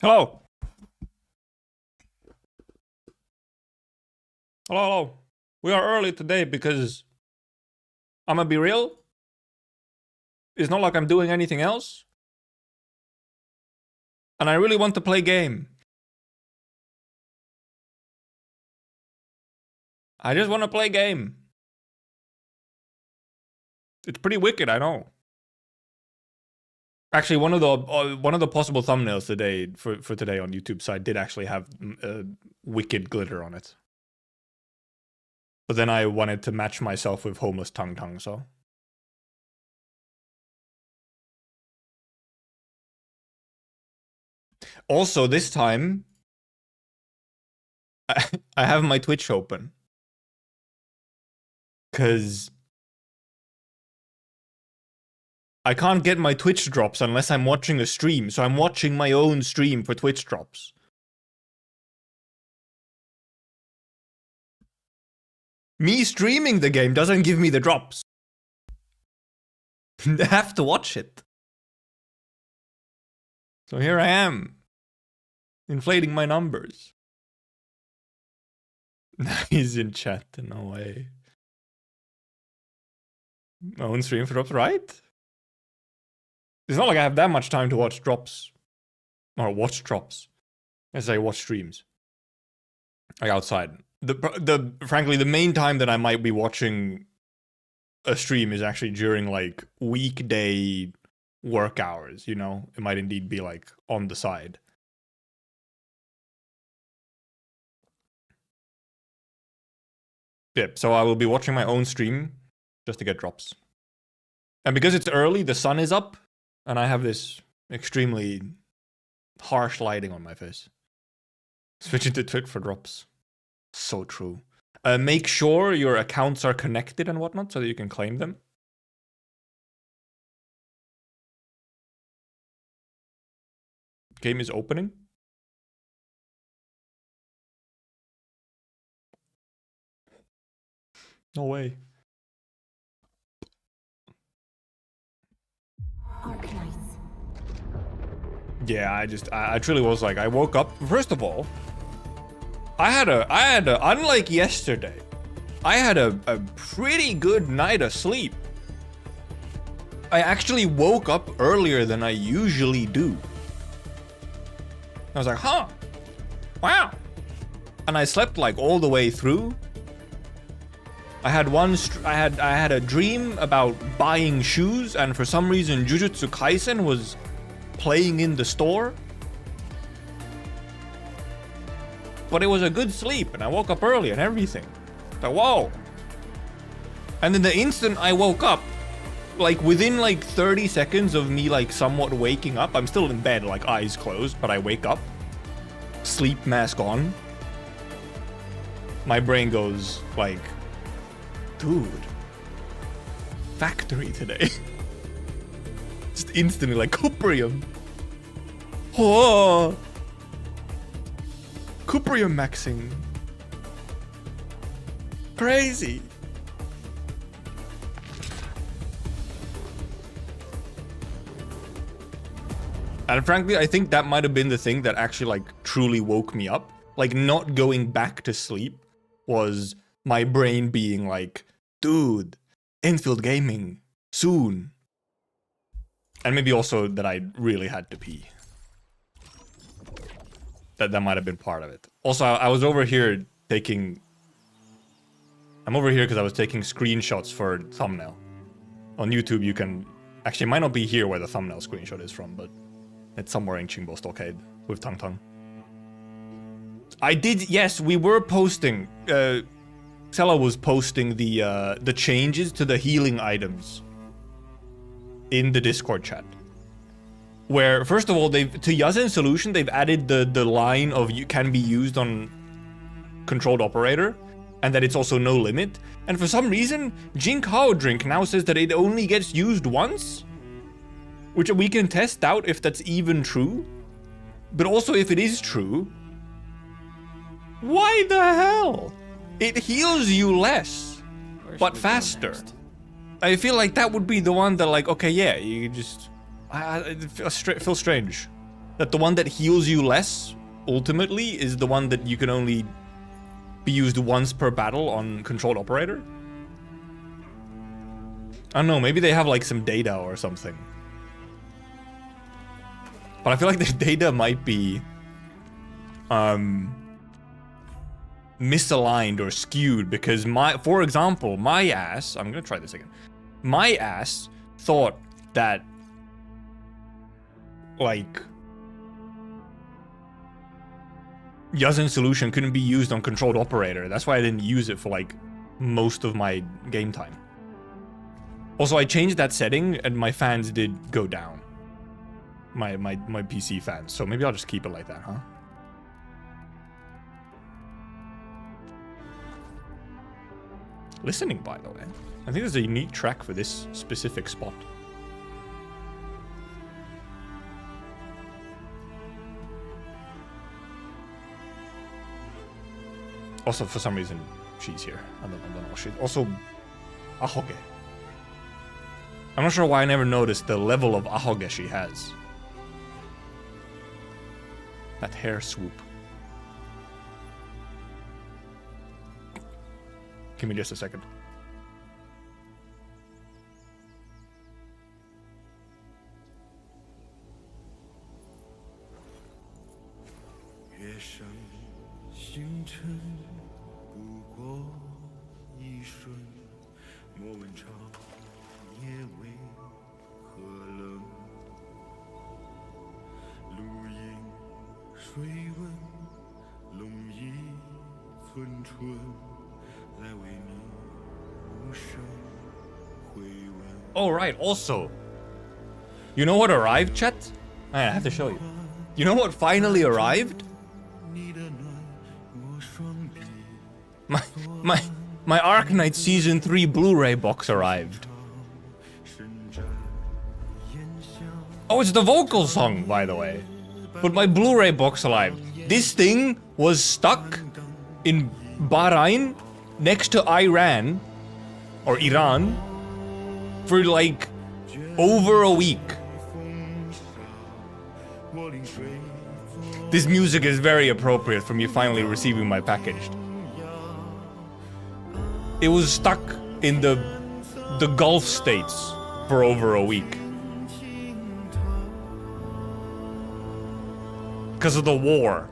Hello. Hello. We are early today because I'm gonna be real. It's not like I'm doing anything else. And I really want to play game. I just want to play game. It's pretty wicked, I know. Actually, one of the possible thumbnails today for today on YouTube side did actually have wicked glitter on it. But then I wanted to match myself with homeless tongue, so. Also, this time, I have my Twitch open. Because I can't get my Twitch drops unless I'm watching a stream, so I'm watching my own stream for Twitch drops. Me streaming the game doesn't give me the drops. I have to watch it. So here I am, inflating my numbers. He's in chat, no way. My own stream for drops, right? It's not like I have that much time to watch drops. Or watch drops. As I watch streams. Like outside. Frankly, the main time that I might be watching a stream is actually during like weekday work hours, you know? It might indeed be like on the side. Yep, so I will be watching my own stream just to get drops. And because it's early, the sun is up, and I have this extremely harsh lighting on my face. Switching to Twitch for drops. So true. Make sure your accounts are connected and whatnot so that you can claim them. Game is opening. No way. Arknights. Yeah, I truly was like, I woke up. First of all, I had a unlike yesterday, I had a pretty good night of sleep. I actually woke up earlier than I usually do. I was like, huh, wow. And I slept like all the way through. I had a dream about buying shoes, and for some reason Jujutsu Kaisen was playing in the store. But it was a good sleep, and I woke up early and everything. Like, whoa. And then the instant I woke up, like within like 30 seconds of me like somewhat waking up, I'm still in bed, like eyes closed, but I wake up, sleep mask on. My brain goes like, dude, factory today. Just instantly like, Cuprium. Oh, Cuprium maxing. Crazy. And frankly, I think that might have been the thing that actually like truly woke me up. Like not going back to sleep was my brain being like, dude, Endfield gaming soon. And maybe also that I really had to pee. That might have been part of it. Also, I was over here taking... I'm over here because I was taking screenshots for thumbnail. On YouTube, you can... Actually, it might not be here where the thumbnail screenshot is from, but it's somewhere in Chingbo Stockade with Tung. I did... Yes, we were posting... Sela was posting the changes to the healing items in the Discord chat. Where, first of all, to Yazen's solution, they've added the line of you can be used on controlled operator, and that it's also no limit. And for some reason, Jinkao Drink now says that it only gets used once, which we can test out if that's even true. But also, if it is true, why the hell? It heals you less, but faster. I feel like that would be the one that, like, okay, yeah, you just... it feels strange. that the one that heals you less, ultimately, is the one that you can only be used once per battle on controlled operator? I don't know, maybe they have like some data or something. But I feel like the data might be misaligned or skewed because for example, my ass, I'm gonna try this again. My ass thought that like Yazen solution couldn't be used on controlled operator. That's why I didn't use it for like most of my game time. Also, I changed that setting and my fans did go down. My PC fans. So maybe I'll just keep it like that, huh? Listening, by the way. I think there's a unique track for this specific spot. Also, for some reason, she's here. I don't know. She's also ahoge. I'm not sure why I never noticed the level of ahoge she has. That hair swoop. Give me just a second. Oh, right, also. You know what arrived, chat? I have to show you. You know what finally arrived? My Arknights Season 3 Blu-ray box arrived. Oh, it's the vocal song, by the way. But my Blu-ray box arrived. This thing was stuck in Bahrain, next to Iran, or Iran, for like over a week. This music is very appropriate for me finally receiving my package. It was stuck in the Gulf states for over a week. Because of the war.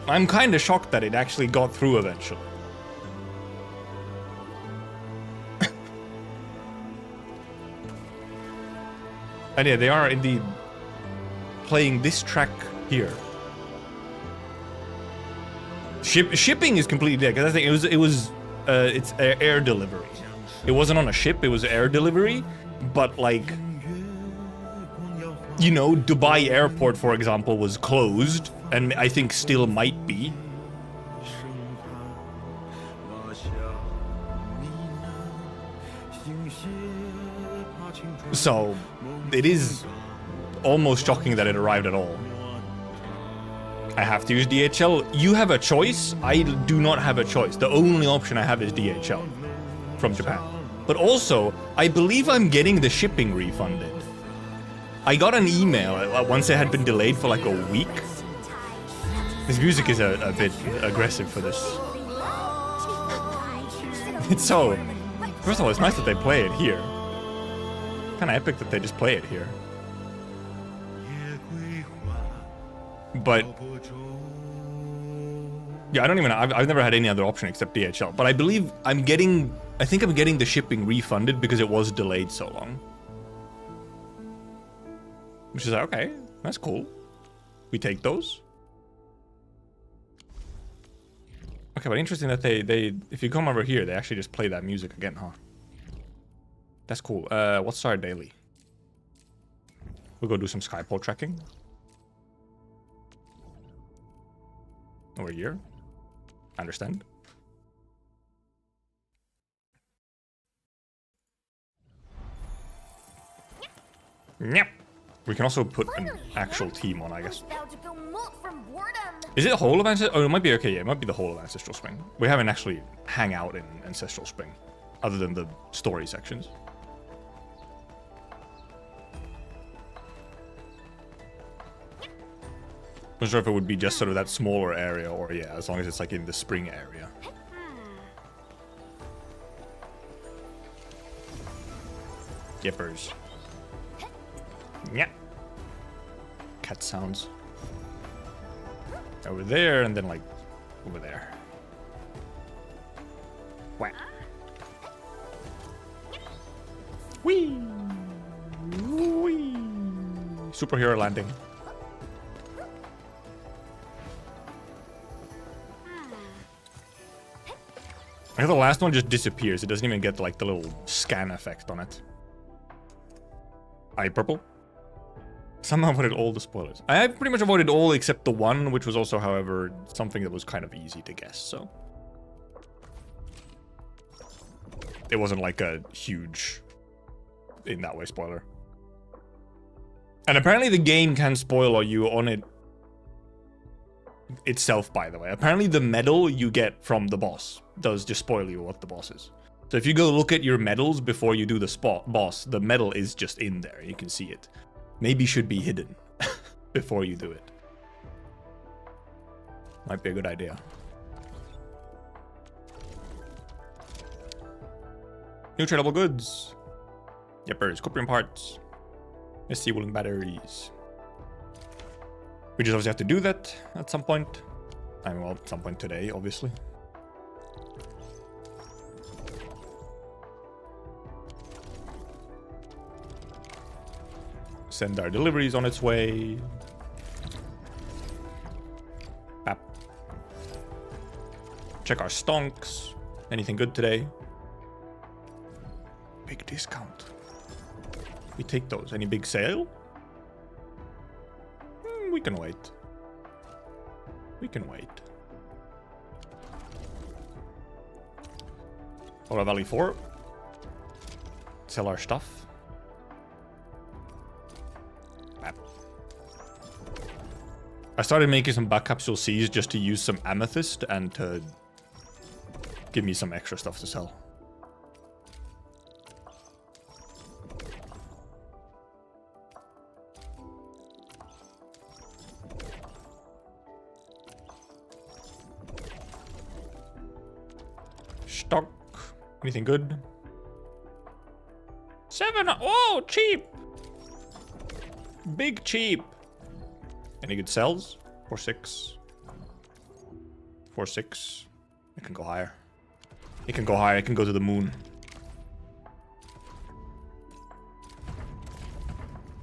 I'm kind of shocked that it actually got through eventually. And yeah, they are indeed playing this track here. Shipping is completely dead because I think it's air delivery. It wasn't on a ship, it was air delivery, but like, you know, Dubai airport, for example, was closed, and I think still might be. So, it is almost shocking that it arrived at all. I have to use DHL. You have a choice. I do not have a choice. The only option I have is DHL from Japan. But also, I believe I'm getting the shipping refunded. I got an email once it had been delayed for like a week. This music is a bit aggressive for this. It's so... First of all, it's nice that they play it here. Kinda epic that they just play it here. But... yeah, I don't even know. I've never had any other option except DHL. But I believe I'm getting... I think I'm getting the shipping refunded because it was delayed so long. Which is like, okay, that's cool. We take those. Okay, but interesting that they if you come over here, they actually just play that music again, huh? That's cool. What's our daily? We'll go do some skypole tracking. Over here. I understand. Yep. We can also put an actual team on, I guess. Is it whole of Ancestral? Oh, it might be, okay, yeah, it might be the whole of Ancestral Spring. We haven't actually hang out in Ancestral Spring. other than the story sections. I'm not sure if it would be just sort of that smaller area, or yeah, as long as it's like in the spring area. Yippers. Yeah. Cat sounds. Over there, and then like over there. Whack. Whee! Whee! Superhero landing. I think the last one just disappears. It doesn't even get like the little scan effect on it. Eye purple. Somehow avoided all the spoilers. I pretty much avoided all except the one, which was also, however, something that was kind of easy to guess, so. It wasn't like a huge, in that way, spoiler. And apparently the game can spoil you on it itself, by the way. Apparently the medal you get from the boss does just spoil you what the boss is. So if you go look at your medals before you do the boss, the medal is just in there. You can see it. Maybe should be hidden before you do it. Might be a good idea. New tradable goods. Yippers, copium parts. SC woolen batteries. We just obviously have to do that at some point. I mean, well, at some point today, obviously. Send our deliveries on its way. Bap. Check our stonks. Anything good today? Big discount. We take those. Any big sale? We can wait. We can wait. Aura Valley 4. Sell our stuff. I started making some back capsule C's just to use some amethyst and to give me some extra stuff to sell. Stock. Anything good? 7. Oh, cheap. Big cheap. Any good sells? 4-6. 4-6. It can go higher. It can go higher. It can go to the moon.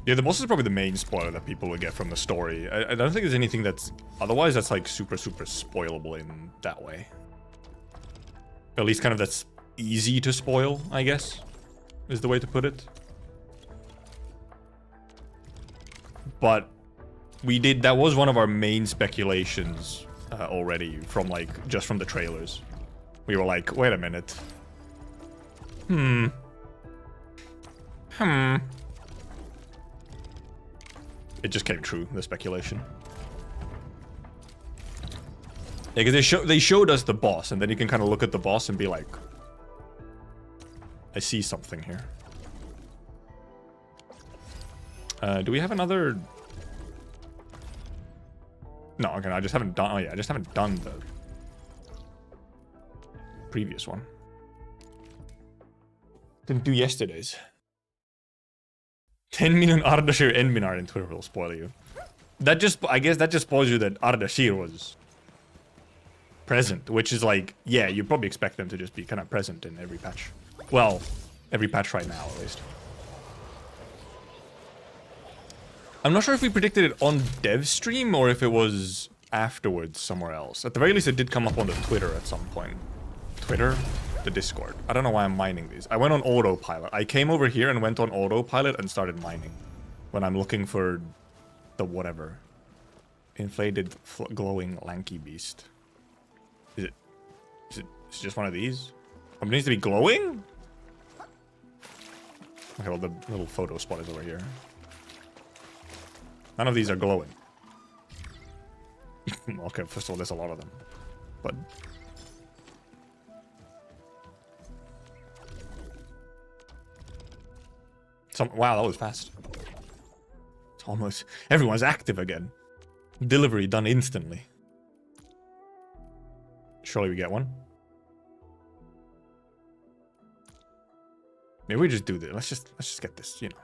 Yeah, the boss is probably the main spoiler that people will get from the story. I don't think there's anything that's... Otherwise, that's like super spoilable in that way. At least kind of that's easy to spoil, I guess, is the way to put it. But... that was one of our main speculations already from like, just from the trailers. We were like, wait a minute. It just came true, the speculation. Yeah, because they showed us the boss, and then you can kind of look at the boss and be like, I see something here. Do we have another... No, okay, I just haven't done... Oh yeah, I just haven't done the previous one. Didn't do yesterday's. 10 million Ardashir Enminar in Twitter will spoil you. That just... I guess that just spoils you that Ardashir was present, which is like... Yeah, you probably expect them to just be kind of present in every patch. Well, every patch right now, at least. I'm not sure if we predicted it on dev stream or if it was afterwards somewhere else. At the very least, it did come up on the Twitter at some point. Twitter? The Discord. I don't know why I'm mining these. I went on autopilot. I came over here and went on autopilot and started mining. When I'm looking for the whatever. Inflated, glowing, lanky beast. Is it just one of these? Oh, it needs to be glowing? Okay, well, the little photo spot is over here. None of these are glowing. Okay, first of all, there's a lot of them. But... Wow, that was fast. It's almost... Everyone's active again. Delivery done instantly. Surely we get one. Maybe we just do this. Let's just get this, you know.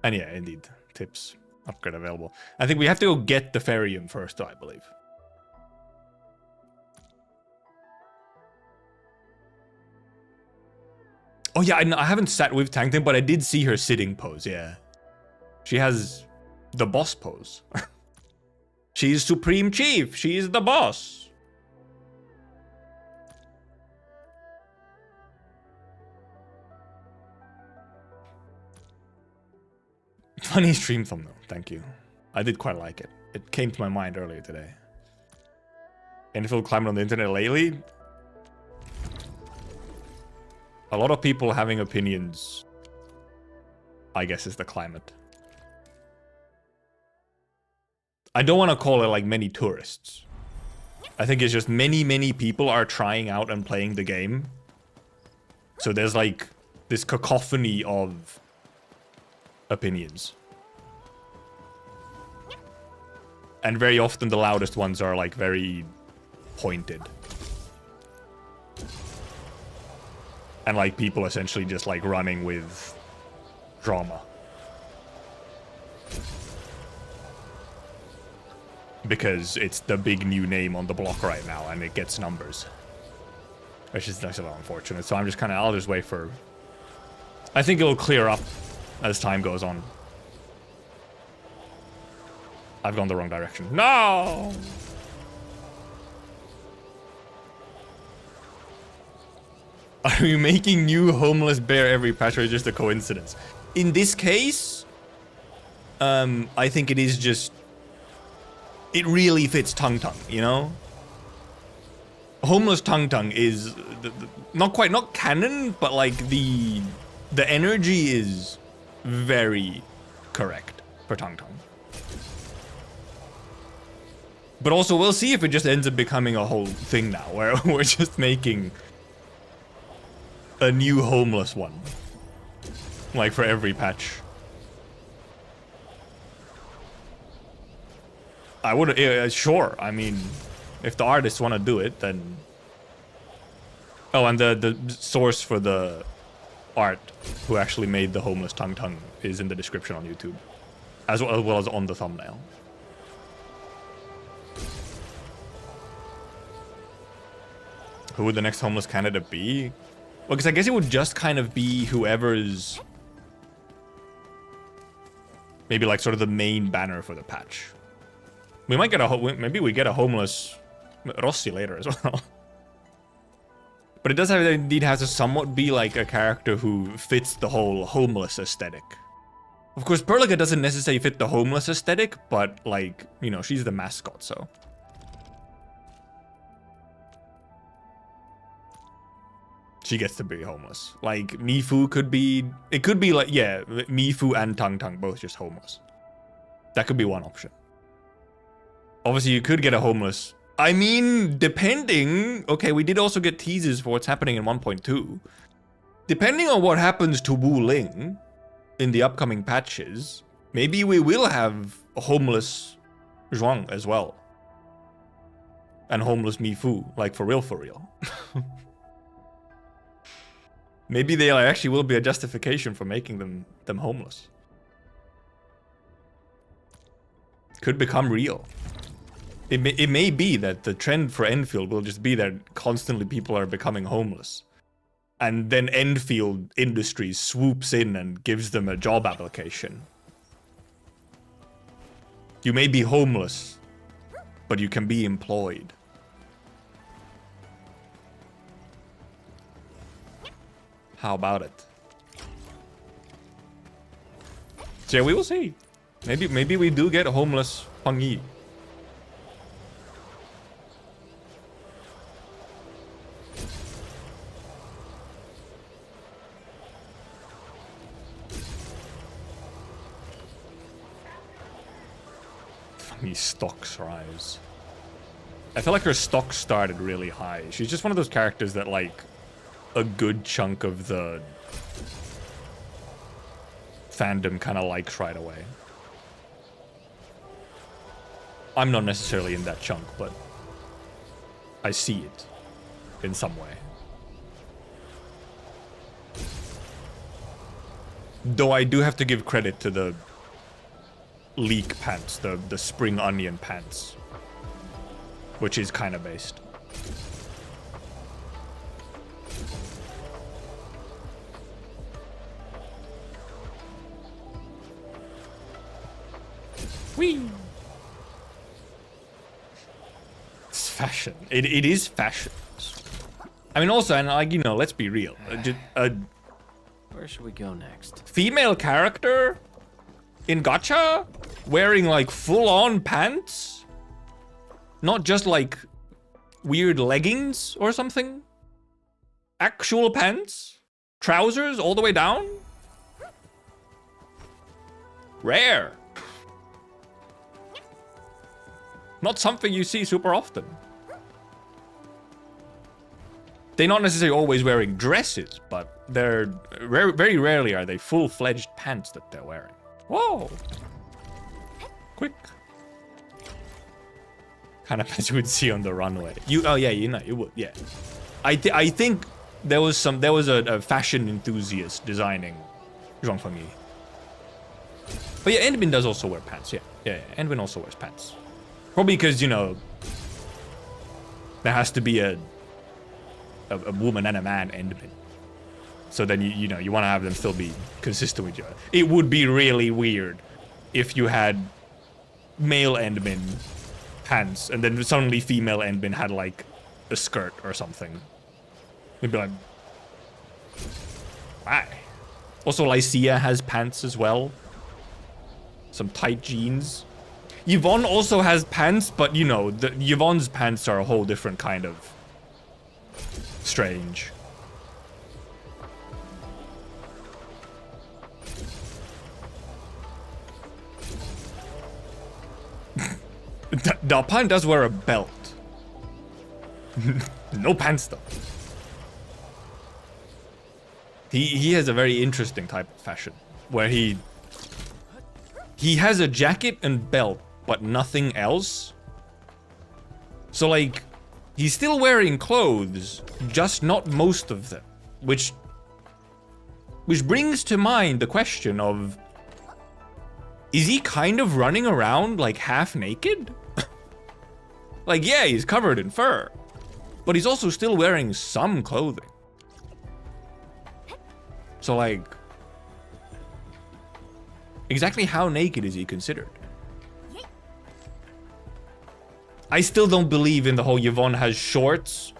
And yeah, indeed. Tips. Upgrade available. I think we have to go get the Ferium first, though, I believe. Oh yeah, I haven't sat with Tankton, but I did see her sitting pose, yeah. She has the boss pose. She's Supreme Chief. She's the boss. Funny stream thumbnail, thank you. I did quite like it. It came to my mind earlier today. Endfield climbing on the internet lately? A lot of people having opinions, I guess, is the climate. I don't want to call it like many tourists. I think it's just many people are trying out and playing the game. So there's like this cacophony of opinions. And very often the loudest ones are like very pointed. And like people essentially just like running with drama. Because it's the big new name on the block right now and it gets numbers. Which is nice, a little unfortunate. So I'm just kind of, I'll just wait for... I think it'll clear up as time goes on. I've gone the wrong direction. No! Are you making new homeless bear every patch or is it just a coincidence? In this case, I think it is just... It really fits Tung Tung, you know? Homeless Tung Tung is not canon, but like the energy is very correct for Tung Tung. But also, we'll see if it just ends up becoming a whole thing now, where we're just making a new homeless one. Like for every patch. I would, sure, I mean, if the artists want to do it, then... Oh, and the source for the art, who actually made the homeless Tung Tung, is in the description on YouTube. As well as on the thumbnail. Who would the next homeless candidate be? Well, because I guess it would just kind of be whoever's... Maybe like sort of the main banner for the patch. We might get maybe we get a homeless Rossi later as well. But it does have, it indeed has to somewhat be like a character who fits the whole homeless aesthetic. Of course, Perlica doesn't necessarily fit the homeless aesthetic, but like, you know, she's the mascot, so. She gets to be homeless. Like, Mifu could be, it could be like, yeah, Mifu and Tung Tung both just homeless. That could be one option. Obviously, you could get a homeless. I mean, depending... Okay, we did also get teasers for what's happening in 1.2. Depending on what happens to Wu Ling in the upcoming patches, maybe we will have a homeless Zhuang as well. And homeless Mifu, like for real. Maybe they actually will be a justification for making them homeless. Could become real. It may be that the trend for Endfield will just be that constantly people are becoming homeless. And then Endfield Industries swoops in and gives them a job application. You may be homeless, but you can be employed. How about it? So yeah, we will see. Maybe we do get a homeless Peng Yi. Funny stocks rise. I feel like her stock started really high. She's just one of those characters that like a good chunk of the fandom kind of likes right away. I'm not necessarily in that chunk, but I see it in some way. Though I do have to give credit to the leek pants, the spring onion pants, which is kind of based. Whee! It's fashion. It is fashion. I mean, also, and like, you know, let's be real. Where should we go next? Female character in Gacha wearing like full-on pants, not just like weird leggings or something. Actual pants, trousers all the way down. Rare. Not something you see super often. They're not necessarily always wearing dresses, but they're very rarely are they full-fledged pants that they're wearing. Whoa! Quick. Kind of as you would see on the runway. Oh yeah, you know, you would, yeah. I think there was a fashion enthusiast designing Zhongfengyi. But yeah, Endmin does also wear pants, yeah. Yeah, Endmin also wears pants. Probably because, you know, there has to be a woman and a man Endmin. So then, you know, you want to have them still be consistent with each other. It would be really weird if you had male Endmin pants and then suddenly female Endmin had like a skirt or something. It'd be like, why? Also, Lycia has pants as well. Some tight jeans. Yvonne also has pants, but you know, Yvonne's pants are a whole different kind of strange. Dalpan does wear a belt. No pants though. He has a very interesting type of fashion where he has a jacket and belt but nothing else. So like he's still wearing clothes, just not most of them, which brings to mind the question of, is he kind of running around like half naked? Like, yeah, he's covered in fur, but he's also still wearing some clothing. So like, exactly how naked is he considered? I still don't believe in the whole Yvonne has shorts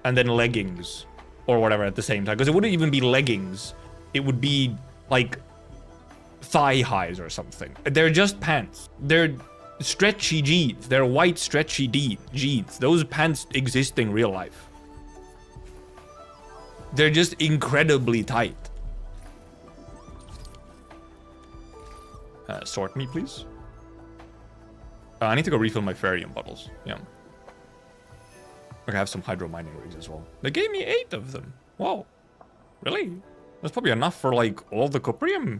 and then leggings or whatever at the same time, because it wouldn't even be leggings. It would be like thigh highs or something. They're just pants. They're stretchy jeans. They're white stretchy jeans. Those pants exist in real life. They're just incredibly tight. Sort me, please. I need to go refill my Ferium bottles. Yeah. Okay, I have some hydro mining rigs as well. They gave me 8 of them. Whoa. Really? That's probably enough for like all the Cuprium.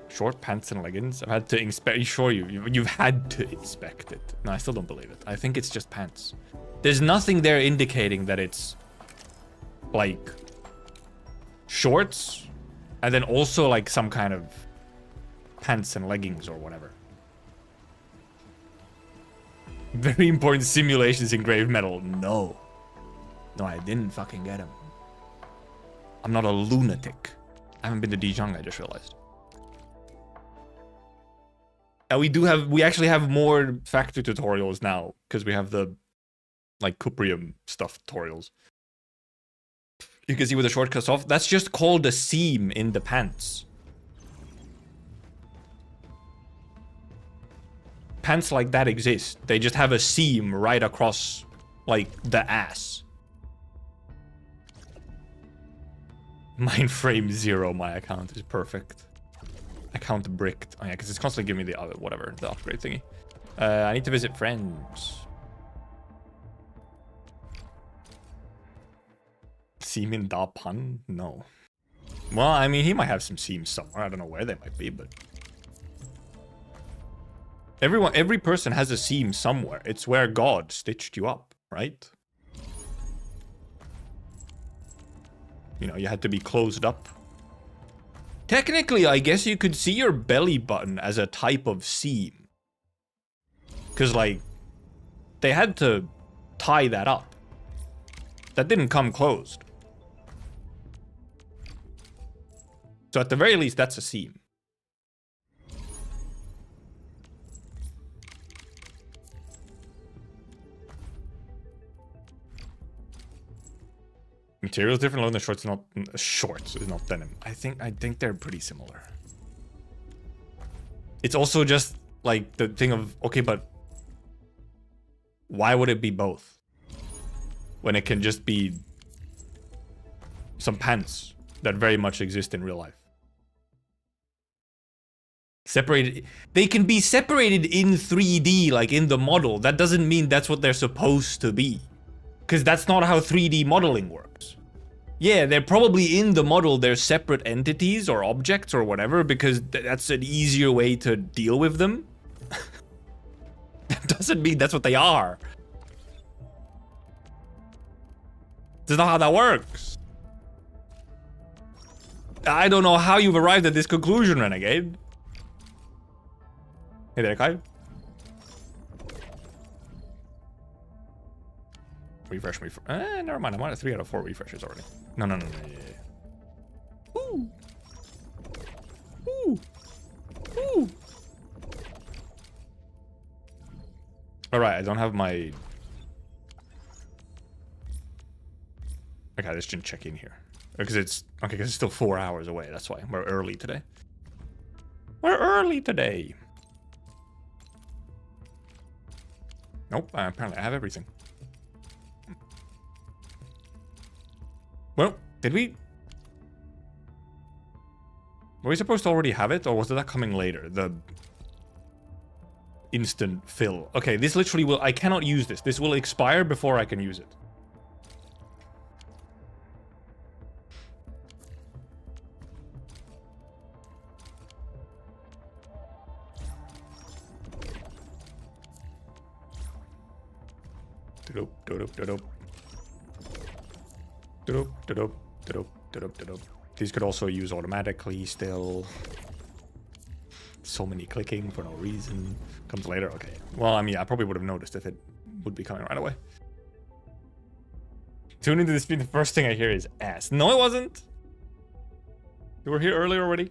Short pants and leggings. I've had to inspect. Sure, you've had to inspect it. No, I still don't believe it. I think it's just pants. There's nothing there indicating that it's like shorts and then also like some kind of pants and leggings or whatever. Very important simulations in grave metal. No, I didn't fucking get them. I'm not a lunatic. I haven't been to Dijon, I just realized. And we actually have more factory tutorials now because we have the like Cuprium stuff tutorials. You can see where the short cuts off. That's just called a seam in the pants. Pants like that exist. They just have a seam right across like the ass. Mindframe 0, my account is perfect. Account bricked. Oh yeah, because it's constantly giving me the other whatever, the upgrade thingy. I need to visit friends. Seam in Da Pun? No. Well, I mean, he might have some seams somewhere. I don't know where they might be, but... Every person has a seam somewhere. It's where God stitched you up, right? You know, you had to be closed up. Technically, I guess you could see your belly button as a type of seam. Because, like, they had to tie that up. That didn't come closed. So at the very least, that's a seam. Materials different. Low in the shorts is not shorts is not denim. I think they're pretty similar. It's also just like the thing of okay, but why would it be both when it can just be some pants that very much exist in real life? Separated. They can be separated in 3D, like in the model. That doesn't mean that's what they're supposed to be. Because that's not how 3D modeling works. Yeah, they're probably in the model, they're separate entities or objects or whatever, because that's an easier way to deal with them. That doesn't mean that's what they are. That's not how that works. I don't know how you've arrived at this conclusion, Renegade. Hey there, Kai. Refresh me. Never mind. I'm on a 3 out of 4 refreshes already. No. Yeah. Ooh. Ooh. Ooh. All right. I don't have my. Okay, let's just check in here because it's okay. Because it's still 4 hours away. That's why we're early today. We're early today. Nope. Apparently, I have everything. Well, did we? Were we supposed to already have it, or was that coming later? The instant fill. Okay, this literally will. I cannot use this. This will expire before I can use it. These could also use automatically still. So many clicking for no reason. Comes later, okay. Well, I mean, I probably would have noticed if it would be coming right away. Tune into the stream, the first thing I hear is ass. No, it wasn't. You were here earlier already.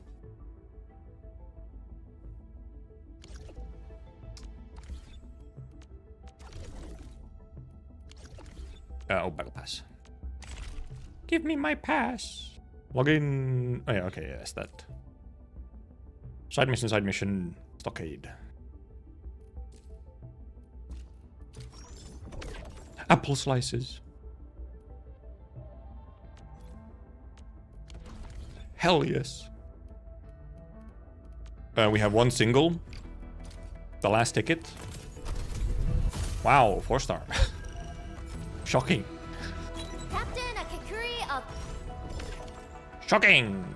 Oh, battle pass. Give me my pass. Log in. Oh, yeah, okay, yes, that. Side mission, stockade. Apple slices. Hell yes. We have one single. The last ticket. Wow, 4-star. Shocking. Captain Akakuri of... Shocking.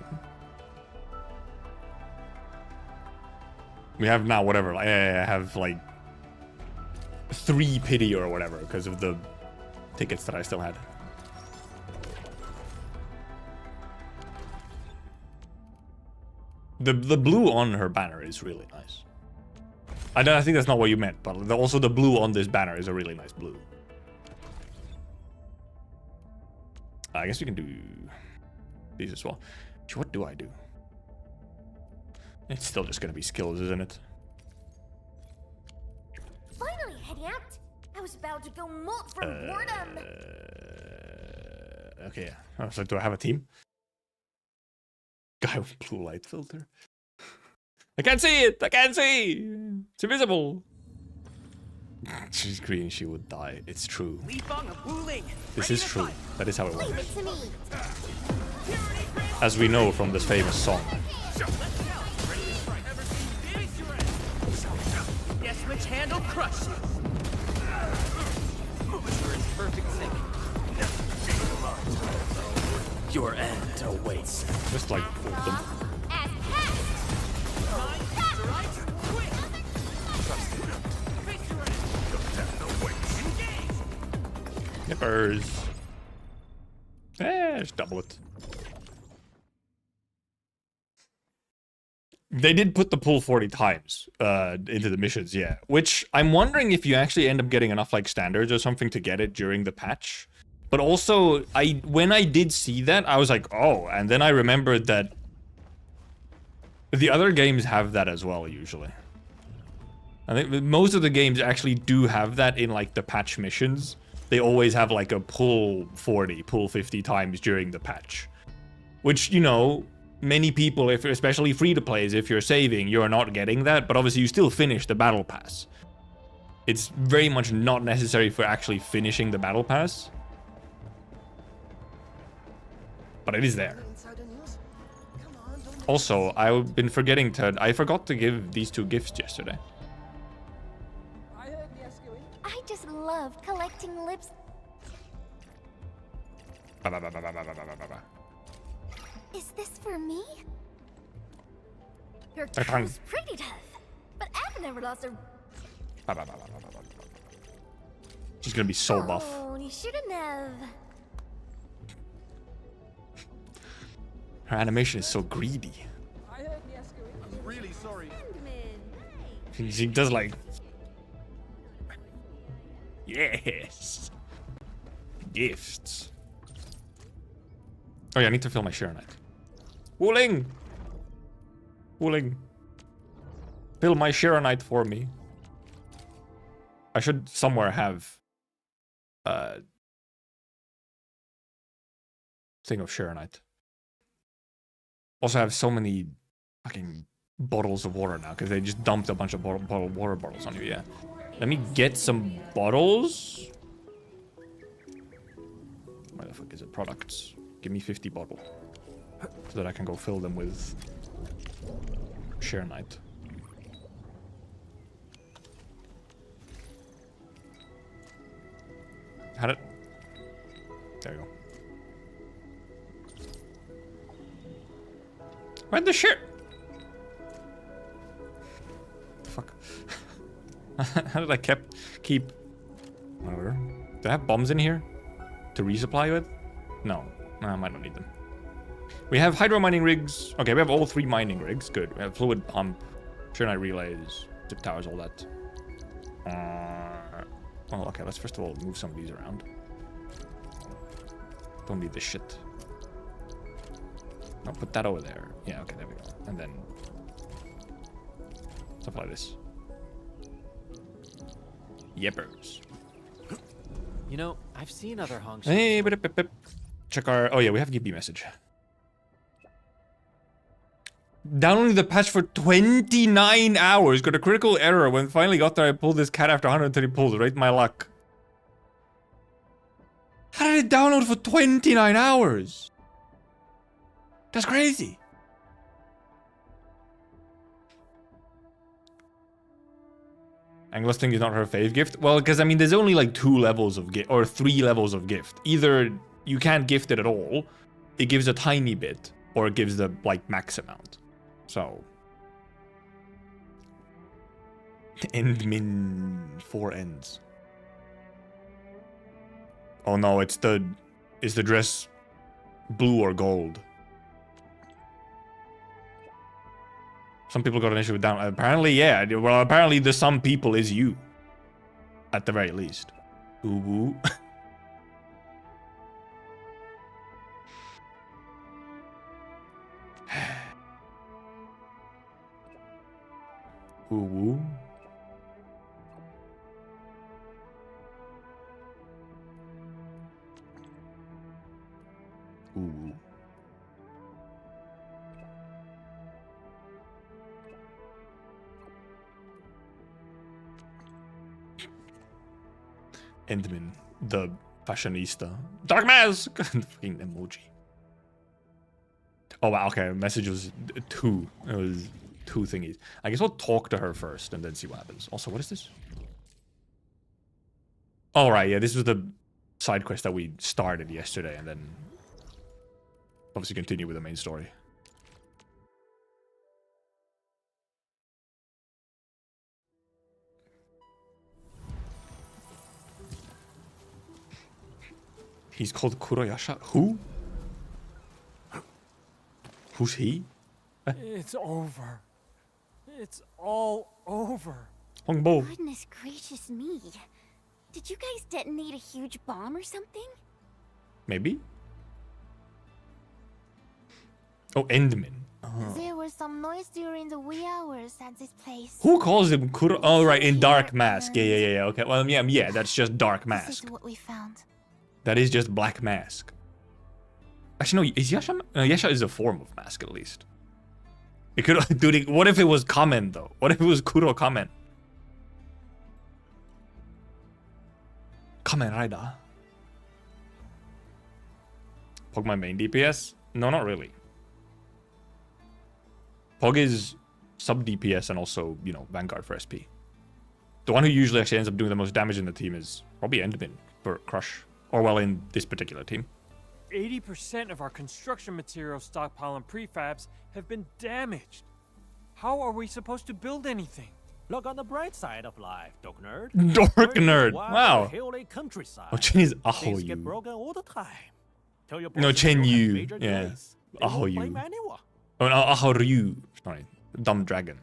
We have now whatever. I have like 3 pity or whatever because of the tickets that I still had. The blue on her banner is really nice. I think that's not what you meant, but also the blue on this banner is a really nice blue. I guess we can do these as well. What do I do? It's still just gonna be skills, isn't it? Finally, heading out. I was about to go molt from boredom. Okay, I was like, do I have a team? Guy with blue light filter. I can't see it! I can't see! It's invisible! She's green, she would die. It's true. This is true. That is how it Leave works. it to me. As we know from this famous song. Guess which handle crushed you. We're in perfect sync. Your end awaits. Just like ult them. As cast. Nippers. Just double it. They did put the pull 40 times into the missions, yeah. Which I'm wondering if you actually end up getting enough like standards or something to get it during the patch. But also, when I did see that, I was like, oh, and then I remembered that the other games have that as well, usually. I think most of the games actually do have that in like the patch missions. They always have like a pull 40, pull 50 times during the patch. Which, you know, many people, if especially free-to-plays, if you're saving, you're not getting that, but obviously you still finish the battle pass. It's very much not necessary for actually finishing the battle pass. But it is there. Also, I've been forgetting to... I forgot to give these two gifts yesterday. I just love collecting lips. Is this for me? Your cow's pretty tough, but I've never lost a... She's gonna be so buff. Oh, you shouldn't have. Her animation is so greedy. I'm really sorry. She does like... Yes! Gifts. Oh yeah, I need to fill my Sharonite. Wooling! Wooling. Fill my Sharonite for me. I should somewhere have... thing of Sharonite. Also have so many fucking bottles of water now, because they just dumped a bunch of water bottles on you, yeah. Let me get some bottles. Where the fuck is it? Products. Give me 50 bottles. So that I can go fill them with Sharonite. Had it? There you go. Where'd the shit? The fuck? How did I keep... Whatever. Do I have bombs in here? To resupply with? No. No, I might not need them. We have hydro mining rigs. Okay, we have all 3 mining rigs. Good. We have fluid pump, Sharonite relays, zip towers, all that. Well, okay, let's first of all move some of these around. Don't need this shit. I'll put that over there. Yeah, okay, there we go. And then stuff like this. Yeppers. You know, I've seen other honks. Hey, check our... Oh yeah, we have a GB message. Downloading the patch for 29 hours. Got a critical error. When finally got there, I pulled this cat after 130 pulls. Rate my luck. How did it download for 29 hours? That's crazy. Angla's thing is not her fave gift. Well, because I mean, there's only like 2 levels of gift, or 3 levels of gift. Either you can't gift it at all, it gives a tiny bit, or it gives the like max amount. So, end min 4 ends. Oh no, is the dress blue or gold? Some people got an issue with down. Apparently, yeah. Well, apparently the some people is you. At the very least. Ooh woo. Ooh woo. Ooh woo. Endmin, the fashionista. Dark mask! Fucking emoji. Oh wow, okay, message was 2. It was 2 thingies. I guess we'll talk to her first and then see what happens. Also, what is this? All right, yeah, this was the side quest that we started yesterday and then Obviously continue with the main story. He's called Kuroyasha? Who? Who's he? It's over. It's all over. Hongbo. Goodness gracious me. Did you guys detonate a huge bomb or something? Maybe? Oh, Endman. There was some noise during the wee hours at this place. Who calls him Kuro? Oh, right, in Dark Mask. Yeah. Okay, well, yeah, that's just Dark This Mask. is what we found. That is just Black Mask. Actually, no, is Yasha... Yasha is a form of mask, at least. It could... Dude, what if it was Kamen, though? What if it was Kuro Kamen? Kamen Rider. Pokemon main DPS? No, not really. Pog is sub DPS and also, you know, Vanguard for SP. The one who usually actually ends up doing the most damage in the team is probably Endman for Crush. Or, well, in this particular team. 80% of our construction material stockpile and prefabs have been damaged. How are we supposed to build anything? Look on the bright side of life, Dork Nerd. Dork We're in Nerd, the wild, wow. hilly countryside. Oh, Chen is Things get Ahoyu. broken all the time. Tell your No, bosses Chen don't have Yu, major yeah. delays. They won't Ahoyu. blame anyone. Oh, no, Ahoryu. Sorry, Dumb Dragon.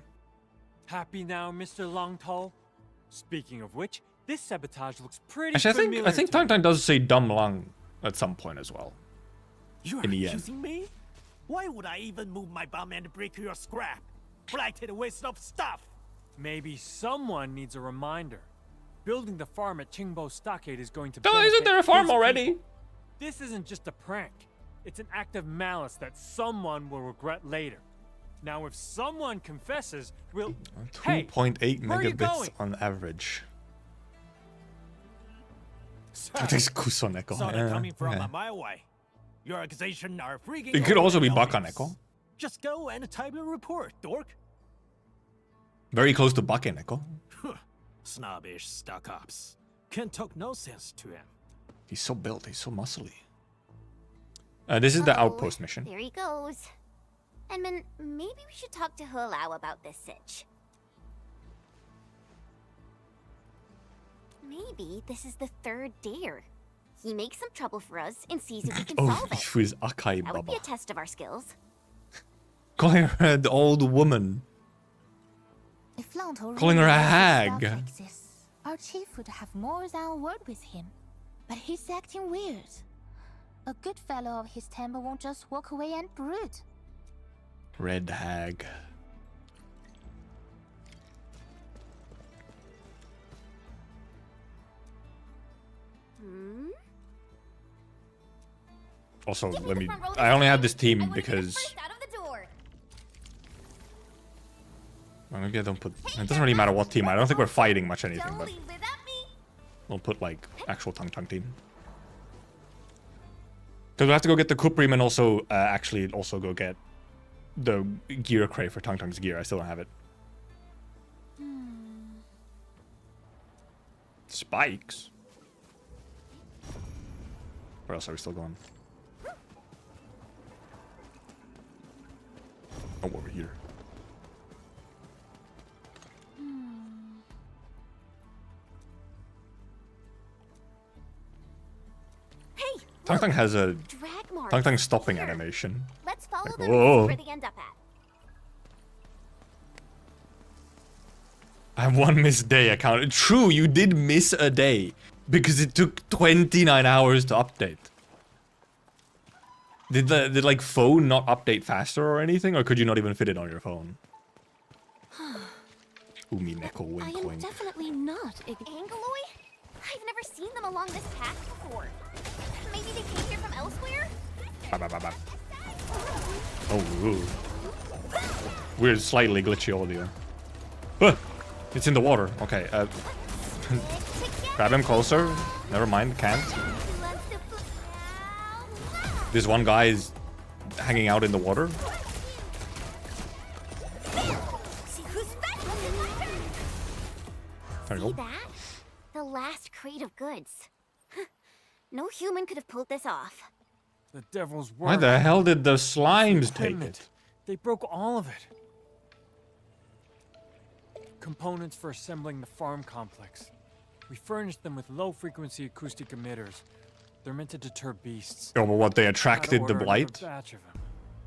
Happy now, Mr. Longtall? Speaking of which, this sabotage looks pretty Actually, familiar I think to me. Tang does say Dumb Lang at some point as well. You're In the end. accusing me? Why would I even move my bomb and break your scrap? Blighted waste of stuff. Maybe someone needs a reminder. Building the farm at Qingbo Stockade is going to Oh, isn't benefit there a farm his already? people. This isn't just a prank. It's an act of malice that someone will regret later. Now, if someone confesses, we'll... Hey, 2.8 where are you megabits going? on average. Sir, That is Kusaneko. saw Yeah, that coming from okay. a mile away. Your accusations are freaking. It could also be overwhelming. Bakaneko. Just go and type your report, dork. Very close to Bakeneko. Snobbish stuck-ups. Can't talk no sense to him. He's so built, he's so muscly. This is the Oh, Outpost mission. There he goes. Edmund, maybe we should talk to Hulao about this sitch. Maybe this is the third dare. He makes some trouble for us and sees if we can Oh, solve it. who is Akai That would be Baba? a test of our skills. Calling her the old woman. If Lanto Calling her a really does hag. stuff like this, our chief would have more than a word with him. But he's acting weird. A good fellow of his temper won't just walk away and brood. Red hag. Hmm? Also, Give me let the me. front row this I only time. have this I team wanna be the because. first out of the door. Well, maybe I don't put. It doesn't really matter what team. I don't think we're fighting much anything, Don't but leave without me. we'll put like actual Tang team. Because we have to go get the Kuprim and also actually also go get the gear crate for Tang's gear. I still don't have it. Spikes. Where else are we still going? Oh, over here. Hey, Tang has a drag marks. Tang stopping Here. animation. Let's follow Like, them whoa. and see where they end up at. I have one missed day account. True, you did miss a day because it took 29 hours to update. Did like phone not update faster or anything, or could you not even fit it on your phone? Umi neko I wink am wink. definitely not Angaloy? I've never seen them along this path before. Maybe they came here from elsewhere? Ba, ba, ba, ba. Oh, ooh. Weird, slightly glitchy audio. It's in the water. Okay, grab him closer. Never mind, can't. This one guy is hanging out in the water. See who's back? There you See go. that? The last crate of goods. No human could have pulled this off. The devil's work. Why the hell did the slimes take Equipment. it? They broke all of it. Components for assembling the farm complex. We furnished them with low-frequency acoustic emitters. They're meant to deter beasts. Oh, but what, they Gotta attracted the order another blight? batch of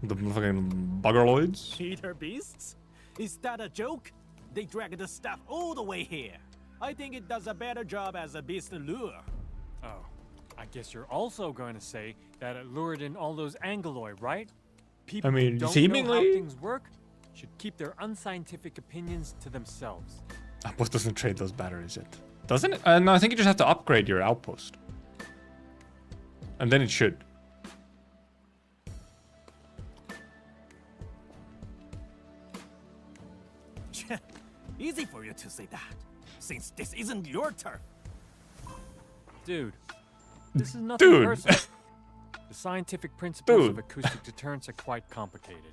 'em. The fucking buggerloids? Peter beasts? Is that a joke? They dragged the stuff all the way here. I think it does a better job as a beast lure. Oh, I guess you're also going to say that it lured in all those Angoloi, right? People mean, who don't know seemingly. how things work should keep their unscientific opinions to themselves. Outpost doesn't trade those batteries yet. Doesn't it? No, I think you just have to upgrade your outpost. And then it should. Easy for you to say that, since this isn't your turf. Dude, this is nothing Dude. personal. The scientific principles Dude. of acoustic deterrence are quite complicated.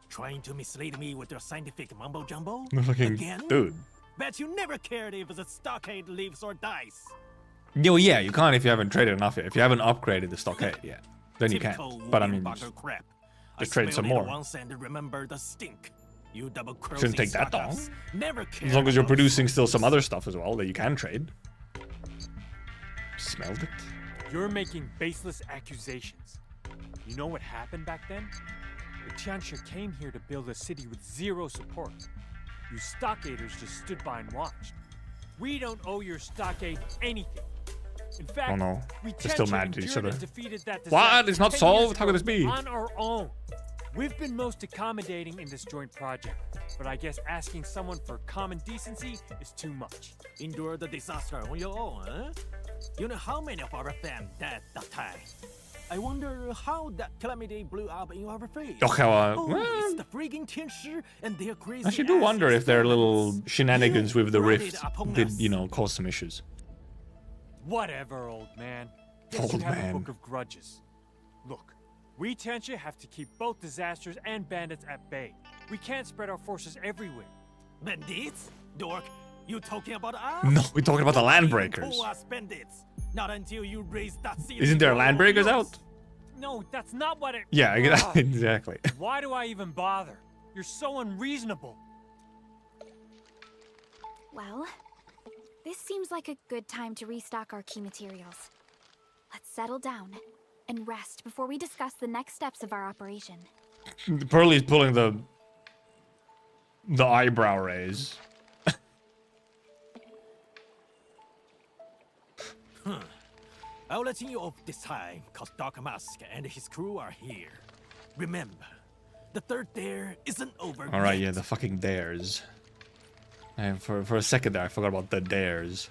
Trying to mislead me with your scientific mumbo jumbo? Fucking Again? dude. Bet you never cared if the stockade lives or dies. Yo, yeah, you can't if you haven't traded enough yet. If you haven't upgraded the stockade yet, then you Typical can't. But I mean, bugger crap. just I trade some smelled it more. Once and remember the stink. You double Shouldn't take that long. Never as long as you're about producing still some sources. other stuff as well that you can trade. Smelled it. You're making baseless accusations. You know what happened back then? The Tianxia came here to build a city with zero support. You stockaders just stood by and watched. We don't owe your stockade anything. In fact, Oh no, we they're still Tianxia mad at each endured other. and defeated that What? disaster It's not 10 solved? years How could this ago be? On our own. We've been most accommodating in this joint project, but I guess asking someone for common decency is too much. Endure the disaster on your own, huh? You know how many of our fam died that time? I wonder how that calamity blew up in our face. Okay, Oh, well, it's the freaking Tianshi and their crazy I actually do wonder if their little experiments. shenanigans You with the brought rift it upon did, us. you know, cause some issues. Whatever, old man. Guess Old you have man. a book of grudges. Look, we Tianxia have to keep both disasters and bandits at bay. We can't spread our forces everywhere. Bandits? Dork, you talking about us? No, we're talking about the land You breakers. call us bandits. Not until you raise that city. Isn't there wall land of breakers yours. out? No, that's not what it. Yeah, Ugh. exactly. Why do I even bother? You're so unreasonable. Well, this seems like a good time to restock our key materials. Let's settle down and rest before we discuss the next steps of our operation. Pearly's pulling the eyebrow raise. I'll let you off this time, cause Dark Mask and his crew are here. Remember, the third dare isn't over All right, yet. yeah, the fucking dares. And for a second there, I forgot about the dares.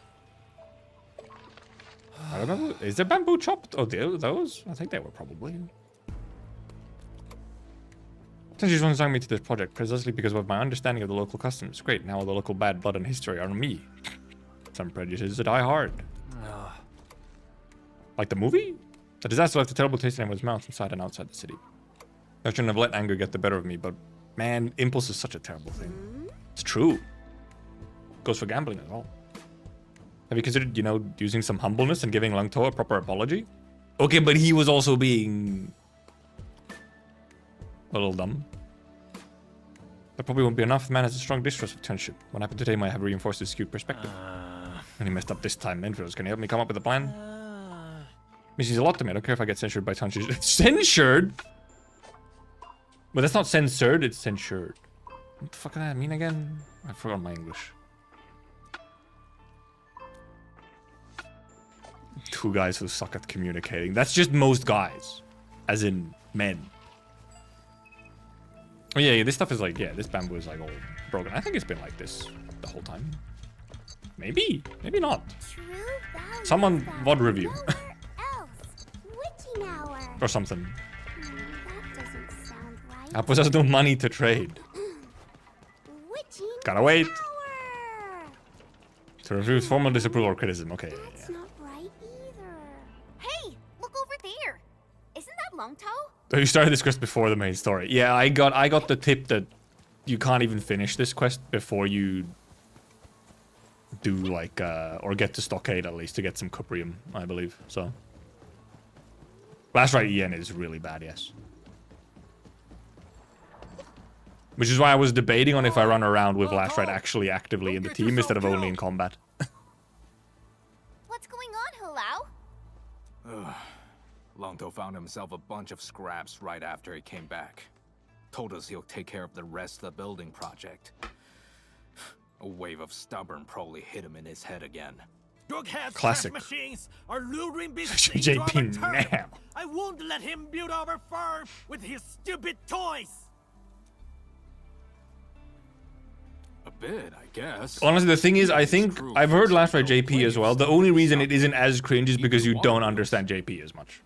I don't know. Is there bamboo chopped? Oh, those? I think they were probably. Since you want to sign me to this project, precisely because of my understanding of the local customs. Great, now the local bad blood and history are on me. Some prejudices that die hard. Like the movie? The disaster left a terrible taste in everyone's mouth inside and outside the city. I shouldn't have let anger get the better of me, but man, impulse is such a terrible thing. It's true. Goes for gambling as well. Have you considered, you know, using some humbleness and giving Langto a proper apology? Okay, but he was also being a little dumb. That probably won't be enough. The man has a strong distrust of tension. What happened today might have reinforced his skewed perspective. And he messed up this time. Endfield, can you help me come up with a plan? Means a lot to me. I don't care if I get censured by Tunches. Censured? But that's not censored, it's censured. What the fuck does that mean again? I forgot my English. Two guys who suck at communicating. That's just most guys. As in men. Oh yeah, this stuff is like, yeah, this bamboo is like all broken. I think it's been like this the whole time. Maybe. Maybe not. True value Someone found VOD review. nowhere else. Witching hour. Or something. That doesn't sound right. Outpost has no money to trade. Witching Gotta wait. hour. To refuse formal disapproval or criticism. Okay, That's yeah. not right either. Hey, look over there. Isn't that Longtoe? So you started this quest before the main story. Yeah, I got the tip that you can't even finish this quest before you do like or get to stockade at least to get some cuprium, I believe. So Last Ride EN is really bad, yes. Which is why I was debating on if I run around with Last Ride actually actively in the team instead of only in combat. What's going on, Hulao? Longto found himself a bunch of scraps right after he came back. Told us he'll take care of the rest of the building project. A wave of stubborn probably hit him in his head again. Drughead's Classic. trash machines are luring business into JP our turf. now. I won't let him build our farm with his stupid toys. A bit, I guess. Honestly, the thing is, I think I've heard Last Ride JP as well. The only reason it isn't as cringe is because you don't understand JP as much.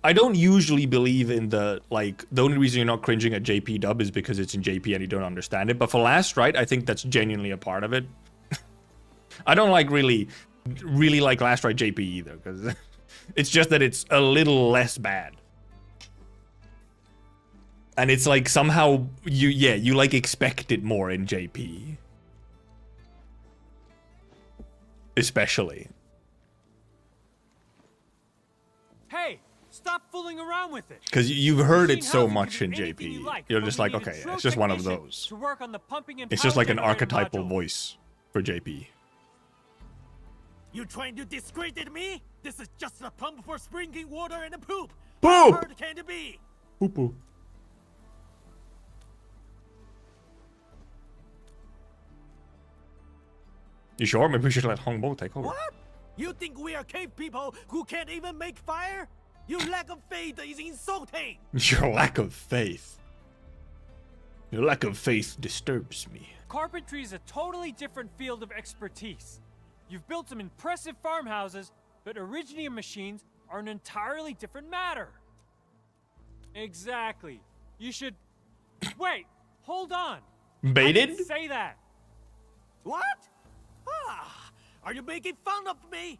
I don't usually believe in the, like, the only reason you're not cringing at JP dub is because it's in JP and you don't understand it. But for Last Ride, I think that's genuinely a part of it. I don't like really like Last Ride JP either, because it's just that it's a little less bad. And it's like somehow you like expect it more in JP. Especially. Hey, stop fooling around with it. Because you've heard it so Machine much housing in can be anything you JP. like, You're but just we like, need a okay, drill it's just one of technician those. to work on the pumping and It's just power like an generator archetypal module. voice for JP. You trying to discredit me? This is just a pump for sprinkling water and a poop. Poop! How hard can it be? Poo-poo. You sure? Maybe we should let Hongbo take over. What? You think we are cave people who can't even make fire? Your lack of faith is insulting. Your lack of faith. Your lack of faith disturbs me. Carpentry is a totally different field of expertise. You've built some impressive farmhouses, but Originium machines are an entirely different matter. Exactly. You should... Wait, hold on. I Baited? didn't say that. What? Ah, are you making fun of me?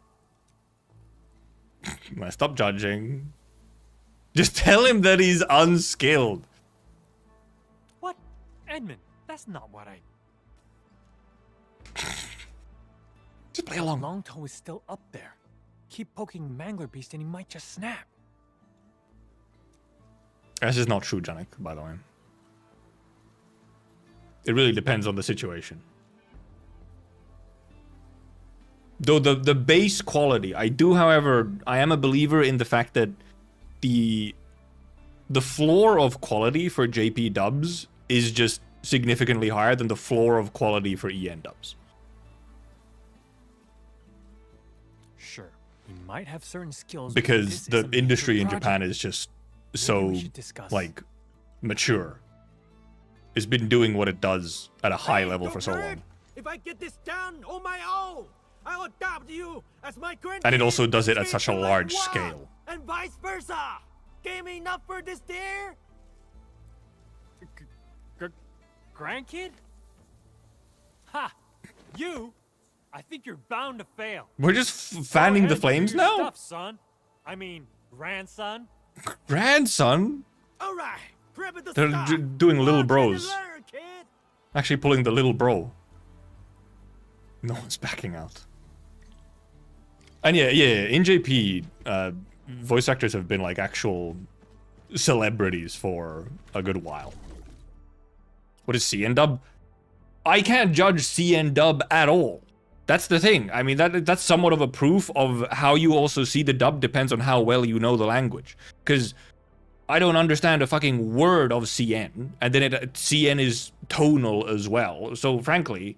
Stop judging. Just tell him that he's unskilled. What? Edmund, that's not what I... Just play along. Longtoe is still up there. Keep poking Mangler Beast and he might just snap. This is not true, Janik, by the way. It really depends on the situation. Though the base quality, I do, however, I am a believer in the fact that the floor of quality for JP dubs is just significantly higher than the floor of quality for EN dubs. Sure, he might have certain skills Because the industry in Japan is is just so, we should discuss. like, mature. It's been doing what it does at a high level for so long. If I get this done on my own, I'll adopt you as my grandkid. And it also does it at such a Treat you like large one, scale. And vice versa. Gave me enough for this dear? Grandkid? Ha! You? I think you're bound to fail. We're just fanning the Go ahead, flames do your now? Stuff, son. I mean, grandson. Grandson? All right. Prep the They're start. doing little Watch and bros. learn, kid. Actually pulling the little bro. No one's backing out. And yeah, in JP, voice actors have been like actual celebrities for a good while. What is CN dub? I can't judge CN dub at all. That's the thing. I mean, that's somewhat of a proof of how you also see the dub depends on how well you know the language. Because I don't understand a fucking word of CN, and then CN is tonal as well. So frankly,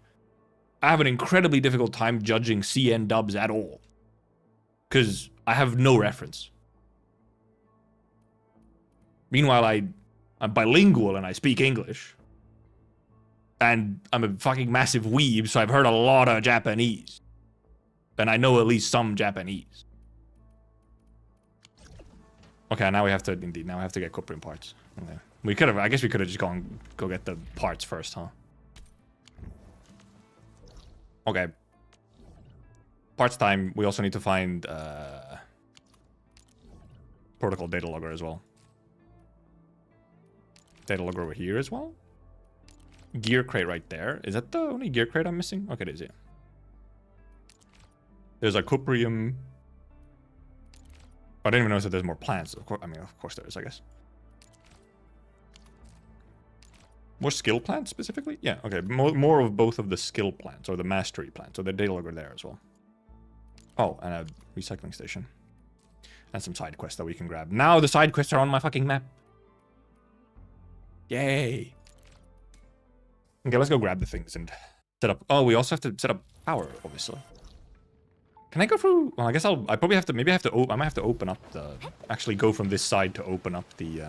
I have an incredibly difficult time judging CN dubs at all. Because I have no reference. Meanwhile, I'm bilingual and I speak English. And I'm a fucking massive weeb, so I've heard a lot of Japanese. And I know at least some Japanese. Okay, now we have to, indeed, now we have to get Coprin parts. Okay. We could have, I guess we could have just go get the parts first, huh? Okay. Parts time, we also need to find protocol data logger as well. Data logger over here as well? Gear crate right there. Is that the only gear crate I'm missing? Okay, it is, yeah. There's a cuprium. I didn't even notice that there's more plants. Of course, I mean, of course there is, I guess. More skill plants specifically? Yeah, okay. More of both of the skill plants or the mastery plants. So the data logger there as well. Oh, and a recycling station. And some side quests that we can grab. Now the side quests are on my fucking map. Yay. Okay, let's go grab the things and set up. Oh, we also have to set up power, obviously. Can I go through? Well, I guess I probably have to, maybe I have to, I might have to open up the, actually go from this side to open up the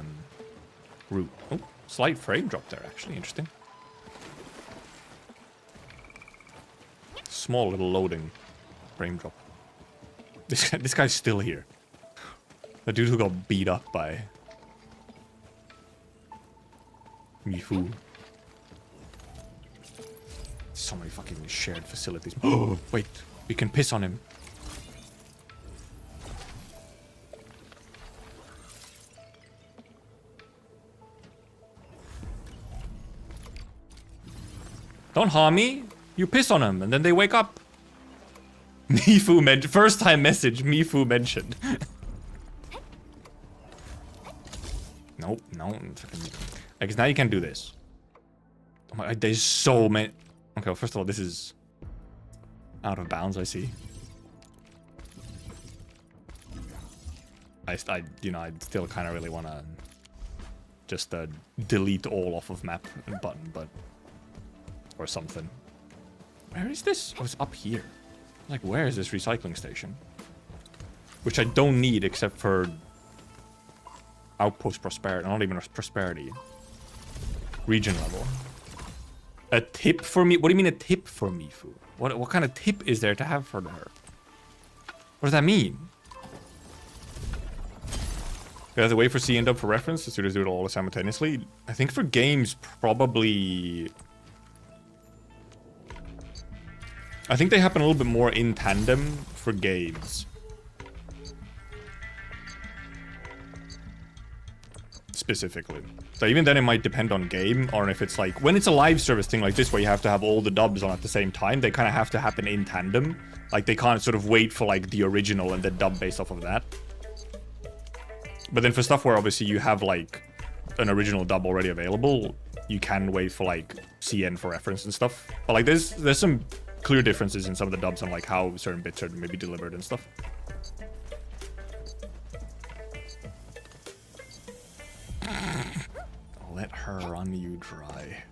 route. Oh, slight frame drop there, actually, interesting. Small little loading frame drop. This guy's still here. The dude who got beat up by Mifu. So many fucking shared facilities. Oh, wait. We can piss on him. Don't harm me. You piss on them, and then they wake up. Mifu mentioned. First time message Mifu mentioned. Nope, no. I guess now you can do this. Oh my, there's so many. Okay, well, first of all, this is out of bounds, I see. I still kind of really want to just delete all off of map button, but or something. Where is this? Oh, it's up here. Like, where is this recycling station? Which I don't need except for Outpost prosperity. Not even prosperity. Region level. A tip for me? What do you mean a tip for Mifu? What kind of tip is there to have for her? What does that mean? You have to wait for C and dub for reference as soon as do it all simultaneously. I think for games, probably. I think they happen a little bit more in tandem for games. Specifically. So even then it might depend on game, or if it's like, when it's a live service thing like this where you have to have all the dubs on at the same time, they kind of have to happen in tandem. Like they can't sort of wait for like the original and then dub based off of that. But then for stuff where obviously you have like an original dub already available, you can wait for like CN for reference and stuff. But like there's some clear differences in some of the dubs on like how certain bits are maybe delivered and stuff. Let her run you dry.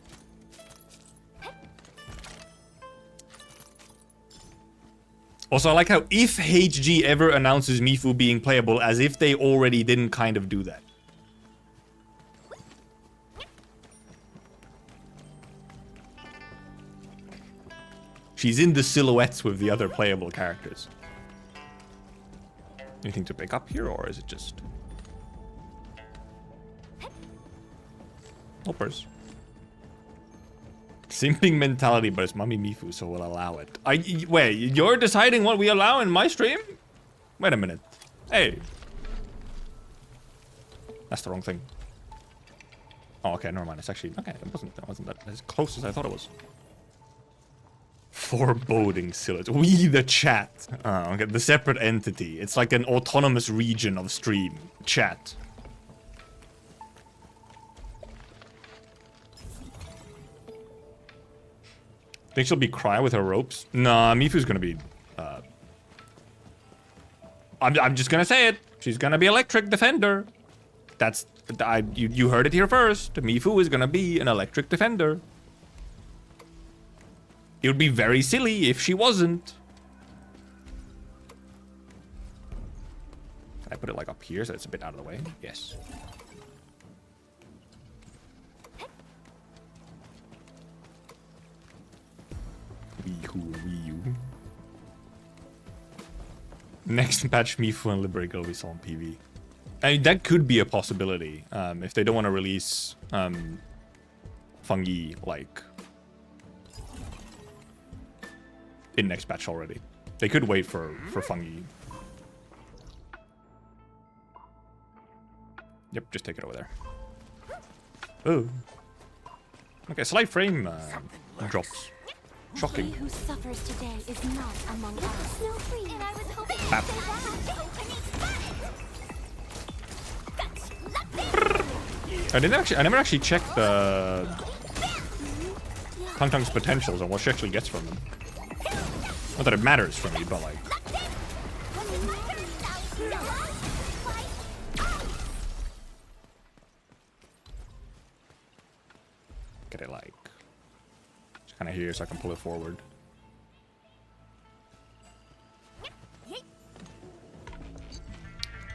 Also, I like how if HG ever announces Mifu being playable, as if they already didn't kind of do that. She's in the silhouettes with the other playable characters. Anything to pick up here, or is it just... Hoppers. Simping mentality, but it's Mummy Mifu, so we'll allow it. Wait, you're deciding what we allow in my stream? Wait a minute. Hey. That's the wrong thing. Oh, okay, never mind. It's actually... Okay, it wasn't that as close as I thought it was. Foreboding silhouettes. We the chat. Okay, the separate entity. It's like an autonomous region of stream. Chat. Think she'll be cry with her ropes? Nah, Mifu's gonna be... I'm just gonna say it. She's gonna be electric defender. That's... You heard it here first. Mifu is gonna be an electric defender. It would be very silly if she wasn't. Can I put it like up here so it's a bit out of the way? Yes. Next patch, Mifu and Liberator will be sold on PV. I mean, that could be a possibility if they don't want to release Fungi like in next patch already. They could wait for Fungi. Yep, just take it over there. Oh. Okay, slight frame drops. Shocking. He who suffers today is not among us. Snow free. And I was hoping Bap. I never actually checked the Tung Tung's potentials and what she actually gets from them. Not that it matters for me, but like. Get it like. Just kind of here so I can pull it forward.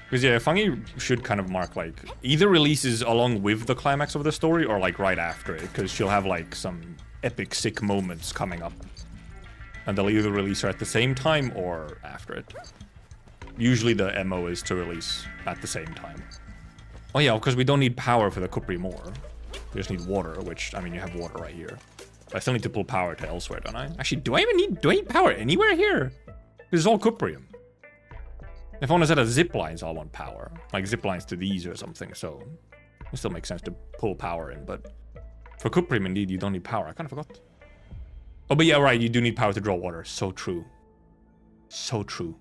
Because yeah, Fungi should kind of mark like either releases along with the climax of the story or like right after it, because she'll have like some epic sick moments coming up. And they'll either release her at the same time or after it. Usually the MO is to release at the same time. Oh yeah, because we don't need power for the Kupri more. We just need water, which, I mean, you have water right here. But I still need to pull power to elsewhere, don't I? Actually, do I need power anywhere here? This is all Kuprium. If I want to set a zip lines, I'll want power. Like zip lines to these or something, so it still makes sense to pull power in, but for Kuprium, indeed, you don't need power. I kind of forgot. Oh, but yeah, right, you do need power to draw water. So true. So true.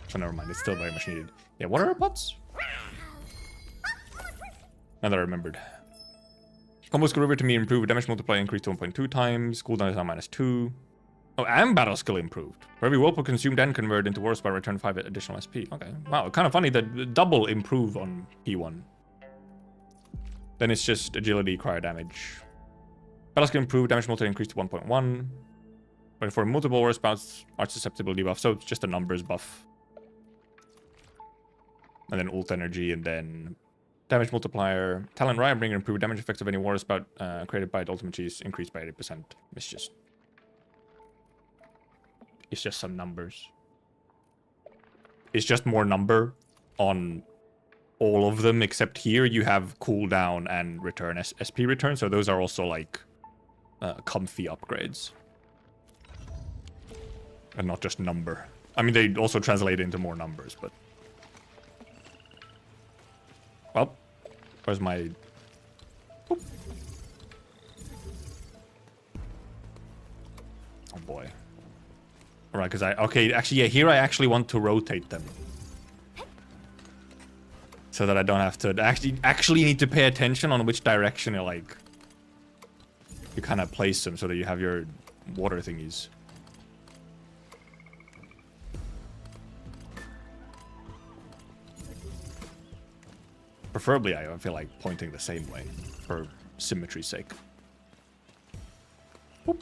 So never mind, it's still very much needed. Yeah, what are our pots? Now that I remembered. Combo skill river to me improved. Damage multiplier increased to 1.2 times. Cooldown is now -2. Oh, and battle skill improved. For every whirlpool consumed and converted into warp spell, return 5 additional SP. Okay. Wow, kind of funny that double improve on P1. Then it's just agility, cryo damage. Battle skill improved, damage multiplier increased to 1.1. But for multiple warp spells, arch susceptibility buff. So it's just a numbers buff. And then ult energy, and then damage multiplier. Talent Riotbringer improved damage effects of any war spout created by the ultimate cheese increased by 80%. It's just some numbers. It's just more number on all of them, except here you have cooldown and return SP return, so those are also like comfy upgrades. And not just number. I mean, they also translate into more numbers, but... Well, where's my... Oop. Oh boy. Alright, because okay, actually, yeah, here I actually want to rotate them. So that I don't have to actually need to pay attention on which direction you kind of place them so that you have your water thingies. Preferably, I feel like pointing the same way for symmetry's sake. Boop.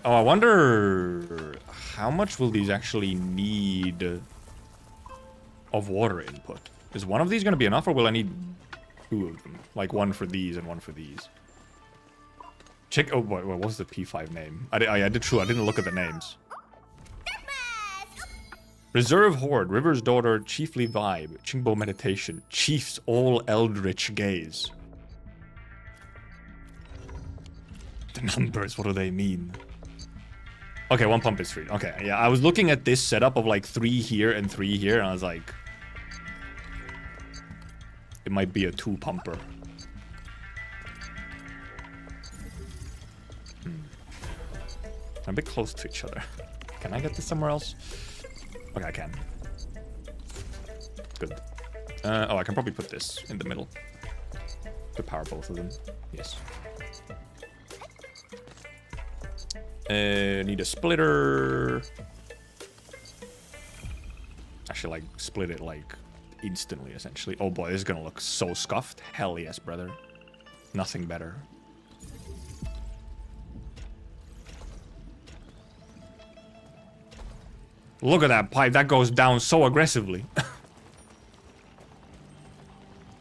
Oh, I wonder how much will these actually need of water input? Is one of these going to be enough, or will I need 2 of them? Like one for these and one for these. Check. Oh, what was the P5 name? I didn't look at the names. Reserve Horde, River's Daughter, Chiefly Vibe, Chingbo Meditation, Chief's All Eldritch Gaze. The numbers, what do they mean? Okay, 1 pump is free. Okay, yeah, I was looking at this setup of like 3 here and 3 here, and I was like, it might be a 2 pumper. I'm a bit close to each other. Can I get this somewhere else? Okay, I can. Good. Oh, I can probably put this in the middle to power both of them. Yes. Need a splitter. I should like split it like instantly, essentially. Oh boy, this is gonna look so scuffed. Hell yes, brother. Nothing better. Look at that pipe. That goes down so aggressively.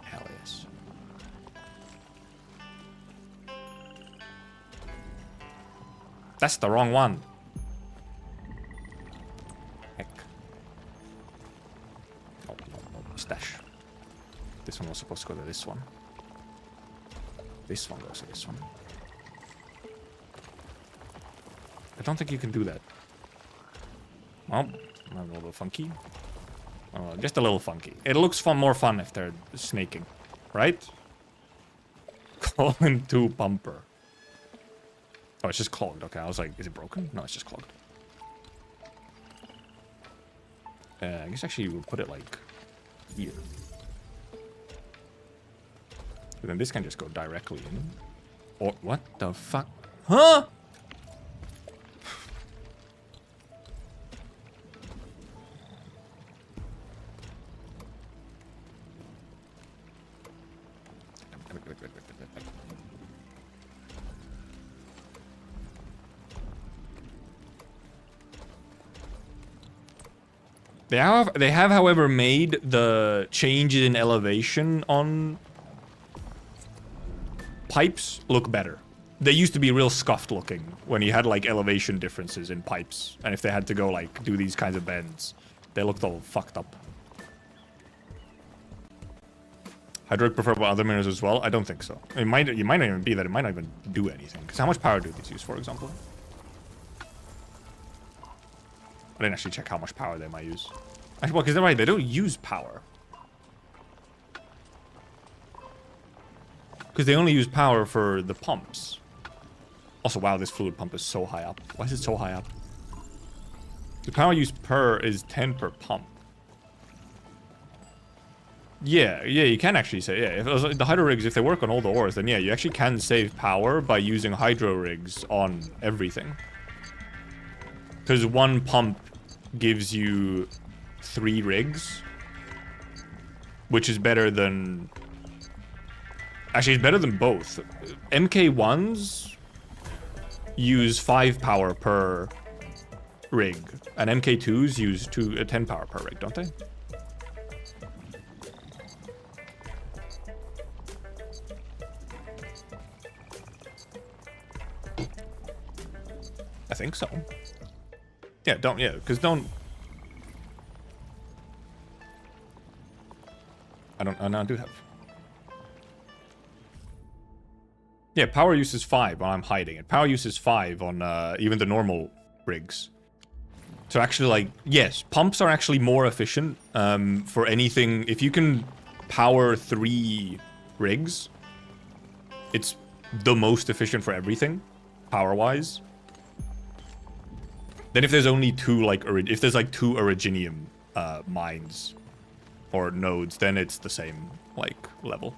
Hell yes. That's the wrong one. Heck. Oh, no, stash. This one was supposed to go to this one. This one goes to this one. I don't think you can do that. Well, a little funky. Just a little funky. It looks more fun if they're snaking, right? Call in 2 pumper. Oh, it's just clogged. Okay, I was like, is it broken? No, it's just clogged. I guess actually we'll put it like here. But then this can just go directly in. Or what the fuck? Huh? They have, however, made the changes in elevation on pipes look better. They used to be real scuffed looking when you had like elevation differences in pipes, and if they had to go like do these kinds of bends, they looked all fucked up. Hydroid preferred by other minerals as well? I don't think so. It might not even be that. It might not even do anything. Because how much power do these use, for example? I didn't actually check how much power they might use. Actually, well, because they're right, they don't use power. Because they only use power for the pumps. Also, wow, this fluid pump is so high up. Why is it so high up? The power used per is 10 per pump. Yeah, you can actually say, yeah. If the hydro rigs, if they work on all the ores, then yeah, you actually can save power by using hydro rigs on everything. Because one pump gives you 3 rigs, which is better than... Actually, it's better than both. MK1s use 5 power per rig, and MK2s use 10 power per rig, don't they? I think so. Yeah, because don't... I do have. Yeah, power use is 5 when I'm hiding it. Power use is 5 on even the normal rigs. So actually, like, yes, pumps are actually more efficient for anything. If you can power 3 rigs, it's the most efficient for everything, power-wise. Then if there's only 2, like, if there's like 2 originium mines or nodes, then it's the same, like, level.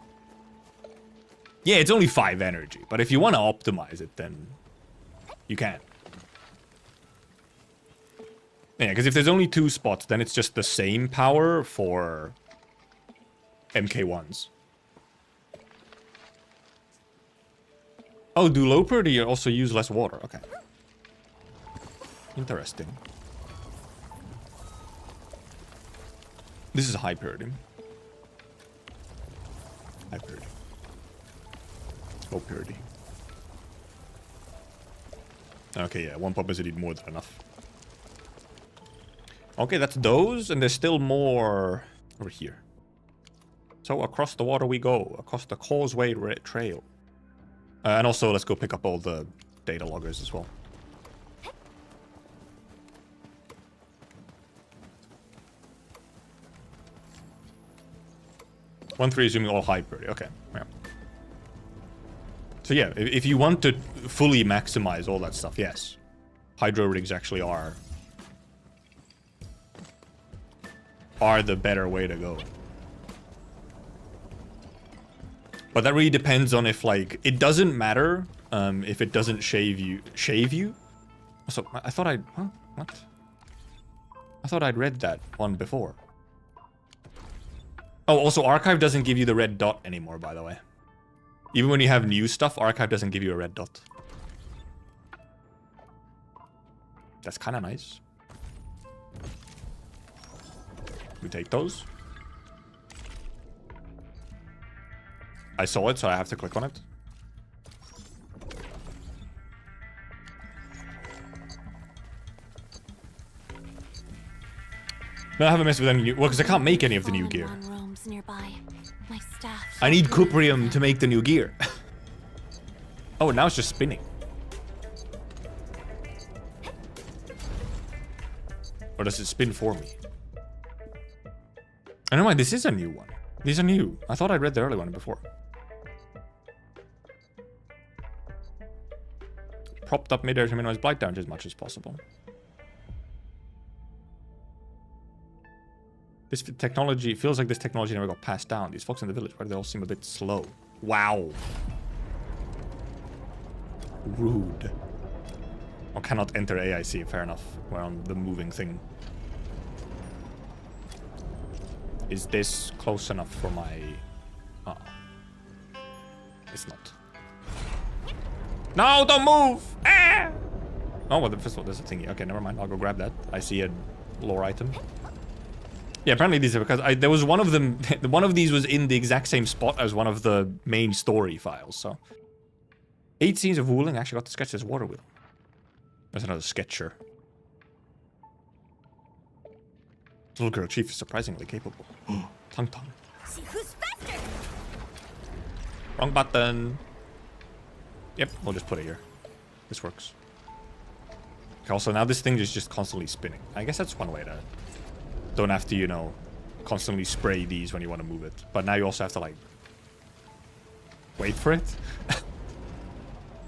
Yeah, it's only 5 energy, but if you want to optimize it, then you can. Yeah, because if there's only 2 spots, then it's just the same power for MK1s. Oh, do low purity also use less water? Okay. Interesting. This is high purity. High purity. Low purity. Okay, yeah, 1 pump is indeed more than enough. Okay, that's those, and there's still more over here. So across the water we go, across the Causeway Trail. And also, let's go pick up all the data loggers as well. 1-3 assuming all high purity. Okay, yeah. So yeah, if you want to fully maximize all that stuff, yes. Hydro rigs actually are the better way to go. But that really depends on if, like, it doesn't matter if it doesn't shave you. So I thought what? I thought I'd read that one before. Oh, also Archive doesn't give you the red dot anymore, by the way. Even when you have new stuff, Archive doesn't give you a red dot. That's kind of nice. We take those. I saw it, so I have to click on it. No, I haven't messed with any new... Well, because I can't make any of the new gear. I need cuprium to make the new gear. Oh, now it's just spinning. Or does it spin for me? I don't know why, this is a new one. These are new. I thought I'd read the early one before. propped up midair to minimize blight damage as much as possible. This technology feels like this technology never got passed down. These folks in the village, why do they all seem a bit slow? Wow. Rude. Or cannot enter AIC, fair enough. We're on the moving thing. Is this close enough for my... Uh-oh. It's not. No, don't move! Ah! Oh, well, first of all, there's a thingy. Okay, never mind. I'll go grab that. I see a lore item. Yeah, apparently these are because there was one of them. One of these was in the exact same spot as one of the main story files. So, 8 scenes of wooling. I actually got to sketch this water wheel. There's another sketcher. Little girl chief is surprisingly capable. Tongue. See who's faster. Wrong button. Yep, we'll just put it here. This works. Okay, also, now this thing is just constantly spinning. I guess that's one way to... Don't have to, you know, constantly spray these when you want to move it. But now you also have to, like... Wait for it.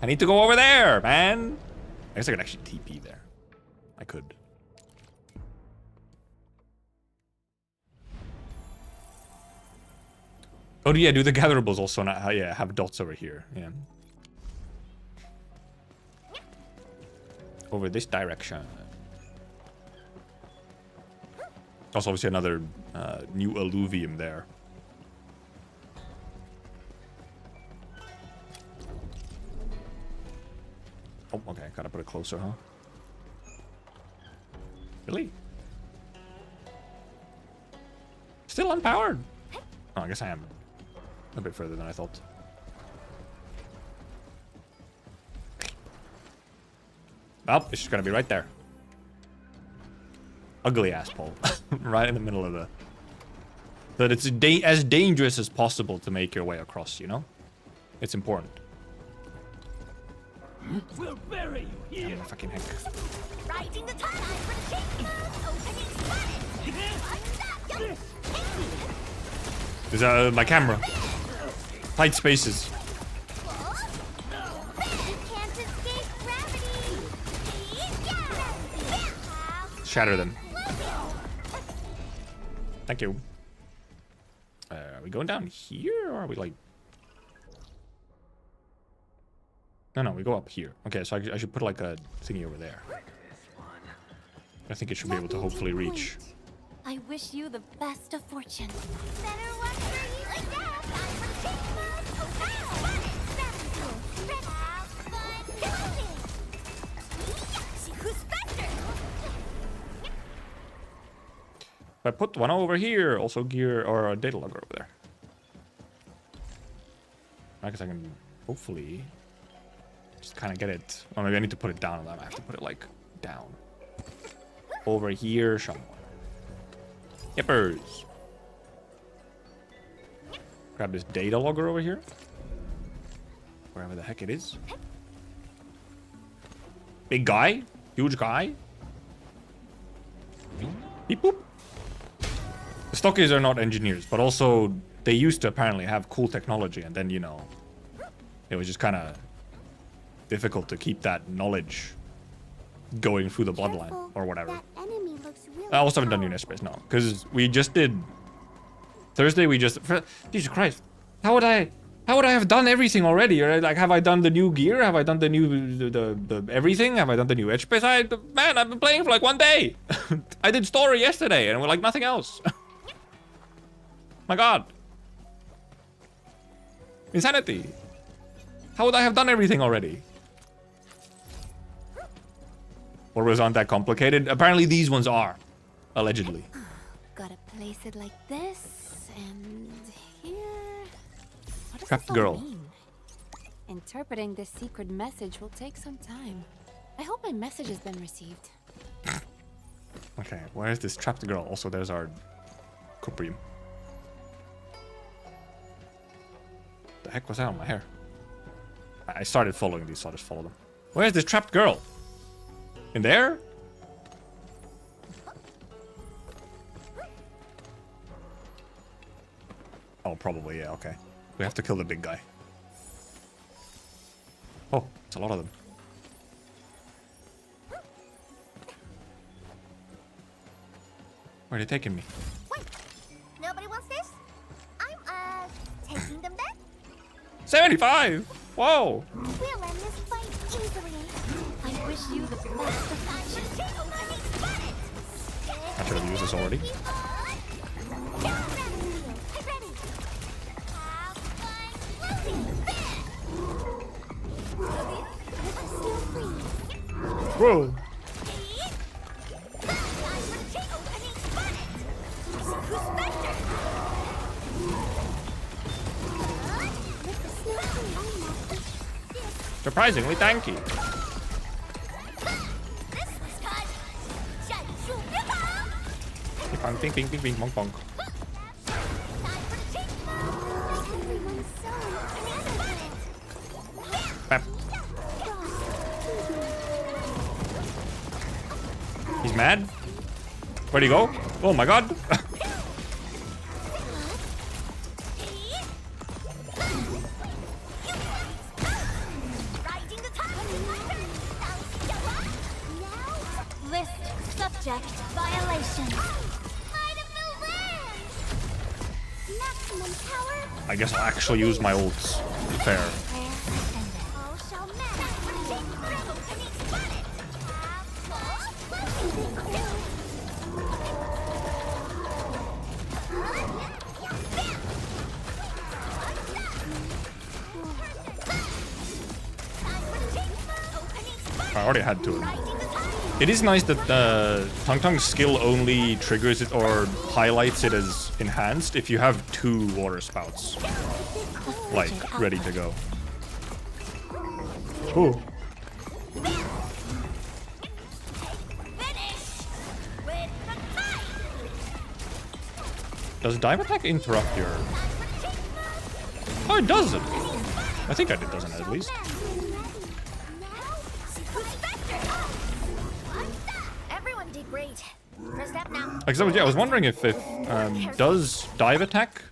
I need to go over there, man! I guess I could actually TP there. I could. Oh, yeah, do the gatherables also not... Yeah, have dots over here. Yeah. Over this direction. Also, obviously, another new alluvium there. Oh, okay. Gotta put it closer, huh? Really? Still unpowered? Oh, I guess I am a bit further than I thought. Well, it's just gonna be right there. Ugly ass pole. Right in the middle of the... That it's as dangerous as possible to make your way across, you know? It's important. We'll bury you here. Oh, fucking heck. Riding the time for the shape mode. Opening There's my camera. Tight spaces. Can't escape gravity. Shatter them. Thank you. Are we going down here, or are we like... No, we go up here. Okay, so I should put like a thingy over there. I think it should be able to hopefully reach. I wish you the best of fortune. Better luck for you like that. See who's faster. If I put one over here, also gear or a data logger over there. I guess I can hopefully just kind of get it. Or maybe I need to put it down. I have to put it like down. Over here somewhere. Yippers. Grab this data logger over here. Wherever the heck it is. Big guy. Huge guy. Beep boop. The stockies are not engineers, but also they used to apparently have cool technology, and then, you know, it was just kind of difficult to keep that knowledge going through the bloodline or whatever. I also haven't done new space, no, because we just did Thursday. We just Jesus Christ, how would I have done everything already? Or like, have I done the new gear? Have I done the new the everything? Have I done the new edge space? Man, I've been playing for like 1 day. I did story yesterday, and we're like nothing else. My God, insanity. How would I have done everything already? Or was aren't that complicated? Apparently these ones are. Allegedly. Gotta place it like this, and here. What does Trapped this all girl. mean? Interpreting this secret message will take some time. I hope my message has been received. Okay, where is this trapped girl? Also, there's our Cuprium. The heck was that on my hair? I started following these, so I'll just follow them. Where's this trapped girl? In there? Oh, probably, yeah, okay. We have to kill the big guy. Oh, it's a lot of them. Where are they taking me? Wait, nobody wants this? I'm, taking them then? 75! Whoa! We'll end this fight easily. I wish you the best of fortune. I should have used this already. Whoa! Surprisingly tanky. Ping, ping, ping, ping, pong, pong. Bap. He's mad? Where'd he go? Oh my god. List subject violation. Maximum power. I guess I'll actually use my ults. Fair. I already had to. It is nice that Tung Tung's skill only triggers it or highlights it as enhanced if you have 2 water spouts, like, ready to go. Ooh. Does dive attack interrupt your... Oh, it doesn't. I think it doesn't at least. Everyone did great. First step now. I was wondering if does dive attack...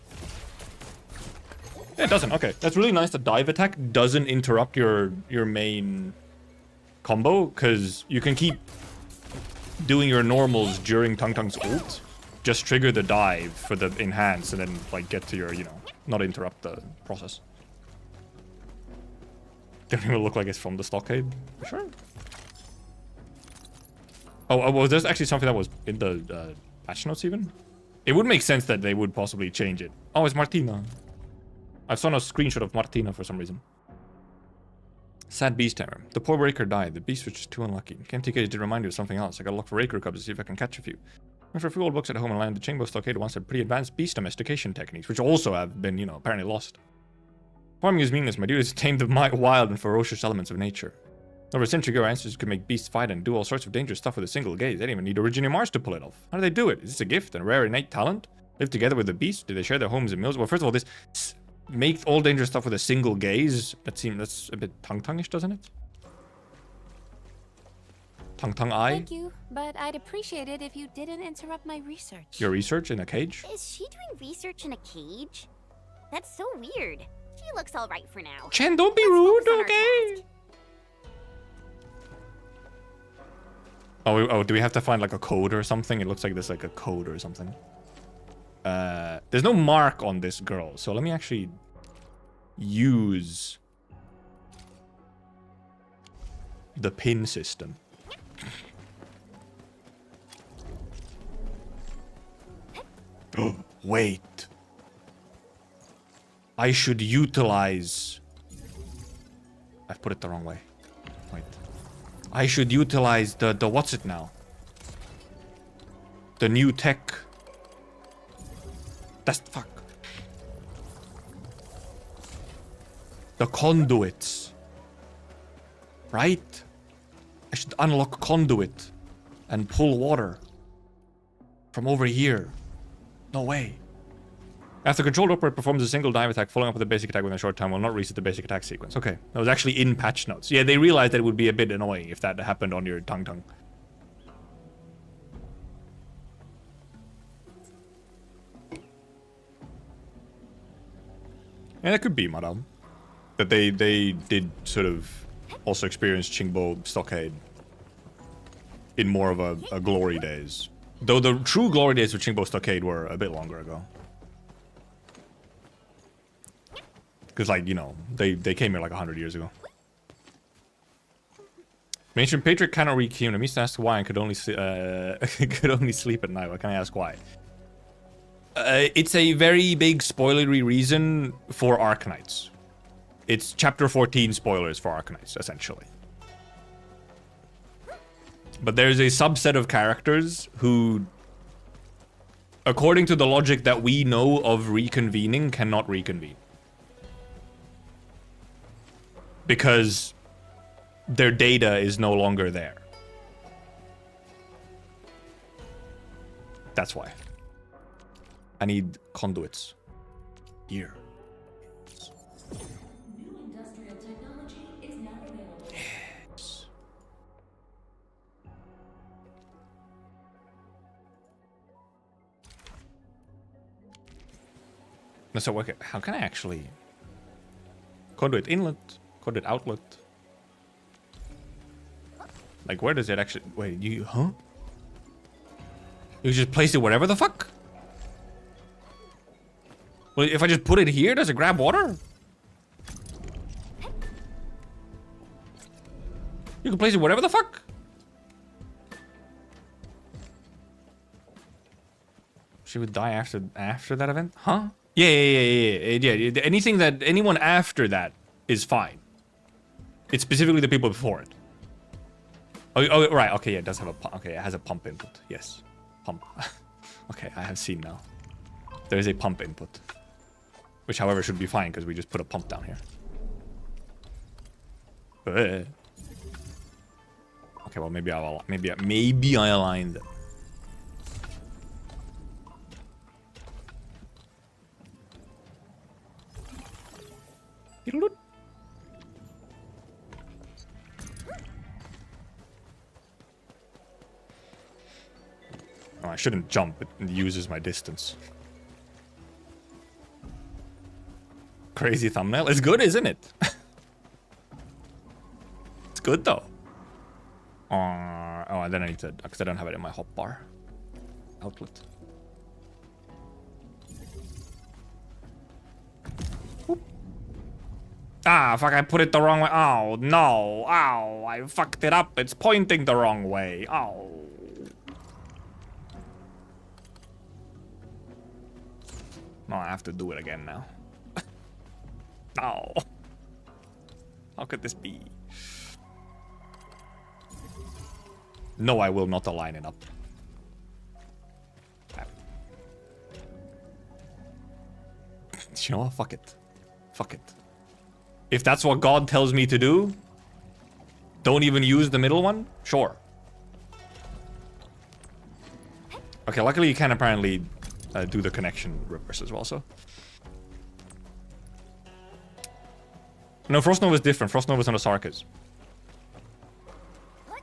Yeah, it doesn't. Okay, that's really nice that dive attack doesn't interrupt your main combo, because you can keep doing your normals during Tung Tung's ult. Just trigger the dive for the enhance and then like get to your, you know, not interrupt the process. Doesn't even look like it's from the stockade. Sure. Oh, well, there's actually something that was in the patch notes even. It would make sense that they would possibly change it. Oh, it's Martina. I saw a screenshot of Martina for some reason. Sad beast tamer. The poor Raker died. The beast was just too unlucky. KMTK did remind you of something else. I gotta look for Raker cubs to see if I can catch a few. And for a few old books at home and land, the Chainbow Stockade once had pretty advanced beast domestication techniques, which also have been, you know, apparently lost. Farming is meaningless, my dude, is to tame the wild and ferocious elements of nature. Over a century ago, our ancestors could make beasts fight and do all sorts of dangerous stuff with a single gaze. They didn't even need Originium Mars to pull it off. How do they do it? Is this a gift and a rare innate talent? Live together with the beast? Do they share their homes and meals? Well, first of all, this make all dangerous stuff with a single gaze. That's a bit tongue-tonguish, doesn't it? Tongue eye. Thank you, but I'd appreciate it if you didn't interrupt my research. Your research in a cage? Is she doing research in a cage? That's so weird. She looks all right for now. Chen, don't be Let's rude, focus on our okay? task. Oh, do we have to find like a code or something? It looks like there's like a code or something. There's no mark on this girl, so let me actually use the pin system. Oh, wait. I should utilize... I've put it the wrong way. Wait. I should utilize the what's it now? The new tech. That's fuck. The conduits. Right? I should unlock conduit and pull water from over here. No way. After controlled operator performs a single dive attack, following up with a basic attack within a short time will not reset the basic attack sequence. Okay, that was actually in patch notes. Yeah, they realized that it would be a bit annoying if that happened on your tongue. Yeah, that could be, madam. That they did sort of also experience Qingbo Stockade in more of a glory days. Though the true glory days of Chingbo Stockade were a bit longer ago. Because, like, you know, they came here like 100 years ago. Ancient Patriot cannot re-queue. I used to ask why I could only could only sleep at night. What can I ask why? It's a very big spoilery reason for Arknights. It's chapter 14 spoilers for Arknights, essentially. But there's a subset of characters who, according to the logic that we know of reconvening, cannot reconvene. Because their data is no longer there. That's why. I need conduits. Here. New industrial technology is now available. Yes. No, so okay, how can I actually... Conduit inlet, conduit outlet. Like, where does it actually... Wait, you... Huh? You just place it wherever the fuck? Well, if I just put it here, does it grab water? You can place it wherever the fuck? She would die after that event? Huh? Yeah. Anything that... Anyone after that is fine. It's specifically the people before it. Oh, right. Okay, yeah, it does have a pump. Okay, it has a pump input. Yes. Pump. Okay, I have seen now. There is a pump input. Which, however, should be fine because we just put a pump down here. Okay, well, maybe I aligned them. Oh, I shouldn't jump. It uses my distance. Crazy thumbnail. It's good, isn't it? It's good though. Oh, and then I need to, because I don't have it in my hotbar outlet. Whoop. Ah, fuck! I put it the wrong way. Oh no! Ow! I fucked it up. It's pointing the wrong way. Oh. No, I have to do it again now. No. How could this be? No, I will not align it up. You know what? Fuck it. Fuck it. If that's what God tells me to do, don't even use the middle one? Sure. Okay, luckily you can apparently do the connection reverse as well, so. No, Frost Nova is different. Frost Nova is on the Sarkas.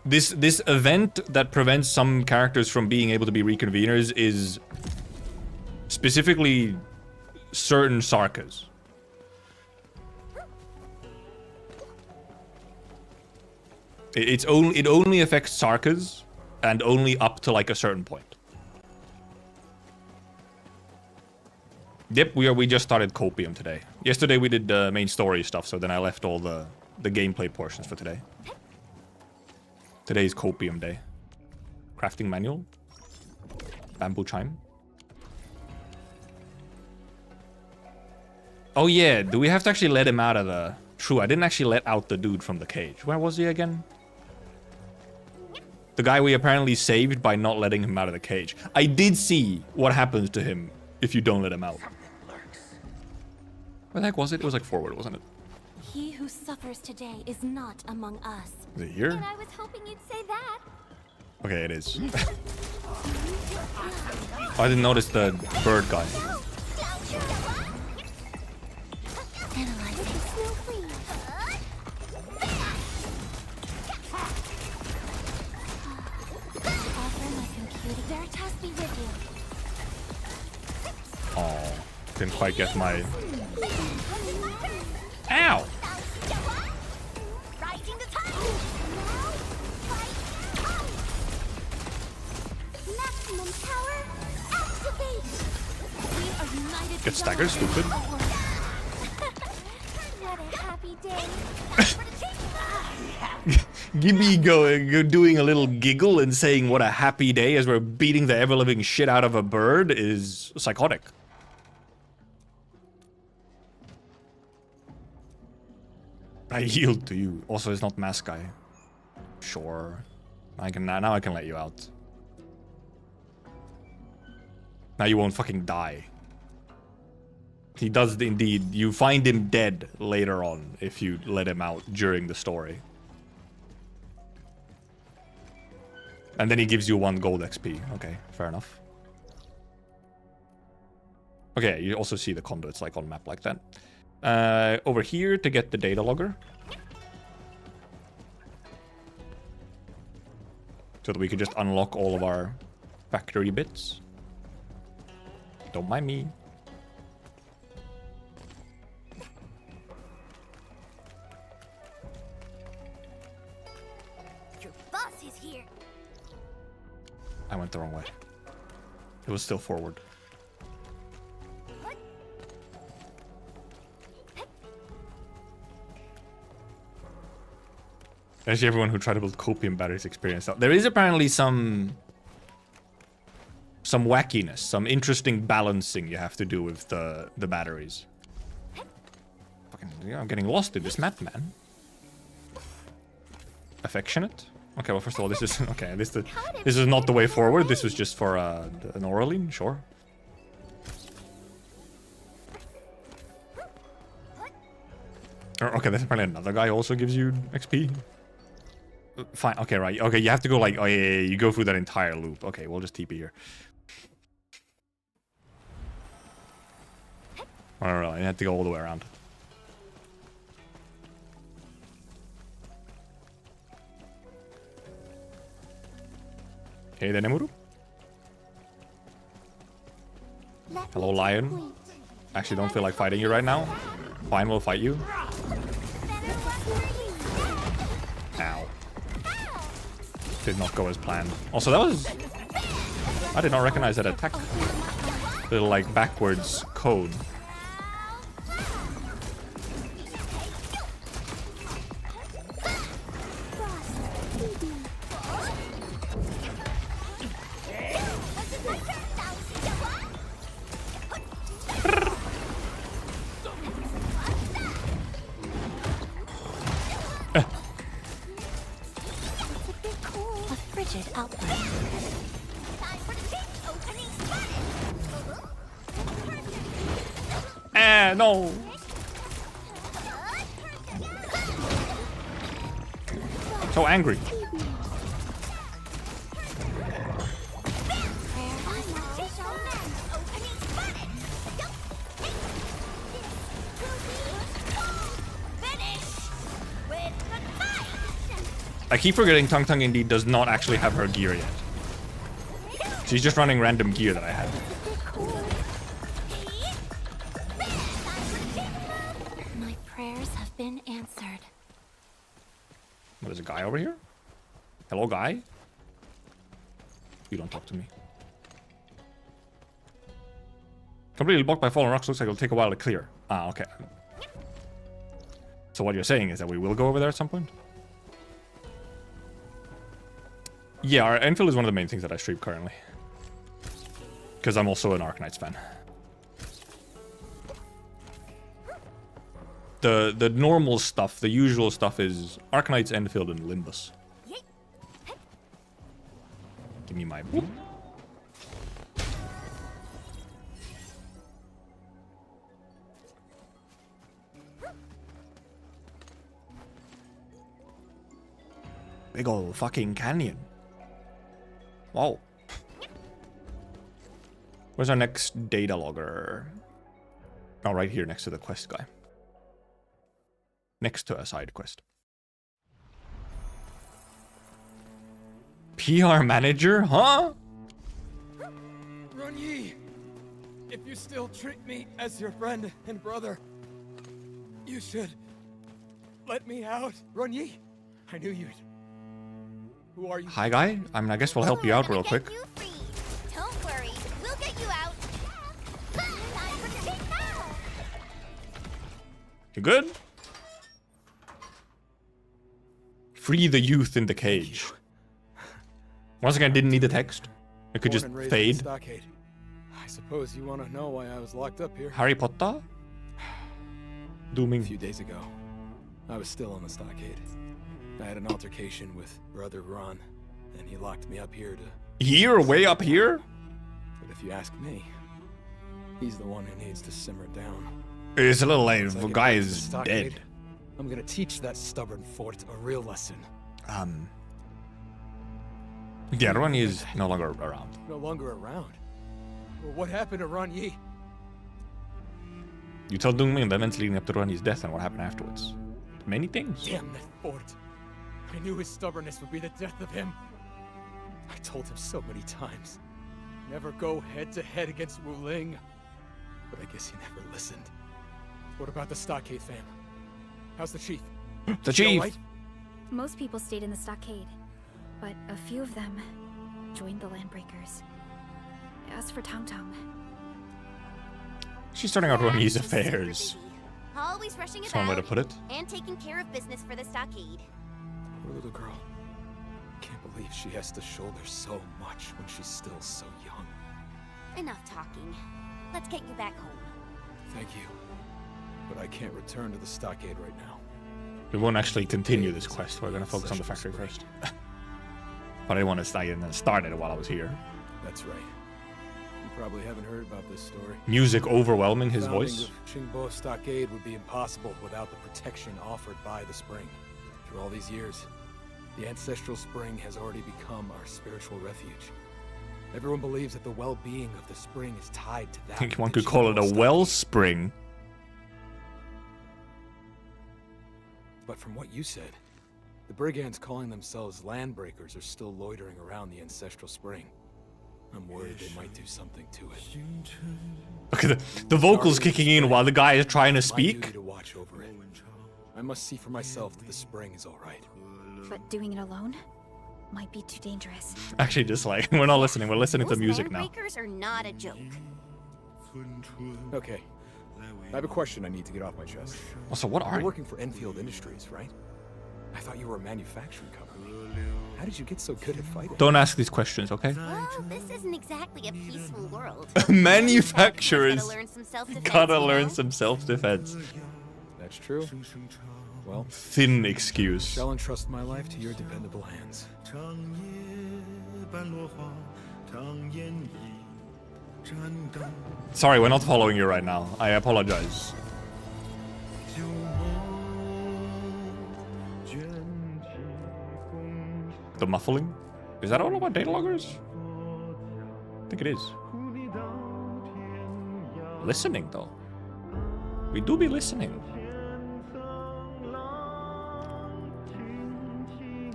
This event that prevents some characters from being able to be reconveners is specifically certain Sarkas. It only affects Sarkas and only up to like a certain point. Yep, we just started Copium today. Yesterday we did the main story stuff, so then I left all the gameplay portions for today. Today is Copium day. Crafting manual. Bamboo chime. Oh yeah, do we have to actually let him out of the... True, I didn't actually let out the dude from the cage. Where was he again? The guy we apparently saved by not letting him out of the cage. I did see what happens to him if you don't let him out. Where the heck was it? It was like forward, wasn't it? He who suffers today is not among us. Is it here? And I was hoping you'd say that. Okay, it is. Oh, I didn't notice the bird guy. Oh, didn't quite get my... Ow! Maximum Get staggered, stupid. What a happy day. Gibby doing a little giggle and saying what a happy day as we're beating the ever-living shit out of a bird is psychotic. I yield to you. Also, it's not mask guy. Sure. Now I can let you out. Now you won't fucking die. He does indeed. You find him dead later on if you let him out during the story. And then he gives you 1 gold XP. Okay, fair enough. Okay, you also see the conduits like on map like that. Over here to get the data logger. So that we can just unlock all of our factory bits. Don't mind me. Your boss is here. I went the wrong way. It was still forward. Actually, everyone who tried to build copium batteries experienced that. There is apparently some wackiness, some interesting balancing you have to do with the batteries. Fucking, yeah, I'm getting lost in this map, man. Affectionate? Okay, well, first of all, this is okay. This is not the way forward. This was just for an Oraline, sure. Okay, there's apparently another guy also gives you XP. Fine. Okay, right. Okay, you have to go like, oh yeah, you go through that entire loop. Okay, we'll just TP here. Alright, you have to go all the way around. Hey there, Nemuru. Hello, Lion. Actually, don't feel like fighting you right now. Fine, we'll fight you. Ow. Did not go as planned. Also, that was... I did not recognize that attack. Little, like, backwards code. No. So angry. I keep forgetting Tung Tung indeed does not actually have her gear yet. She's just running random gear that I had. There's a guy over here. Hello, guy. You don't talk to me. Completely blocked by fallen rocks. Looks like it'll take a while to clear. Ah, okay. So what you're saying is that we will go over there at some point? Yeah, our Endfield is one of the main things that I stream currently. Because I'm also an Arknights fan. The normal stuff, the usual stuff is Arknights, Endfield, and Limbus. Give me my boop. Big ol' fucking canyon. Wow. Where's our next data logger? Oh, right here next to the quest guy. Next to a side quest. PR manager, huh? Runyi, if you still treat me as your friend and brother, you should let me out. Runyi, I knew you'd. Who are you? Hi, guy. I mean, I guess we'll help you out real quick. Don't worry, we'll get you out. You good? Free the youth in the cage. Once again, didn't need the text. It could just fade. I suppose you want to know why I was locked up here. Harry Potter? Dooming. A few days ago, I was still on the stockade. I had an altercation with Brother Ron, and he locked me up here to... Here? Way up here? But if you ask me, he's the one who needs to simmer down. It's a little late. The guy is dead. I'm gonna teach that stubborn fort a real lesson. Yeah, Ron is no longer around. No longer around? Well, what happened to Ron Yi? You told Dooming the events leading up to Ronnie's death and what happened afterwards. Many things. Damn that fort. I knew his stubbornness would be the death of him. I told him so many times. Never go head to head against Wu Ling. But I guess he never listened. What about the stockade fam? How's the chief? The chief! Right? Most people stayed in the stockade, but a few of them joined the Landbreakers. As for Tong Tong, she's starting out Ronnie's She's super affairs. busy. Always rushing That's one way about to put it. and taking care of business for the stockade. Poor little girl. Can't believe she has to shoulder so much when she's still so young. Enough talking. Let's get you back home. Thank you. But I can't return to the stockade right now. We won't actually continue this quest. We're gonna focus on the factory first. But I want to start it while I was here. That's right. You probably haven't heard about this story. Music overwhelming his Founding voice. of Qingbo Stockade would be impossible without the protection offered by the spring. Through all these years, the ancestral spring has already become our spiritual refuge. Everyone believes that the well-being of the spring is tied to that. I think of one the could call it Qingbo a Stockade. wellspring. But from what you said, the brigands calling themselves Landbreakers are still loitering around the ancestral spring. I'm worried they might do something to it. Look at the vocals kicking in while the guy is trying to My speak. duty to watch over it. I must see for myself that the spring is all right. but doing it alone might be too dangerous. Actually, just like, we're not listening. We're listening to Those music now. Landbreakers are not a joke. Okay. I have a question I need to get off my chest. Also, what are You're you? working for Endfield Industries, right? I thought you were a manufacturing company. How did you get so good at fighting? Don't ask these questions, okay? Well, this isn't exactly a peaceful world. Manufacturers Gotta learn some self-defense, gotta you learn know? some self-defense. That's true. Well, Thin excuse. shall entrust my life to your dependable hands. Sorry, we're not following you right now. I apologize. The muffling? Is that all about data loggers? I think it is. Listening, though. We do be listening.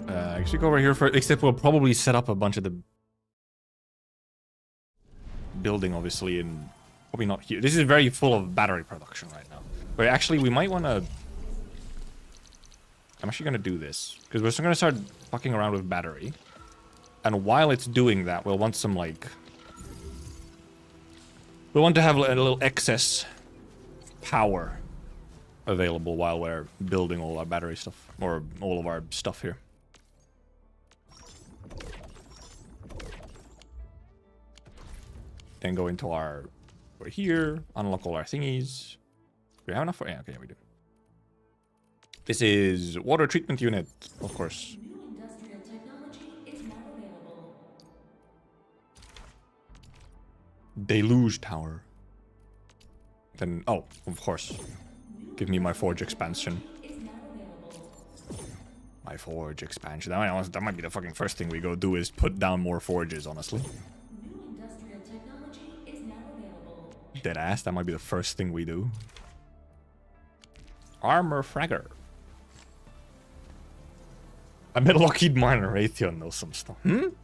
I should go over here for, except we'll probably set up a bunch of the building, obviously, and probably not here. This is very full of battery production right now. But actually, we might want to... I'm actually going to do this, because we're going to start fucking around with battery. And while it's doing that, we'll want some, like... We'll want to have a little excess power available while we're building all our battery stuff, or all of our stuff here. Then go into our... We're here, unlock all our thingies. Do we have enough for... Yeah, okay, we do. This is water treatment unit, of course. New industrial technology is now available. Deluge tower. Then, oh, of course. Give me my forge expansion. Is now available. My forge expansion. That might be the fucking first thing we go do is put down more forges, honestly. New industrial technology is now available. Deadass, that might be the first thing we do. Armor fragger. I bet Lockheed Martin or Raytheon knows some stuff. Turn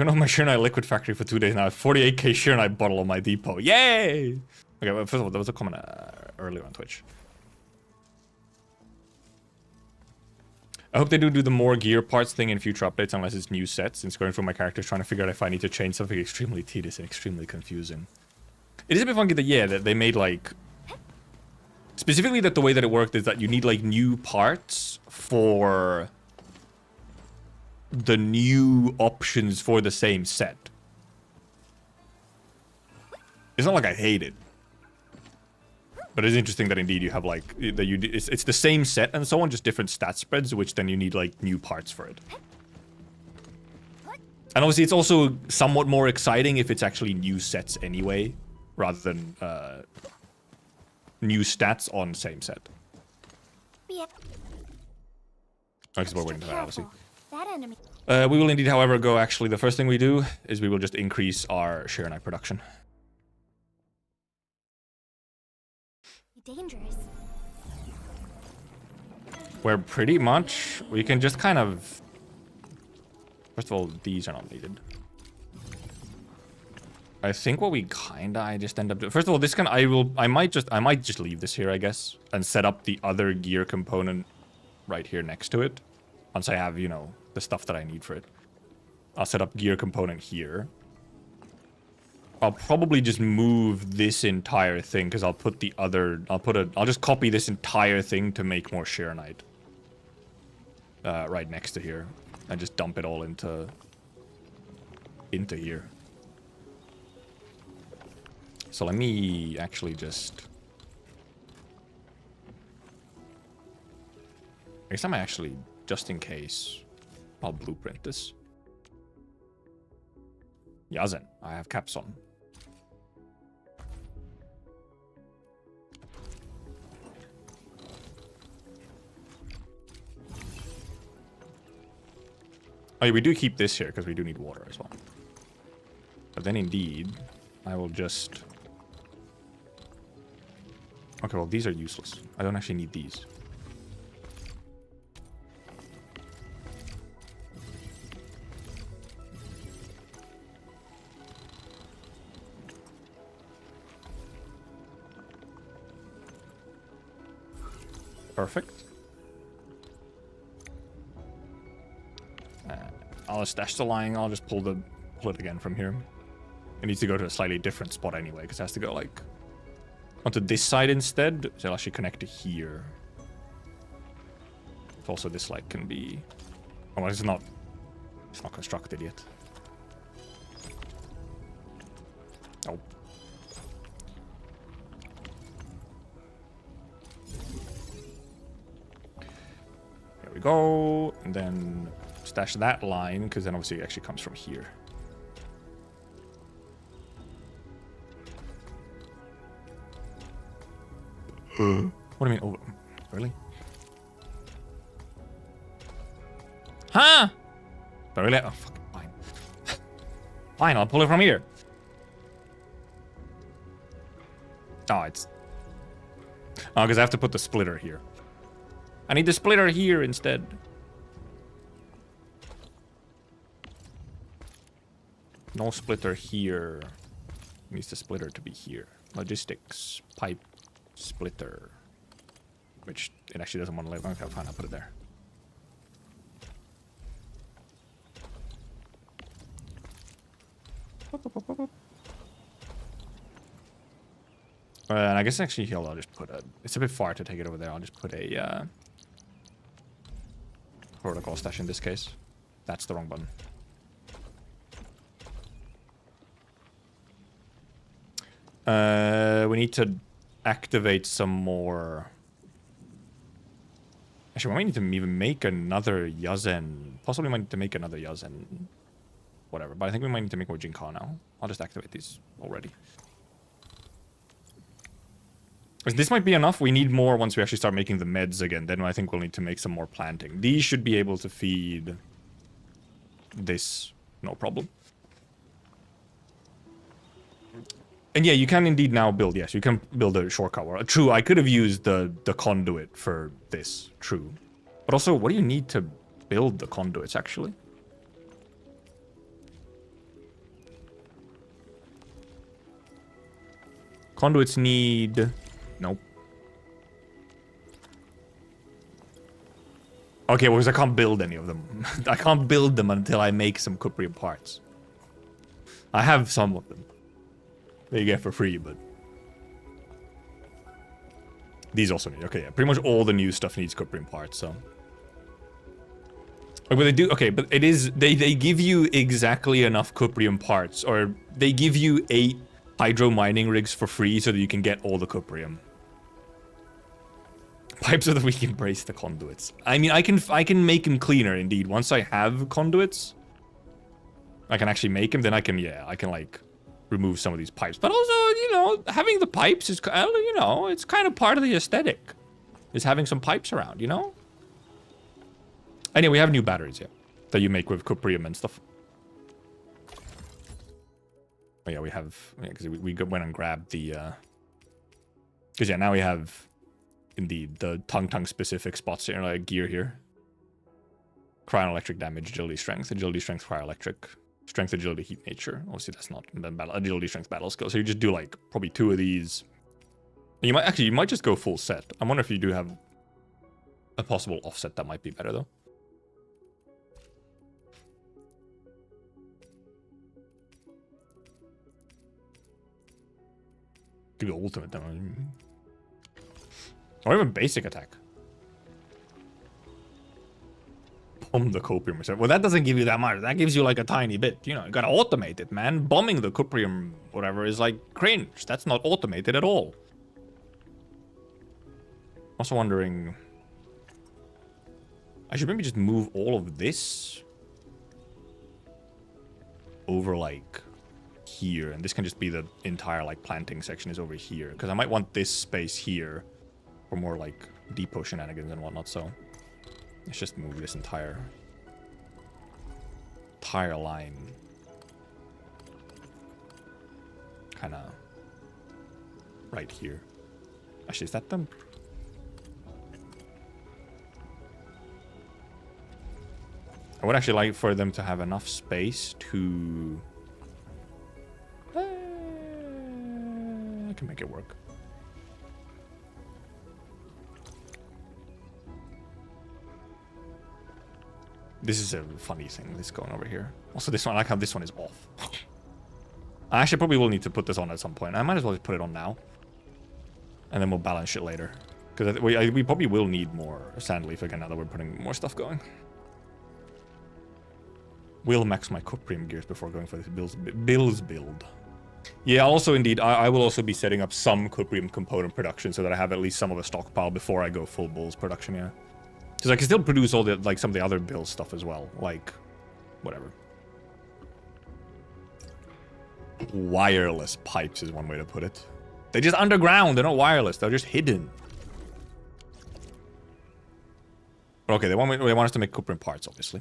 off my Shernite liquid factory for 2 days now. 48k Shernite bottle on my depot. Yay! Okay, well, first of all, there was a comment earlier on Twitch. I hope they do the more gear parts thing in future updates unless it's new sets. Since going through my characters trying to figure out if I need to change something extremely tedious and extremely confusing. It is a bit funky that, yeah, that they made, like... Specifically that the way that it worked is that you need, like, new parts for the new options for the same set. It's not like I hate it. But it's interesting that indeed you have, like, that it's the same set and so on, just different stat spreads, which then you need, like, new parts for it. And obviously it's also somewhat more exciting if it's actually new sets anyway, rather than new stats on same set. Yeah. Because we're waiting for that, obviously. That enemy. We will indeed, however, go actually, the first thing we do is we will just increase our share night production. Dangerous. Where pretty much we can just kind of... First of all, these are not needed. I think what we I just end up doing... First of all, this can... I might just leave this here, I guess. And set up the other gear component right here next to it. Once I have, you know, the stuff that I need for it. I'll set up gear component here. I'll probably just move this entire thing because I'll put the other... I'll just copy this entire thing to make more share night. Right next to here. And just dump it all into here. So let me actually just... Next time I actually, just in case, I'll blueprint this. Yazen, I have caps on. Oh yeah, we do keep this here because we do need water as well. But then indeed, I will just... Okay, well these are useless. I don't actually need these. Perfect. I'll stash the line. I'll just pull it again from here. It needs to go to a slightly different spot anyway, because it has to go like onto this side instead. So it'll actually connect to here. Also, this light can be. Oh, well, it's not constructed yet. Oh. There we go, and then stash that line, because then obviously it actually comes from here. What do you mean? Oh, really? Huh? But really? Oh, fuck. Fine. Fine, I'll pull it from here. Oh, it's... Oh, because I have to put the splitter here. I need the splitter here instead. No splitter here. Needs the splitter to be here. Logistics. Pipe. Splitter. Which it actually doesn't want to live. Okay, fine, I'll put it there. And I guess actually here I'll just put a... It's a bit far to take it over there. I'll just put a protocol stash in this case. That's the wrong button. We need to activate some more... Actually, we might need to even make another Yazen. Possibly might need to make another Yazen. Whatever, but I think we might need to make more Jinka now. I'll just activate these already. This might be enough. We need more once we actually start making the meds again. Then I think we'll need to make some more planting. These should be able to feed this, no problem. And yeah, you can indeed now build, yes, you can build a shortcut. True, I could have used the conduit for this, true. But also, what do you need to build the conduits, actually? Conduits need... Nope. Okay, well, because I can't build any of them. I can't build them until I make some Cuprian parts. I have some of them. that you get for free, but these also need. Okay, yeah, pretty much all the new stuff needs cuprium parts. So, but they do. Okay, but it is they give you exactly enough cuprium parts, or they give you 8 hydro mining rigs for free so that you can get all the cuprium. Pipes so that we can brace the conduits. I mean, I can make them cleaner indeed. Once I have conduits, I can actually make them. Then I can like remove some of these pipes. But also, you know, having the pipes is, you know, it's kind of part of the aesthetic. Is having some pipes around, you know. Anyway, we have new batteries here that you make with cuprium and stuff. Oh yeah, we have, because we went and grabbed the. Because yeah, now we have. Indeed, the tongue specific spots here, like gear here. Cryo electric damage, agility, strength, cryo electric, strength, agility, heat, nature. Obviously, that's not battle, agility, strength, battle skill. So you just do like probably 2 of these. You might just go full set. I wonder if you do have a possible offset that might be better though. Give you ultimate damage. Or even basic attack. Bomb the cuprium. Well, that doesn't give you that much. That gives you like a tiny bit. You know, you gotta automate it, man. Bombing the cuprium, whatever, is like cringe. That's not automated at all. Also wondering... I should maybe just move all of this over like here. And this can just be the entire like planting section is over here. Because I might want this space here. For more like depot shenanigans and whatnot, so let's just move this entire line kind of right here. Actually, is that them? I would actually like for them to have enough space to... I can make it work. This is a funny thing, this going over here. Also, this one, I like how this one is off. I actually probably will need to put this on at some point. I might as well just put it on now. And then we'll balance it later. Because we probably will need more sand leaf again now that we're putting more stuff going. Will max my cuprium gears before going for this Bill's build. Yeah, also indeed, I will also be setting up some cuprium component production so that I have at least some of a stockpile before I go full bulls production, yeah. Because I can still produce all the, like, some of the other build stuff as well. Like, whatever. Wireless pipes is one way to put it. They're just underground. They're not wireless. They're just hidden. Okay, they want us to make cuprium parts, obviously.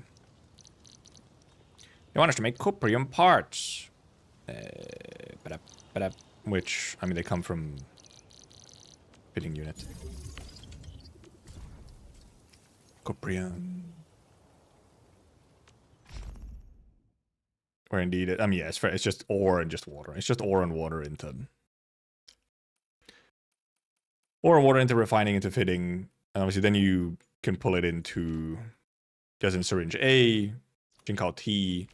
They want us to make cuprium parts. Which, I mean, they come from fitting unit. Cuprium. Or indeed, I mean, yeah, it's just ore and just water. It's just ore and water into... Ore and water into refining, into fitting. And obviously then you can pull it into... Just in syringe A, Jinkao T.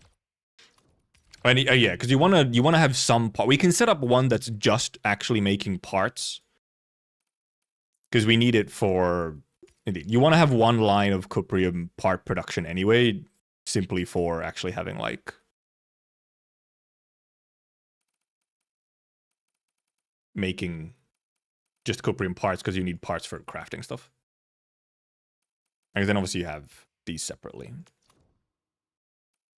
And, yeah, because you wanna have some part. We can set up one that's just actually making parts. Because we need it for... Indeed, you want to have one line of cuprium part production anyway, simply for actually having, like... making just cuprium parts, because you need parts for crafting stuff. And then obviously you have these separately.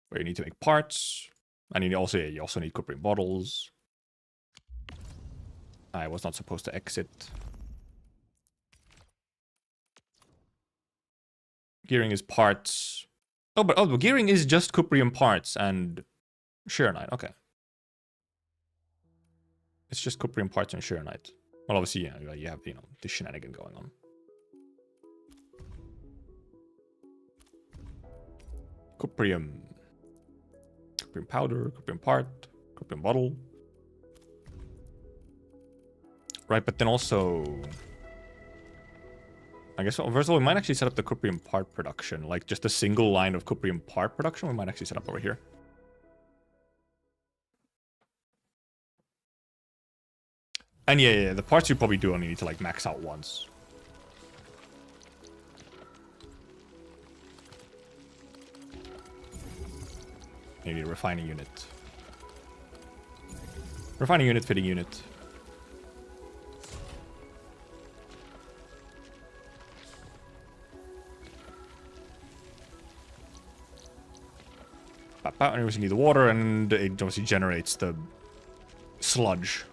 Where you need to make parts. And you also need cuprium bottles. I was not supposed to exit. Gearing is parts. But gearing is just cuprium parts and Sheronite. Okay. It's just cuprium parts and Sheronite. Well, obviously, yeah, you have, the shenanigan going on. Cuprium. Cuprium powder, cuprium part, cuprium bottle. Right, but then also... I guess, well, first of all, we might actually set up the cuprium part production. Like, just a single line of cuprium part production, we might actually set up over here. And yeah, the parts you probably do only need to like max out once. Maybe a refining unit. Refining unit, fitting unit. And we obviously need the water, and it obviously generates the sludge.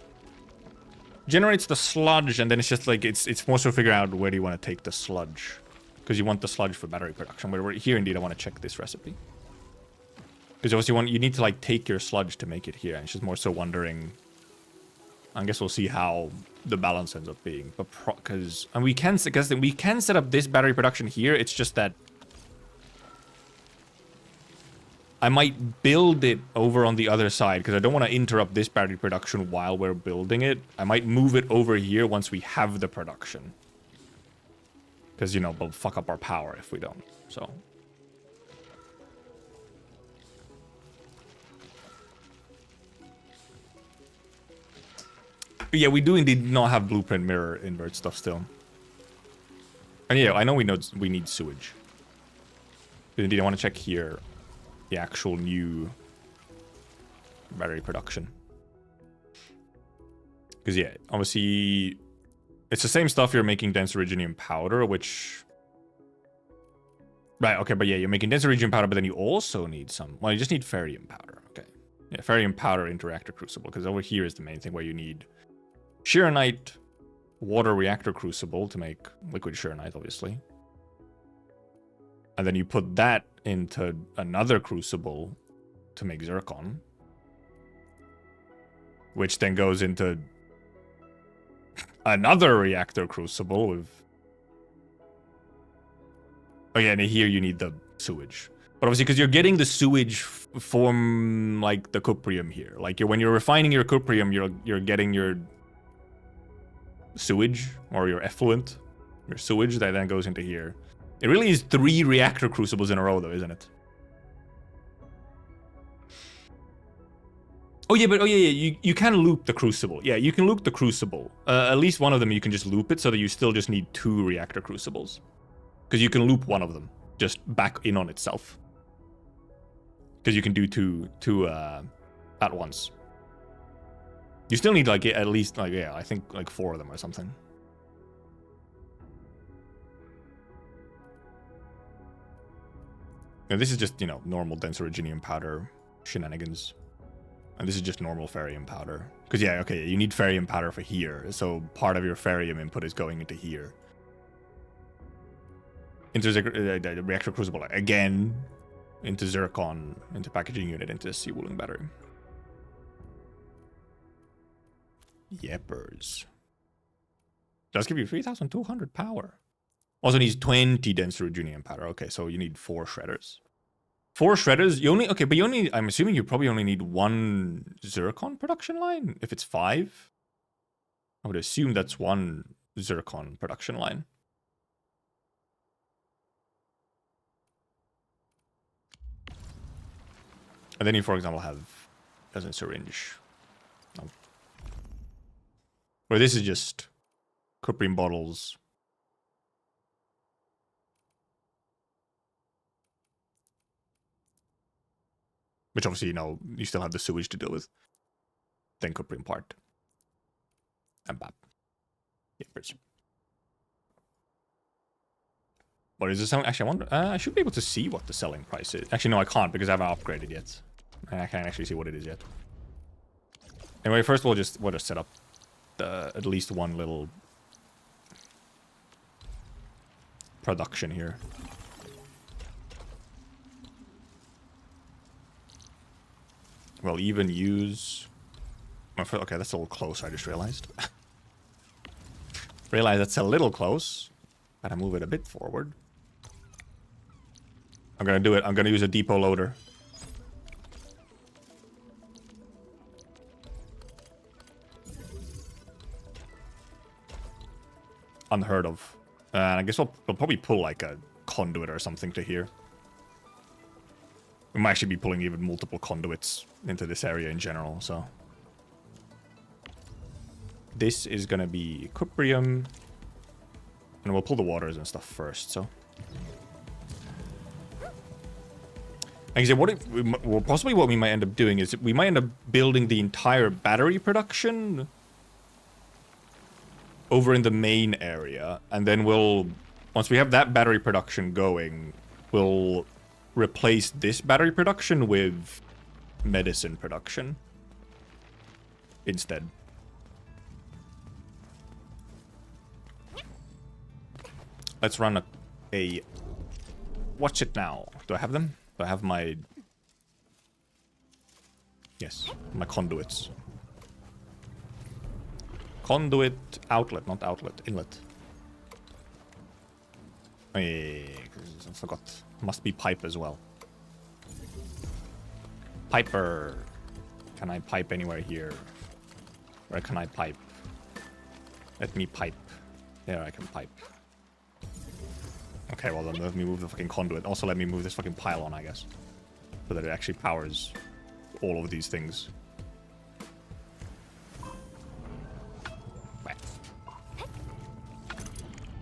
Generates the sludge, and then it's just like it's more so figuring out where do you want to take the sludge, because you want the sludge for battery production. Where here, indeed, I want to check this recipe, because obviously you need to like take your sludge to make it here. And it's just more so wondering. I guess we'll see how the balance ends up being, but because we can set up this battery production here. It's just that I might build it over on the other side because I don't want to interrupt this battery production while we're building it. I might move it over here once we have the production. Because, you know, we'll fuck up our power if we don't. So. But yeah, we do indeed not have blueprint mirror invert stuff still. And yeah, I know we need sewage. But indeed, I want to check here. The actual new battery production. Because yeah, obviously it's the same stuff you're making dense iridium powder, which... Right, okay, but yeah, you're making dense iridium powder, but then you also need some... Well, you just need ferrium powder, okay. Yeah, ferrium powder into reactor crucible, because over here is the main thing where you need Shearonite, water reactor crucible to make liquid Shearonite, obviously. And then you put that into another crucible to make zircon. Which then goes into another reactor crucible with... Oh yeah, and here you need the sewage. But obviously, because you're getting the sewage from, like, the cuprium here. Like, when you're refining your cuprium, you're getting your sewage, or your effluent, your sewage that then goes into here. It really is 3 reactor crucibles in a row, though, isn't it? Oh yeah, you can loop the crucible. Yeah, you can loop the crucible. At least one of them you can just loop it so that you still just need 2 reactor crucibles. Because you can loop one of them just back in on itself. Because you can do two at once. You still need like at least like, yeah, I think like 4 of them or something. Now, this is just, you know, normal dense iridium powder shenanigans. And this is just normal ferrium powder. Because, yeah, okay, you need ferrium powder for here. So part of your ferrium input is going into here. Into the reactor crucible again. Into zircon. Into packaging unit. Into seawooling battery. Yeppers. Does give you 3,200 power. Also needs 20 dense iridium powder. Okay, so you need 4 shredders. 4 shredders, you only... Okay, but you only... I'm assuming you probably only need 1 zircon production line? If it's 5? I would assume that's 1 zircon production line. And then you, for example, have... as a syringe. No. Where this is just... cuprium bottles... Which obviously, you know, you still have the sewage to deal with. Then cuprium part. And bap. Yeah, pretty. What is this? Actually, I wonder... I should be able to see what the selling price is. Actually, no, I can't because I haven't upgraded yet. I can't actually see what it is yet. Anyway, first we'll just set up at least one little production here. We'll even use... Okay, that's a little close, I just realized. Realize that's a little close. Gotta move it a bit forward. I'm gonna do it. I'm gonna use a depot loader. Unheard of. And I guess we'll probably pull like a conduit or something to here. We might actually be pulling even multiple conduits into this area in general, so... this is gonna be cuprium. And we'll pull the waters and stuff first, so. Like I said, well, possibly what we might end up doing is we might end up building the entire battery production over in the main area. And then once we have that battery production going, we'll replace this battery production with medicine production instead. Let's run a watch it now. Do I have them? Do I have my... Yes, my conduits. Conduit outlet, not outlet, inlet. I forgot. Must be pipe as well. Piper. Can I pipe anywhere here? Where can I pipe? Let me pipe. There I can pipe. Okay, well then let me move the fucking conduit. Also let me move this fucking pylon, I guess. So that it actually powers all of these things. Right.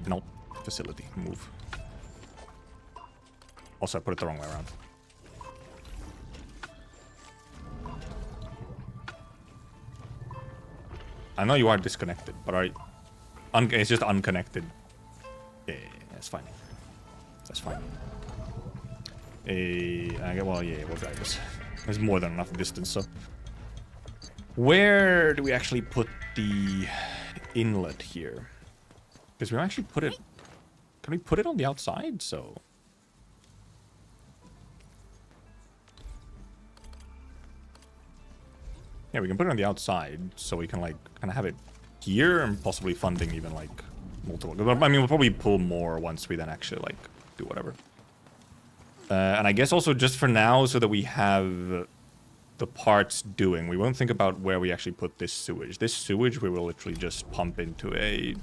Nope. Facility. Move. Also, I put it the wrong way around. I know you are disconnected, but it's just unconnected. Yeah, that's fine. That's fine. Well, yeah, we'll drive this. There's more than enough distance, so. Where do we actually put the inlet here? Because we actually put it... Can we put it on the outside? So... Yeah, we can put it on the outside, so we can, like, kind of have it here, and possibly funding even, like, multiple... I mean, we'll probably pull more once we then actually, like, do whatever. And I guess also just for now, so that we have the parts doing, we won't think about where we actually put this sewage. This sewage we will literally just pump into a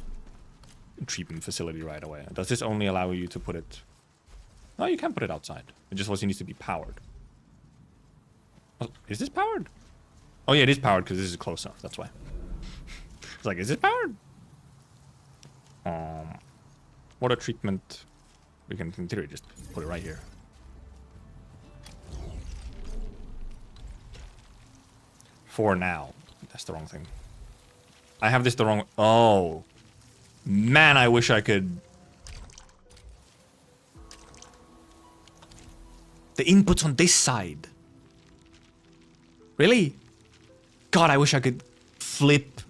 treatment facility right away. Does this only allow you to put it... No, you can put it outside. It just also needs to be powered. Oh, is this powered? Oh yeah, it is powered because this is close enough, that's why. It's like, is it powered? Water treatment... We can, in theory, just put it right here. For now. That's the wrong thing. I have this the wrong... Oh. Man, I wish I could... The input's on this side. Really? God, I wish I could flip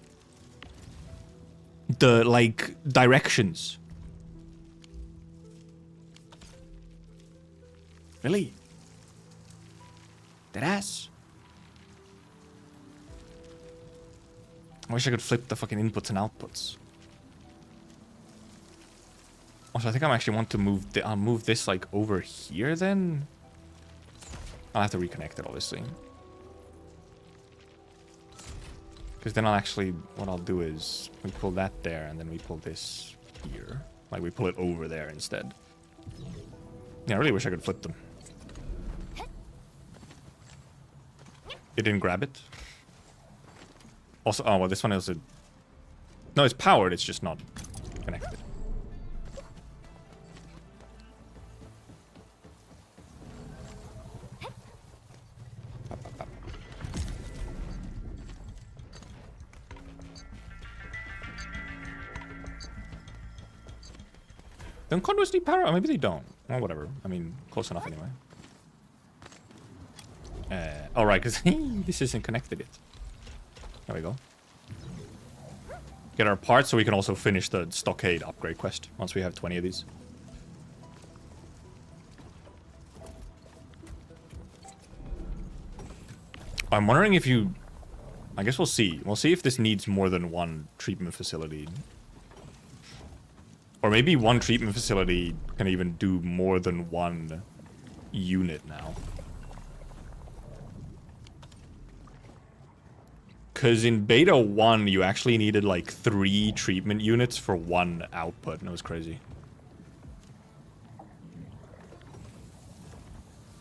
the, like, directions. Really? Deadass? I wish I could flip the fucking inputs and outputs. Also, I think I actually want to move... I'll move this, like, over here, then? I'll have to reconnect it, obviously. Because then I'll actually... What I'll do is... We pull that there, and then we pull this here. Like, we pull it over there instead. Yeah, I really wish I could flip them. It didn't grab it. Also, oh, well, this one is a... No, it's powered, it's just not connected. Don't conduits need power? Or maybe they don't. Well, whatever. I mean, close enough anyway. Oh, right, because this isn't connected yet. There we go. Get our parts so we can also finish the stockade upgrade quest once we have 20 of these. I'm wondering if you... I guess we'll see. We'll see if this needs more than one treatment facility. Or maybe one treatment facility can even do more than one unit now. Because in beta 1, you actually needed like 3 treatment units for one output, and it was crazy.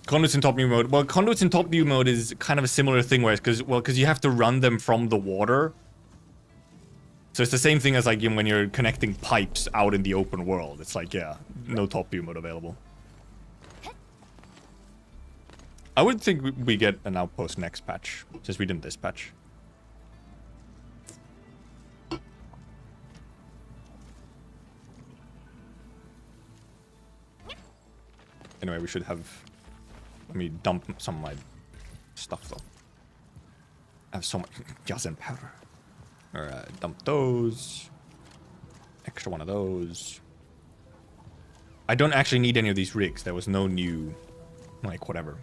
Conduits in top view mode. Well, conduits in top view mode is kind of a similar thing, where it's because you have to run them from the water So it's the same thing as like when you're connecting pipes out in the open world. It's like, yeah, no top view mode available. I would think we get an Outpost next patch, since we didn't this patch. Anyway, we should have... Let me dump some of my stuff, though. I have so much Yazen powder. Alright, dump those. Extra one of those. I don't actually need any of these rigs. There was no new... Like, whatever.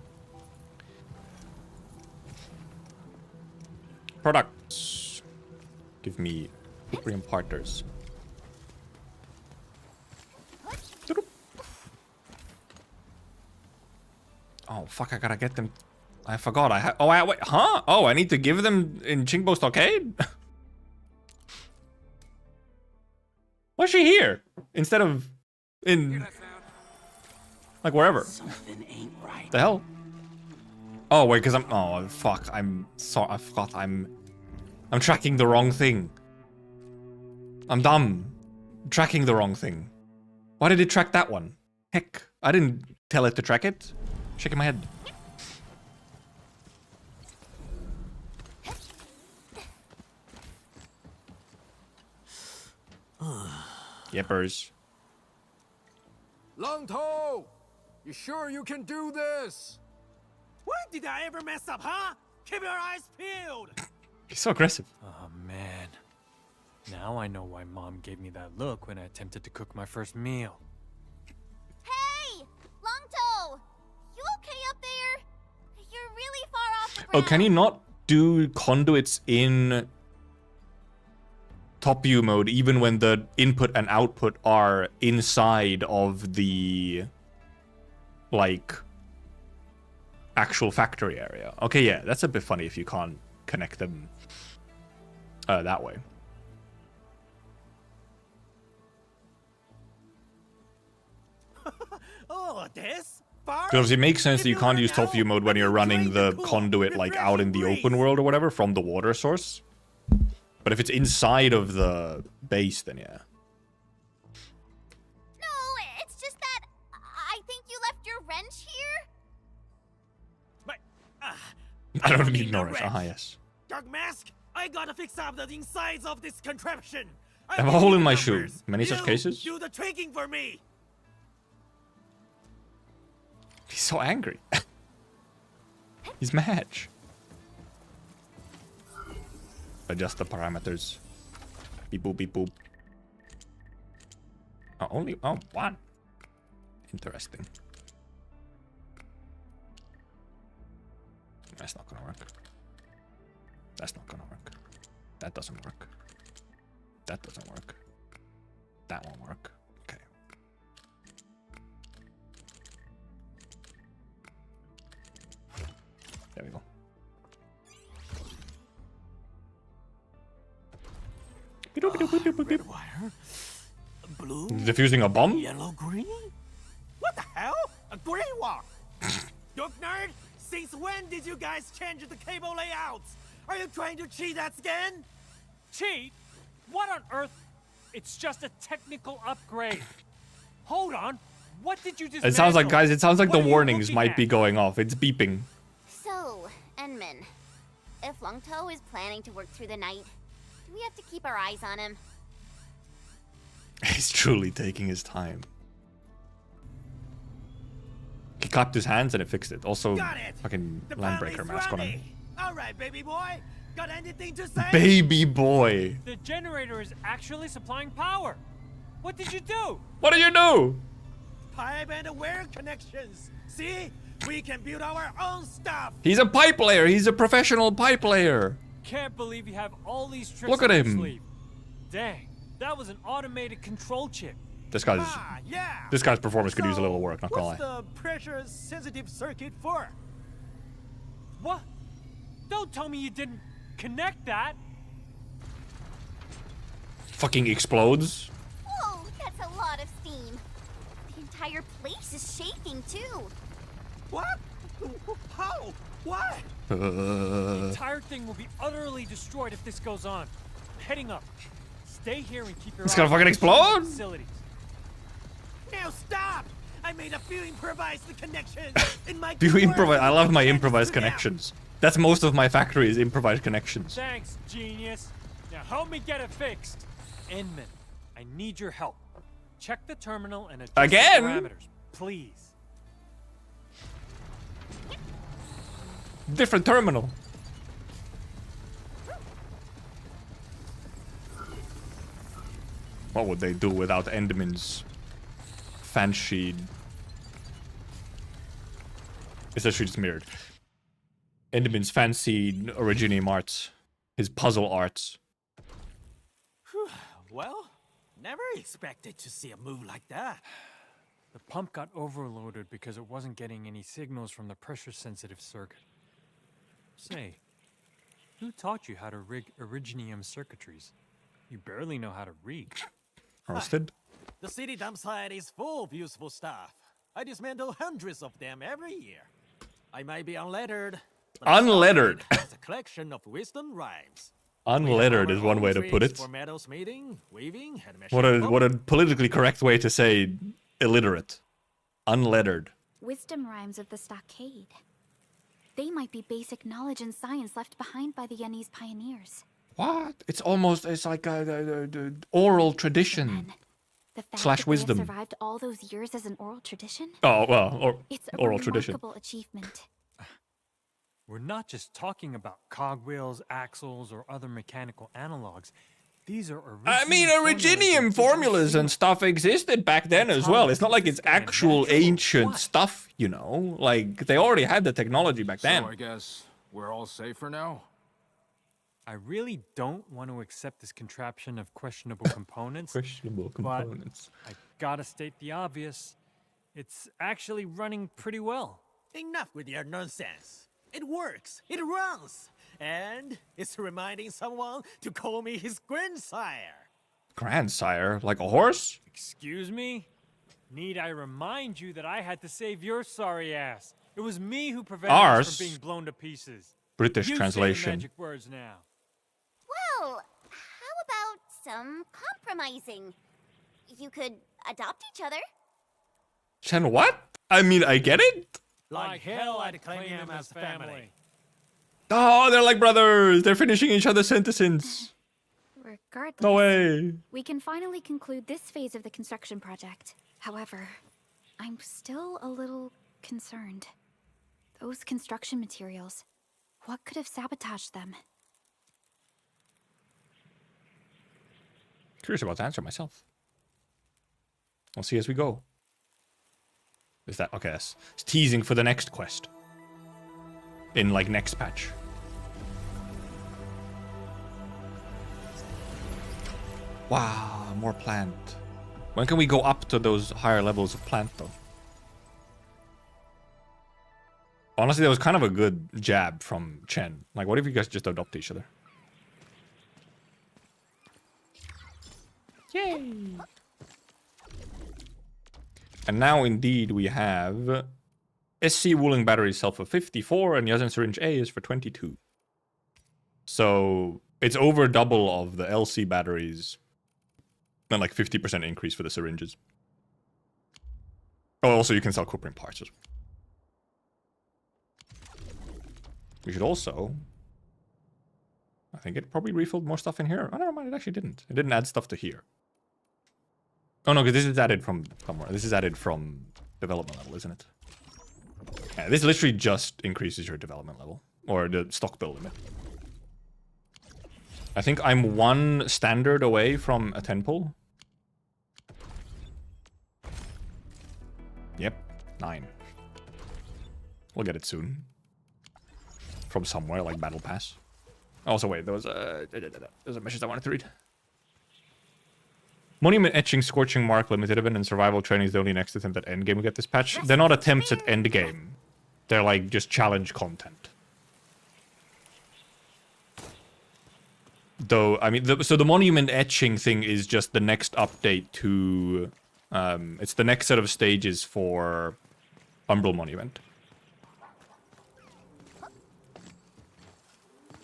Products. Give me Ibrium parters. Oh, fuck, I gotta get them. I forgot. Wait, huh? Oh, I need to give them in Chingbo Stockade? Why's she here? Instead of in... Like, wherever. Something ain't right. The hell? Oh, wait, because I'm... Oh, fuck. I'm sorry. I forgot. I'm tracking the wrong thing. I'm dumb. Tracking the wrong thing. Why did it track that one? Heck, I didn't tell it to track it. Shaking my head. Yippers. Long Toe! You sure you can do this? When did I ever mess up, huh? Keep your eyes peeled! He's so aggressive. Oh, man. Now I know why Mom gave me that look when I attempted to cook my first meal. Hey! Long Toe! You okay up there? You're really far off the ground. Oh, can you not do conduits in top view mode even when the input and output are inside of the, like, actual factory area? Okay, yeah, that's a bit funny if you can't connect them that way. Oh, this? Far? Because it makes sense that you can't use top view mode when you're running the conduit like out in the open world or whatever from the water source. But if it's inside of the base, then yeah. No, it's just that I think you left your wrench here. I don't need no wrench. Ah, yes. Dark Mask, I gotta fix up the insides of this contraption. I have a hole in my shoe. Many such cases? Do the tricking for me. He's so angry. He's mad. Adjust the parameters. Beep boop, beep boop. Oh, only... Oh, one. Interesting. That's not gonna work. That's not gonna work. That doesn't work. That doesn't work. That won't work. Okay. There we go. Red wire, blue, Diffusing a bomb? yellow, green? What the hell? A green one? Duck nerd, since when did you guys change the cable layouts? Are you trying to cheat us again? Cheat? What on earth? It's just a technical upgrade. Hold on. What did you just? It sounds like, guys, it sounds like What the are you warnings looking might at? be going off. It's beeping. So, Enman, if Long Toe is planning to work through the night, do we have to keep our eyes on him? He's truly taking his time. He clapped his hands and it fixed it. Also, Got it. fucking The landbreaker family's mask on him. ready. All right, baby boy. Got anything to say? Baby boy. The generator is actually supplying power. What did you do? What do you do? Pipe and wire connections. See? We can build our own stuff. He's a pipe layer. He's a professional pipe layer. Can't believe you have all these tricks Look at up your him. sleeve. Dang, that was an automated control chip. This guy's Yeah. this guy's performance could use a little work, not gonna What's lie. the pressure-sensitive circuit for? What? Don't tell me you didn't connect that. Fucking explodes. Whoa, that's a lot of steam. The entire place is shaking too. What? How? Why? The entire thing will be utterly destroyed if this goes on. I'm heading up. Stay here and keep your It's gonna eyes fucking on explode? facilities. Now stop! I made a few improvised connections in my. Do you improvise? I love my Connections improvised to them. connections. That's most of my factory is improvised connections. Thanks, genius. Now help me get it fixed. Inman, I need your help. Check the terminal and adjust Again? the parameters, please. Different terminal. What would they do without Enderman's fancy? It's actually just mirrored. Enderman's fancy originium arts, his puzzle arts. Well, never expected to see a move like that. The pump got overloaded because it wasn't getting any signals from the pressure-sensitive circuit. Say, who taught you how to rig originium circuitries? You barely know how to read. Roasted. The city dump site is full of useful stuff. I dismantle hundreds of them every year. I might be unlettered. But Unlettered. It's a collection of wisdom rhymes. Unlettered is one way to put it. For metal smithing, weaving, and What a politically correct way to say illiterate. Unlettered. Wisdom rhymes of the stockade. They might be basic knowledge and science left behind by the Yenni's pioneers. What? It's like a oral tradition. And the fact Slash that wisdom. They have survived all those years as an oral tradition? Oh, well, or It's a oral tradition. remarkable achievement. We're not just talking about cogwheels, axles, or other mechanical analogs. These are I mean, originium formulas and stuff existed back then as well. It's not like it's actual ancient stuff, you know? Like, they already had the technology back then. So I guess we're all safer now? I really don't want to accept this contraption of questionable components. Questionable components. But I gotta state the obvious. It's actually running pretty well. Enough with your nonsense. It works. It runs. And it's reminding someone to call me his grandsire. Grandsire? Like a horse? Excuse me? Need I remind you that I had to save your sorry ass? It was me who prevented Ours? us from being blown to pieces. British You translation. say the magic words now. Well, how about some compromising? You could adopt each other. Chen, what? I mean, I get it. Like hell, I'd claim him as family. Oh, they're like brothers. They're finishing each other's sentences. Regardless, No way. we can finally conclude this phase of the construction project. However, I'm still a little concerned. Those construction materials, what could have sabotaged them? Curious about the answer myself. We'll see as we go. Is that okay? It's teasing for the next quest. In like next patch. Wow, more plant. When can we go up to those higher levels of plant though? Honestly, that was kind of a good jab from Chen. Like, what if you guys just adopt each other? Yay! And now, indeed, we have SC Wooling Battery Cell for 54 and Yazen Syringe A is for 22. So it's over double of the LC batteries and like 50% increase for the syringes. Oh, also you can sell Cooper parts as well. We should also... I think it probably refilled more stuff in here. Oh, never mind, it actually didn't. It didn't add stuff to here. Oh no, because this is added from somewhere. This is added from development level, isn't it? Yeah, this literally just increases your development level. Or the stock build limit. I think I'm 1 standard away from a 10 pull. Yep, 9. We'll get it soon. From somewhere, like Battle Pass. Also, wait, there was a message I wanted to read. Monument Etching, Scorching Mark, Limited Event, and Survival Training is the only next attempt at endgame we get this patch. They're not attempts at endgame. They're like just challenge content. Though, I mean, so the Monument Etching thing is just the next update to... it's the next set of stages for Umbral Monument.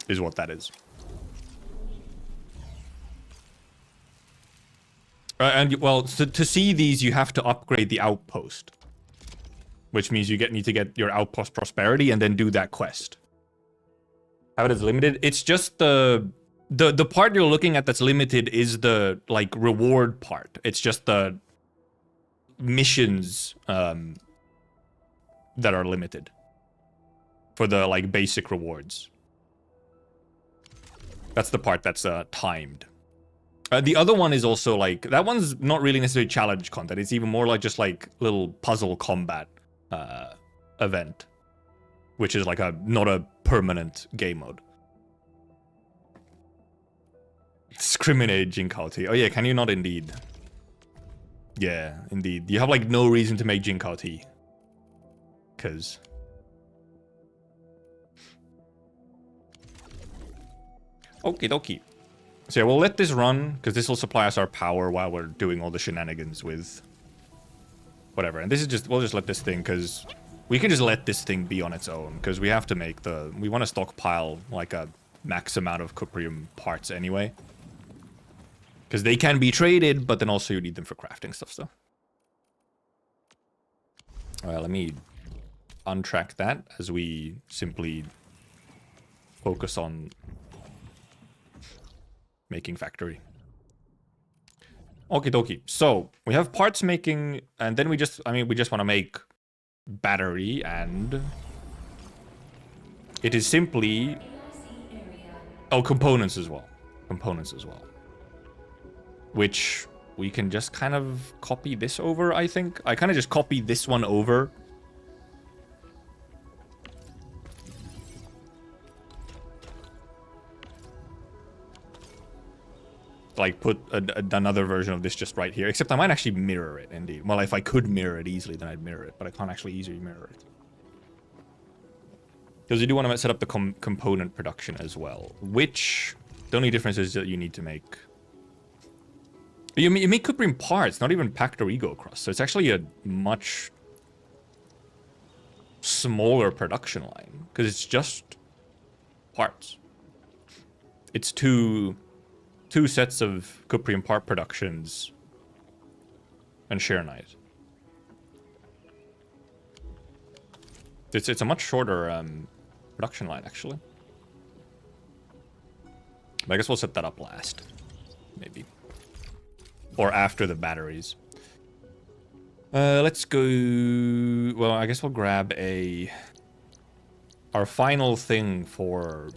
Is what that is. And well, to see these, you have to upgrade the Outpost, which means you need to get your Outpost prosperity and then do that quest. How it is limited? It's just the part you're looking at that's limited is the like reward part. It's just the missions that are limited for the like basic rewards. That's the part that's timed. The other one is also like, that one's not really necessarily challenge content. It's even more like just like little puzzle combat event, which is like not a permanent game mode. Discriminate Jinkao tea. Oh yeah, can you not indeed? Yeah, indeed. You have like no reason to make Jinkao tea. Cause okie dokie. So yeah, we'll let this run, because this will supply us our power while we're doing all the shenanigans with whatever. And this is just, we'll just let this thing, because we can just let this thing be on its own, because we have to make we want to stockpile like a max amount of cuprium parts anyway. Because they can be traded, but then also you need them for crafting stuff, so. Alright, let me untrack that as we simply focus on making factory. Okie dokie. So we have parts making, and then we just want to make battery, and it is simply components as well. Components as well. Which we can just kind of copy this over, I think. I kind of just copy this one over. Like put another version of this just right here, except I might actually mirror it indeed. Well, if I could mirror it easily, then I'd mirror it, but I can't actually easily mirror it. Because you do want to set up the component production as well, which the only difference is that you need to make... You make cuprium parts, not even packed or ego cross, so it's actually a much smaller production line, because it's just parts. It's two sets of cuprium part productions and share night. It's a much shorter production line, actually. But I guess we'll set that up last, maybe. Or after the batteries. Let's go... Well, I guess we'll grab our final thing for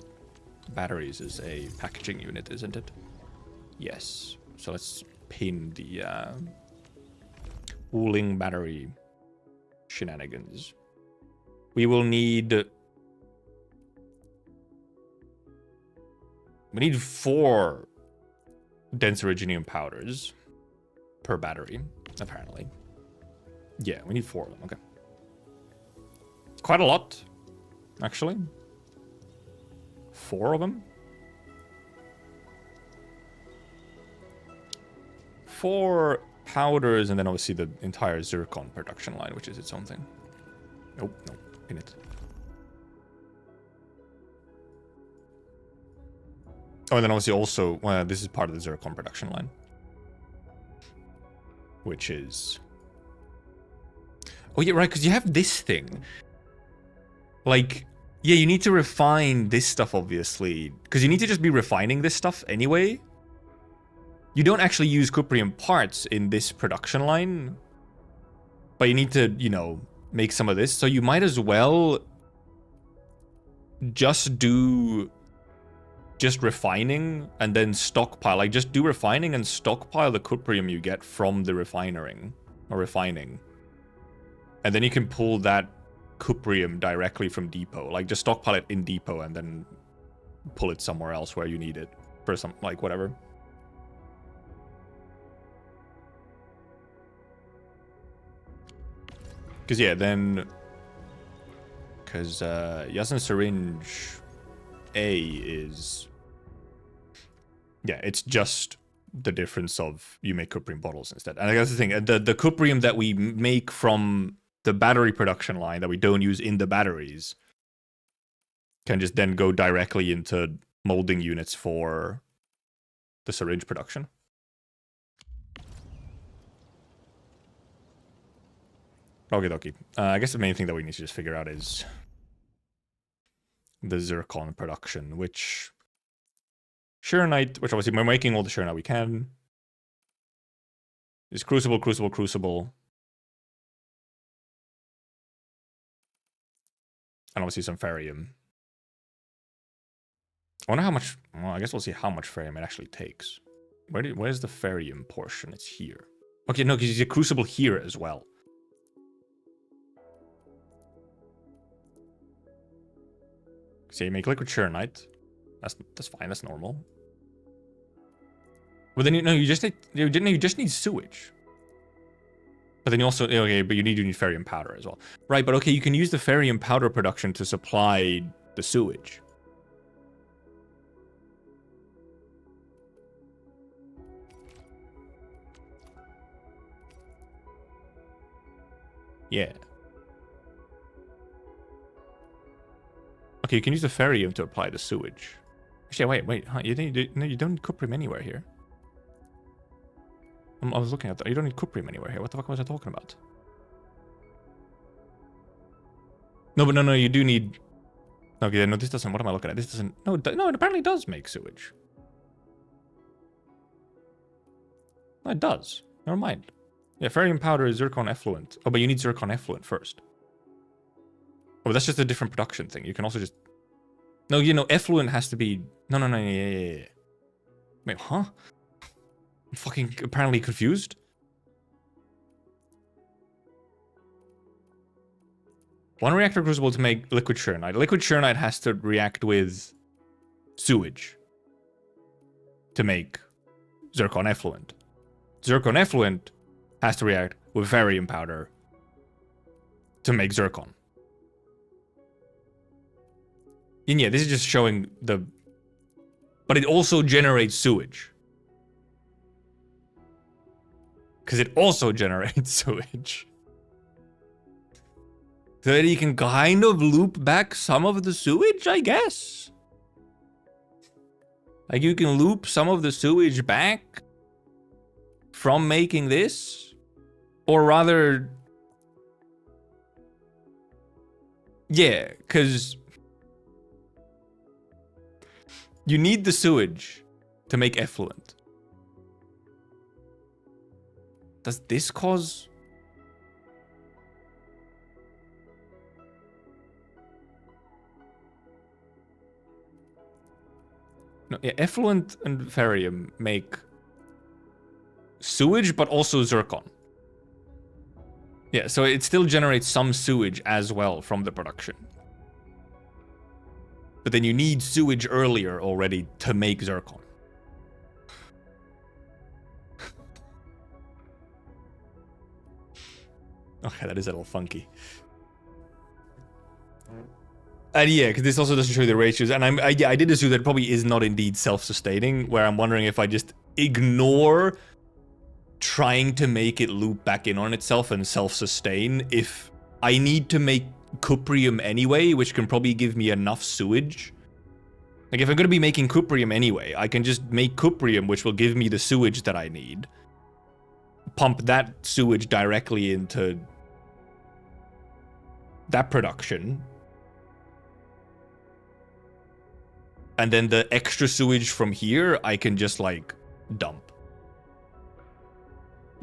batteries is a packaging unit, isn't it? Yes. So let's pin the Wuling battery shenanigans. We will need... We need 4 dense originium powders per battery, apparently. Yeah, we need 4 of them, okay. Quite a lot, actually. 4 of them? 4 powders, and then obviously the entire zircon production line, which is its own thing. Nope, nope, pin it. Oh, and then obviously also, well, this is part of the zircon production line. Which is... Oh, yeah, right, because you have this thing. Like, yeah, you need to refine this stuff, obviously. Because you need to just be refining this stuff anyway. You don't actually use cuprium parts in this production line. But you need to, you know, make some of this. So you might as well just do... just refining and then stockpile. Like, just do refining and stockpile the cuprium you get from the refining. And then you can pull that cuprium directly from depot. Like, just stockpile it in depot and then pull it somewhere else where you need it for some, like, whatever. Because, yeah, then... Because, Yasin Syringe A is... Yeah, it's just the difference of you make cuprium bottles instead. And I guess the thing, the cuprium that we make from the battery production line that we don't use in the batteries can just then go directly into molding units for the syringe production. Okie dokie. I guess the main thing that we need to just figure out is the zircon production, which Shurnite, which obviously we're making all the Shurnite we can. Is Crucible, Crucible, Crucible. And obviously some Ferrium. I wonder how much, well, I guess we'll see how much Ferrium it actually takes. Where's the Ferrium portion? It's here. Okay, no, because there's a Crucible here as well. So you make liquid Shurnite. That's fine, that's normal. But then you just need sewage. But then you also but you need ferrium powder as well. Right, but okay, you can use the ferrium powder production to supply the sewage. Yeah. Okay, you can use the ferrium to apply the sewage. Actually, wait, huh? You don't need cuprium anywhere here. I was looking at that. You don't need cuprium anywhere here. What the fuck was I talking about? No, but no, you do need... Okay, no, this doesn't... What am I looking at? This doesn't... No, it apparently does make sewage. No, it does. Never mind. Yeah, ferrium powder is zircon effluent. Oh, but you need zircon effluent first. Oh, that's just a different production thing. You can also just... No, effluent has to be... No, yeah. Wait, huh? I'm fucking apparently confused. One reactor crucible to make liquid Shurnite. Liquid Shurnite has to react with sewage to make zircon effluent. Zircon effluent has to react with ferrium powder to make zircon. And yeah, this is just showing the... But it also generates sewage. Because it also generates sewage. So that you can kind of loop back some of the sewage, I guess. Like you can loop some of the sewage back from making this. Or rather... Yeah, because... You need the sewage to make effluent. Does this cause... No, yeah, effluent and ferrium make sewage, but also zircon. Yeah, so it still generates some sewage as well from the production. But then you need sewage earlier already to make zircon. Okay, that is a little funky. And yeah, because this also doesn't show you the ratios. And I did assume that it probably is not indeed self-sustaining, where I'm wondering if I just ignore trying to make it loop back in on itself and self-sustain if I need to make cuprium anyway, which can probably give me enough sewage. Like, if I'm going to be making cuprium anyway, I can just make cuprium, which will give me the sewage that I need. Pump that sewage directly into that production. And then the extra sewage from here, I can just, like, dump.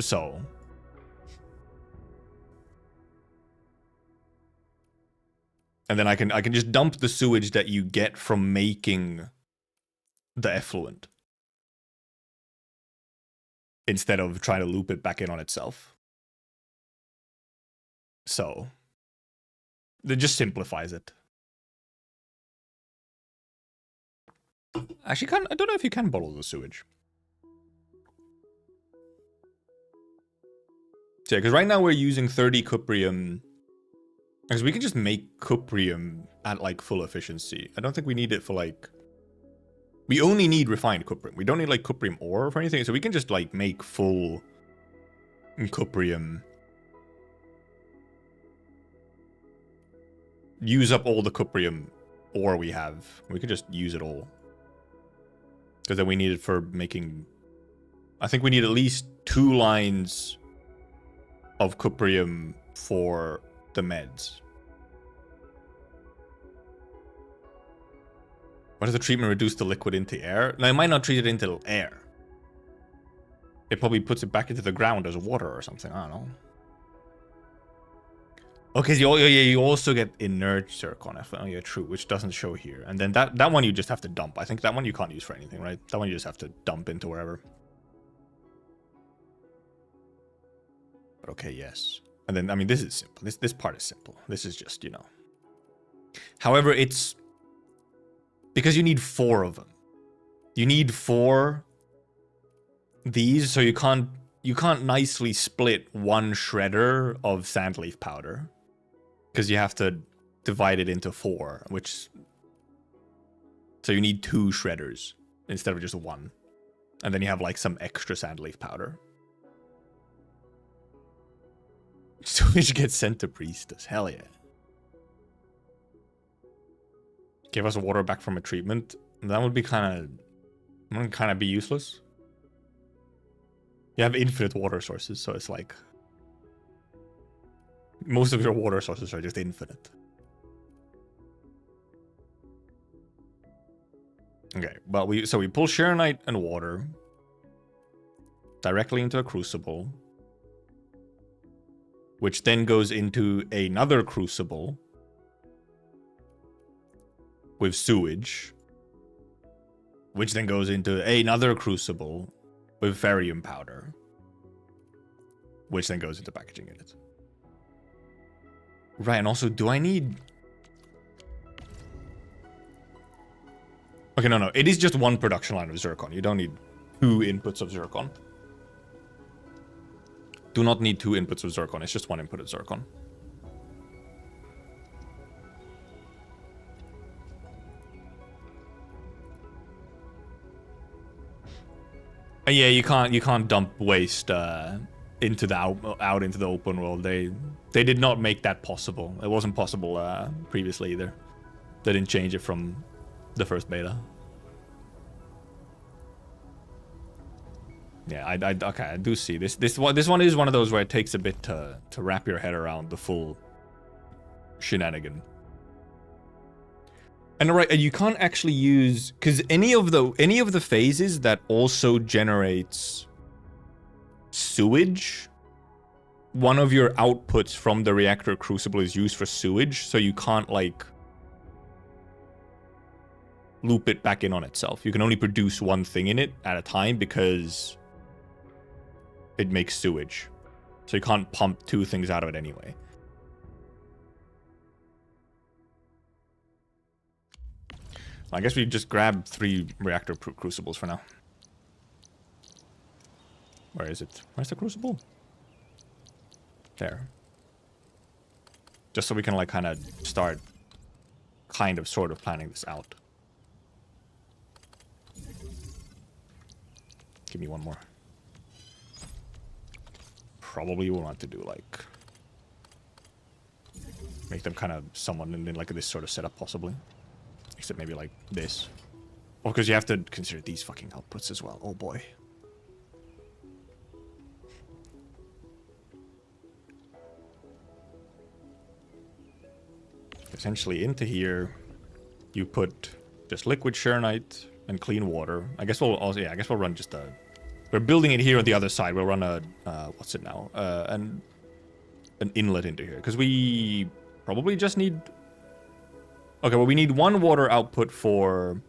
So... And then I can just dump the sewage that you get from making the effluent. Instead of trying to loop it back in on itself. So... It just simplifies it. Actually, I don't know if you can bottle the sewage. So yeah, because right now we're using 30 cuprium. Because we can just make cuprium at, like, full efficiency. I don't think we need it for, like... We only need refined cuprium. We don't need, like, cuprium ore for anything. So we can just, like, make full cuprium. Use up all the cuprium ore we have. We could just use it all. Because then we need it for making... I think we need at least 2 lines of cuprium for the meds. What does the treatment reduce the liquid into air? No, it might not treat it into air. It probably puts it back into the ground as water or something. I don't know. Okay, so you also get inert zircon. Oh yeah, true, which doesn't show here. And then that one you just have to dump. I think that one you can't use for anything, right? That one you just have to dump into wherever. But okay, yes. And then, I mean, this is simple. This part is simple. This is just, you know. However, it's... because you need 4 of them. You need 4 these, so you can't nicely split one shredder of sandleaf powder. Because you have to divide it into 4, which... so you need 2 shredders instead of just 1. And then you have like some extra sandleaf powder. Switch gets sent to Priestess. Hell yeah. Give us water back from a treatment. That would be kind of be useless. You have infinite water sources, so it's like most of your water sources are just infinite. Okay, well we pull Sharonite and water directly into a crucible, which then goes into another crucible with sewage, which then goes into another crucible with ferrium powder, which then goes into packaging unit. Right, and also, do I need... okay, no, it is just 1 production line of zircon. You don't need 2 inputs of zircon. Do not need 2 inputs of zircon, it's just 1 input of zircon. Yeah, you can't dump waste into the out into the open world. They did not make that possible. It wasn't possible previously either. They didn't change it from the first beta. Yeah, okay, I do see this one is one of those where it takes a bit to wrap your head around the full shenanigan. And right, you can't actually use, because any of the phases that also generates sewage, one of your outputs from the reactor crucible is used for sewage, so you can't like loop it back in on itself. You can only produce one thing in it at a time because it makes sewage. So you can't pump 2 things out of it anyway. I guess we just grab 3 reactor crucibles for now. Where is it? Where's the crucible? There. Just so we can like kind of start sort of planning this out. Give me 1 more. Probably we'll want to do like make them kind of somewhat in like this sort of setup possibly. Except maybe like this. Oh, because you have to consider these fucking outputs as well. Oh boy. Essentially into here, you put just liquid Sharonite and clean water. I guess we'll also, yeah, I guess we'll run just a... we're building it here on the other side. We'll run a, what's it now? An inlet into here. Because we probably just need... okay, well, we need 1 water output for...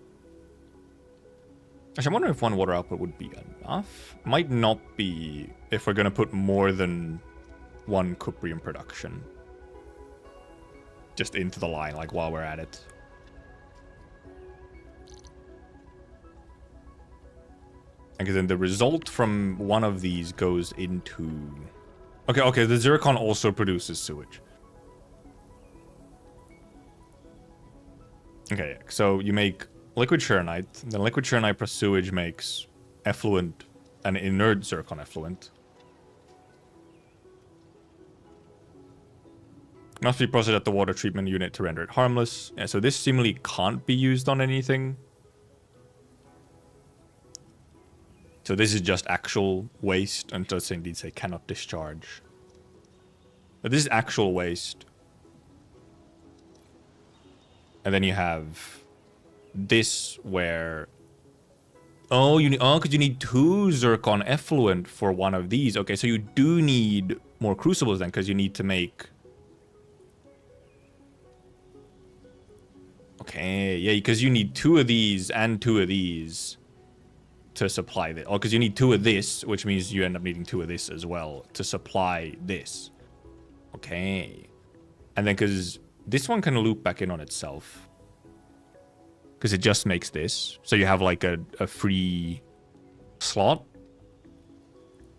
actually, I'm wondering if 1 water output would be enough. Might not be if we're going to put more than 1 cuprium production just into the line, like, while we're at it. Because then the result from one of these goes into... okay, the zircon also produces sewage. Okay, so you make liquid Sharonite, then liquid Sharonite plus sewage makes effluent, and inert zircon effluent. Must be processed at the water treatment unit to render it harmless. Yeah, so this seemingly can't be used on anything. So this is just actual waste, and let's indeed say cannot discharge. But this is actual waste. And then you have this where... Oh, because you need 2 zircon effluent for one of these. Okay, so you do need more crucibles then, because you need to make... Okay, yeah, because you need 2 of these and 2 of these to supply this. Oh, because you need 2 of this, which means you end up needing 2 of this as well to supply this. Okay. And then because this one can loop back in on itself. Because it just makes this. So you have like a free slot.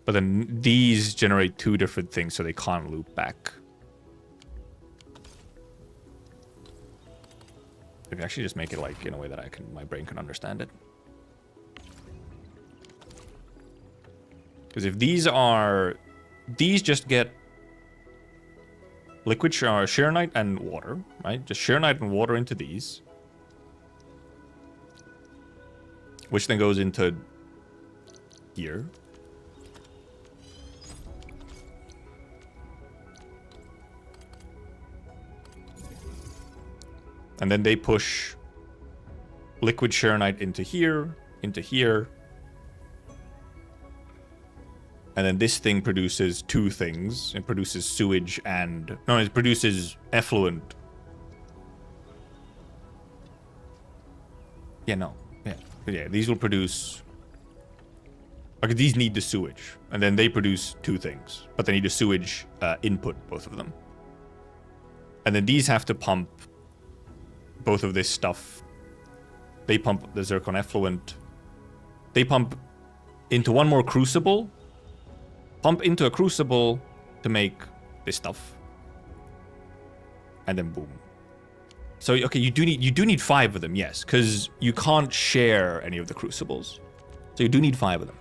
But then these generate 2 different things, so they can't loop back. Maybe actually just make it like in a way that my brain can understand it. Because if these just get liquid Shearnite and water, right? Just Shearnite and water into these. Which then goes into here. And then they push liquid Shearnite into here, into here. And then this thing produces 2 things. It produces sewage and... No, it produces effluent. Yeah, no. Yeah, these will produce... Okay, these need the sewage. And then they produce 2 things. But they need a sewage input, both of them. And then these have to pump both of this stuff. They pump the zircon effluent. They pump into one more crucible. Pump into a crucible to make this stuff. And then boom. So okay, you do need 5 of them, yes, because you can't share any of the crucibles. So you do need 5 of them.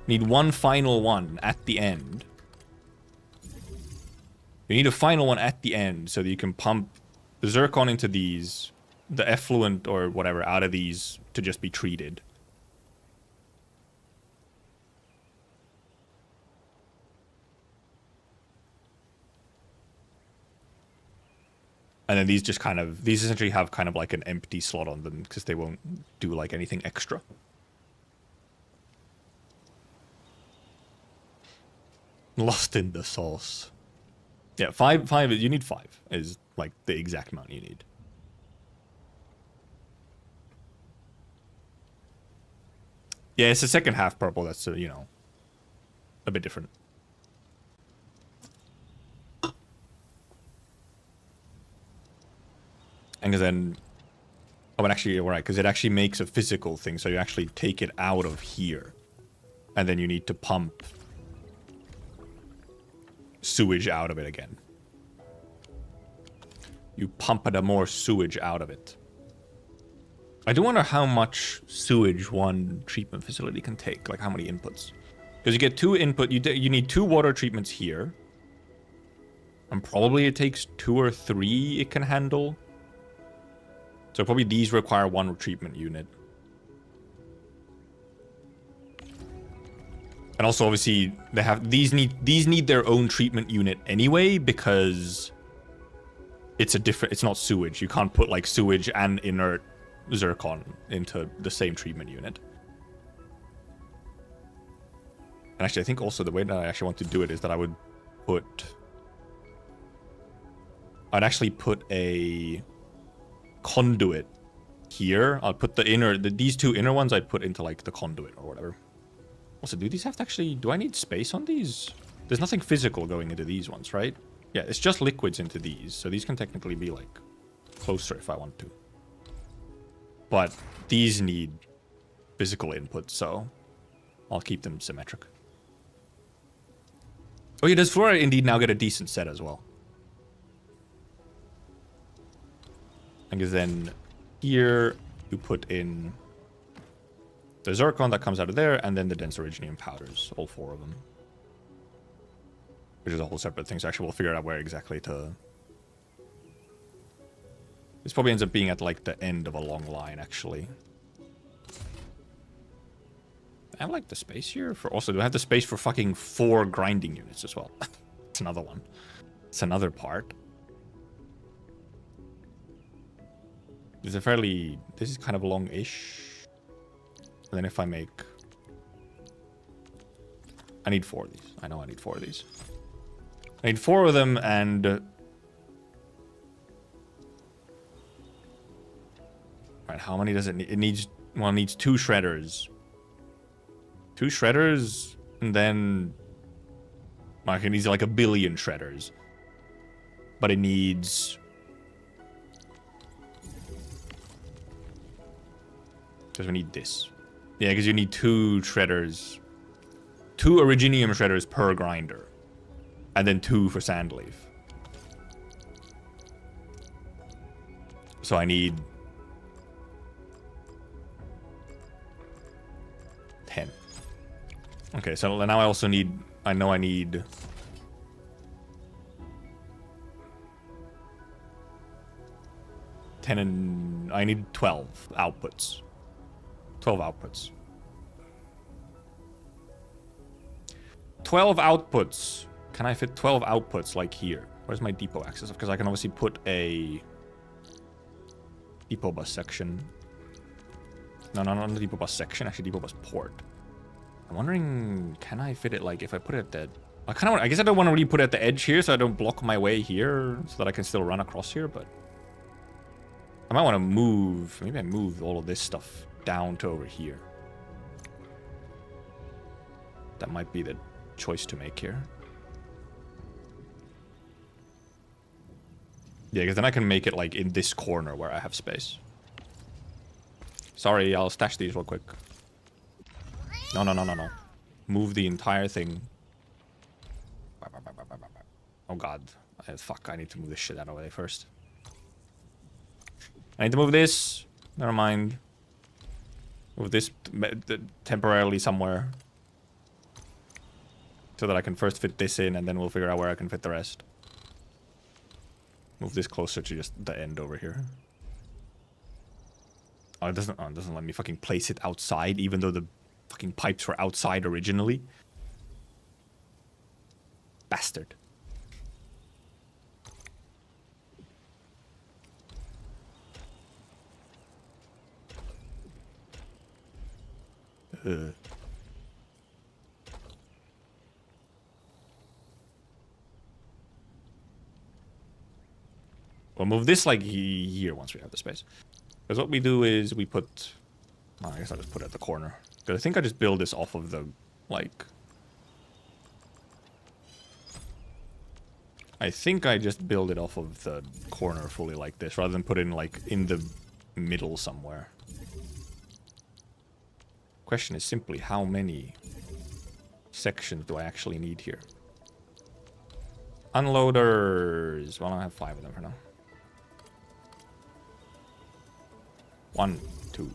You need one final one at the end. You need a final one at the end so that you can pump the zircon into these, the effluent or whatever out of these to just be treated. And then these just kind of, these essentially have kind of like an empty slot on them because they won't do like anything extra. Lost in the sauce. Yeah, 5, you need 5 is like the exact amount you need. Yeah, it's the second half purple that's, you know, a bit different. And then, oh, but actually, you're right, because it actually makes a physical thing, so you actually take it out of here. And then you need to pump sewage out of it again. You pump more sewage out of it. I do wonder how much sewage one treatment facility can take, like how many inputs. Because you get 2 input, you need 2 water treatments here. And probably it takes 2 or 3 it can handle. So probably these require 1 treatment unit. And also obviously they have these need their own treatment unit anyway because it's not sewage. You can't put like sewage and inert zircon into the same treatment unit. And actually I think also the way that I actually want to do it is that I'd actually put a conduit here. I'll put these 2 inner ones I'd put into like the conduit or whatever. Also, do these have to actually... Do I need space on these? There's nothing physical going into these ones, right? Yeah, it's just liquids into these. So these can technically be, like, closer if I want to. But these need physical input, so I'll keep them symmetric. Oh yeah, does Flora indeed now get a decent set as well? And then here you put in the zircon that comes out of there, and then the dense originium powders, all 4 of them. Which is a whole separate thing, so actually we'll figure out where exactly to... This probably ends up being at, like, the end of a long line, actually. I have, like, the space here for... Also, do I have the space for fucking 4 grinding units as well? It's another one. It's another part. This is kind of long-ish. And then if I make... I need 4 of these. I know I need 4 of these. I need 4 of them and... Right, how many does it need? It needs... Well, it needs 2 shredders. 2 shredders, and then... Like, it needs like 1 billion shredders. But it needs... Because we need this. Yeah, because you need 2 shredders. 2 Originium shredders per grinder. And then 2 for Sandleaf. So I need... 10. Okay, so now I also need... I know I need... 10 and... I need 12 outputs. 12 outputs. 12 outputs. Can I fit 12 outputs like here? Where's my depot access? Because I can obviously put a depot bus section. No, not the depot bus section. Actually, depot bus port. I'm wondering, can I fit it like if I put it at the... I guess I don't want to really put it at the edge here so I don't block my way here so that I can still run across here, but... I might want to move... Maybe I move all of this stuff down to over here. That might be the choice to make here. Yeah, because then I can make it like in this corner where I have space. Sorry, I'll stash these real quick. No. Move the entire thing. Oh god. Fuck, I need to move this shit out of the way first. I need to move this. Never mind. Move this temporarily somewhere. So that I can first fit this in and then we'll figure out where I can fit the rest. Move this closer to just the end over here. Oh, it doesn't let me fucking place it outside even though the fucking pipes were outside originally. Bastard. We'll move this like here once we have the space. Because what we do is we put... Oh, I guess I'll just put it at the corner. Because I think I just build this off of the, like... I think I just build it off of the corner fully like this, rather than put it in, like, in the middle somewhere. Question is simply how many sections do I actually need here? Unloaders. Well, I have 5 of them for now. 1, 2,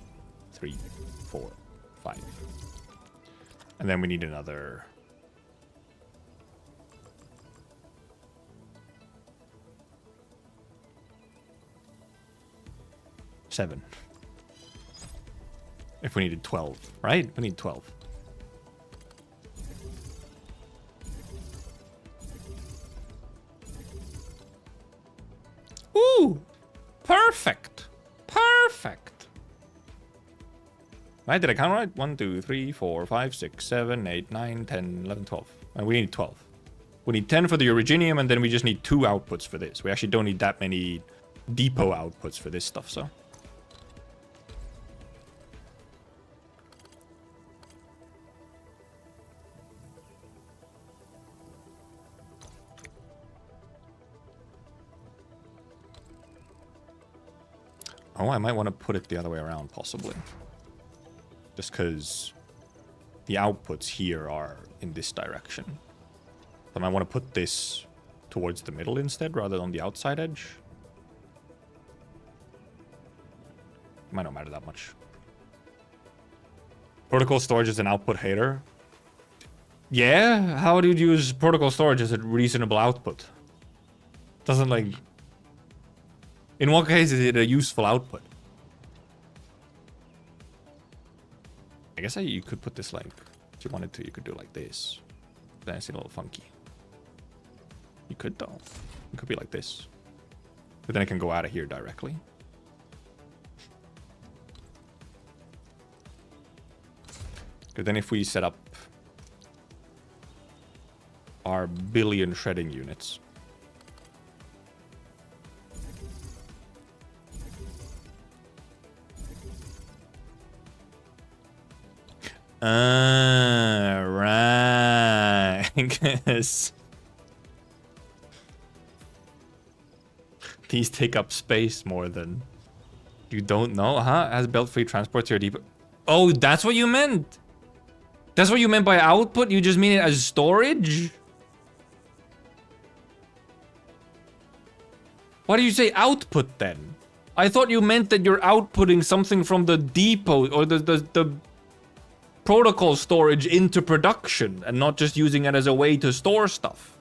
3, 4, 5. And then we need another... seven. If we needed 12, right? We need 12. Ooh! Perfect! Perfect! Right, did I count right? 1, 2, 3, 4, 5, 6, 7, 8, 9, 10, 11, 12. And we need 12. We need 10 for the Originium, and then we just need 2 outputs for this. We actually don't need that many depot outputs for this stuff, so... Oh, I might want to put it the other way around, possibly. Just because the outputs here are in this direction. I might want to put this towards the middle instead, rather than the outside edge. Might not matter that much. Protocol storage is an output hater. Yeah? How do you use protocol storage as a reasonable output? Doesn't, like... In what case is it a useful output? I guess you could put this like, if you wanted to, you could do like this. Then it's a little funky. could though. It could be like this. But then I can go out of here directly. But then if we set up our billion shredding units. Right. I guess. These take up space more than... You don't know, huh? Has belt-free transport to your depot. Oh, that's what you meant? That's what you meant by output? You just mean it as storage? Why do you say output then? I thought you meant that you're outputting something from the depot or the protocol storage into production and not just using it as a way to store stuff.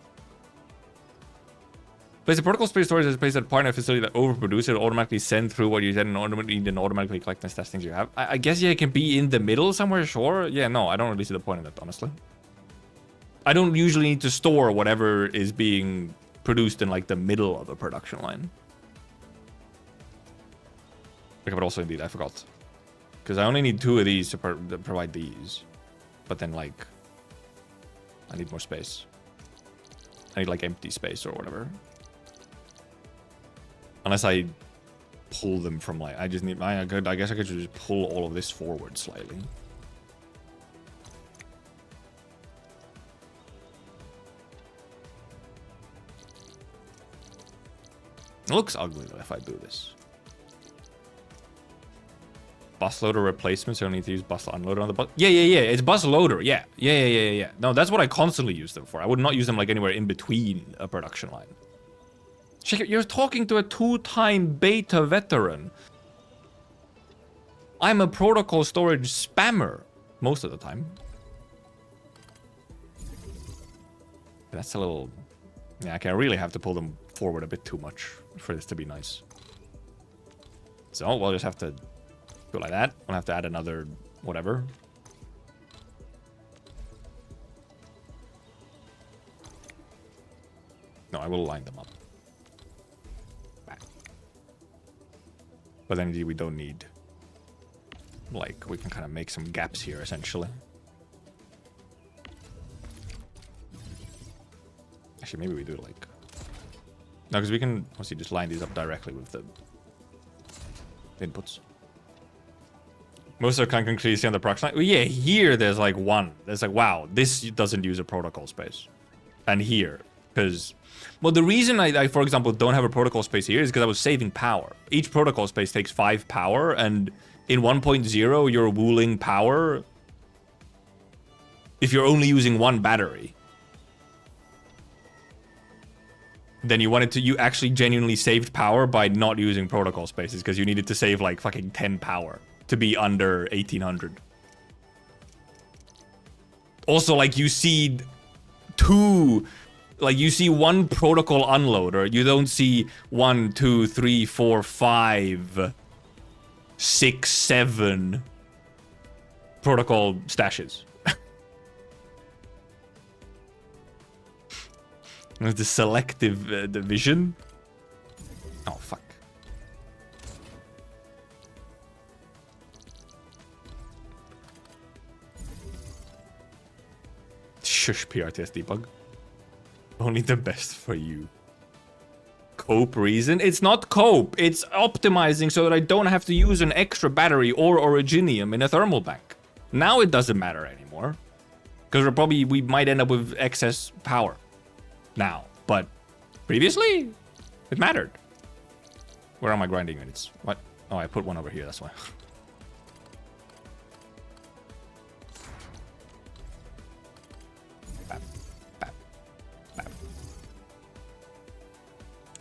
Place a protocol space storage is placed at a partner facility that overproduces it, automatically send through what you said and automatically collect and test things you have. I guess yeah, it can be in the middle somewhere, sure. Yeah, no, I don't really see the point in that, honestly. I don't usually need to store whatever is being produced in like the middle of a production line. Okay, but also indeed, I forgot. Because I only need 2 of these to provide these. But then like, I need more space. I need like empty space or whatever. Unless I pull them from like, I guess I could just pull all of this forward slightly. It looks ugly though if I do this. Bus loader replacements, I don't need to use bus unloader on the bus. Yeah, it's bus loader, yeah. No, that's what I constantly use them for. I would not use them like anywhere in between a production line. Check it, you're talking to a 2-time beta veteran. I'm a protocol storage spammer most of the time. That's a little... Yeah, I really have to pull them forward a bit too much for this to be nice. So we'll just have to go like that. We'll have to add another whatever. No, I will line them up. But then we don't need... Like, we can kind of make some gaps here, essentially. Actually, maybe we do like... No, because we can obviously just line these up directly with the inputs. Most are kind of concretely on the production line. Well, yeah, here there's like one. There's like, wow, this doesn't use a protocol space. And here, because... Well, the reason I, for example, don't have a protocol space here is because I was saving power. Each protocol space takes 5 power, and in 1.0, you're wooling power if you're only using 1 battery. Then you actually genuinely saved power by not using protocol spaces because you needed to save like fucking 10 power to be under 1800. Also, like, you see 2... Like, you see 1 protocol unloader. You don't see 1, 2, 3, 4, 5, 6, 7 protocol stashes. There's the selective division. Oh, fuck. Shush, PRTS debug. Only the best for you. Cope reason? It's not cope. It's optimizing so that I don't have to use an extra battery or originium in a thermal bank. Now it doesn't matter anymore. Because we might end up with excess power. Now. But previously, it mattered. Where are my grinding units? What? Oh, I put one over here, that's why.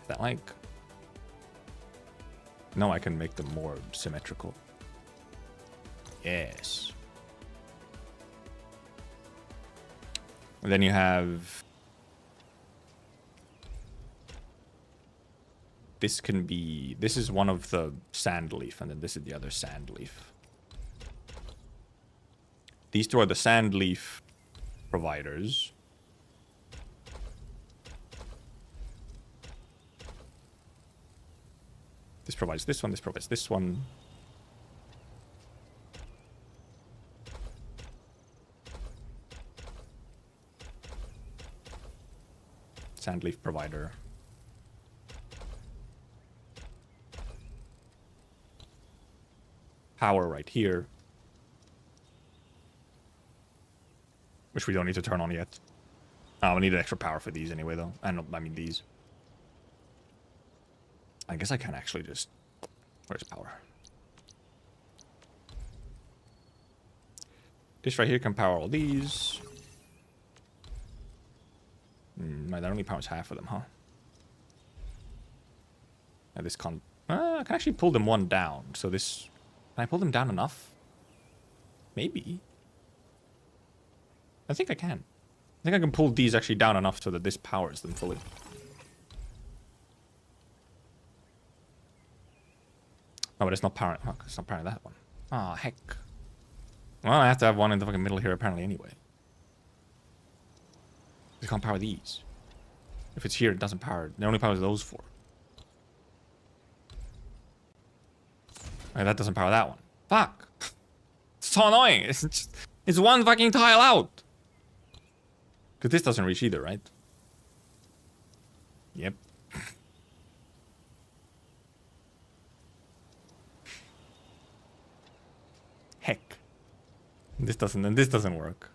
That like... No, I can make them more symmetrical. Yes. And then you have... This can be... This is one of the sand leaf, and then this is the other sand leaf. These 2 are the sand leaf providers. provides this one, this provides this one. Sandleaf provider. Power right here. Which we don't need to turn on yet. Oh, we need extra power for these anyway, though. I mean these. I guess I can actually just... Where's power? This right here can power all these. That only powers half of them, huh? And this can't... I can actually pull them one down. So this... Can I pull them down enough? Maybe. I think I can. I think I can pull these actually down enough so that this powers them fully. Oh, but it's not powering... Oh, it's not powering that one. Oh, heck. Well, I have to have one in the fucking middle here apparently anyway. I can't power these. If it's here, it doesn't power... It only powers those four. That doesn't power that one. Fuck! It's so annoying! It's just... It's one fucking tile out! Because this doesn't reach either, right? Yep. Heck. This doesn't work.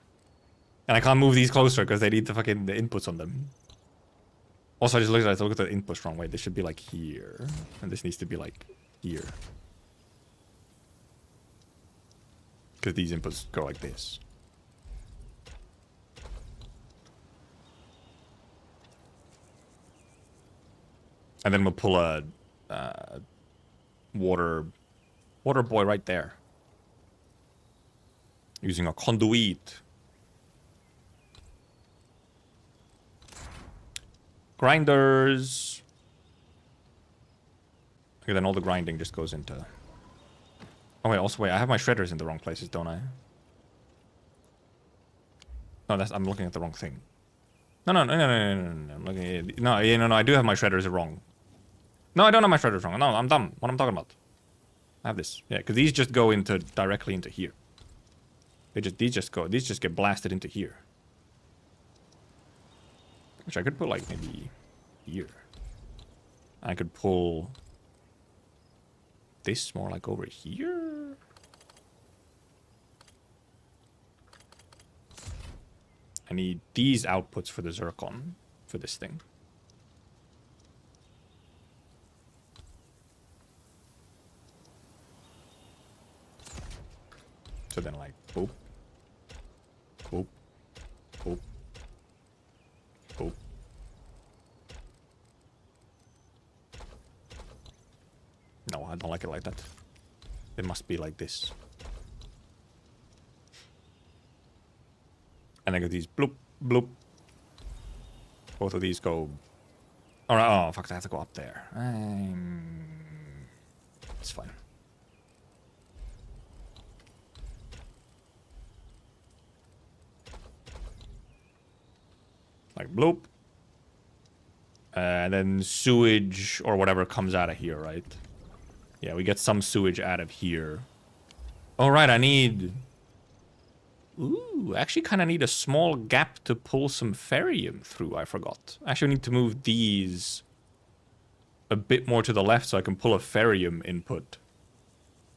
And I can't move these closer because they need the fucking inputs on them. Also, I just looked at the inputs wrong way. This should be like here. And this needs to be like here. Because these inputs go like this. And then we'll pull a water boy right there. Using a conduit. Grinders. Okay, then all the grinding just goes into... Oh wait, also wait, I have my shredders in the wrong places, don't I? No, I'm looking at the wrong thing. No. I'm looking at, no, I do have my shredders wrong. No, I don't have my shredders wrong. No, I'm dumb. What I'm talking about. I have this. Yeah, because these just go directly into here. These just get blasted into here. Which I could put like maybe here. I could pull this more like over here. I need these outputs for the zircon for this thing. So then like boop, boop, boop, boop. No, I don't like it like that. It must be like this. And I got these bloop, bloop. Both of these go... Alright, oh, fuck, I have to go up there. It's fine. Like bloop. And then sewage or whatever comes out of here, right? Yeah, we get some sewage out of here. Alright, I need... Ooh, actually kind of need a small gap to pull some ferrium through, I forgot. I actually need to move these a bit more to the left so I can pull a ferrium input.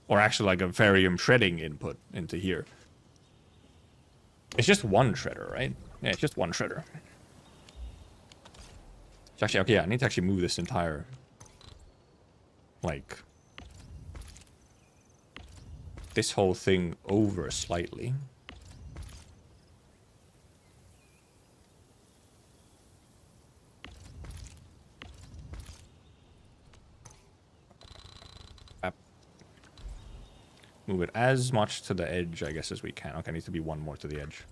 Or actually like a ferrium shredding input into here. It's just one shredder, right? Yeah, it's just one shredder. It's actually, okay, yeah, I need to actually move this entire... Like... This whole thing over slightly. Move it as much to the edge, I guess, as we can. Okay, needs to be one more to the edge.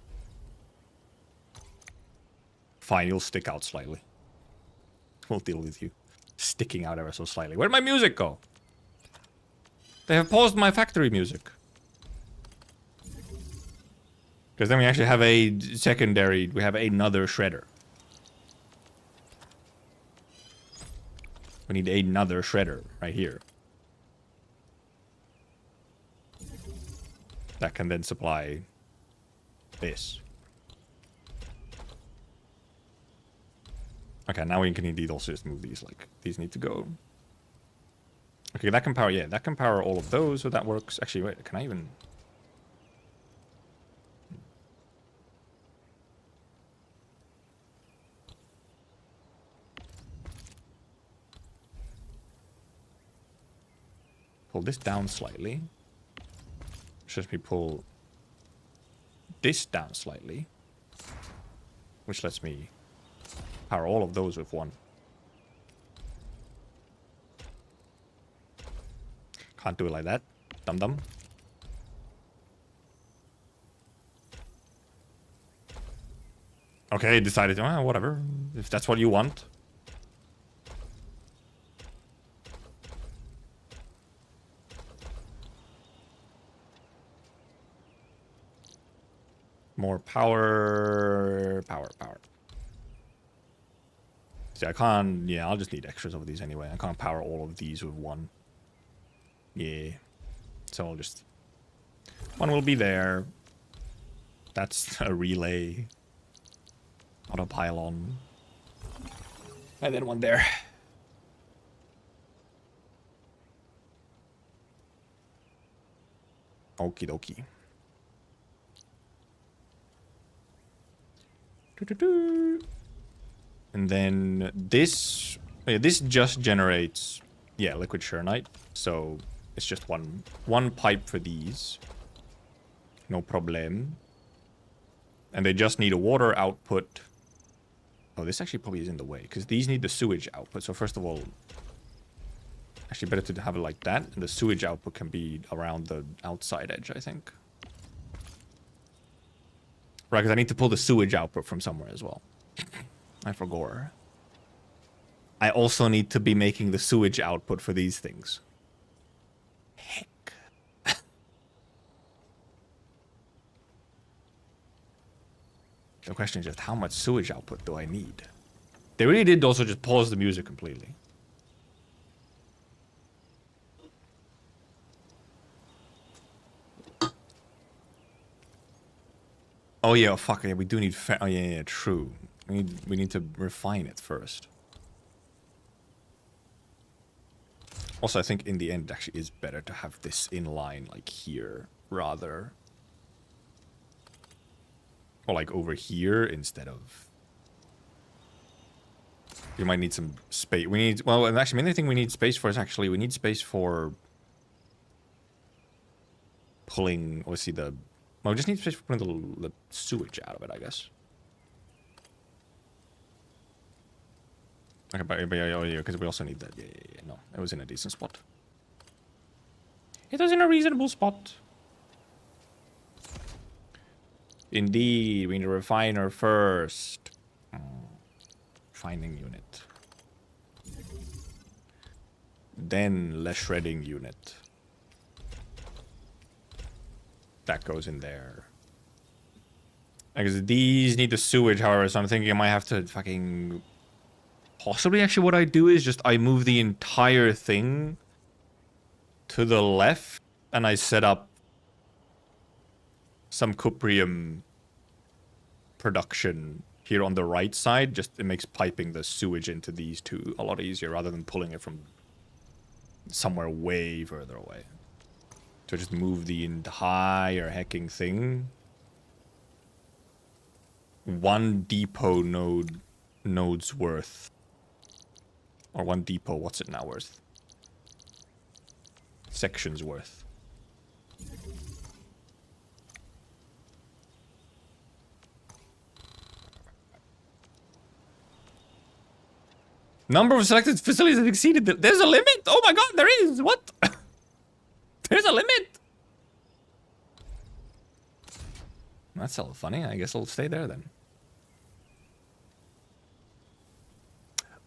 Fine, you'll stick out slightly. We'll deal with you. Sticking out ever so slightly. Where'd my music go? They have paused my factory music. Because then we actually have a secondary... We have another shredder. We need another shredder right here. that can then supply this. Okay, now we can indeed also just move these, like, these need to go. Okay, that can power, yeah, that can power all of those, so that works. Actually, wait, can I even... pull this down slightly. Should me pull this down slightly, which lets me power all of those with one. Can't do it like that, dum-dum. Okay, decided, whatever, if that's what you want. More power, power. See, I can't, yeah, I'll just need extras of these anyway. I can't power all of these with one. Yeah. So I'll just, one will be there. That's a relay. Not a pylon. And then one there. Okie dokie. And then this, this just generates, yeah, liquid Shurnite. So it's just one pipe for these. No problem. And they just need a water output. Oh, this actually probably is in the way, because these need the sewage output. So first of all, actually better to have it like that. And the sewage output can be around the outside edge, I think. Right, because I need to pull the sewage output from somewhere as well. I forgot. I also need to be making the sewage output for these things. Heck. The question is just how much sewage output do I need? They really did also just pause the music completely. Oh yeah, fuck yeah, we do need oh yeah, true. We need to refine it first. Also, I think in the end it actually is better to have this in line like here rather, or like over here instead of. You might need some space. We need, well, and actually, the main thing we need space for is actually we need space for pulling. Obviously the. Well, we just need space for putting the sewage out of it, I guess. Okay, but yeah, because we also need that. Yeah, no, it was in a decent spot. It was in a reasonable spot. Indeed, we need a refiner first. Refining unit. Then less shredding unit. That goes in there. Because these need the sewage, however, so I'm thinking I might have to fucking... Possibly, actually, what I do is just I move the entire thing to the left, and I set up some cuprium production here on the right side. Just it makes piping the sewage into these two a lot easier, rather than pulling it from somewhere way further away. So just move the entire hecking thing. One depot node's worth. Or one depot, what's it now worth? Section's worth. Number of selected facilities have exceeded the... There's a limit? Oh my god, there is! What? There's a limit! That's a little funny. I guess I'll stay there then.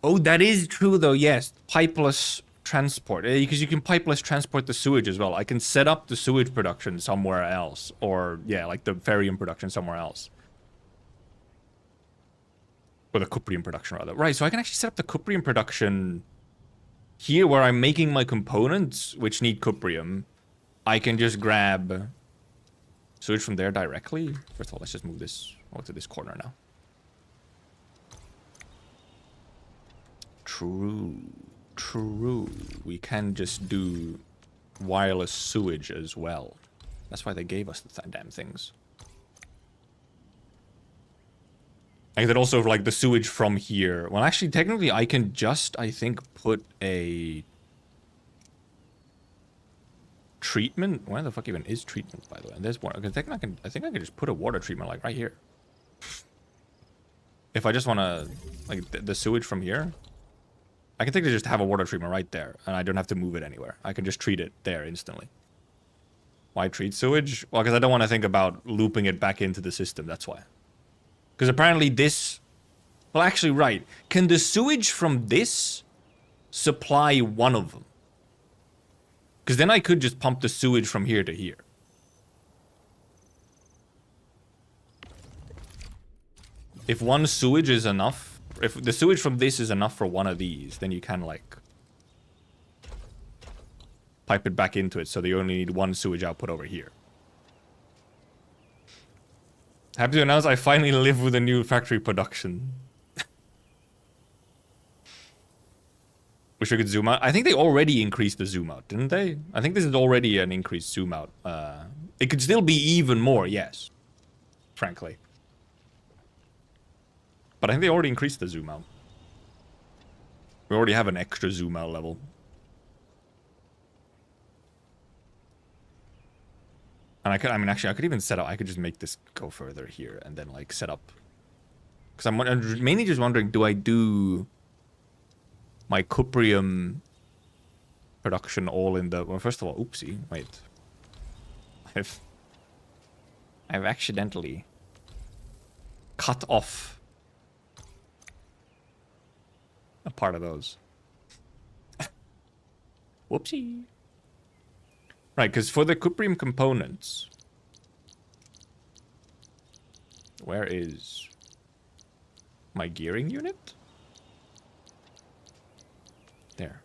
Oh, that is true though, yes. Pipeless transport. Because you can pipeless transport the sewage as well. I can set up the sewage production somewhere else. Or, yeah, like the ferrium production somewhere else. Or the cuprium production, rather. Right, so I can actually set up the cuprium production here where I'm making my components, which need cuprium. I can just grab Sewage from there directly? First of all, let's just move this over to this corner now. True. True. We can just do wireless sewage as well. That's why they gave us the damn things. I could also, like, the sewage from here. Well, actually, technically, I can just, I think, put a treatment. Where the fuck even is treatment, by the way? And there's one. I think I can just put a water treatment, like, right here. If I just want to, like, the sewage from here, I can technically just have a water treatment right there, and I don't have to move it anywhere. I can just treat it there instantly. Why treat sewage? Well, because I don't want to think about looping it back into the system. That's why. Because apparently this... Well, actually, right. Can the sewage from this supply one of them? Because then I could just pump the sewage from here to here. If one sewage is enough... If the sewage from this is enough for one of these, then you can, like... pipe it back into it so that you only need one sewage output over here. Happy to announce I finally live with a new factory production. Wish we could zoom out. I think they already increased the zoom out, didn't they? I think this is already an increased zoom out. It could still be even more, yes. Frankly. But I think they already increased the zoom out. We already have an extra zoom out level. And I mean, actually, I could even set up, I could just make this go further here and then, like, set up. Because I'm mainly just wondering, do I do my cuprium production all in the... Well, first of all, oopsie, wait. I've accidentally cut off a part of those. Whoopsie. Right, because for the cuprium components... Where is my gearing unit? There.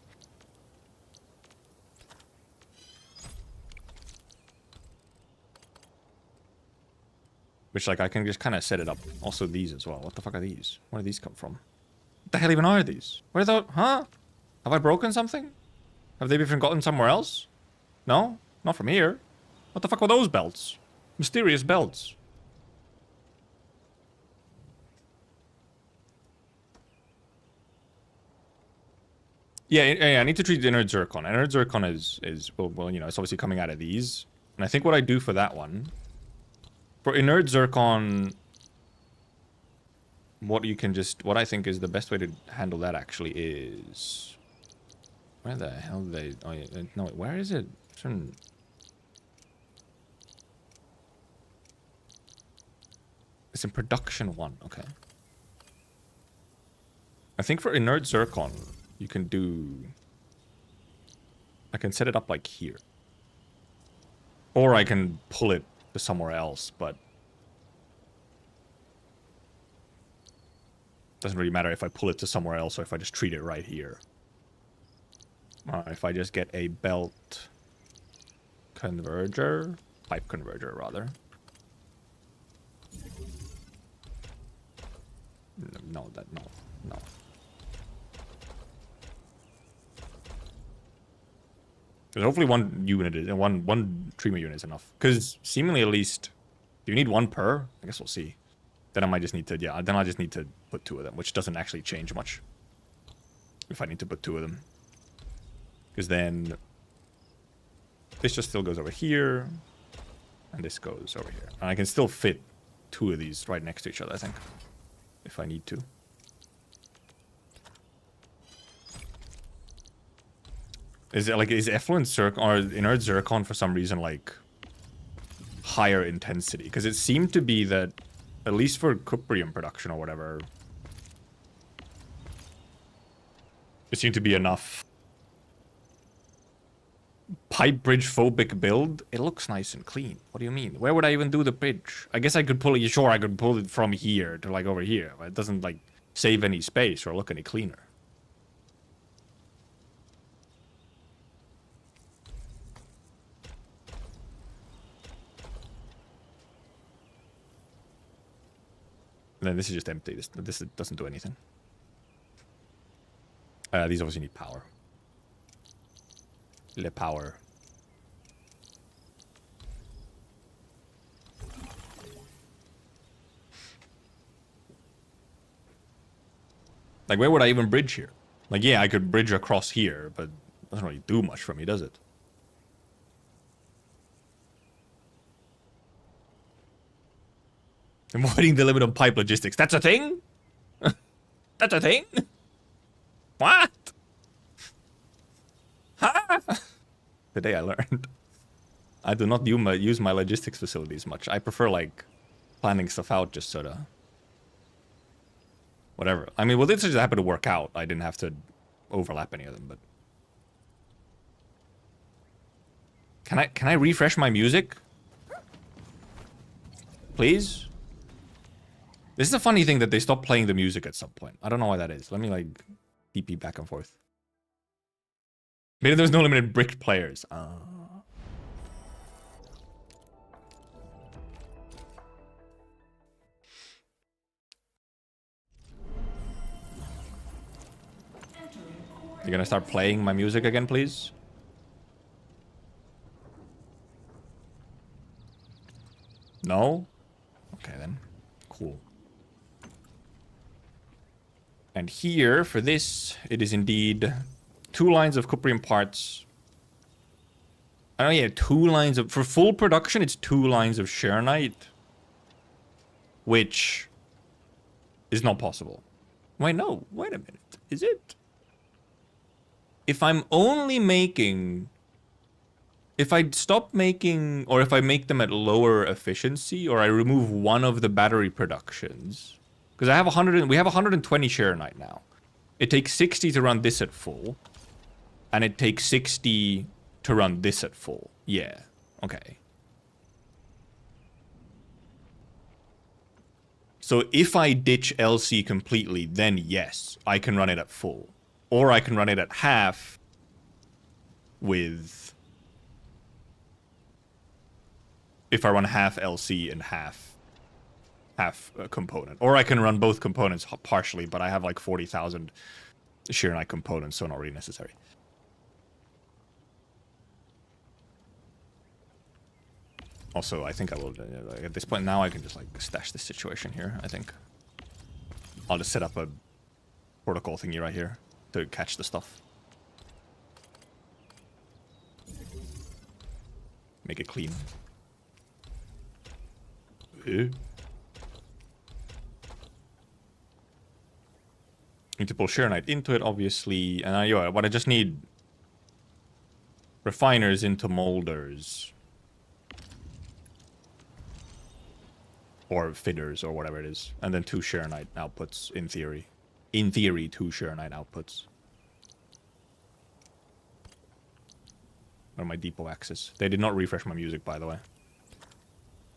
Which, like, I can just kind of set it up. Also these as well. What the fuck are these? Where do these come from? What the hell even are these? Where the... Huh? Have I broken something? Have they been forgotten somewhere else? No? Not from here. What the fuck were those belts? Mysterious belts. Yeah, I need to treat the inert zircon. Inert zircon is well, you know, it's obviously coming out of these. And I think what I do for that one... For inert zircon... What I think is the best way to handle that actually is... Where the hell do they... Oh, yeah, no, wait, where is it? It's in production 1, okay. I think for inert zircon, you can do... I can set it up like here. Or I can pull it to somewhere else, but... Doesn't really matter if I pull it to somewhere else or if I just treat it right here. If I just get a belt converger, pipe converger rather. No. Because hopefully one unit is one treatment unit is enough. Because seemingly at least, do you need one per? I guess we'll see. Then I might just need to, yeah. Then I just need to put 2 of them, which doesn't actually change much. If I need to put 2 of them. Because then this just still goes over here, and this goes over here. And I can still fit 2 of these right next to each other, I think, if I need to. Is it like, is effluent zircon or inert zircon for some reason like higher intensity? Because it seemed to be that, at least for cuprium production or whatever, it seemed to be enough. Pipe bridge phobic build. It looks nice and clean. What do you mean? Where would I even do the bridge? I guess I could pull it. Sure, I could pull it from here to like over here. But it doesn't like save any space or look any cleaner. And then this is just empty. This doesn't do anything. These obviously need power. Le power. Like, where would I even bridge here? Like, yeah, I could bridge across here, but it doesn't really do much for me, does it? Avoiding the limit on pipe logistics. That's a thing? That's a thing? What? Huh? Today I learned. I do not use my logistics facilities much. I prefer, like, planning stuff out just sort of... Whatever. I mean, well, this just happened to work out. I didn't have to overlap any of them, but... Can I refresh my music? Please? This is a funny thing that they stopped playing the music at some point. I don't know why that is. Let me, like, TP back and forth. Maybe there's no limited brick players. You're gonna start playing my music again, please? No? Okay, then. Cool. And here, for this, it is indeed 2 lines of cuprium parts. Oh yeah, 2 lines of... For full production, it's 2 lines of Sharonite. Which is not possible. Wait, no. Wait a minute. Is it? If I'm only making... If I stop making... Or if I make them at lower efficiency, or I remove one of the battery productions... Because I have 100... We have 120 Sharonite now. It takes 60 to run this at full. And it takes 60 to run this at full. Yeah. Okay. So if I ditch LC completely, then yes, I can run it at full. Or I can run it at half with... If I run half LC and half component. Or I can run both components partially, but I have like 40,000 Sharonite components, so not really necessary. Also, I think I will, at this point now, I can just like stash this situation here, I think. I'll just set up a protocol thingy right here to catch the stuff. Make it clean. Need to pull Sharonite into it, obviously. And yeah, but I just need refiners into molders. Or fitters, or whatever it is. And then 2 Sharonite outputs, in theory. In theory, 2 Sharonite outputs. What are my depot axes? They did not refresh my music, by the way.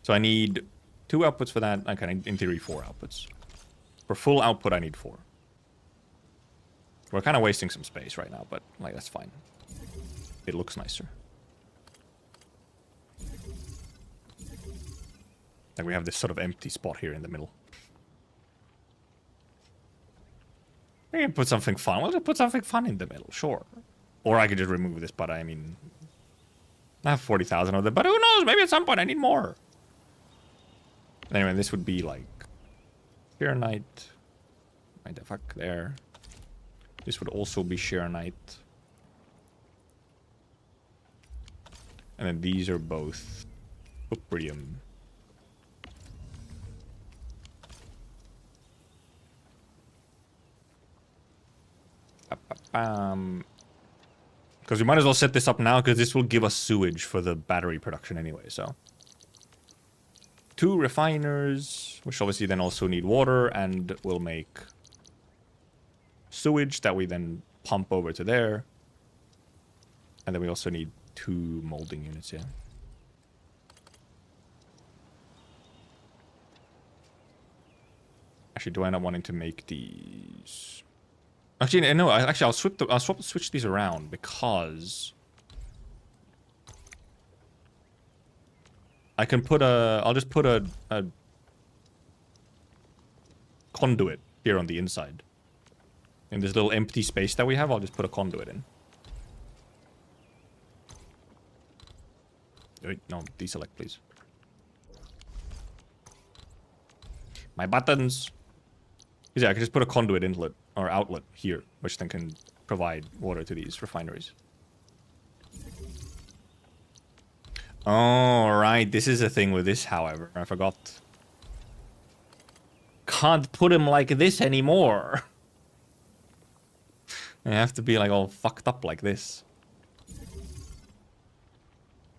So I need 2 outputs for that. Okay, in theory, 4 outputs. For full output, I need 4. We're kind of wasting some space right now, but like that's fine. It looks nicer. Like we have this sort of empty spot here in the middle. We can put something fun. We'll just put something fun in the middle, sure. Or I could just remove this, but I mean... I have 40,000 of them, but who knows? Maybe at some point I need more. Anyway, this would be like... Sharonite. Right the fuck there. This would also be Sharonite. And then these are both cuprium. Because we might as well set this up now, because this will give us sewage for the battery production anyway, so. 2 refiners, which obviously then also need water, and will make sewage that we then pump over to there. And then we also need 2 molding units, yeah. Actually, do I not wanting to make these? Actually, no. Actually, I'll switch these around because I can put a. I'll just put a conduit here on the inside. In this little empty space that we have, I'll just put a conduit in. Wait, no, deselect, please. My buttons. Yeah, I can just put a conduit inlet or outlet here, which then can provide water to these refineries. Oh, right. This is a thing with this, however. I forgot. Can't put them like this anymore. They have to be like all fucked up like this.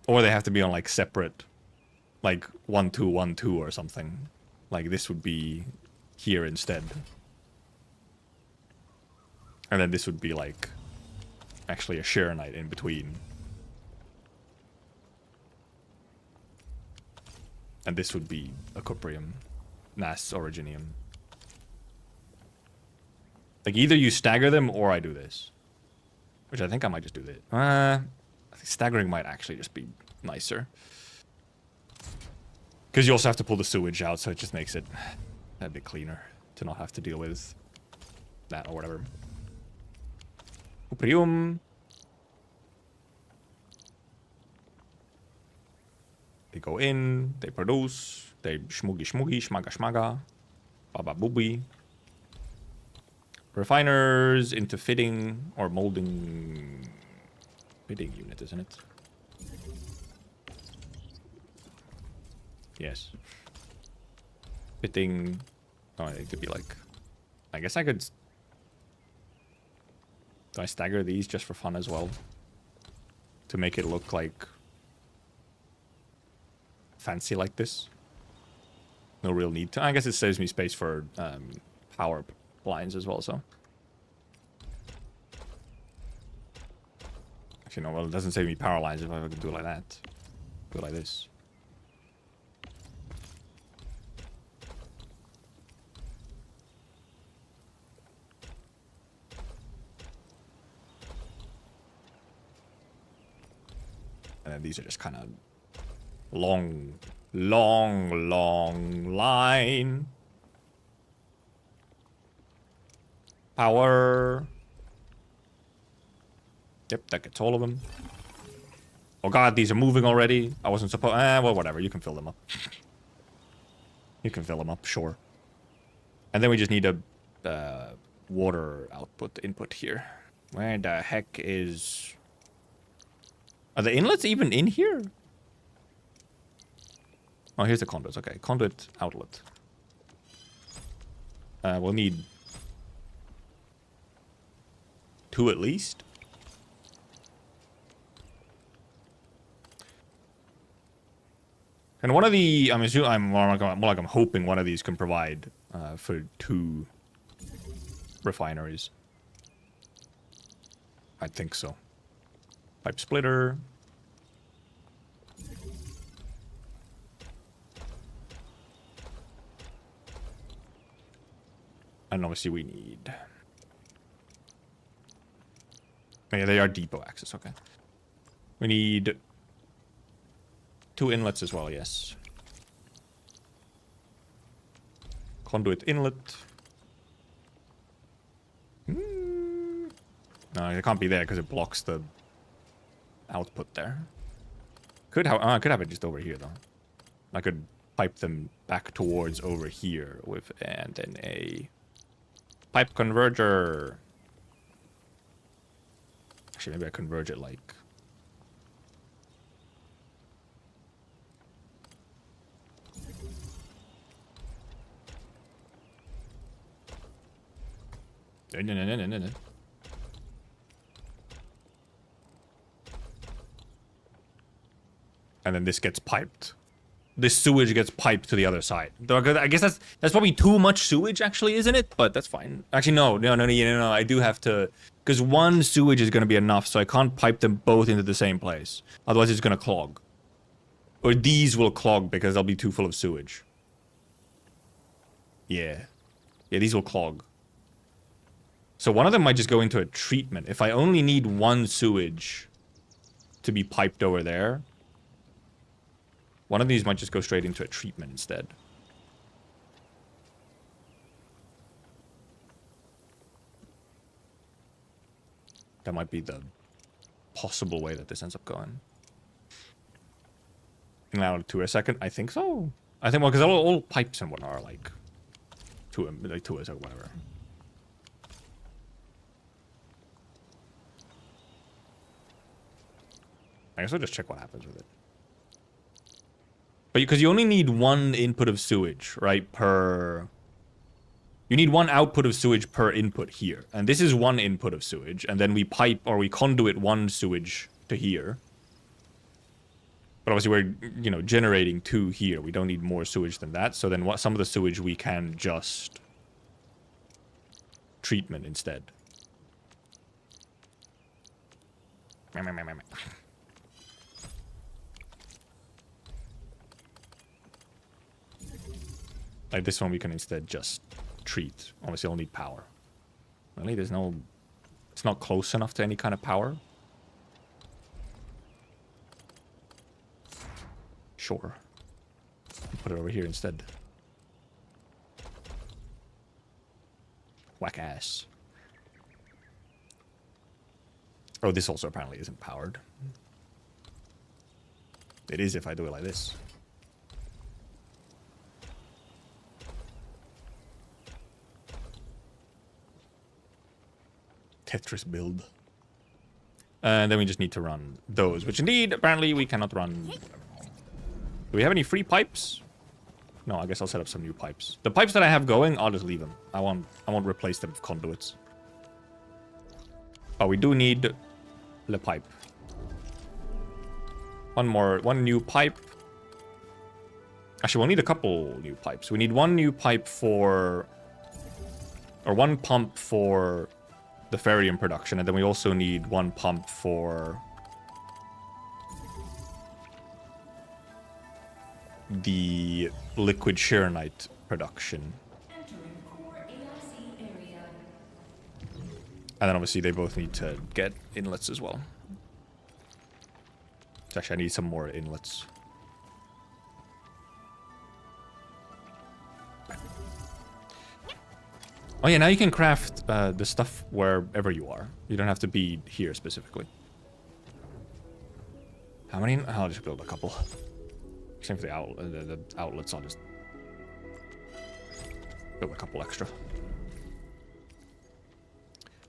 Or they have to be on like separate, like 1, 2, 1, 2 or something. Like this would be here instead. And then this would be like actually a Sharonite in between. And this would be a Cuprium, Nas Originium. Like either you stagger them or I do this. Which I think I might just do this. I think staggering might actually just be nicer. Because you also have to pull the sewage out, so it just makes it a bit cleaner to not have to deal with that or whatever. Cuprium. They go in, they produce, they shmoogie shmoogie, shmaga shmaga, baba booby. Refiners into fitting or molding. Fitting unit, isn't it? Yes. Fitting. Oh, it could be like. I guess I could. Do I stagger these just for fun as well? To make it look like. Fancy like this. No real need to. I guess it saves me space for power lines as well, so. Actually, no, well, it doesn't save me power lines if I can do it like that. Do it like this. And then these are just kind of long line. Power. Yep, that gets all of them. Oh god, these are moving already. I wasn't supposed. Well, whatever. You can fill them up. You can fill them up, sure. And then we just need a water output input here. Where the heck is? Are the inlets even in here? Oh, here's the conduits. Okay, conduit outlet. We'll need 2 at least. And one of the, I'm more like I'm hoping one of these can provide for 2 refineries. I think so. Pipe splitter. And obviously we need. Yeah, they are depot access. Okay. We need 2 inlets as well. Yes. Conduit inlet. No, it can't be there because it blocks the output there. I could have it just over here though. I could pipe them back towards over here with and then a pipe converger. Actually, maybe I converge it like. No. And then this gets piped. This sewage gets piped to the other side. I guess that's probably too much sewage, actually, isn't it? But that's fine. Actually, no. I do have to, because 1 sewage is going to be enough, so I can't pipe them both into the same place. Otherwise, it's going to clog. Or these will clog because they'll be too full of sewage. Yeah, these will clog. So one of them might just go into a treatment. If I only need 1 sewage to be piped over there, one of these might just go straight into a treatment instead. That might be the possible way that this ends up going. In and out of 2 a second? I think so. I think, well, because all pipes and whatnot are like 2 a second, whatever. I guess I'll just check what happens with it. But because you only need 1 input of sewage, right, per... You need 1 output of sewage per input here. And this is 1 input of sewage. And then we pipe, or we conduit 1 sewage to here. But obviously we're, you know, generating 2 here. We don't need more sewage than that. So then what, some of the sewage we can just treatment instead. Like this one we can instead just treat. Obviously I'll need power. Really? There's no... It's not close enough to any kind of power? Sure. Put it over here instead. Whack ass. Oh, this also apparently isn't powered. It is if I do it like this. Tetris build. And then we just need to run those, which indeed, apparently, we cannot run. Do we have any free pipes? No, I guess I'll set up some new pipes. The pipes that I have going, I'll just leave them. I won't replace them with conduits. Oh, we do need the pipe. One new pipe. Actually, we'll need a couple new pipes. We need 1 new pipe for... Or 1 pump for the Ferium production, and then we also need 1 pump for the liquid Sharonite production. And then obviously they both need to get inlets as well. Actually, I need some more inlets. Oh yeah, now you can craft the stuff wherever you are. You don't have to be here specifically. How many? I'll just build a couple. Same for the outlets, I'll just build a couple extra.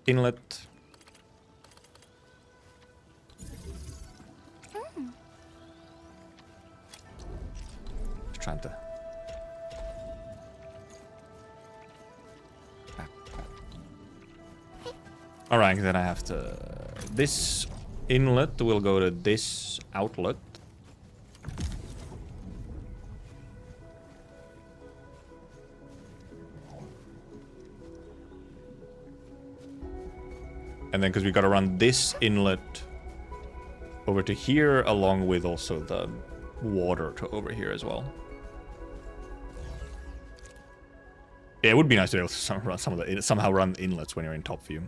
Inlet. Just trying to... Alright, then I have to... This inlet will go to this outlet. And then because we got to run this inlet over to here, along with also the water to over here as well. Yeah, it would be nice to be able to run somehow run inlets when you're in top view.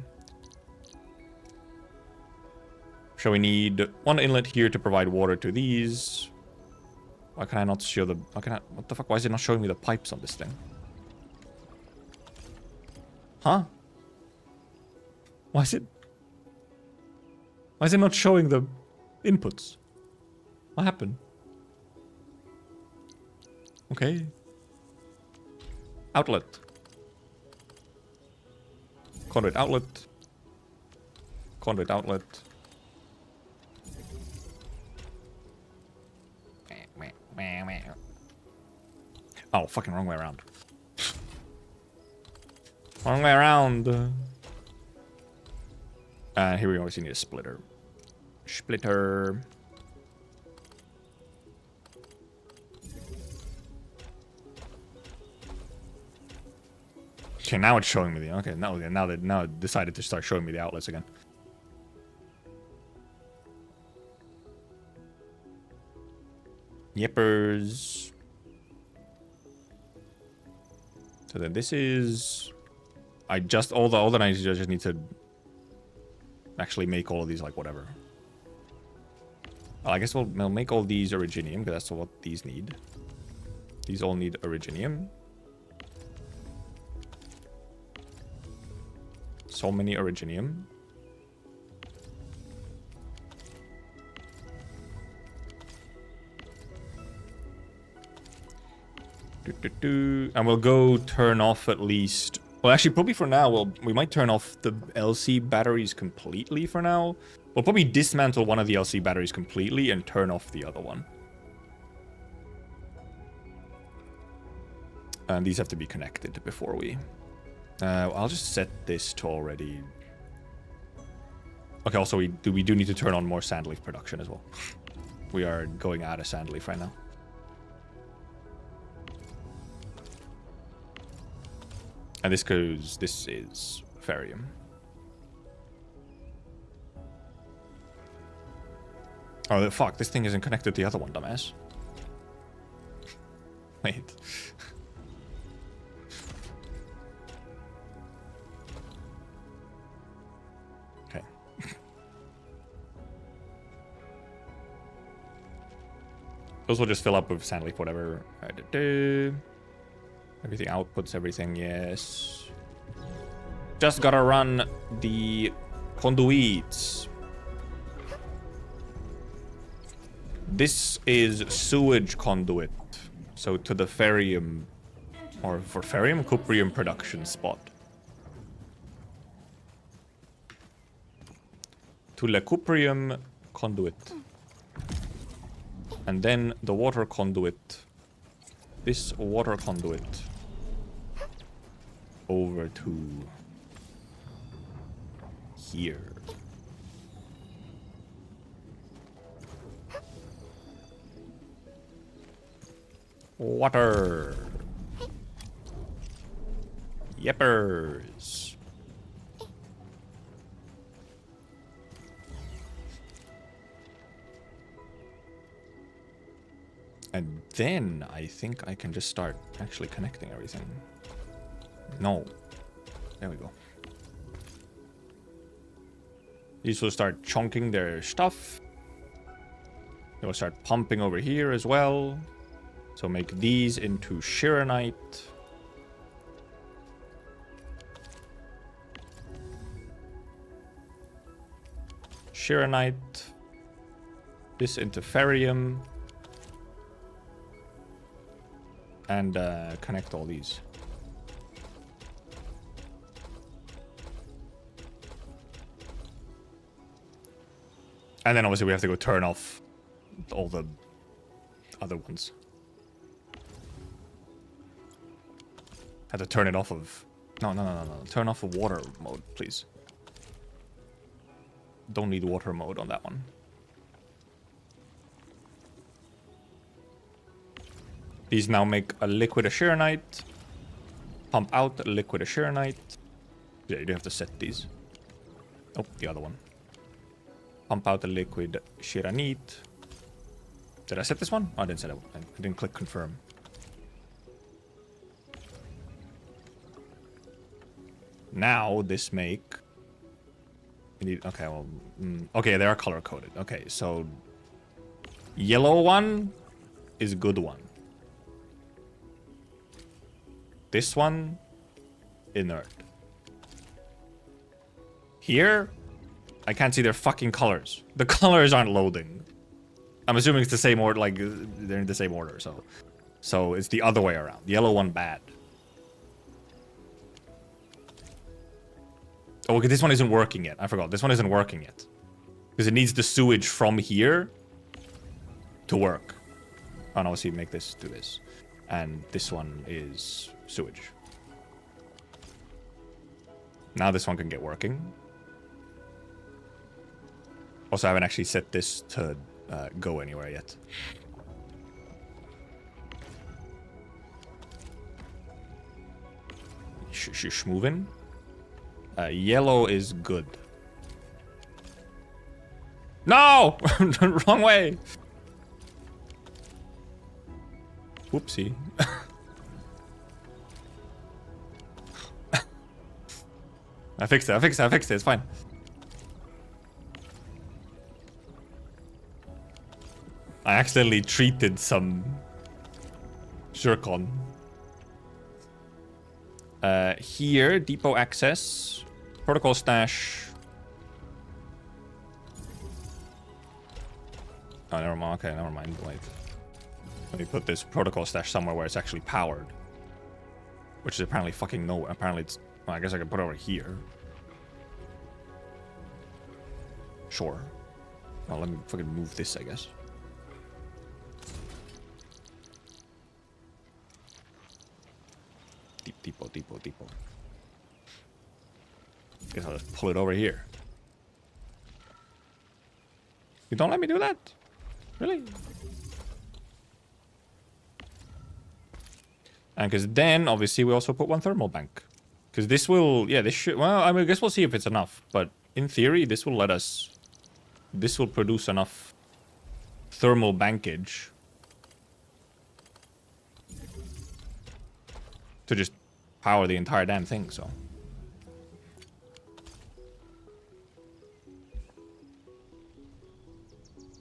So we need 1 inlet here to provide water to these. Why can I not show the... What the fuck? Why is it not showing me the pipes on this thing? Huh? Why is it not showing the inputs? What happened? Okay. Outlet. Conduit outlet. Conduit outlet. Oh, fucking wrong way around. Wrong way around. Here we obviously need a splitter. Splitter. Okay, now it's showing me the... Okay, now it decided to start showing me the outlets again. Yippers. So then this is... all the nights I just need to actually make all of these like whatever. Well, I guess we'll make all these originium because that's what these need. These all need originium. So many originium. And we'll go turn off at least... Well, actually, probably for now, we might turn off the LC batteries completely for now. We'll probably dismantle one of the LC batteries completely and turn off the other one. And these have to be connected before we... I'll just set this to already... Okay, also we do need to turn on more sandleaf production as well. We are going out of sandleaf right now. And this is Ferium. Oh, fuck, this thing isn't connected to the other one, dumbass. Wait. Okay. Those will just fill up with sandleaf, whatever. Everything outputs, everything, yes. Just gotta run the conduits. This is sewage conduit. So to the Ferium, or for Ferium, Cuprium production spot. To the Cuprium conduit. And then the water conduit. This water conduit. Over to here. Water. Yeppers. And then I think I can just start actually connecting everything. No. There we go. These will start chunking their stuff. They will start pumping over here as well. So make these into Shiranite. Shiranite. This into Ferium. And connect all these. And then obviously we have to go turn off all the other ones. Have to turn it off of... No. Turn off of water mode, please. Don't need water mode on that one. These now make a liquid Asheronite. Pump out a liquid Asheronite. Yeah, you do have to set these. Oh, the other one. Pump out the liquid Shiranite. Did I set this one? Oh, I didn't set it. I didn't click confirm. Now this make... Okay, well... okay, they are color coded. Okay, so... Yellow one is good one. This one, inert. Here, I can't see their fucking colors. The colors aren't loading. I'm assuming it's the same order, like, they're in the same order, so... So, it's the other way around. Yellow one, bad. Oh, okay, this one isn't working yet. I forgot. This one isn't working yet. Because it needs the sewage from here to work. Oh, no, see, make this do this. And this one is sewage. Now this one can get working. Also, I haven't actually set this to go anywhere yet. Moving. Yellow is good. No! Wrong way! Whoopsie. I fixed it, it's fine. I accidentally treated some Zircon. Here, depot access, protocol stash. Oh, never mind. Okay, never mind. Wait. Let me put this protocol stash somewhere where it's actually powered. Which is apparently fucking nowhere. Apparently it's... Well, I guess I can put it over here. Sure. Well, let me fucking move this, I guess. Deepo. Guess I'll just pull it over here. You don't let me do that? Really? And because then, obviously, we also put one thermal bank. Because this will... Yeah, this should... Well, I mean, I guess we'll see if it's enough. But in theory, this will let us... This will produce enough thermal bankage to just power the entire damn thing, so...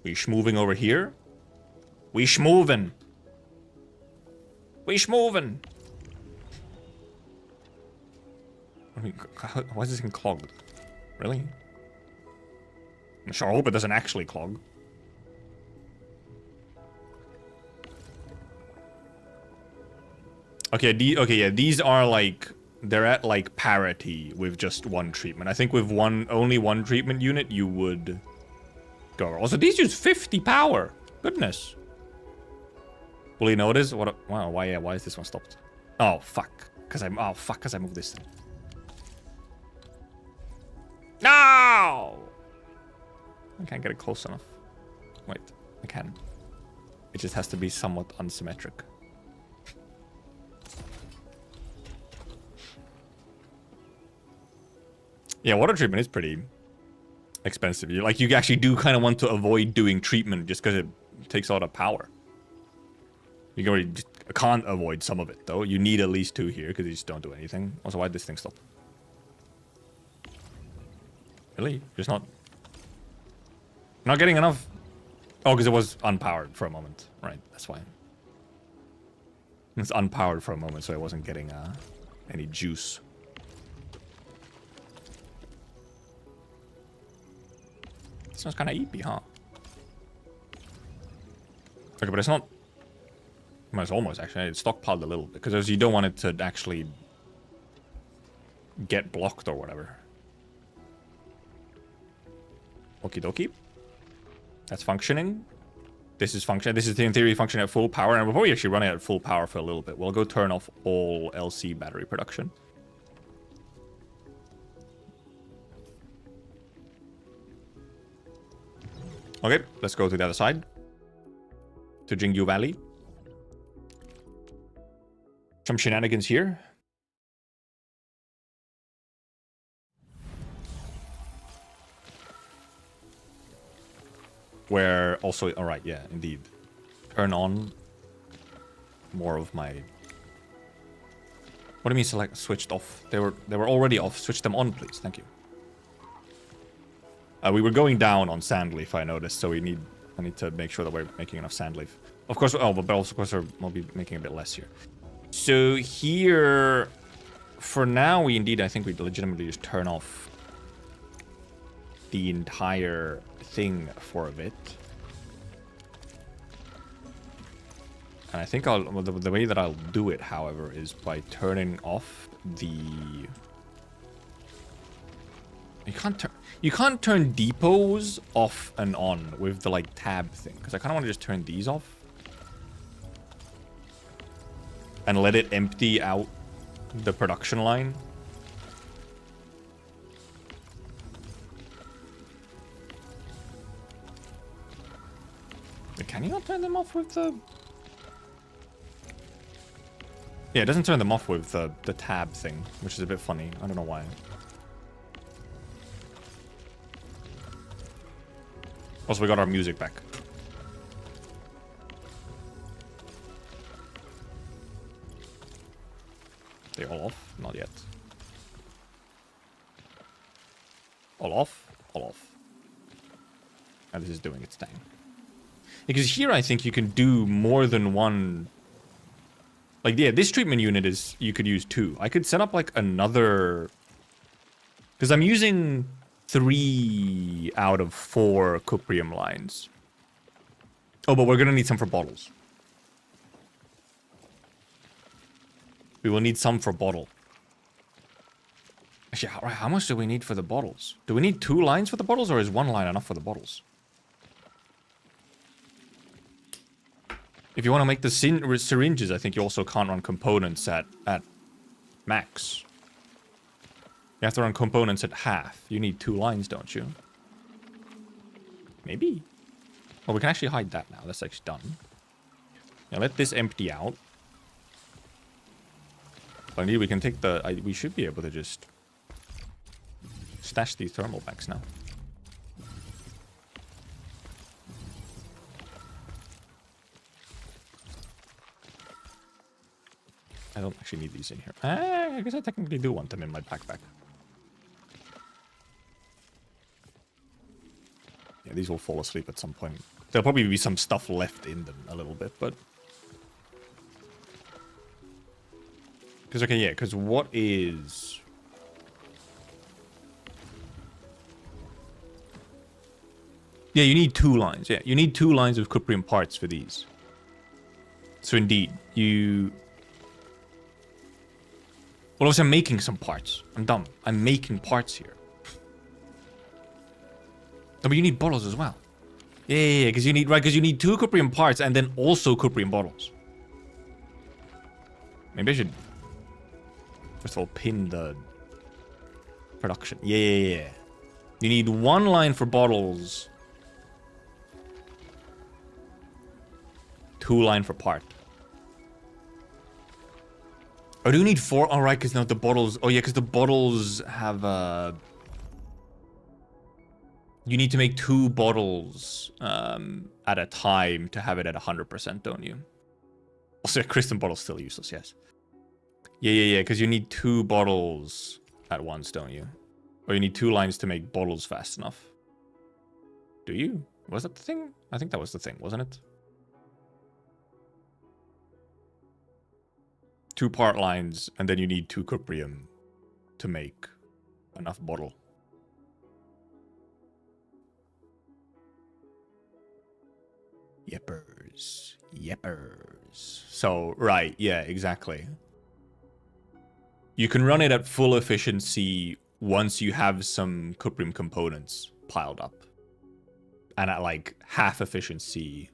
We schmoving over here? We schmoving! We schmoving! I mean, why is this thing clogged? Really? I'm sure I hope it doesn't actually clog. Okay, yeah, these are like... They're at like parity with just one treatment. I think with only one treatment unit, you would... go. Also, these use 50 power. Goodness. Will you notice? What? Wow. Why? Yeah. Why is this one stopped? Oh fuck. Cause I'm. Oh fuck. Cause I moved this thing. No. I can't get it close enough. Wait. I can. It just has to be somewhat unsymmetric. Yeah. Water treatment is pretty expensive. You actually do kind of want to avoid doing treatment just because it takes a lot of power. You can't avoid some of it though. You need at least 2 here because you just don't do anything. Also, why did this thing stop? Really? Just not getting enough? Oh, because it was unpowered for a moment. Right, that's why. It's unpowered for a moment, so I wasn't getting any juice. This one's kind of eepy, huh? Okay, but it's not... Well, it's almost, actually. It's stockpiled a little bit, because you don't want it to actually get blocked or whatever. Okie dokie. That's functioning. This is functioning. This is, in theory, functioning at full power. And before we actually run it at full power for a little bit, we'll go turn off all LC battery production. Okay, let's go to the other side. To Jingyu Valley. Some shenanigans here. Where also... Alright, yeah, indeed. Turn on more of my... What do you mean select switched off? They were already off. Switch them on, please. Thank you. We were going down on sand leaf, I noticed, so I need to make sure that we're making enough sand leaf. Of course, but also, of course, we'll be making a bit less here. So here, for now, I think we legitimately just turn off the entire thing for a bit. And I think the way that I'll do it, however, is by turning off the... You can't turn depots off and on with the, like, tab thing. Because I kind of want to just turn these off. And let it empty out the production line. Can you not turn them off with the... Yeah, it doesn't turn them off with the tab thing, which is a bit funny. I don't know why. Also, we got our music back. They all off? Not yet. All off? All off. And this is doing its thing. Because here I think you can do more than one... Like, yeah, this treatment unit is... You could use 2. I could set up, like, another... Because I'm using 3 out of 4 cuprium lines. Oh, but we're going to need some for bottles. We will need some for bottle. Actually, how much do we need for the bottles? Do we need 2 lines for the bottles, or is 1 line enough for the bottles? If you want to make the syringes, I think you also can't run components at max. You have to run components at half. You need 2 lines, don't you? Maybe. Well, we can actually hide that now. That's actually done. Now let this empty out. But indeed, we can take the... we should be able to just stash these thermal packs now. I don't actually need these in here. I guess I technically do want them in my backpack. Yeah, these will fall asleep at some point. There'll probably be some stuff left in them a little bit, but... Because, okay, yeah, because what is... Yeah, you need 2 lines. Yeah, you need 2 lines of cuprium parts for these. So indeed, you... Well, obviously I'm making some parts. I'm dumb. I'm making parts here. No, but you need bottles as well. Yeah, because you need... Right, because you need 2 cuprium parts and then also cuprium bottles. Maybe I should... First of all, pin the... production. Yeah. You need 1 line for bottles... 2 line for part. Oh, do you need 4? All right, because now the bottles... Oh, yeah, because the bottles have... You need to make 2 bottles at a time to have it at 100%, don't you? Also, crystal bottle's still useless, yes. Yeah, because you need 2 bottles at once, don't you? Or you need 2 lines to make bottles fast enough. Do you? Was that the thing? I think that was the thing, wasn't it? 2 part lines, and then you need 2 cuprium to make enough bottle. Yeppers. So, right, yeah, exactly. You can run it at full efficiency once you have some cuprium components piled up. And at like half efficiency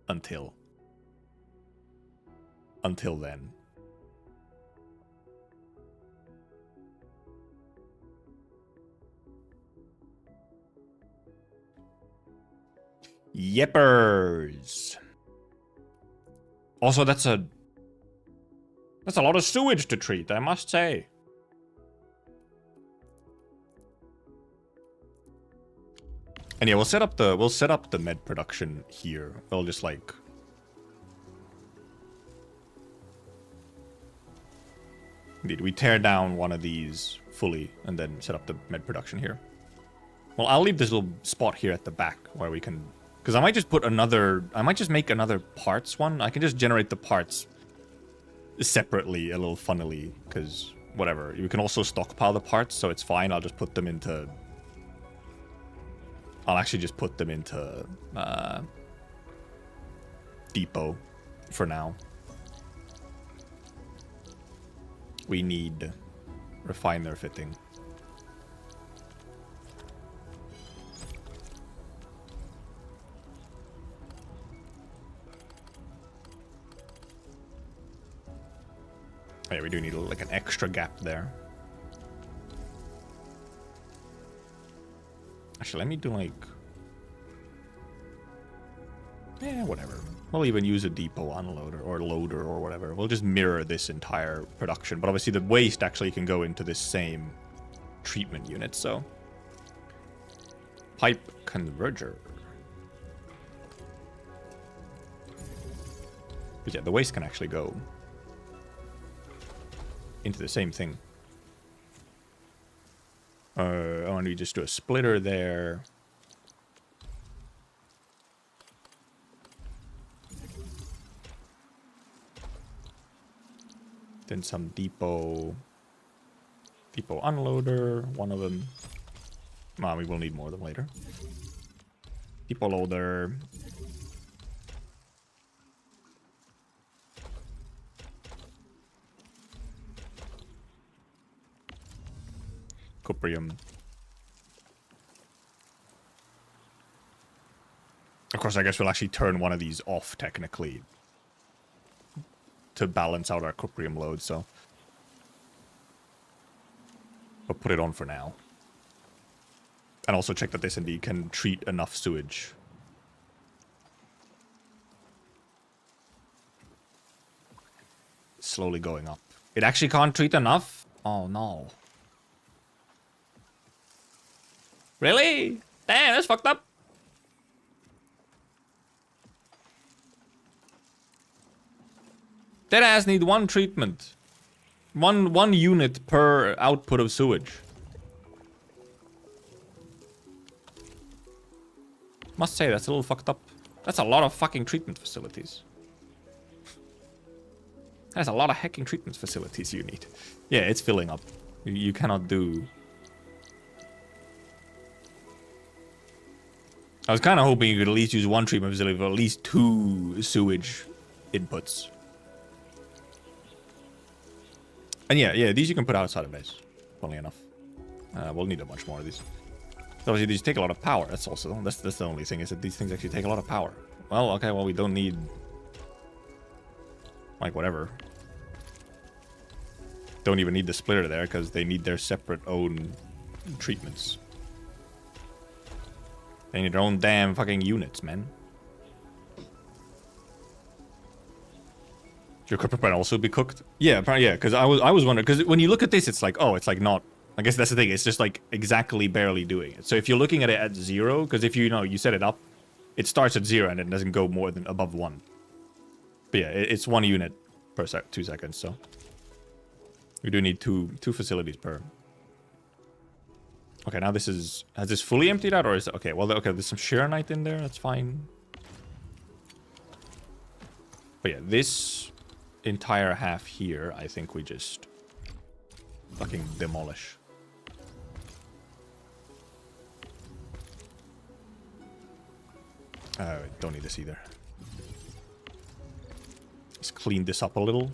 until then. Yeppers. Also, that's a lot of sewage to treat, I must say. And yeah, we'll set up the med production here. We'll just like indeed, we tear down one of these fully and then set up the med production here. Well, I'll leave this little spot here at the back where we can... Because I might just put another... I might just make another parts one. I can just generate the parts separately, a little funnily. Because, whatever. You can also stockpile the parts, so it's fine. I'll just put them into... I'll actually just put them into... depot for now. We need... refiner fitting. Yeah, we do need like an extra gap there. Actually, let me do like... Yeah, whatever. We'll even use a depot unloader or loader or whatever. We'll just mirror this entire production. But obviously the waste actually can go into this same treatment unit, so... Pipe converger. But yeah, the waste can actually go into the same thing. I want to just do a splitter there. Then some depot unloader, one of them. We will need more of them later. Depot loader. cuprium. Of course, I guess we'll actually turn one of these off, technically, to balance out our cuprium load, so... I'll put it on for now. And also check that this indeed can treat enough sewage. Slowly going up. It actually can't treat enough? Oh no. Really? Damn, that's fucked up. That ass need one treatment. One unit per output of sewage. Must say, that's a little fucked up. That's a lot of fucking treatment facilities. That's a lot of hacking treatment facilities you need. Yeah, it's filling up. You cannot do... I was kind of hoping you could at least use one treatment facility for at least 2 sewage inputs. And yeah, these you can put outside of base. Funnily enough. We'll need a bunch more of these. Obviously, these take a lot of power. That's the only thing, is that these things actually take a lot of power. Well, okay, well, we don't need... like, whatever. Don't even need the splitter there, because they need their separate own treatments. They need their own damn fucking units, man. Your copper can also be cooked? Yeah, because I was wondering, because when you look at this, it's like, oh, it's like not... I guess that's the thing, it's just like exactly barely doing it. So if you're looking at it at 0, because if you set it up, it starts at 0 and it doesn't go more than above 1. But yeah, it's 1 unit per 2 seconds, so... We do need two facilities per... Okay, now this is... Has this fully emptied out, or is it... Okay, well, okay, there's some Sharonite in there, that's fine. But yeah, this entire half here, I think we just... fucking demolish. Don't need this either. Let's clean this up a little.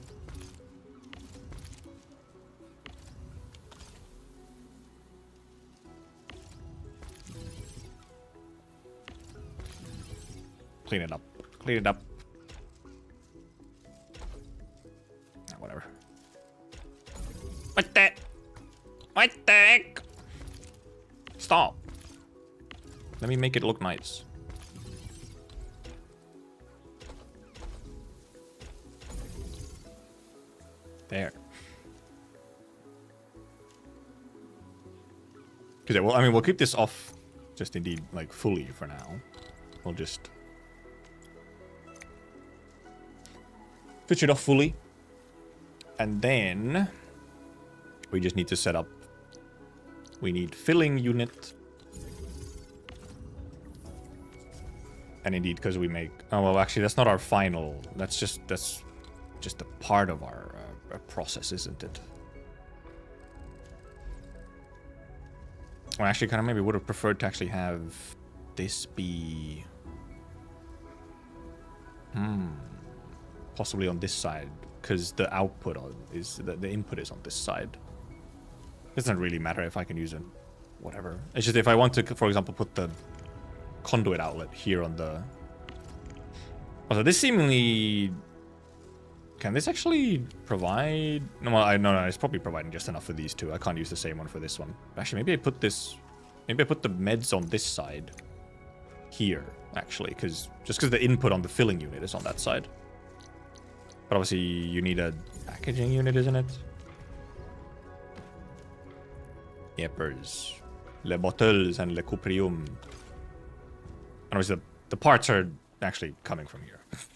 Clean it up. Clean it up. Whatever. What the? What the heck? Stop. Let me make it look nice. There. Because, well, I mean, we'll keep this off just indeed, like, fully for now. We'll just... switch it off fully. And then... we just need to set up... we need filling unit. And indeed, because we make... oh, well, actually, that's not our final... that's just a part of our process, isn't it? Well, actually, kind of maybe would have preferred to actually have this be... possibly on this side, because the output is... the input is on this side. It doesn't really matter if I can use it. Whatever. It's just if I want to, for example, put the conduit outlet here on the... also, this seemingly... can this actually provide... no, well, no, it's probably providing just enough for these two. I can't use the same one for this one. Actually, maybe I put this... maybe I put the meds on this side. Here, actually, just because the input on the filling unit is on that side. But obviously, you need a packaging unit, isn't it? Yeppers. Les bottles and le cuprium. And obviously, the parts are actually coming from here. It's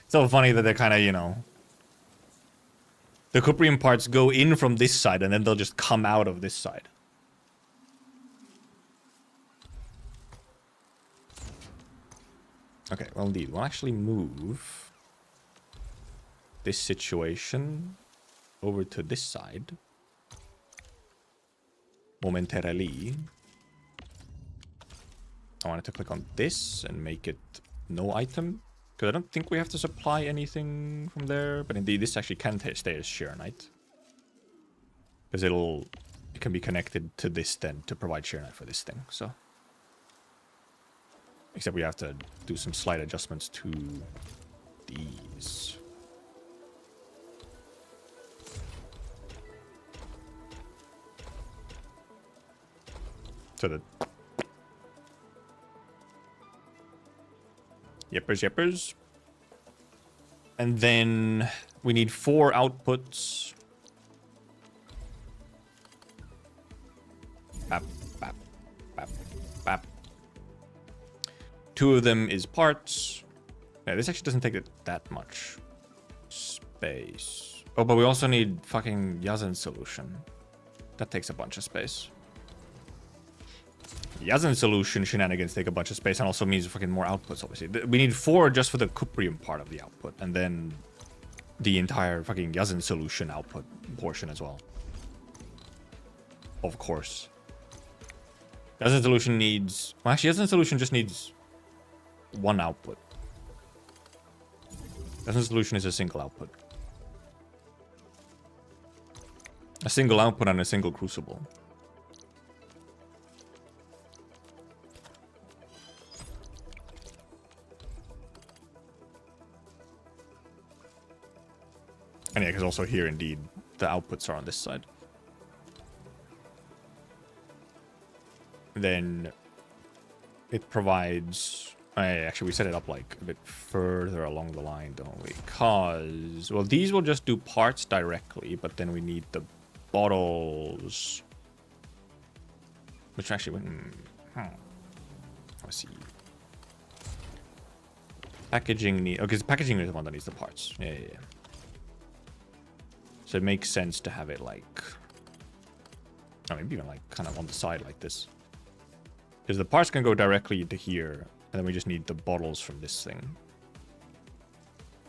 so funny that they're kind of, you know... the cuprium parts go in from this side, and then they'll just come out of this side. Okay, well, indeed, we'll actually move this situation over to this side momentarily. I wanted to click on this and make it no item, because I don't think we have to supply anything from there. But indeed, this actually can stay as Sharonite, because it'll it can be connected to this then to provide share net for this thing. So, except we have to do some slight adjustments to these. So the yippers. And then we need 4 outputs. Bap, bap, bap, bap. 2 of them is parts. Yeah, this actually doesn't take that much space. Oh, but we also need fucking Yazan solution. That takes a bunch of space. Yazan solution shenanigans take a bunch of space and also means fucking more outputs, obviously. We need 4 just for the cuprium part of the output, and then the entire fucking Yazan solution output portion as well. Of course. Yazan solution needs... Well, actually, Yazan solution just needs 1 output. Yazan solution is a single output. A single output and a single crucible. And yeah, because also here, indeed, the outputs are on this side. Then it provides... Actually, we set it up like a bit further along the line, don't we? Because, well, these will just do parts directly, but then we need the bottles. Which actually... Let's see. Packaging need... Okay, packaging is the one that needs the parts. Yeah. So it makes sense to have it like... I mean, even like kind of on the side like this. Because the parts can go directly into here. And then we just need the bottles from this thing.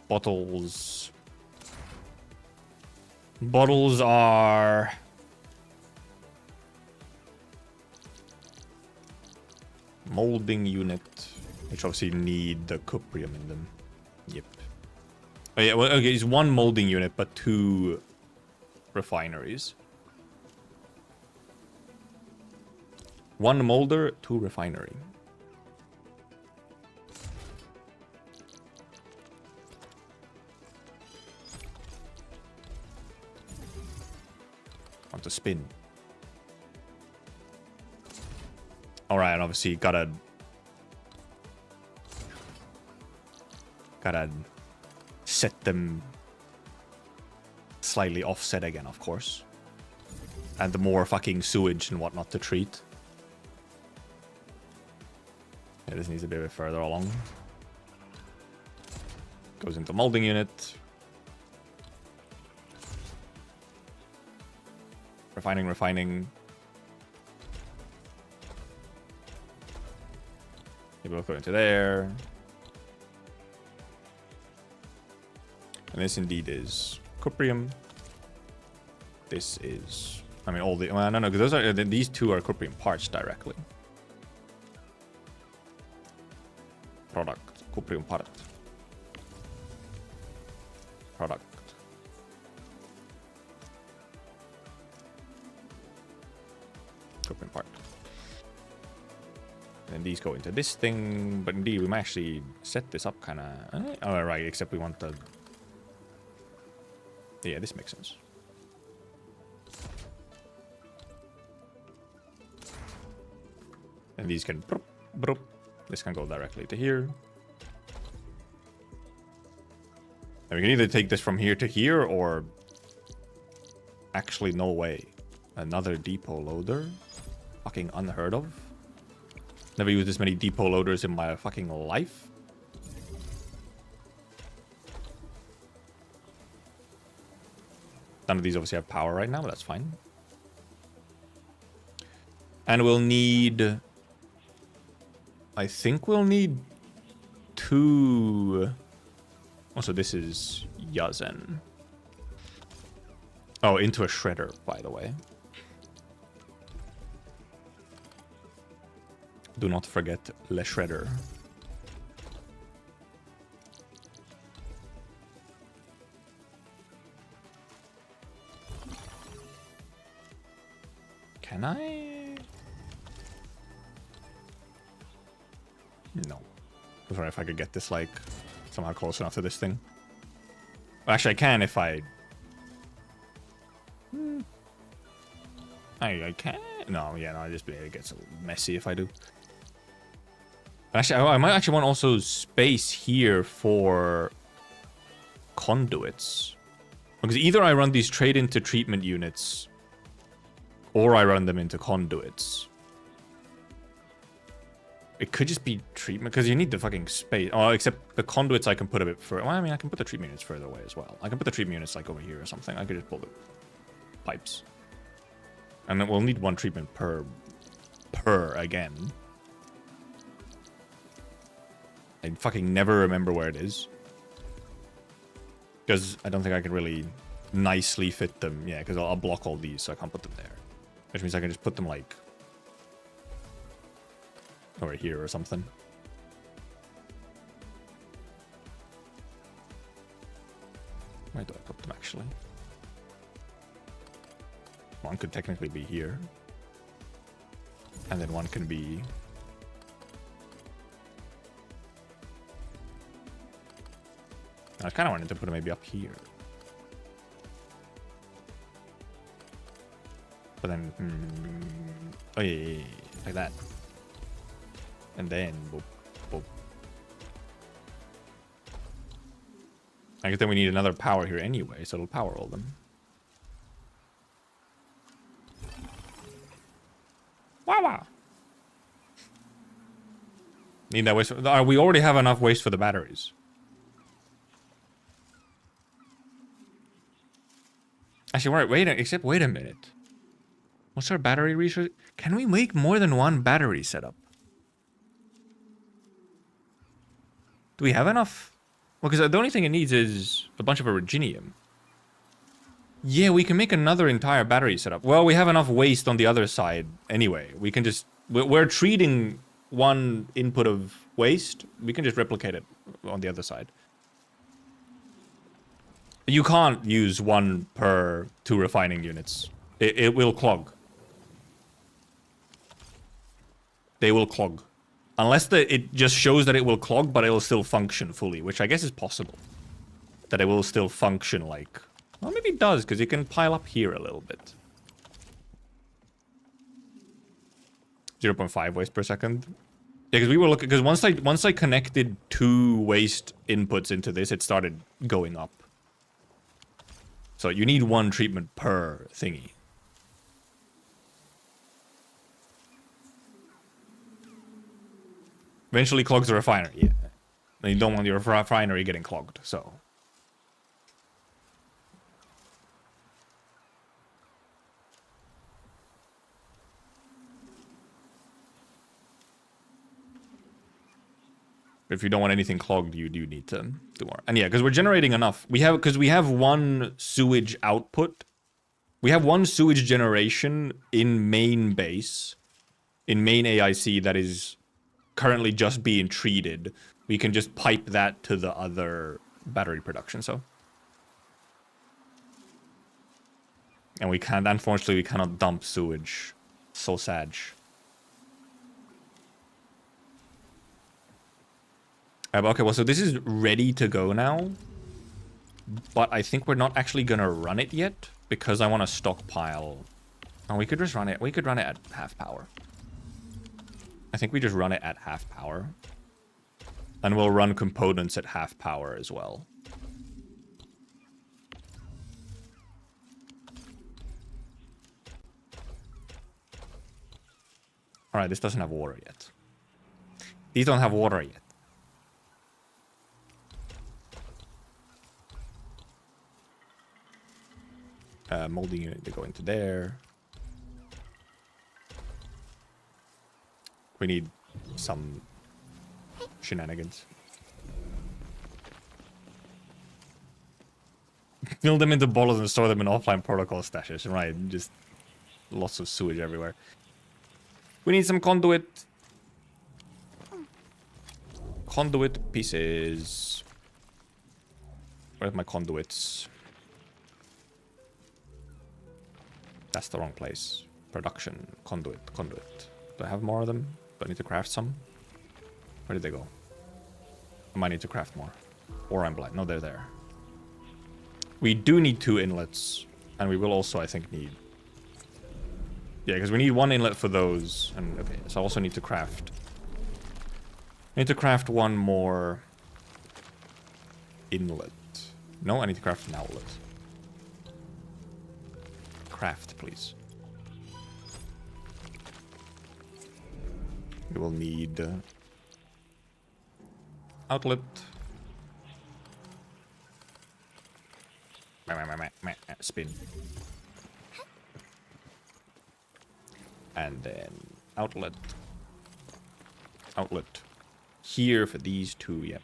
Bottles... Bottles are... Molding unit. Which obviously need the cuprium in them. Yep. Oh yeah, well, okay, it's 1 molding unit, but 2... refineries. 1 molder, 2 refinery. Want to spin. Alright, and obviously gotta set them slightly offset again, of course. And the more fucking sewage and whatnot to treat. Yeah, this needs to be a bit further along. Goes into molding unit. Refining. They both go into there. And this indeed is cuprium. This is... I mean, all the... Well, no, because those are... These 2 are cuprium parts directly. Product. Cuprium part. Product. Cuprium part. And these go into this thing. But indeed, we might actually set this up kind of... Oh, right. Except we want the... Yeah, this makes sense. And these can... This can go directly to here. And we can either take this from here to here, or... Actually, no way. Another depot loader? Fucking unheard of. Never used this many depot loaders in my fucking life. None of these obviously have power right now, but that's fine. And we'll need... I think we'll need 2... Also, this is Yazan. Oh, into a shredder, by the way. Do not forget Le Shredder. Can I? No. Sorry, if I could get this, like, somehow close enough to this thing. Well, actually, I can if I... I can? No, yeah, no, it gets a little messy if I do. Actually, I might actually want also space here for conduits. Because either I run these trade into treatment units, or I run them into conduits. It could just be treatment, because you need the fucking space. Oh, except the conduits I can put a bit further. Well, I mean, I can put the treatment units further away as well. I can put the treatment units, like, over here or something. I could just pull the pipes. And then we'll need one treatment per again. I fucking never remember where it is. Because I don't think I can really nicely fit them. Yeah, because I'll block all these, so I can't put them there. Which means I can just put them, like, over here or something. Where do I put them, actually? One could technically be here. And then one can be... I kind of wanted to put it maybe up here. But then... oh, yeah, like that. And then... boop, boop. I guess then we need another power here anyway, so it'll power all them. Wow. Need that waste. We already have enough waste for the batteries. Actually, wait a minute. What's our battery research? Can we make more than one battery setup? Do we have enough? Well, because the only thing it needs is a bunch of originium. Yeah, we can make another entire battery setup. Well, we have enough waste on the other side anyway. We can just... We're treating one input of waste. We can just replicate it on the other side. You can't use one per 2 refining units. It will clog. They will clog. Unless it just shows that it will clog, but it will still function fully, which I guess is possible. That it will still function like... Well, maybe it does, because it can pile up here a little bit. 0.5 waste per second. Yeah, because we were looking... Because once I connected 2 waste inputs into this, it started going up. So you need 1 treatment per thingy. Eventually clogs the refinery, yeah. And you don't want your refinery getting clogged, so... If you don't want anything clogged, you do need to do more. And yeah, because we're generating enough. We have 1 sewage output. We have 1 sewage generation in main base, in main AIC that is currently just being treated. We can just pipe that to the other battery production, so. And we can't, unfortunately, we cannot dump sewage. So sad. Okay, well, so this is ready to go now. But I think we're not actually gonna run it yet, because I want to stockpile. Oh, we could just run it. We could run it at half power. I think we just run it at half power. And we'll run components at half power as well. Alright, this doesn't have water yet. These don't have water yet. Molding unit to go into there. We need some shenanigans. Fill them into bottles and store them in offline protocol stashes. Right, just lots of sewage everywhere. We need some conduit. Conduit pieces. Where's my conduits? That's the wrong place. Production. Conduit. Do I have more of them? Do I need to craft some? Where did they go? I might need to craft more. Or I'm blind. No, they're there. We do need 2 inlets. And we will also, I think, need... Yeah, because we need 1 inlet for those. And okay, so I also need to craft... I need to craft 1 more... inlet. No, I need to craft an outlet. Craft, please. We will need... outlet. Spin. And then outlet. Outlet. Here for these 2, yep.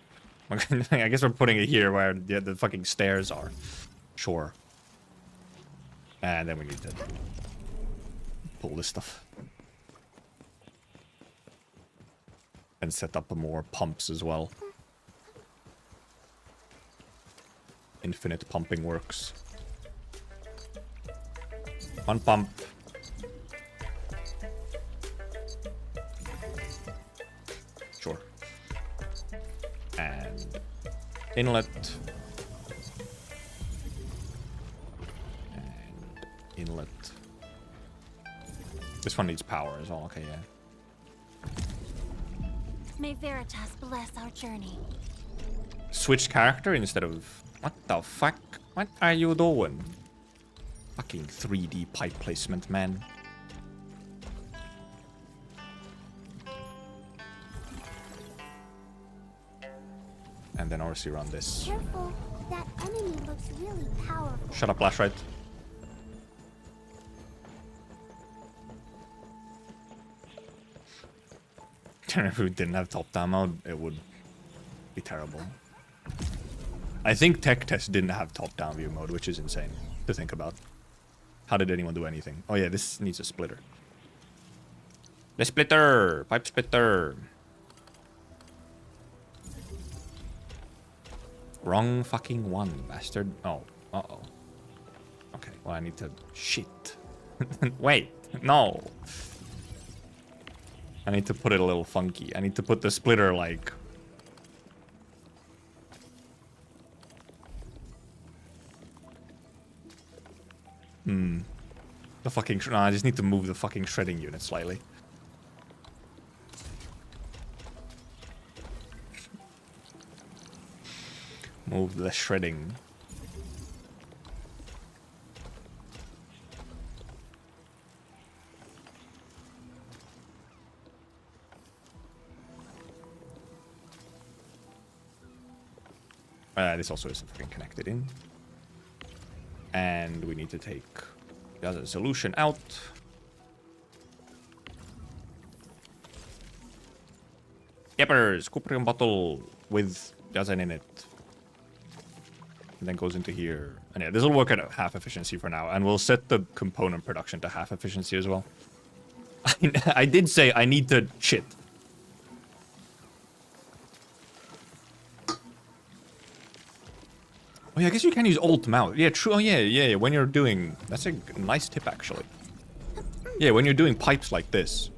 I guess we're putting it here where the fucking stairs are. Sure. And then we need to pull this stuff. And set up more pumps as well. Infinite pumping works. 1 pump. Sure. And inlet. And inlet. This one needs power as well. Okay, yeah. May Veritas bless our journey. Switch character instead of... What the fuck? What are you doing? Fucking 3D pipe placement, man. And then obviously run this. Careful, that enemy looks really powerful. Shut up, flashlight. If we didn't have top-down mode, it would be terrible. I think Tech Test didn't have top-down view mode, which is insane to think about. How did anyone do anything? Oh yeah, this needs a splitter. The splitter! Pipe splitter! Wrong fucking one, bastard. Oh, uh-oh. Okay, well I need to... Shit. Wait, no. I need to put it a little funky. I need to put the splitter like... The fucking... No, I just need to move the fucking shredding unit slightly. Move the shredding. This also isn't fucking connected in. And we need to take the other solution out. Yeppers! Cooper bottle with dozen in it. And then goes into here. And yeah, this will work at half efficiency for now. And we'll set the component production to half efficiency as well. I did say I need to... Shit. Oh yeah, I guess you can use alt mouse. Yeah, true. Oh yeah. When you're doing... That's a nice tip, actually. Yeah, when you're doing pipes like this.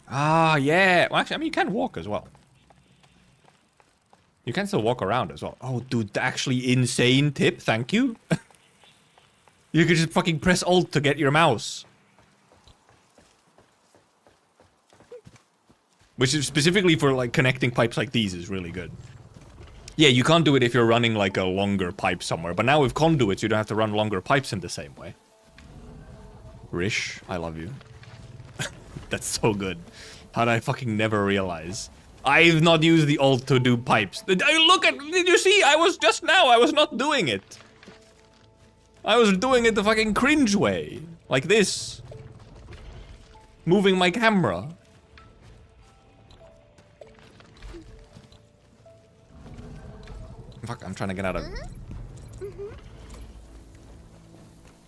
Ah, yeah. Well, actually, I mean, you can walk as well. You can still walk around as well. Oh, dude, actually insane tip. Thank you. You could just fucking press alt to get your mouse. Which is specifically for, like, connecting pipes like these is really good. Yeah, you can't do it if you're running, like, a longer pipe somewhere. But now with conduits, you don't have to run longer pipes in the same way. Rish, I love you. That's so good. How did I fucking never realize? I've not used the alt to do pipes. Look at... Did you see? I was just now. I was not doing it. I was doing it the fucking cringe way. Like this. Moving my camera. Fuck, I'm trying to get out of...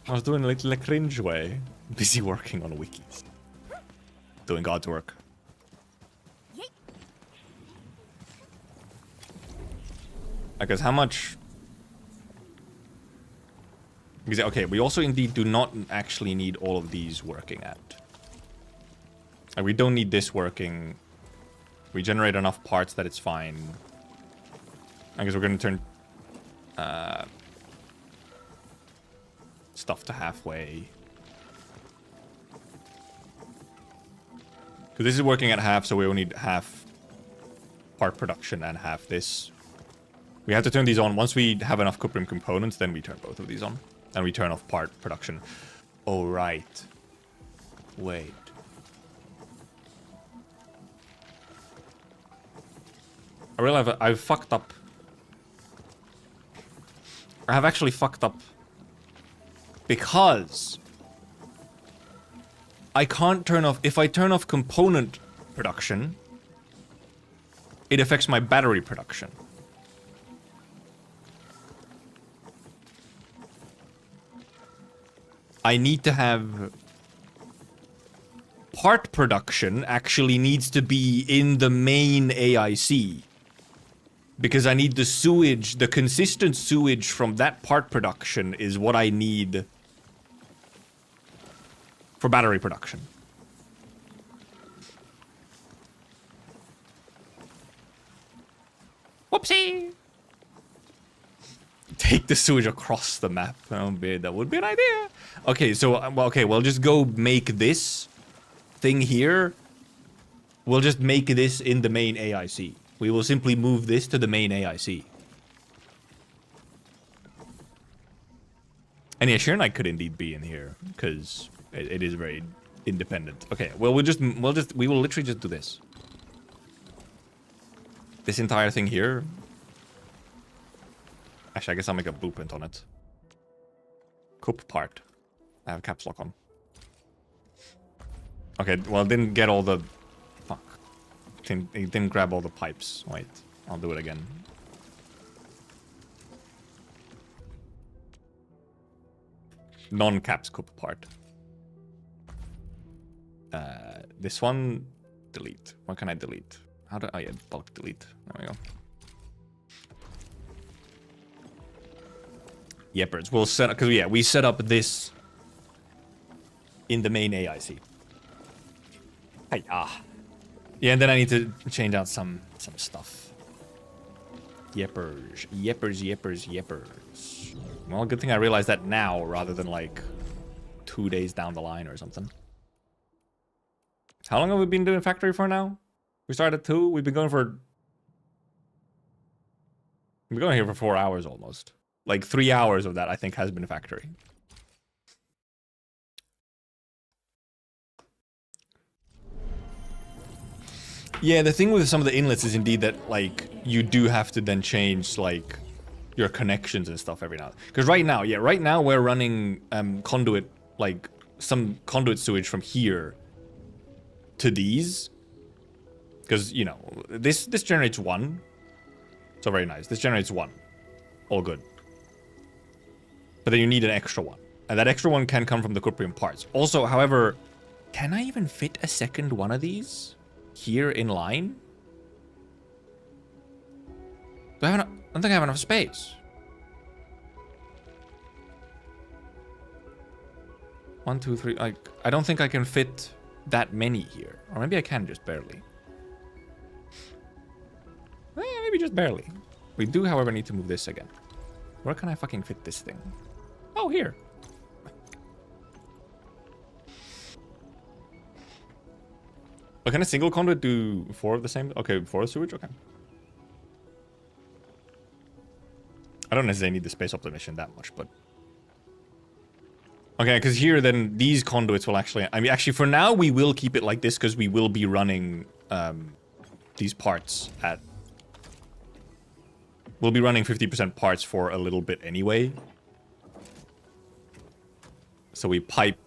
I was doing it the cringe way. Busy working on wikis. Doing God's work. Because how much... Because, okay, we also indeed do not actually need all of these working at. Like, we don't need this working. We generate enough parts that it's fine. I guess we're going to turn stuff to halfway. Because this is working at half, so we only need half part production and half this. We have to turn these on. Once we have enough Cuprim components, then we turn both of these on. And we turn off part production. Oh, right. Wait. I realize I've fucked up. I have actually fucked up. Because I can't turn off... If I turn off component production, it affects my battery production. I need to have... Part production actually needs to be in the main AIC. Because I need the sewage, the consistent sewage from that part production is what I need for battery production. Whoopsie! Take the sewage across the map. That would be an idea. Okay, so, well, just go make this thing here. We'll just make this in the main AIC. We will simply move this to the main AIC. And yeah, Sure Knight could indeed be in here, because it is very independent. Okay, well, we will literally just do this. This entire thing here. Actually, I guess I'll make a blueprint on it. Cup part. I have caps lock on. Okay, well, it didn't get all the... Fuck. It didn't grab all the pipes. Wait, I'll do it again. Non-caps cup part. This one, delete. What can I delete? How do I bulk delete? There we go. Yeppers. We'll set up, because yeah, we set up this in the main AIC. Hey, yeah, and then I need to change out some stuff. Yeppers. Yeppers, yeppers, yeppers. Well, good thing I realized that now rather than like 2 days down the line or something. How long have we been doing factory for now? We started at 2. We've been going here for 4 hours almost. Like 3 hours of that, I think, has been factory. Yeah, the thing with some of the inlets is indeed that, like, you do have to then change, like, your connections and stuff every now. Because right now we're running conduit, like, some conduit sewage from here to these. Because, you know, this generates 1. So very nice. This generates 1. All good. But then you need an extra one. And that extra one can come from the Cuprium parts. Also, however, can I even fit a second one of these here in line? I don't think I have enough space. 1, 2, 3. Like, I don't think I can fit that many here. Or maybe I can just barely. Maybe just barely. We do, however, need to move this again. Where can I fucking fit this thing? Oh, here. Oh, can a single conduit do 4 of the same? Okay, 4 of sewage? Okay. I don't necessarily need the space optimization that much, but... Okay, because here, then, these conduits will actually... I mean, actually, for now, we will keep it like this, because we will be running these parts at... We'll be running 50% parts for a little bit anyway. So we pipe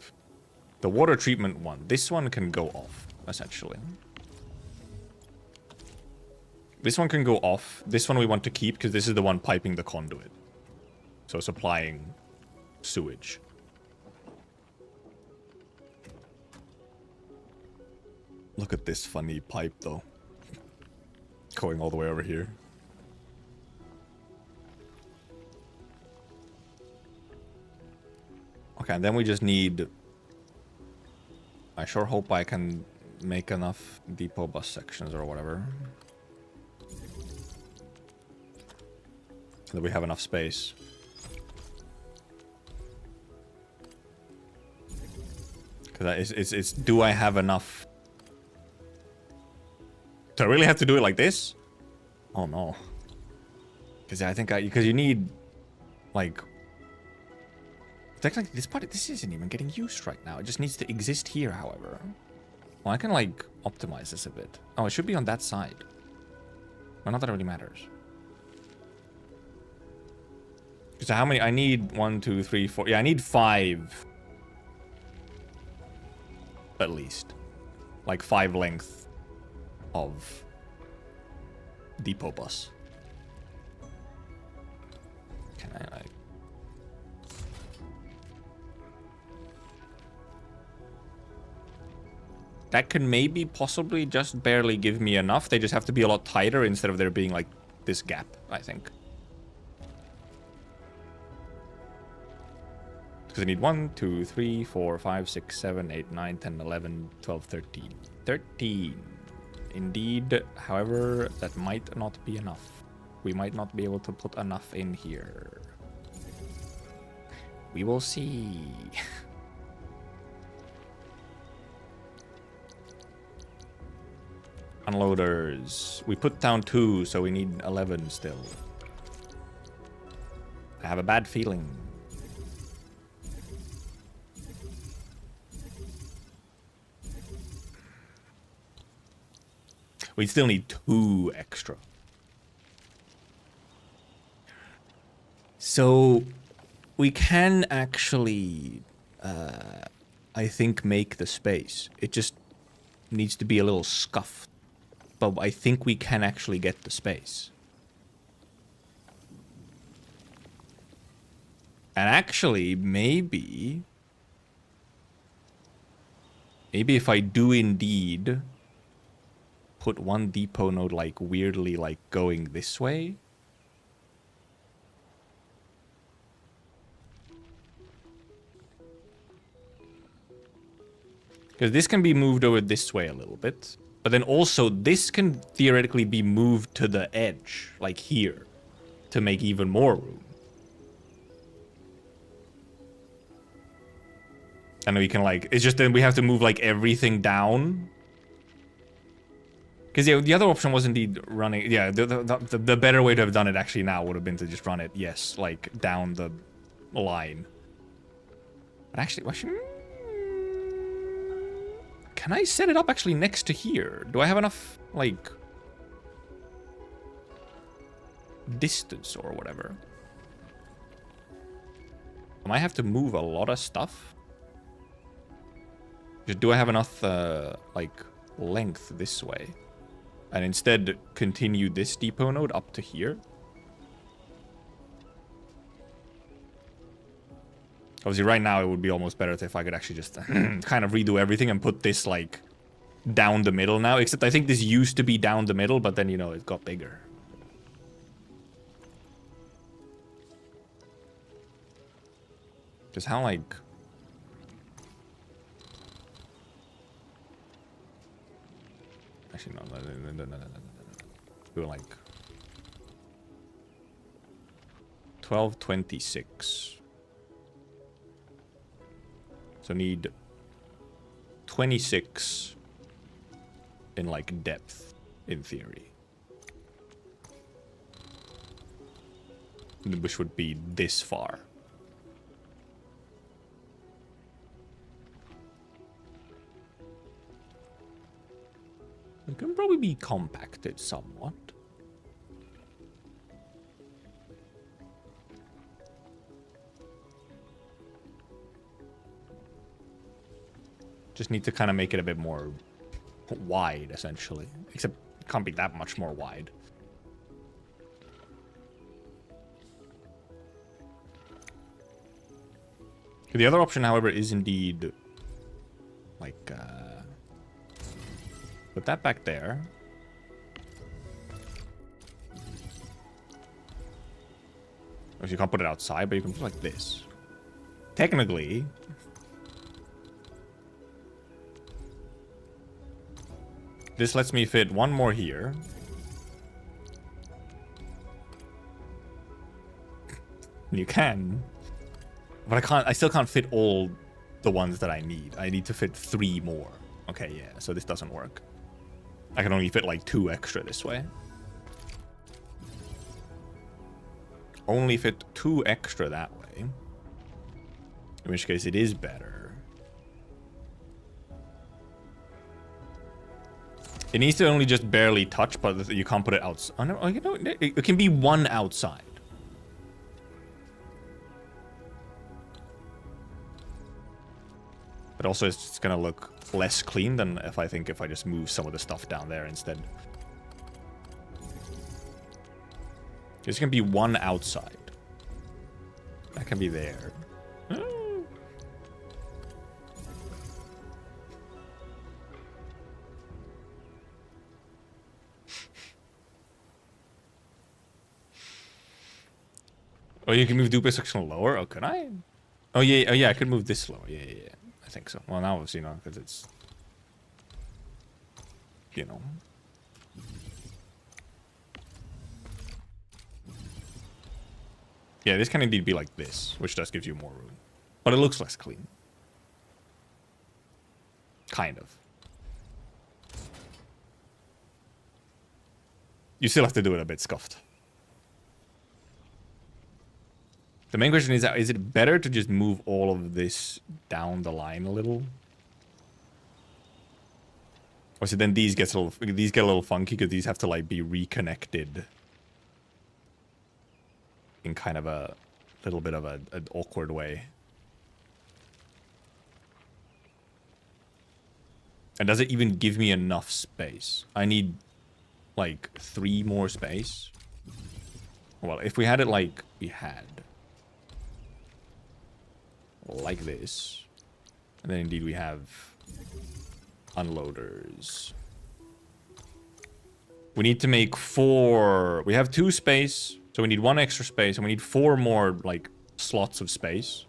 the water treatment one. This one can go off, essentially. This one can go off. This one we want to keep because this is the one piping the conduit. So supplying sewage. Look at this funny pipe, though. Going all the way over here. Okay, and then we just need... I sure hope I can make enough depot bus sections or whatever. So that we have enough space. Because it's do I have enough? Do I really have to do it like this? Oh no. Because I think because you need like technically this isn't even getting used right now. It just needs to exist here, however. Well, I can like optimize this a bit. Oh, it should be on that side. Well, not that it really matters. So how many? I need 1, 2, 3, 4. Yeah, I need 5. At least. Like 5 length of depot bus. Can I that can maybe possibly just barely give me enough. They just have to be a lot tighter instead of there being like this gap, I think. Because I need 1, 2, 3, 4, 5, 6, 7, 8, 9, 10, 11, 12, 13. 13. Indeed. However, that might not be enough. We might not be able to put enough in here. We will see. Unloaders. We put down 2, so we need 11 still. I have a bad feeling. We still need 2 extra. So we can actually, I think, make the space. It just needs to be a little scuffed. But I think we can actually get the space. And actually, maybe if I do indeed put one depot node like weirdly like going this way. Because this can be moved over this way a little bit. But then also this can theoretically be moved to the edge, like here, to make even more room. And we can like, it's just then we have to move like everything down. Because yeah, the other option was indeed running, yeah, the better way to have done it actually now would have been to just run it, yes, like down the line. But actually, can I set it up actually next to here? Do I have enough, like, distance or whatever? I might have to move a lot of stuff. Do I have enough, like, length this way? And instead continue this depot node up to here? Obviously, right now, it would be almost better if I could actually just kind of redo everything and put this, like, down the middle now. Except I think this used to be down the middle, but then, you know, it got bigger. Just how, like... Actually, no. Do like... 1226. So need 26 in like depth, in theory. Which would be this far. It can probably be compacted somewhat. Just need to kind of make it a bit more wide, essentially. Except it can't be that much more wide. The other option, however, is indeed like put that back there. Or you can't put it outside, but you can put it like this. technically... This lets me fit one more here. You can. But I still can't fit all the ones that I need. I need to fit 3 more. Okay, yeah, so this doesn't work. I can only fit like 2 extra this way. Only fit 2 extra that way. In which case it is better. It needs to only just barely touch, but you can't put it outside. Oh, no, you know, it can be 1 outside. But also it's just gonna look less clean than if I just move some of the stuff down there instead. There's gonna be 1 outside. That can be there. Oh, you can move dupe section lower? Oh, can I? Oh, yeah, I could move this lower. Yeah. I think so. Well, now obviously not, because it's... You know... Yeah, this can indeed be like this, which does give you more room. But it looks less clean. Kind of. You still have to do it a bit scuffed. The main question is it better to just move all of this down the line a little? Or so then these get a little funky because these have to like be reconnected in kind of a little bit of an awkward way. And does it even give me enough space? I need like 3 more space. Well, if we had it like we had. Like this. And then indeed we have unloaders. We need to make 4. We have 2 space, so we need 1 extra space, and we need 4 more like slots of space,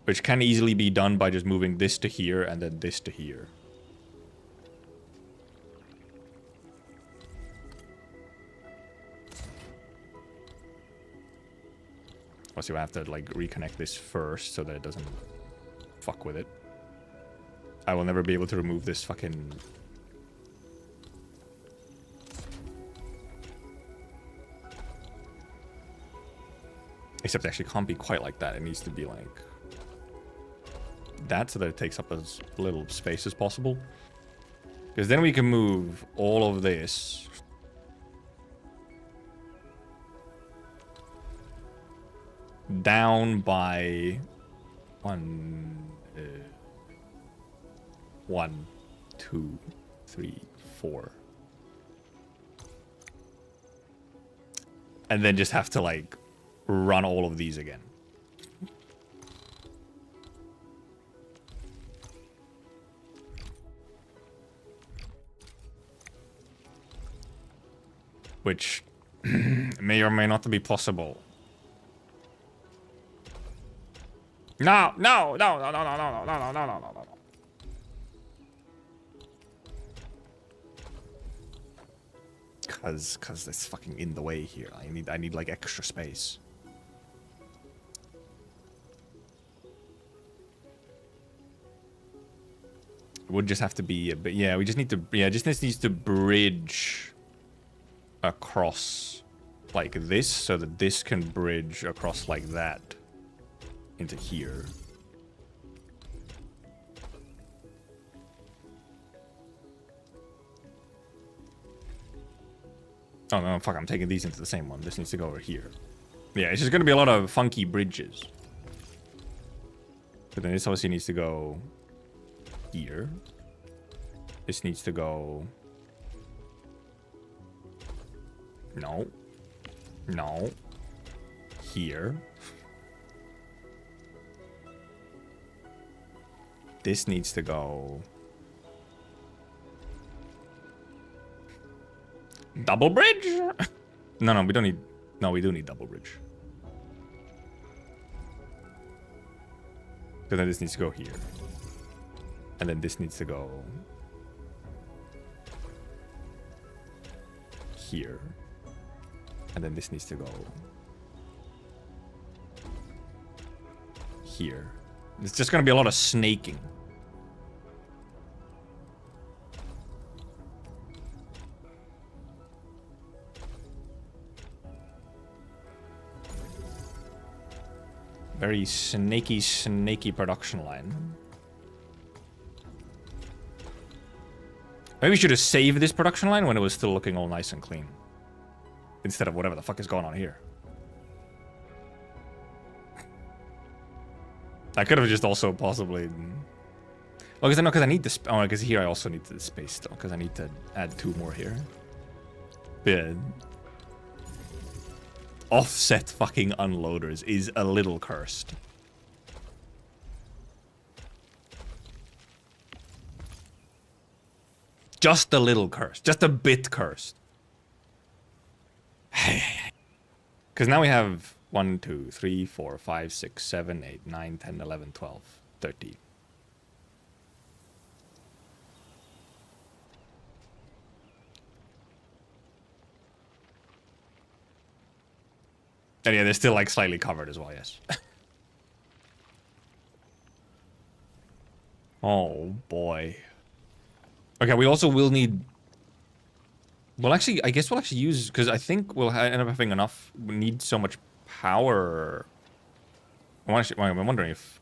which can easily be done by just moving this to here and then this to here. So I have to like reconnect this first so that it doesn't fuck with it. I will never be able to remove this fucking... Except it actually can't be quite like that. It needs to be like that so that it takes up as little space as possible. Because then we can move all of this down by 1, 2, 3, 4. And then just have to like run all of these again. Which may or may not be possible. No. Cause it's fucking in the way here. I need like extra space. It would just have to be a bit, yeah, we just need to, yeah, just this needs to bridge across like this so that this can bridge across like that into here. Oh no, fuck, I'm taking these into the same one. This needs to go over here. Yeah, it's just gonna be a lot of funky bridges. But then this obviously needs to go here. This needs to go... No. Here. This needs to go... Double bridge? No, we don't need... No, we do need double bridge. So then this needs to go here. And then this needs to go here. And then this needs to go here. It's just going to be a lot of snaking. Very snaky production line. Maybe we should have saved this production line when it was still looking all nice and clean. Instead of whatever the fuck is going on here. I could have just also possibly... Oh, because I need this... Oh, because here I also need the space still. Because I need to add 2 more here. Yeah. Offset fucking unloaders is a little cursed. Just a little cursed. Just a bit cursed. Because now we have 1, 2, 3, 4, 5, 6, 7, 8, 9, 10, 11, 12, 13. And yeah, they're still like slightly covered as well, yes. Oh boy. Okay, we also will need... Well, actually, I guess we'll actually use... Because I think we'll end up having enough... We need so much power. I'm wondering if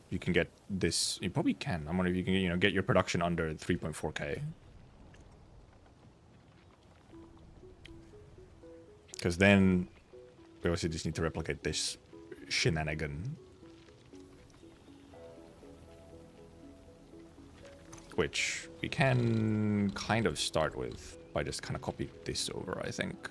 you can get this... You probably can. I'm wondering if you can, you know, get your production under 3.4K. Because then... We also just need to replicate this shenanigan. Which we can kind of start with by just kind of copy this over, I think.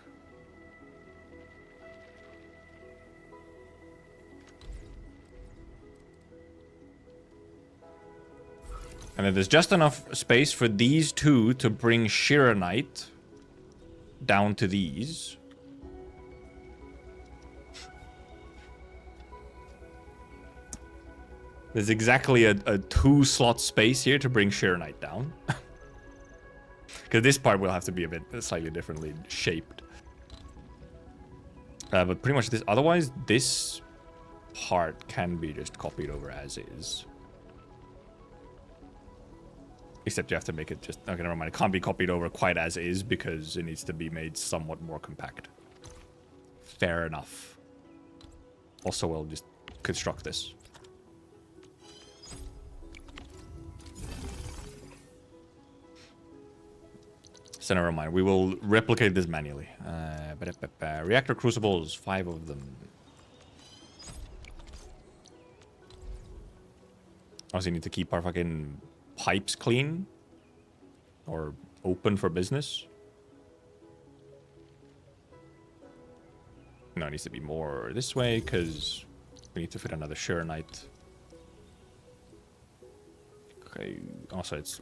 And then there's just enough space for these 2 to bring Shiranite down to these. There's exactly a 2-slot space here to bring Shiranite down. Because this part will have to be a bit slightly differently shaped. But pretty much this... Otherwise, this part can be just copied over as is. Except you have to make it just... Okay, never mind. It can't be copied over quite as is because it needs to be made somewhat more compact. Fair enough. Also, we'll just construct this. So never mind, we will replicate this manually. Reactor crucibles, 5 of them. Also need to keep our fucking pipes clean. Or open for business. No, it needs to be more this way, because we need to fit another Shiranite. Okay, also it's...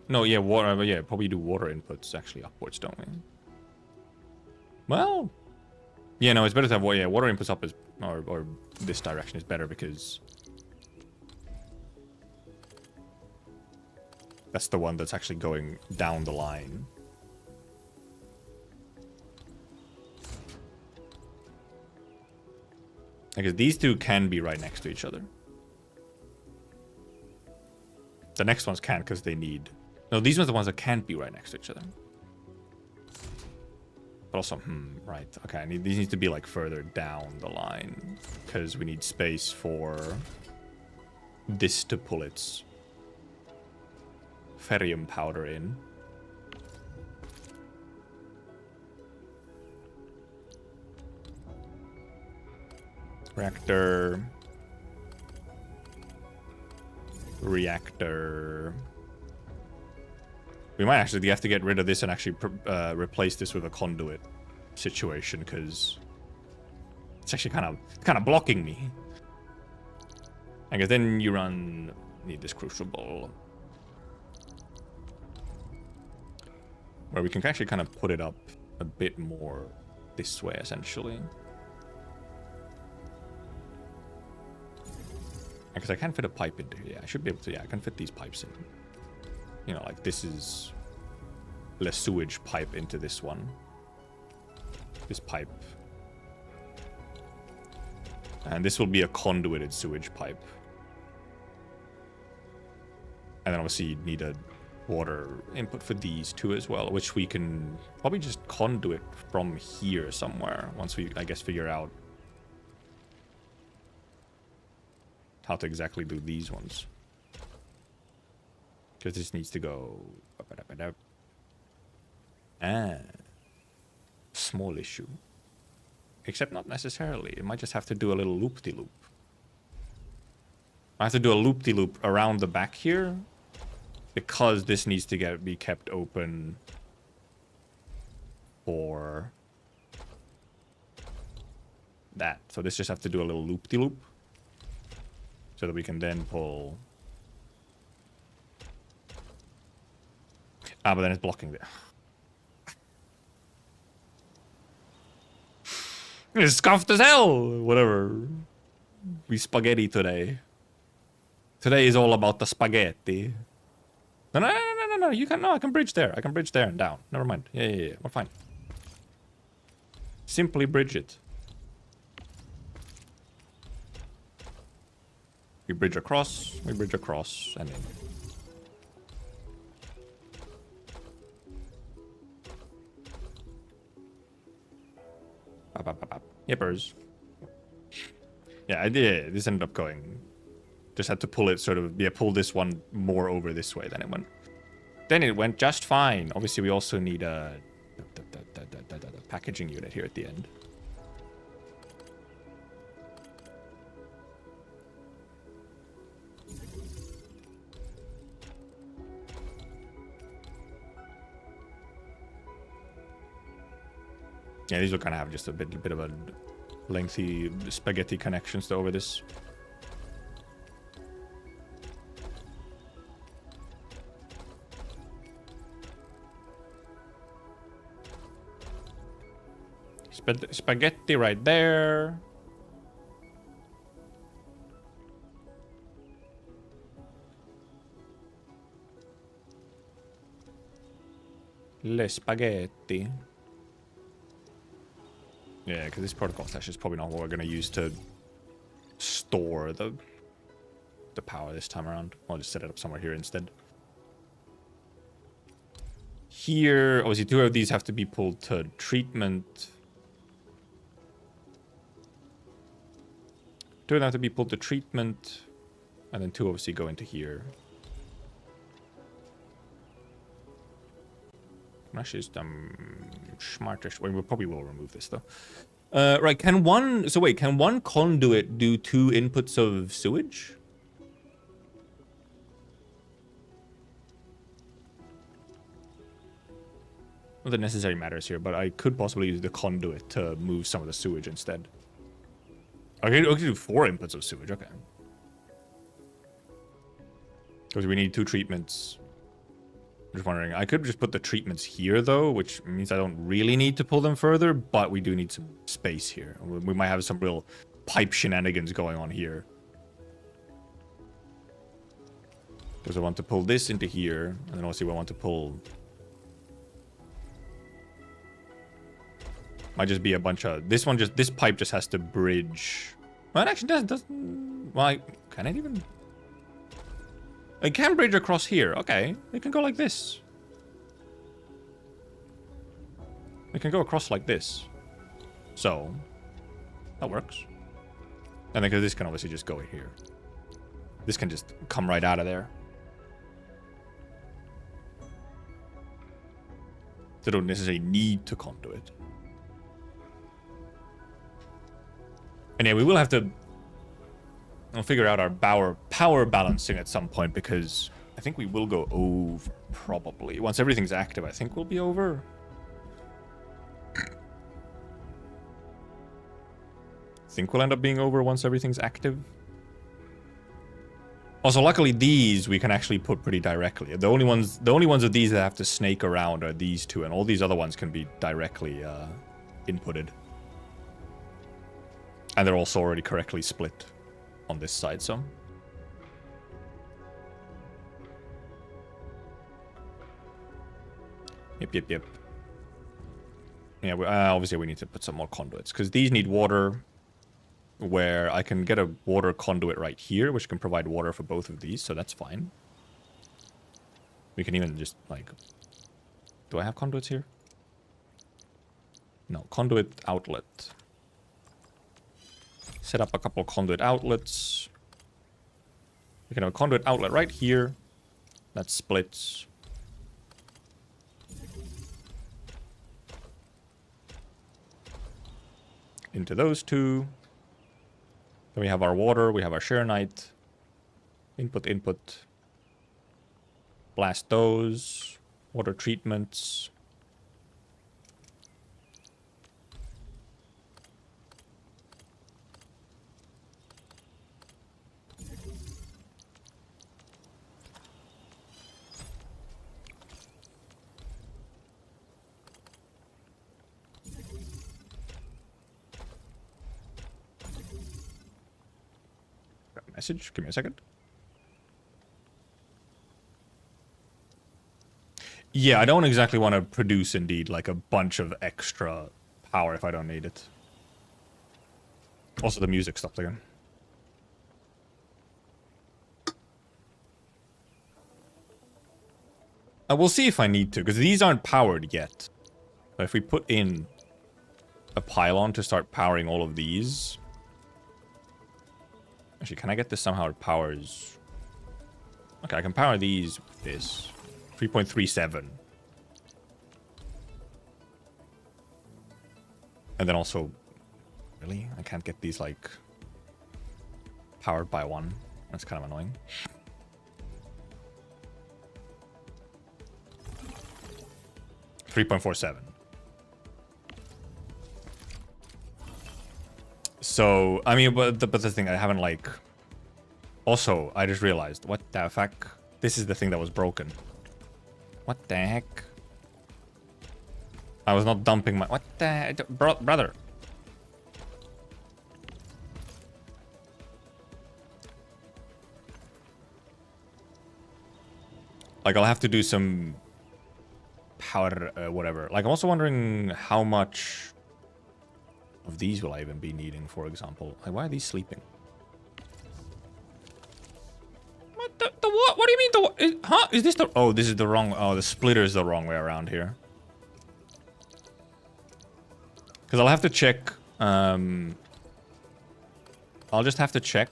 No, yeah, water. Yeah, probably do water inputs actually upwards, don't we? Well, yeah, no, it's better to have water inputs up is or this direction is better because that's the one that's actually going down the line. Because these 2 can be right next to each other. The next ones can't because they need... No, these ones are the ones that can't be right next to each other. But also, right. Okay, these need to be like further down the line. Because we need space for this to pull its ferrium powder in. Reactor. We might actually have to get rid of this and actually replace this with a conduit situation because it's actually kind of blocking me. I guess then you need this crucible where we can actually kind of put it up a bit more this way essentially. Because I can't fit a pipe into here. Yeah, I should be able to. Yeah, I can fit these pipes in. You know, like this is the sewage pipe into this one. This pipe. And this will be a conduited sewage pipe. And then obviously you need a water input for these two as well, which we can probably just conduit from here somewhere once we, I guess, figure out how to exactly do these ones. Because this needs to go... Ah. Small issue. Except not necessarily. It might just have to do a little loop-de-loop. I have to do a loop-de-loop around the back here. Because this needs to be kept open for that. So this just have to do a little loop-de-loop. So that we can then pull... Ah, but then it's blocking there. It's scuffed as hell! Whatever. We spaghetti today. Today is all about the spaghetti. No, you can, no, I can bridge there. I can bridge there and down. Never mind. Yeah, we're fine. Simply bridge it. We bridge across, and in. Yippers. Yeah, I did. This ended up going. Just had to pull it sort of, yeah, pull this one more over this way than it went. Then it went just fine. Obviously, we also need a packaging unit here at the end. Yeah, these will kind of have just a bit of a lengthy spaghetti connections to over this. Spaghetti right there. Le spaghetti. Yeah, because this protocol stash is probably not what we're going to use to store the power this time around. I'll just set it up somewhere here instead. Here, obviously, two of these have to be pulled to treatment. Two of them have to be pulled to treatment. And then two obviously go into here. Actually, just smartish. Well, we probably will remove this though. Right, can one conduit do two inputs of sewage? Not that necessarily matters here, but I could possibly use the conduit to move some of the sewage instead. Okay, we can do 4 inputs of sewage, okay. Because we need 2 treatments. I'm just wondering, I could just put the treatments here though, which means I don't really need to pull them further, but we do need some space here. We might have some real pipe shenanigans going on here. Because I want to pull this into here, and then also I want to pull... Might just be a bunch of... This pipe just has to bridge... Well, it actually doesn't... Well, can it even... It can bridge across here. Okay. It can go like this. It can go across like this. So, that works. And then this can obviously just go in here. This can just come right out of there. They don't necessarily need to conduit. And yeah, we will have to... I'll figure out our power balancing at some point, because I think we will go over, probably. Once everything's active, I think we'll be over. I think we'll end up being over once everything's active. Also, luckily these we can actually put pretty directly. The only ones of these that have to snake around are these two, and all these other ones can be directly inputted. And they're also already correctly split on this side, so Yep. Yeah, obviously we need to put some more conduits, because these need water, where I can get a water conduit right here, which can provide water for both of these, so that's fine. We can even just, like... Do I have conduits here? No, conduit outlet. Set up a couple conduit outlets. We can have a conduit outlet right here. That splits. Into those two. Then we have our water, we have our Arknight. Input. Blast those. Water treatments. Message, give me a second. Yeah, I don't exactly want to produce, indeed, like a bunch of extra power if I don't need it. Also, the music stopped again. We'll see if I need to, because these aren't powered yet. But if we put in a pylon to start powering all of these... Actually, can I get this somehow it powers... Okay, I can power these with this. 3.37. And then also... Really? I can't get these, like... Powered by one. That's kind of annoying. $3.47. So, I mean, but the thing, I haven't, like... Also, I just realized, what the fuck? This is the thing that was broken. What the heck? I was not dumping my... What the heck? Brother. Like, I'll have to do some... Power, whatever. Like, I'm also wondering how much... of these will I even be needing, for example? Like, why are these sleeping? What the what? What do you mean the what? Huh? Is this the... Oh, this is the wrong... Oh, the splitter is the wrong way around here. Because I'll have to check... I'll just have to check...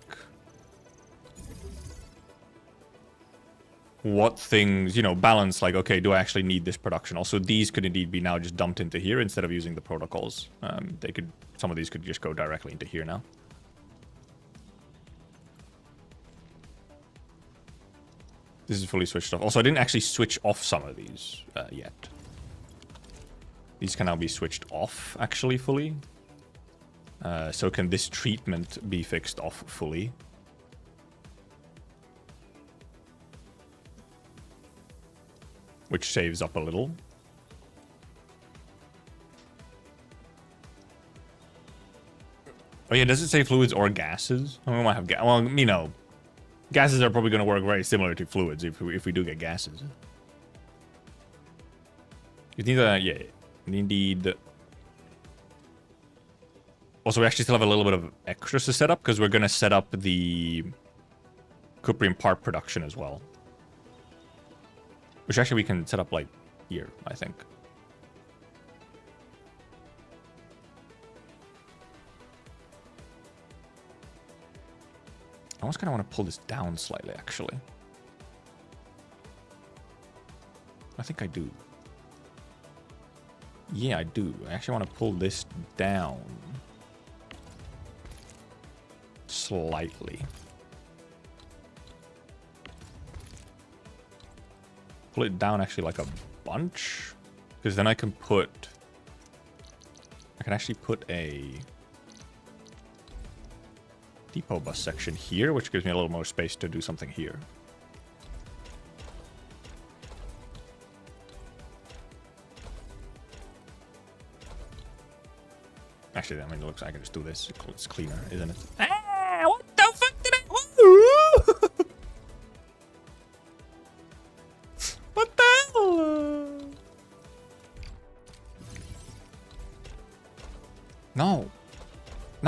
what things, you know, balance, like, okay, do I actually need this production? Also, these could indeed be now just dumped into here instead of using the protocols. They could... Some of these could just go directly into here now. This is fully switched off. Also, I didn't actually switch off some of these yet. These can now be switched off, actually, fully. So can this treatment be fixed off fully? Which saves up a little. Oh yeah, does it say fluids or gases? Oh, we might have well, you know, gases are probably going to work very similar to fluids if we do get gases. You need that, yeah. Indeed. Also, we actually still have a little bit of extras to set up because we're going to set up the Cuprium part production as well. Which actually we can set up, like, here, I think. I almost kind of want to pull this down slightly, actually. I think I do. Yeah, I do. I actually want to pull this down. Slightly. Pull it down actually like a bunch, because then I can actually put a depot bus section here, which gives me a little more space to do something here. Actually, I mean, it looks like I can just do this. It's cleaner, isn't it? Ah, what the fuck did I... What the hell?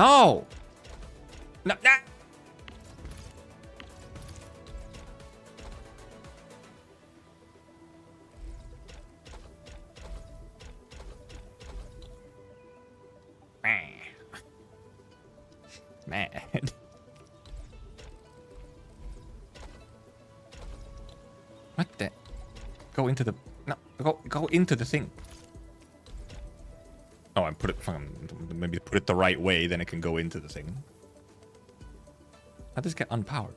No! No, no! Man. What the? Go into the... No, go into the thing. Oh, I put it... Maybe put it the right way, then it can go into the thing. How'd this get unpowered?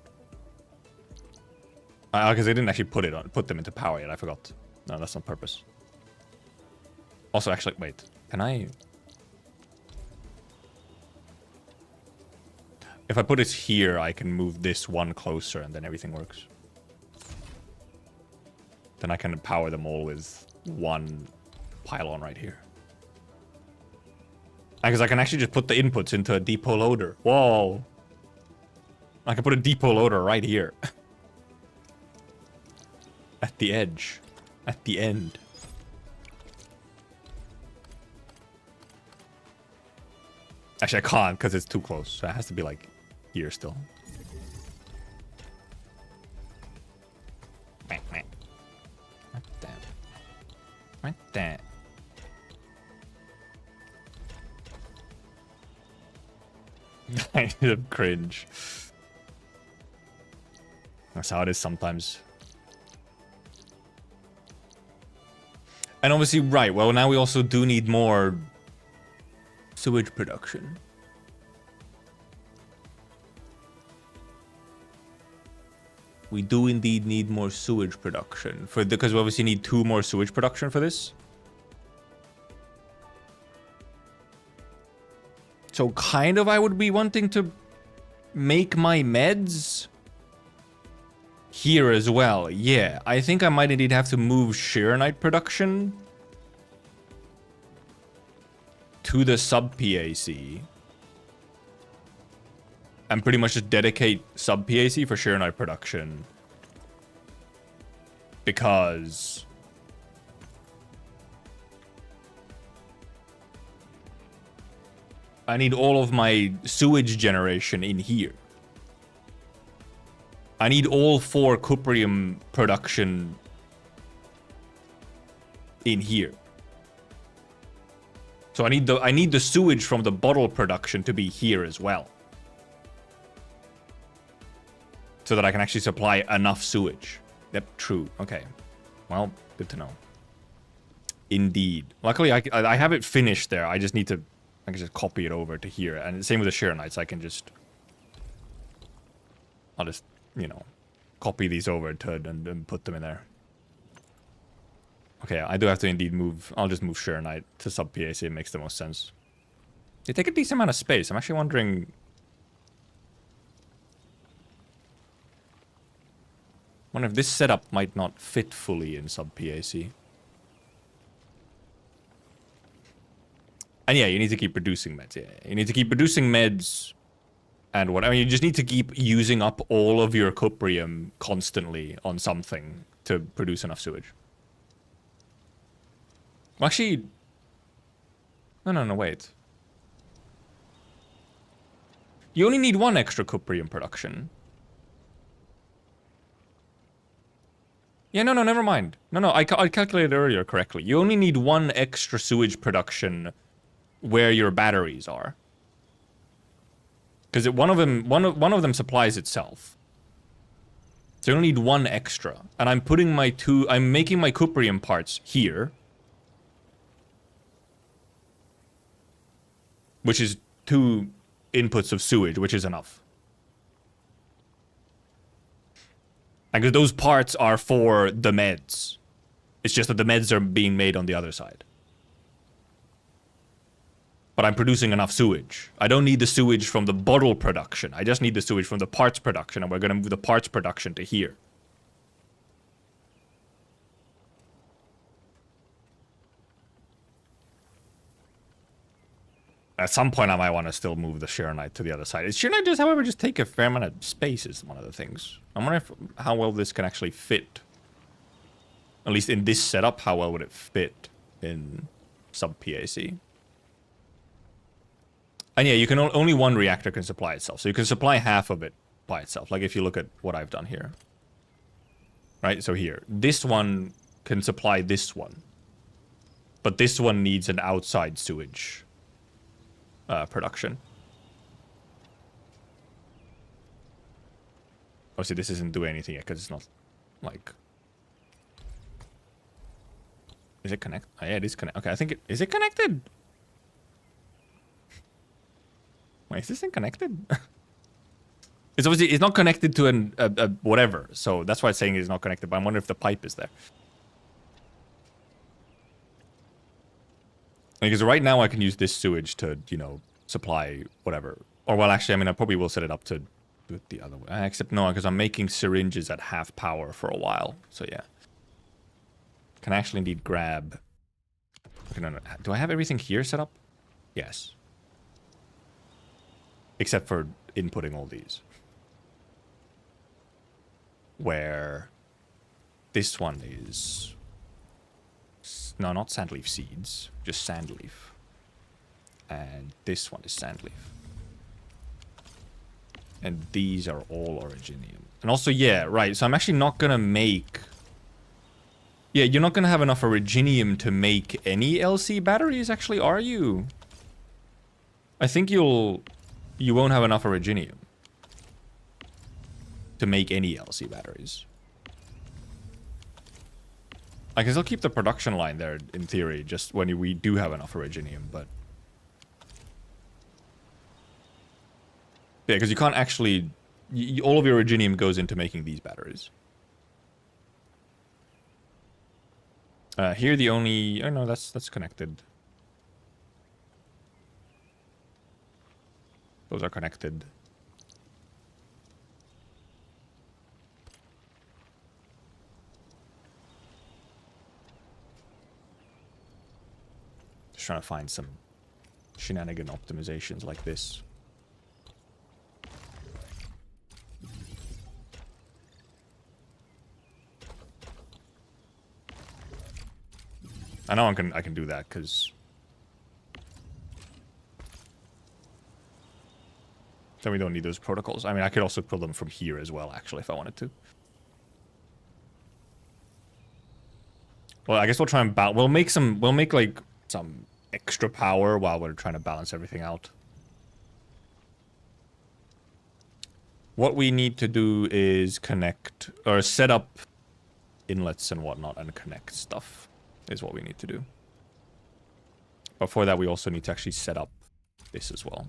Because I didn't actually put them into power yet, I forgot. No, that's on purpose. Also, actually, wait. Can I... If I put it here, I can move this one closer and then everything works. Then I can power them all with one pylon right here. Because I can actually just put the inputs into a depot loader. Whoa. I can put a depot loader right here. At the edge. At the end. Actually, I can't because it's too close. So it has to be like here still. What that? What that? I cringe. That's how it is sometimes. And obviously, right, well, now we also do need more sewage production. We do indeed need more sewage production because we obviously need 2 more sewage production for this. So kind of I would be wanting to make my meds here as well. Yeah, I think I might indeed have to move Sheeranite production to the sub-PAC. And pretty much just dedicate sub-PAC for Sheeranite production. Because... I need all of my sewage generation in here. I need all 4 cuprium production in here. So I need the sewage from the bottle production to be here as well. So that I can actually supply enough sewage. Yep, true. Okay. Well, good to know. Indeed. Luckily, I have it finished there. I just need to... I can just copy it over to here. And same with the Sheeranites. I can just... I'll just, you know, copy these over to and put them in there. Okay, I do have to indeed move... I'll just move Sheeranite to sub-PAC. It makes the most sense. They take a decent amount of space. I'm actually wondering... I wonder if this setup might not fit fully in sub-PAC. And yeah, you need to keep producing meds. Yeah, you need to keep producing meds and what... I mean, you just need to keep using up all of your cuprium constantly on something to produce enough sewage. Well, actually... No, wait. You only need 1 extra cuprium production. Yeah, no, never mind. No, I calculated earlier correctly. You only need 1 extra sewage production where your batteries are. Because one of them supplies itself. So you only need 1 extra. And I'm putting my I'm making my cuprium parts here. Which is 2 inputs of sewage, which is enough. And because those parts are for the meds. It's just that the meds are being made on the other side. But I'm producing enough sewage. I don't need the sewage from the bottle production. I just need the sewage from the parts production, and we're going to move the parts production to here. At some point, I might want to still move the Sheeranite to the other side. Sheeranite does, however, just take a fair amount of space is one of the things. I wonder how well this can actually fit. At least in this setup, how well would it fit in sub-PAC? And yeah, you can only one reactor can supply itself. So you can supply half of it by itself. Like if you look at what I've done here. Right? So here, this one can supply this one. But this one needs an outside sewage production. Obviously, this isn't doing anything yet because it's not like. Is it connected? Oh, yeah, it is connected. Okay, I think it is. It connected? Wait, is this thing connected? It's obviously it's not connected to a whatever. So that's why it's saying it's not connected. But I'm wondering if the pipe is there. Because right now I can use this sewage to, you know, supply whatever. Or well, actually, I mean, I probably will set it up to do it the other way. Except no, because I'm making syringes at half power for a while. So yeah. Can I actually indeed grab... Okay, no. Do I have everything here set up? Yes. Except for inputting all these. Where this one is... No, not sandleaf seeds. Just sandleaf. And this one is sandleaf. And these are all originium. And also, yeah, right. So I'm actually not going to make... Yeah, you're not going to have enough originium to make any LC batteries, actually, are you? I think you won't have enough originium to make any LC batteries. I can still keep the production line there, in theory, just when we do have enough originium, but... Yeah, because you can't actually... all of your originium goes into making these batteries. Here the only... Oh no, that's connected. Those are connected. Just trying to find some shenanigan optimizations like this. I know I can do that because then we don't need those protocols. I mean, I could also pull them from here as well, actually, if I wanted to. Well, I guess we'll try and we'll make like some extra power while we're trying to balance everything out. What we need to do is connect or set up inlets and whatnot and connect stuff. Is what we need to do. But for that, we also need to actually set up this as well.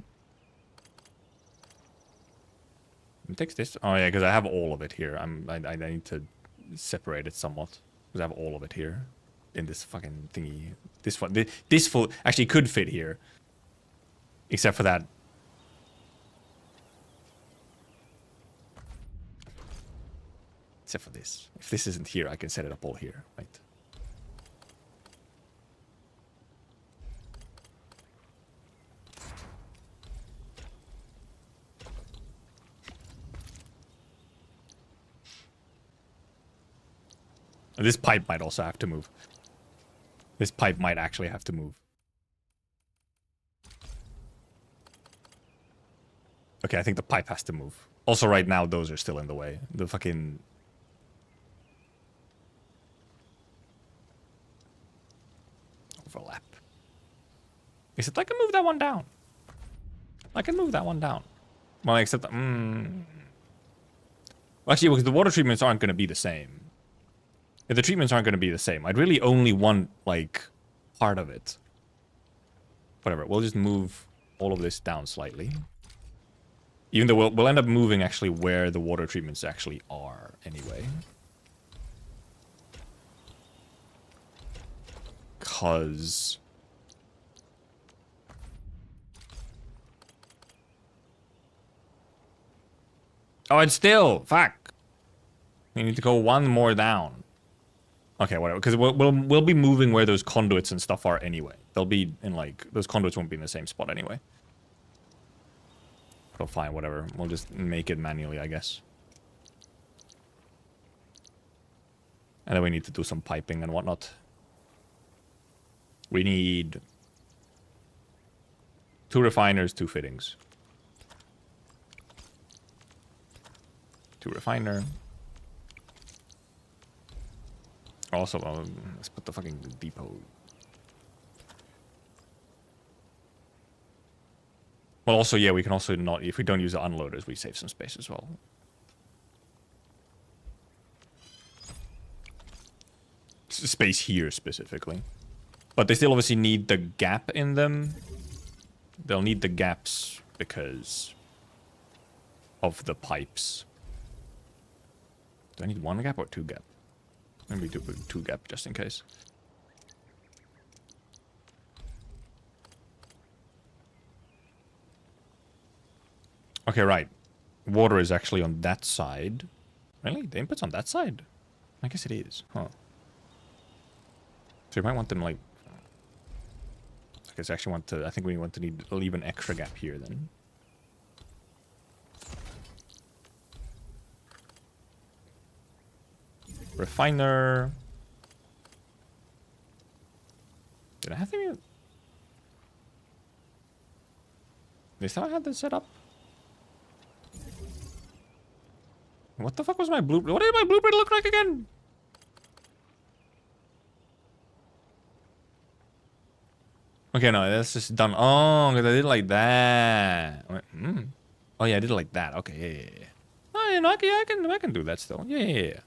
It takes this. Oh yeah, because I have all of it here. I need to separate it somewhat because I have all of it here in this fucking thingy. This one, this full actually could fit here, except for that. Except for this. If this isn't here, I can set it up all here, right? This pipe might also have to move. This pipe might actually have to move. Okay, I think the pipe has to move. Also, right now, those are still in the way. The fucking... overlap. Except I can move that one down. I can move that one down. Well, except... Well, actually, because the water treatments aren't going to be the same. If the treatments aren't going to be the same, I'd really only want, like, part of it. Whatever, we'll just move all of this down slightly. Even though we'll end up moving actually where the water treatments actually are anyway. Because... Oh, it's still... Fuck! We need to go one more down. Okay, whatever. Because we'll be moving where those conduits and stuff are anyway. They'll be in like those conduits won't be in the same spot anyway. So fine, whatever. We'll just make it manually, I guess. And then we need to do some piping and whatnot. We need 2 refiners, 2 fittings. 2 refiner. Also, let's put the fucking depot. Well, also, yeah, we can also not... If we don't use the unloaders, we save some space as well. Space here, specifically. But they still obviously need the gap in them. They'll need the gaps because of the pipes. Do I need 1 gap or 2 gap? Maybe do 2 gap just in case. Okay, right. Water is actually on that side. Really? The input's on that side? I guess it is. Huh. So you might want them like... I guess I actually want to... I think we want to leave an extra gap here then. Refiner. Did I have to... This time I had this set up? What the fuck was my blueprint? What did my blueprint look like again? Okay, no, that's just done. Oh, because I did it like that. Oh yeah, I did it like that. Okay, yeah. Oh, you know, I can do that still. Yeah.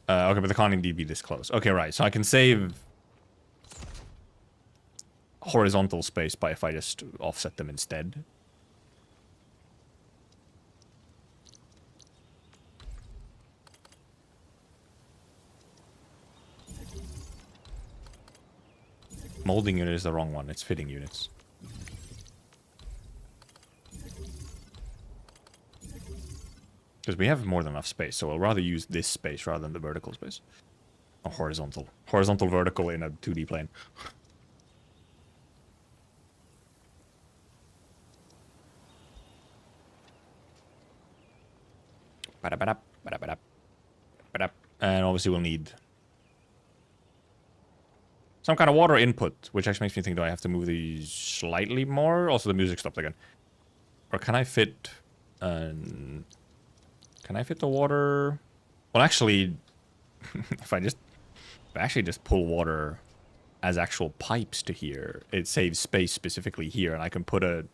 Okay, but the can't indeed be this close. Okay, right. So I can save horizontal space by if I just offset them instead. Molding unit is the wrong one. It's fitting units. Because we have more than enough space, so I'll rather use this space rather than the vertical space. Or horizontal. Horizontal, vertical in a 2D plane. And obviously we'll need some kind of water input, which actually makes me think, do I have to move these slightly more? Also, the music stopped again. Or can I fit... can I fit the water? Well, actually, if I actually just pull water as actual pipes to here, it saves space specifically here, and I can put a...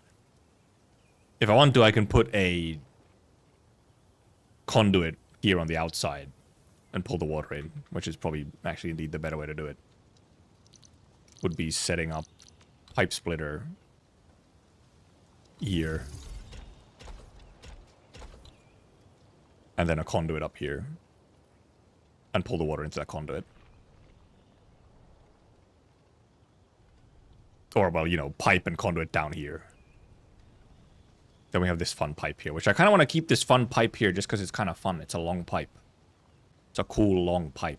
If I want to, I can put a conduit here on the outside and pull the water in, which is probably actually indeed the better way to do it. Would be setting up pipe splitter here. And then a conduit up here. And pull the water into that conduit. Or, well, you know, pipe and conduit down here. Then we have this fun pipe here, which I kind of want to keep this fun pipe here just because it's kind of fun. It's a long pipe. It's a cool long pipe.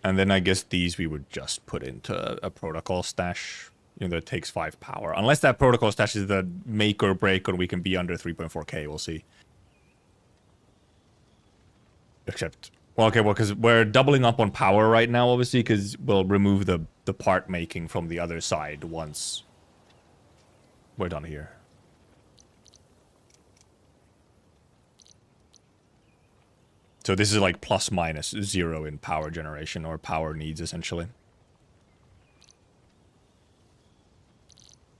And then I guess these we would just put into a protocol stash. You know, that takes 5 power. Unless that protocol stash is the make or break, or we can be under 3.4k, we'll see. Except, well, okay, well, because we're doubling up on power right now, obviously, because we'll remove the part making from the other side once we're done here. So this is like plus minus 0 in power generation, or power needs, essentially.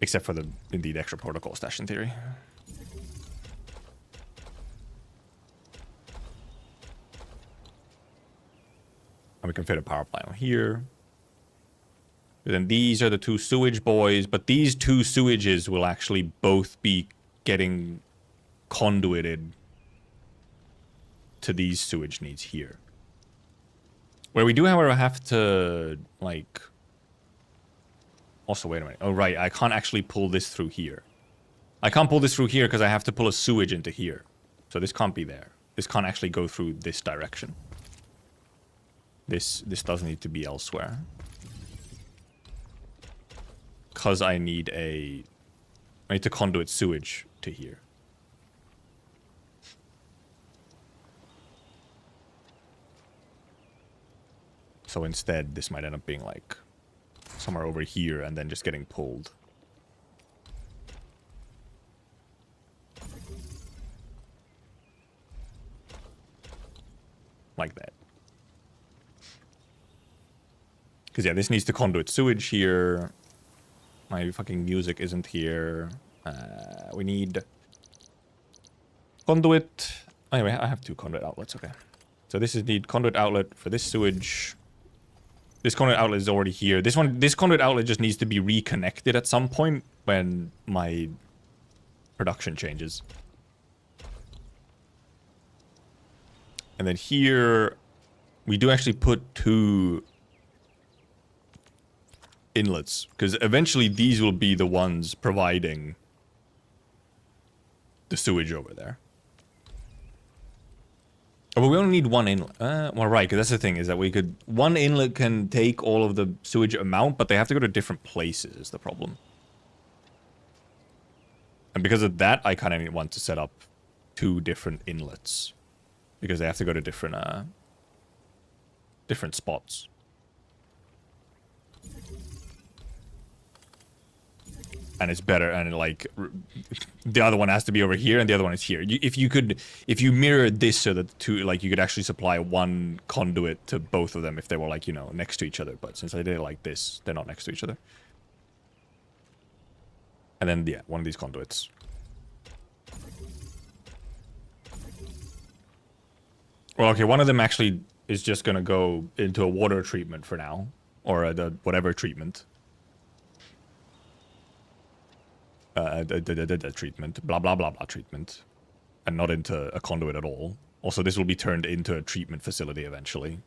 Except for the, indeed, extra protocol stash in theory. And we can fit a power plant on here. And then these are the 2 sewage boys, but these 2 sewages will actually both be getting conduited to these sewage needs here. Where we do, however, have to, like... Also, wait a minute. Oh, right, I can't actually pull this through here. I can't pull this through here because I have to pull a sewage into here. So this can't be there. This can't actually go through this direction. This does need to be elsewhere. Because I need to conduit sewage to here. So instead, this might end up being like somewhere over here and then just getting pulled. Like that. Because yeah, this needs to conduit sewage here. My fucking music isn't here. We need conduit. Anyway, I have 2 conduit outlets, okay. So this is the conduit outlet for this sewage. This conduit outlet is already here. This conduit outlet just needs to be reconnected at some point when my production changes. And then here, we do actually put 2 inlets, because eventually these will be the ones providing the sewage over there. Oh, but we only need 1 inlet. Well, right, because that's the thing, is that we could... 1 inlet can take all of the sewage amount, but they have to go to different places, is the problem. And because of that, I kind of want to set up 2 different inlets. Because they have to go to different, different spots. And it's better, and like the other one has to be over here and the other one is here. If you mirrored this so that the 2, like, you could actually supply 1 conduit to both of them if they were, like, you know, next to each other. But since I did it like this, they're not next to each other. And then, yeah, 1 of these conduits. Well, okay, 1 of them actually is just gonna go into a water treatment for now, or the whatever treatment. The treatment, blah blah blah blah treatment, and not into a conduit at all. Also, this will be turned into a treatment facility eventually.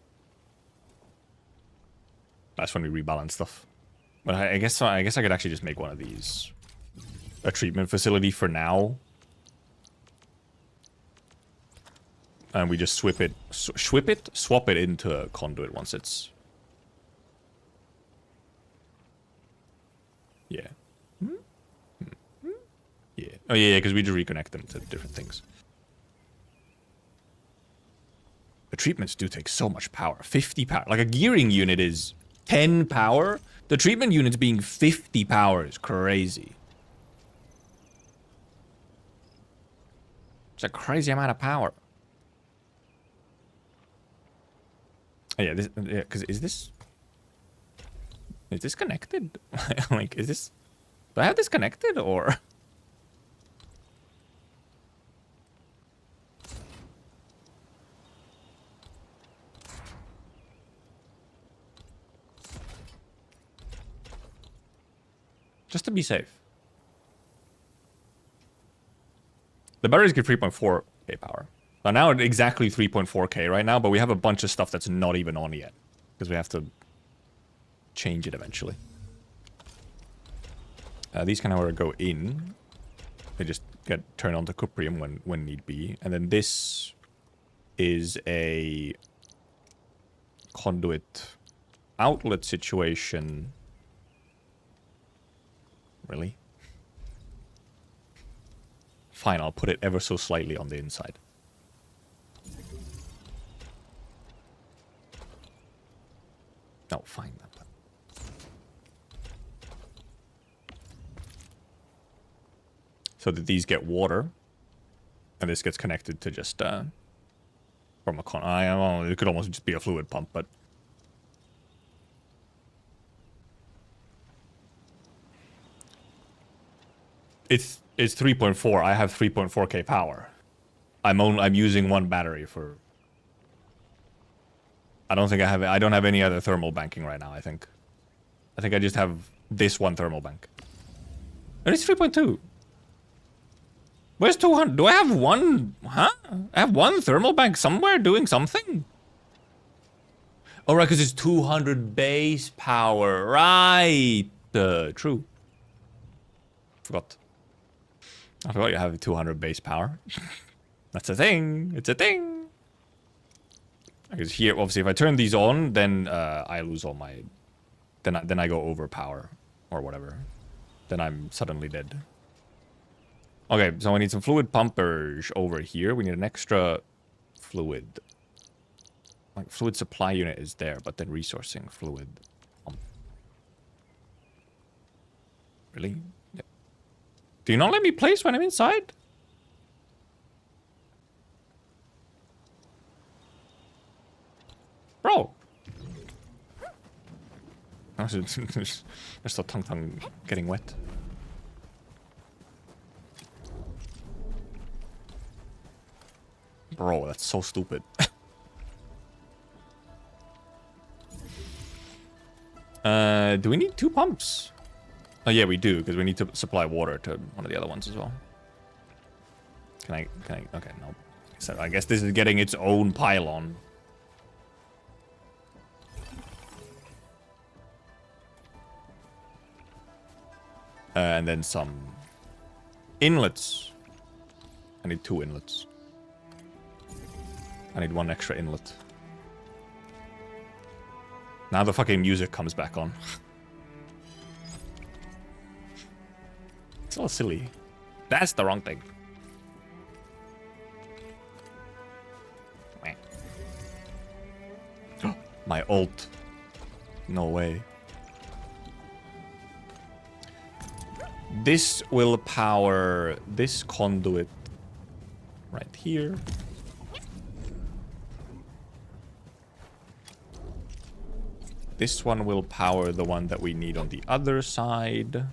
That's when we rebalance stuff. But I guess I could actually just make 1 of these a treatment facility for now, and we just swap it into a conduit once it's, yeah. Yeah. Oh, yeah, because we just reconnect them to different things. The treatments do take so much power. 50 power. Like, a gearing unit is 10 power. The treatment units being 50 power is crazy. It's a crazy amount of power. Oh, yeah, this, yeah, because is this connected? Like, is this... Do I have this connected, or... Just to be safe. The batteries get 3.4k power. Now it's exactly 3.4k right now, but we have a bunch of stuff that's not even on yet. Because we have to change it eventually. These can, however, go in. They just get turned on to cuprium when need be. And then this is a conduit outlet situation. Really? Fine, I'll put it ever so slightly on the inside. No, fine. So that these get water, and this gets connected to just from a it could almost just be a fluid pump, but it's 3.4. I have 3.4k power. I'm using 1 battery for. I don't have any other thermal banking right now. I think I just have this 1 thermal bank. And it's 3.2. Where's 200? Do I have 1? Huh? I have 1 thermal bank somewhere doing something? Oh, right, because it's 200 base power. Right. True. Forgot. I forgot you have 200 base power. That's a thing. It's a thing. Because here, obviously, if I turn these on, then I lose all my... Then I go over power. Or whatever. Then I'm suddenly dead. Okay, so I need some fluid pumpers over here. We need an extra fluid Like, fluid supply unit is there, but then resourcing fluid. Really? Yeah. Do you not let me place when I'm inside? Bro! There's the tongue getting wet. Bro, that's so stupid. Do we need 2 pumps? Oh yeah, we do, because we need to supply water to one of the other ones as well. Can I, okay, no. So I guess this is getting its own pylon. And then some inlets. I need 2 inlets. I need 1 extra inlet. Now the fucking music comes back on. It's all silly. That's the wrong thing. My ult. No way. This will power this conduit right here. This one will power the one that we need on the other side.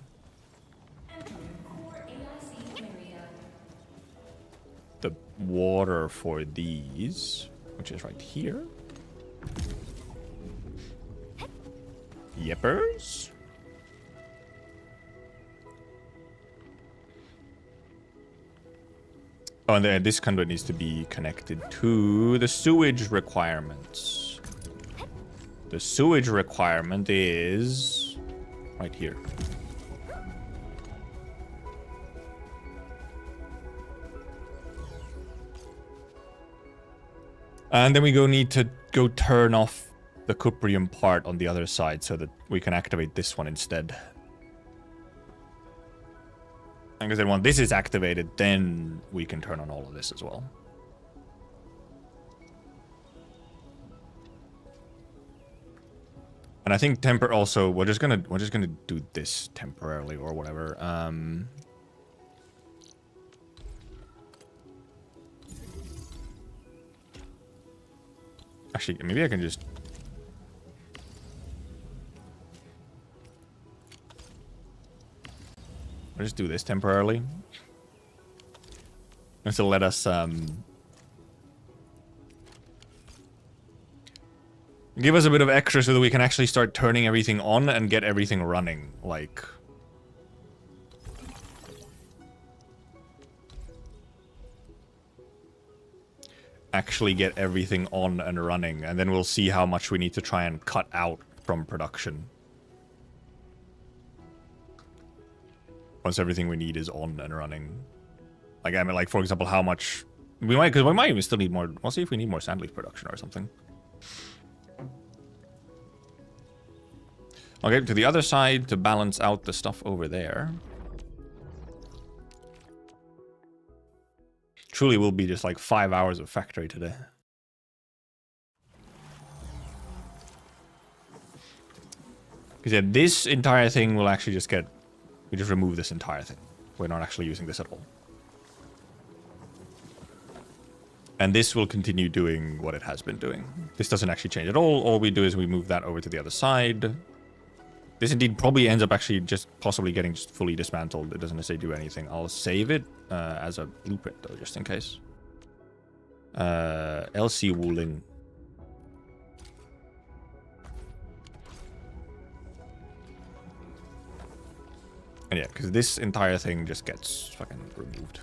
The water for these, which is right here. Yippers. Oh, and then this conduit needs to be connected to the sewage requirements. The sewage requirement is right here. And then we need to go turn off the cuprium part on the other side so that we can activate this one instead. Because then when this is activated, then we can turn on all of this as well. And I think temper also we're just gonna do this temporarily or whatever. Actually, maybe I can just I'll just do this temporarily. Just to let us give us a bit of extra so that we can actually start turning everything on and get everything running, like. Actually get everything on and running, and then we'll see how much we need to try and cut out from production. Once everything we need is on and running. Like, I mean, like, for example, how much... because we might even still need more... We'll see if we need more sand leaf production or something. Okay, to the other side to balance out the stuff over there. Truly will be just like 5 hours of factory today. Because yeah, this entire thing will actually just get... We just remove this entire thing. We're not actually using this at all. And this will continue doing what it has been doing. This doesn't actually change at all. All we do is we move that over to the other side. This indeed probably ends up actually just possibly getting just fully dismantled. It doesn't necessarily do anything. I'll save it as a blueprint though, just in case. LC Wooling. And yeah, because this entire thing just gets fucking removed.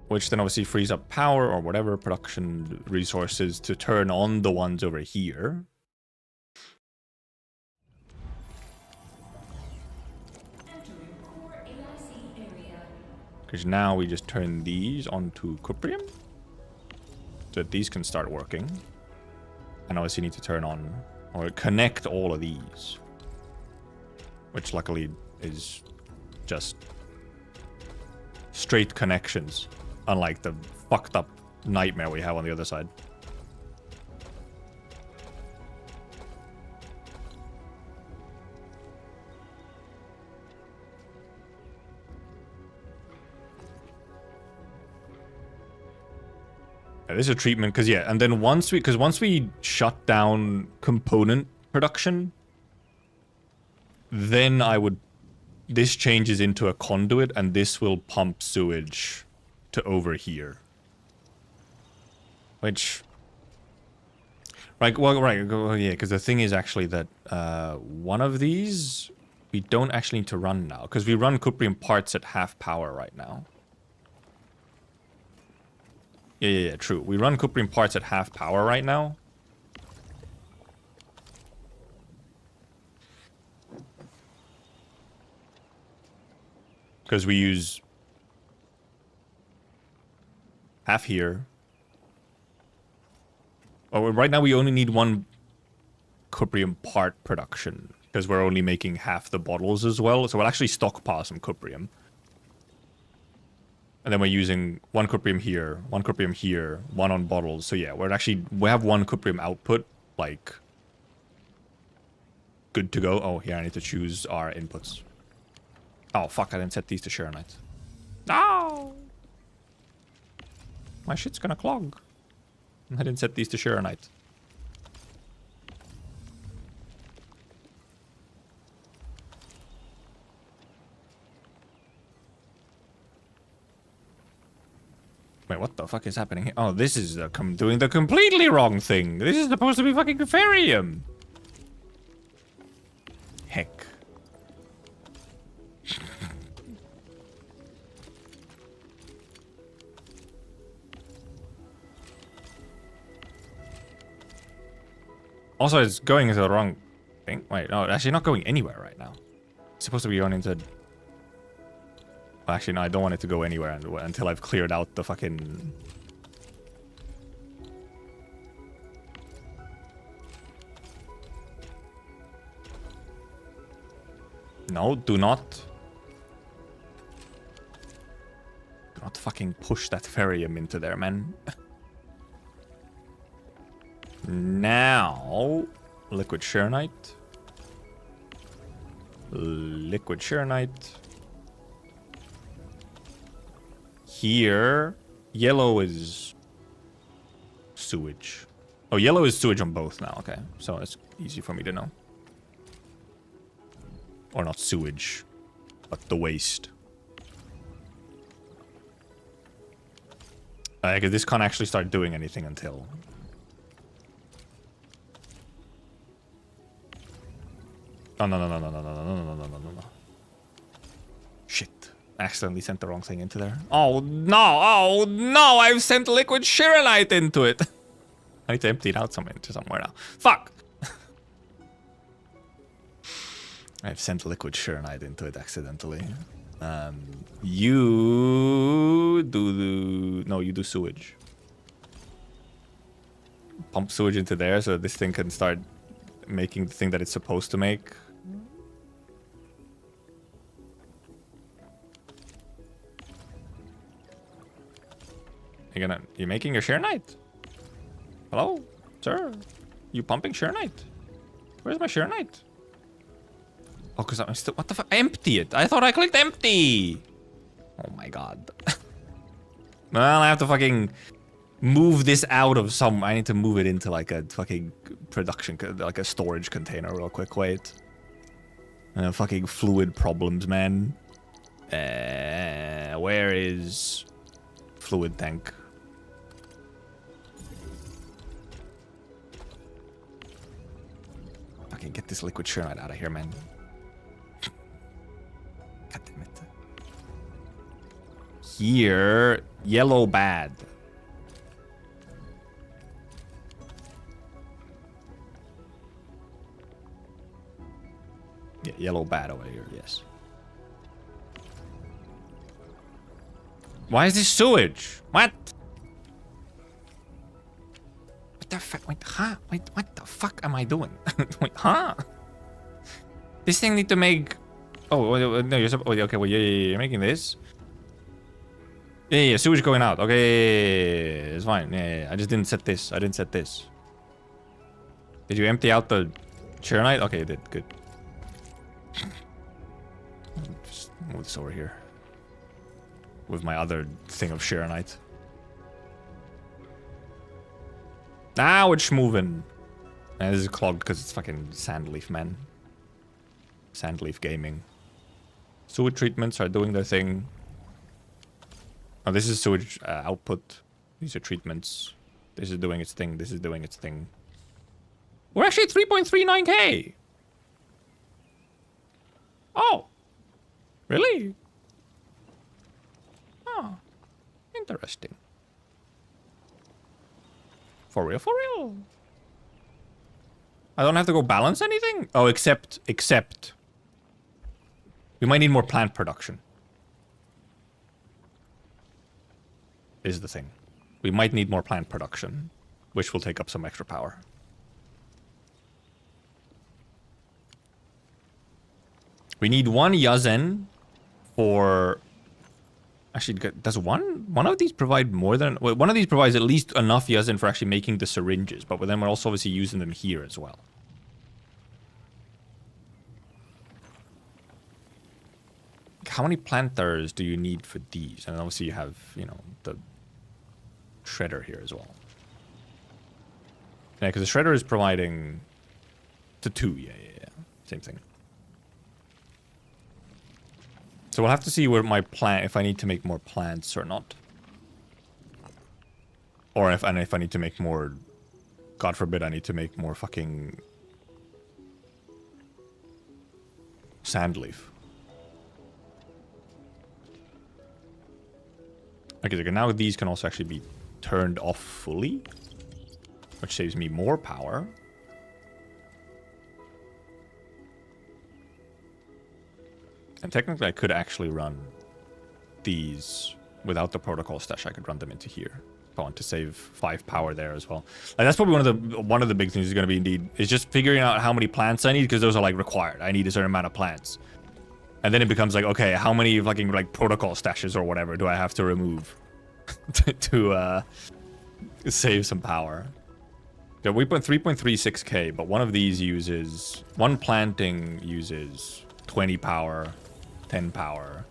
Which then obviously frees up power or whatever production resources to turn on the ones over here. Because now we just turn these onto cuprium. So that these can start working. And obviously need to turn on or connect all of these. Which luckily is just straight connections. Unlike the fucked up nightmare we have on the other side. Yeah, this is a treatment, because yeah, and then once we shut down component production, then this changes into a conduit, and this will pump sewage to over here. Which, right, well, yeah, because the thing is actually that one of these we don't actually need to run now, because we run Cuprium parts at half power right now. Yeah, true. We run Cuprium parts at half power right now. Because we use half here. Oh, right now we only need one Cuprium part production, because we're only making half the bottles as well. So we'll actually stockpile some Cuprium. And then we're using one Cuprium here, one on bottles. So yeah, we have one Cuprium output, like, good to go. Oh, here I need to choose our inputs. Oh, fuck, I didn't set these to Sharonite. No! My shit's gonna clog. I didn't set these to Sharonite. Wait, what the fuck is happening here? Oh, this is doing the completely wrong thing. This is supposed to be fucking Ferium. Heck. Also, it's going into the wrong thing. Wait, no, it's actually not going anywhere right now. It's supposed to be going into... Well, actually, no, I don't want it to go anywhere until I've cleared out the fucking... No, do not. Do not fucking push that Ferium into there, man. Now, liquid Sharonite. Liquid Sharonite. Here, yellow is sewage. Oh, yellow is sewage on both now. Okay, so it's easy for me to know. Or not sewage, but the waste. Because this can't actually start doing anything until... Oh, no. Shit. Accidentally sent the wrong thing into there. Oh, no! I've sent liquid Sharonite into it! I need to empty it out somewhere now. Fuck! I've sent liquid Sharonite into it accidentally. You do... No, you do sewage. Pump sewage into there so this thing can start making the thing that it's supposed to make. You're making your Sharonite? Hello, sir? You pumping Sharonite? Where's my Sharonite? Oh, because I'm still... What the fuck? Empty it. I thought I clicked empty. Oh my god. Well, I have to fucking move this out of some... I need to move it into like a fucking production... Like a storage container real quick. Wait. Fucking fluid problems, man. Where is... Fluid tank? Fucking get this liquid Sharonite out of here, man. God damn it. Here, yellow bad. Yeah, yellow bad over here, yes. Why is this sewage? What? What the fuck? Wait, huh? Wait, what the fuck am I doing? Wait, huh? This thing need to make... Oh, no, you're supposed... Okay, well, yeah, you're making this. Yeah, sewage going out. Okay, it's fine. Yeah, I just didn't set this. I didn't set this. Did you empty out the Charonite? Okay, you did. Good. Just move this over here. With my other thing of Charonite. Now it's moving. And this is clogged because it's fucking Sandleaf, man. Sandleaf gaming. Sewage treatments are doing their thing. Oh, this is sewage output. These are treatments. This is doing its thing. This is doing its thing. We're actually at 3.39k. Oh. Really? Oh. Interesting. For real, for real. I don't have to go balance anything? Oh, except. We might need more plant production. Is the thing. We might need more plant production, which will take up some extra power. We need one Yazen for... Actually, does one of these provide more than... Well, one of these provides at least enough Yazen for actually making the syringes, but then we're also obviously using them here as well. How many planters do you need for these? And obviously you have, you know, the shredder here as well. Yeah, because the shredder is providing to 2. Yeah. Same thing. So we'll have to see where my plant, if I need to make more plants or not. Or if I need to make more, God forbid, I need to make more fucking Sandleaf. Okay, so now these can also actually be turned off fully, which saves me more power. And technically I could actually run these without the protocol stash. I could run them into here if I want to save 5 power there as well. Like, that's probably one of the big things is going to be indeed is just figuring out how many plants I need, because those are like required. I need a certain amount of plants. And then it becomes like, okay, how many fucking like protocol stashes or whatever do I have to remove to save some power? Yeah, we put 3.36k, but one of these uses, one planting uses 20 power, 10 power,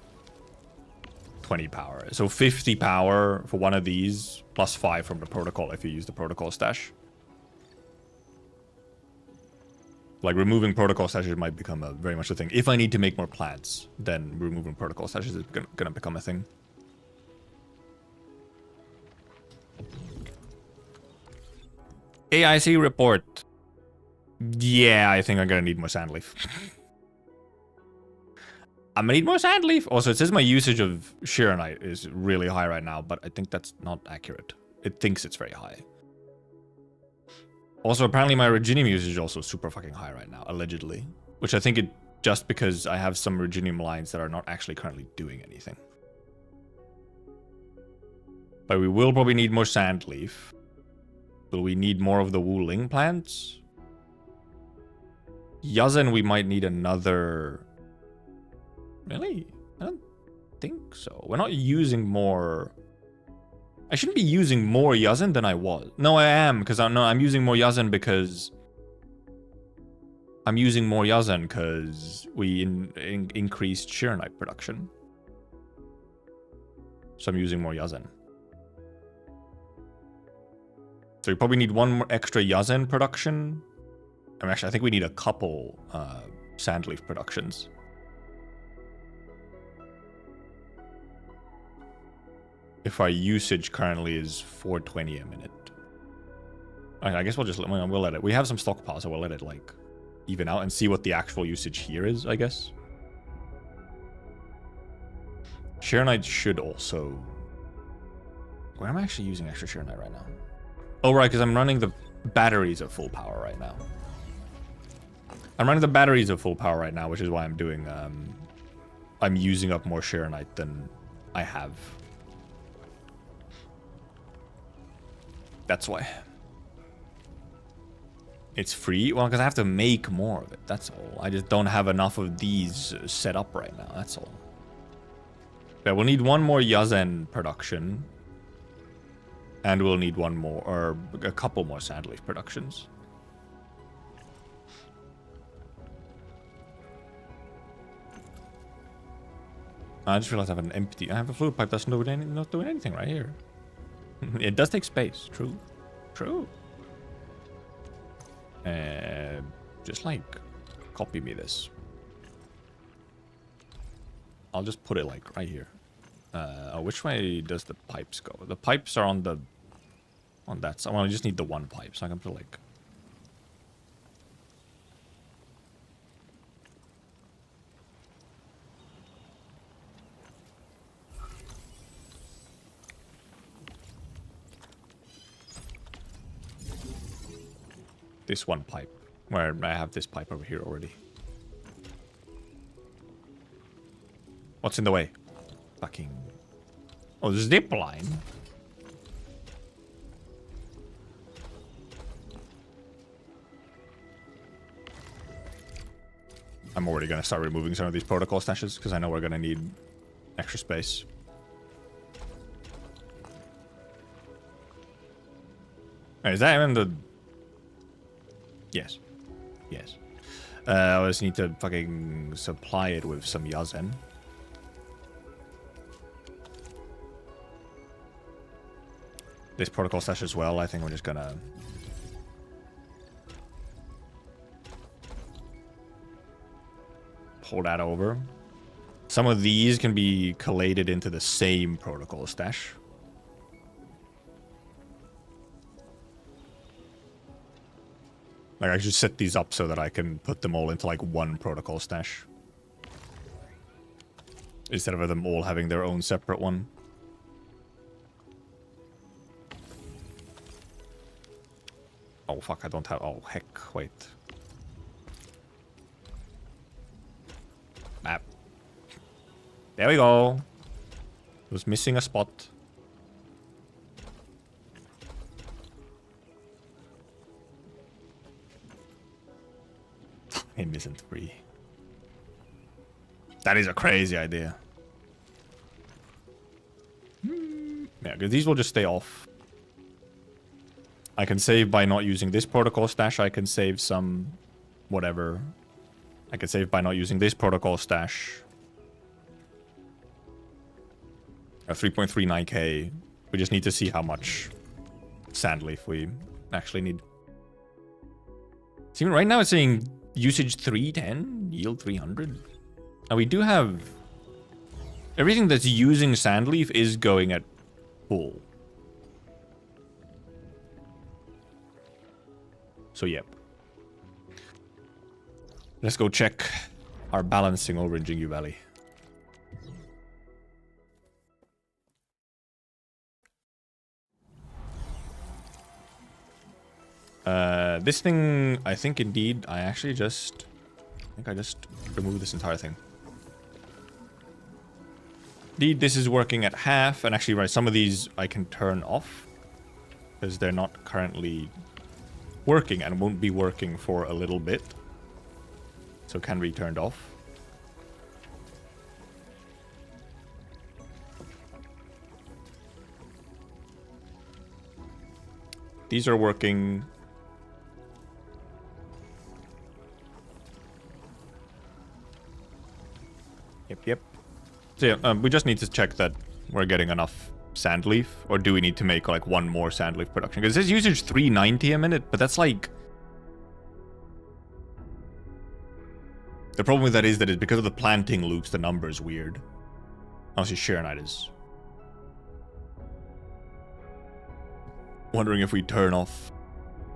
20 power. So 50 power for one of these, plus 5 from the protocol if you use the protocol stash. Like, removing protocol stashes might become very much a thing. If I need to make more plants, then removing protocol stashes is gonna become a thing. AIC report. Yeah, I think I'm gonna need more Sandleaf. I'm gonna need more Sandleaf. Also, it says my usage of Charonite is really high right now, but I think that's not accurate. It thinks it's very high. Also, apparently my Reginium usage is also super fucking high right now, allegedly. Which I think it just because I have some Reginium lines that are not actually currently doing anything. But we will probably need more Sandleaf. Will we need more of the Wuling plants? Yazen, we might need another... Really? I don't think so. We're not using more... I shouldn't be using more Yazen than I was. No, I am, because I'm using more Yazen because... I'm using more Yazen because we increased Charonite production. So I'm using more Yazen. So we probably need one more extra Yazen production. I mean, actually, I think we need a couple Sandleaf productions. If our usage currently is 420 a minute. I guess we'll let it. We have some stockpile, so we'll let it like even out and see what the actual usage here is, I guess. Charonite should also... Where am I actually using extra Charonite right now? Oh, right, because I'm running the batteries at full power right now. I'm running the batteries at full power right now, which is why I'm doing... I'm using up more Charonite than I have. That's why. It's free? Well, because I have to make more of it, that's all. I just don't have enough of these set up right now, that's all. Yeah, we'll need one more Yazen production. And we'll need one more, or a couple more Sandleaf productions. I just realized I have an empty... I have a fluid pipe that's not doing anything right here. It does take space. True. True. Just like... Copy me this. I'll just put it like right here. Which way does the pipes go? The pipes are on the... On that side. Well, I just need the one pipe, so I can put like... This one pipe, where I have this pipe over here already. What's in the way? Fucking... Oh, zip line. I'm already gonna start removing some of these protocol stashes, because I know we're gonna need extra space. Wait, is that even the... Yes. Yes. I just need to fucking supply it with some Yazen. This protocol stash as well, I think we're just gonna... pull that over. Some of these can be collated into the same protocol stash. Like, I should set these up so that I can put them all into, like, one protocol stash. Instead of them all having their own separate one. Oh, fuck, I don't have... Oh, heck, wait. Map. There we go. Was missing a spot. Him isn't free. That is a crazy idea. Yeah, because these will just stay off. I can save by not using this protocol stash. I can save some... whatever. I can save by not using this protocol stash. A 3.39k. We just need to see how much Sandleaf we actually need. See, right now it's saying usage 310, yield 300. And we do have... everything that's using Sandleaf is going at full. So, yep. Let's go check our balancing over in Jingu Valley. This thing, I think indeed, I just removed this entire thing. Indeed, this is working at half, and actually, right, some of these I can turn off because they're not currently working and won't be working for a little bit. So can be turned off. These are working. Yep. So yeah, we just need to check that we're getting enough Sandleaf, or do we need to make like one more Sandleaf production? Because this usage 390 a minute, but that's like... The problem with that is because of the planting loops, the number is weird. Honestly, Sharonite is... wondering if we turn off...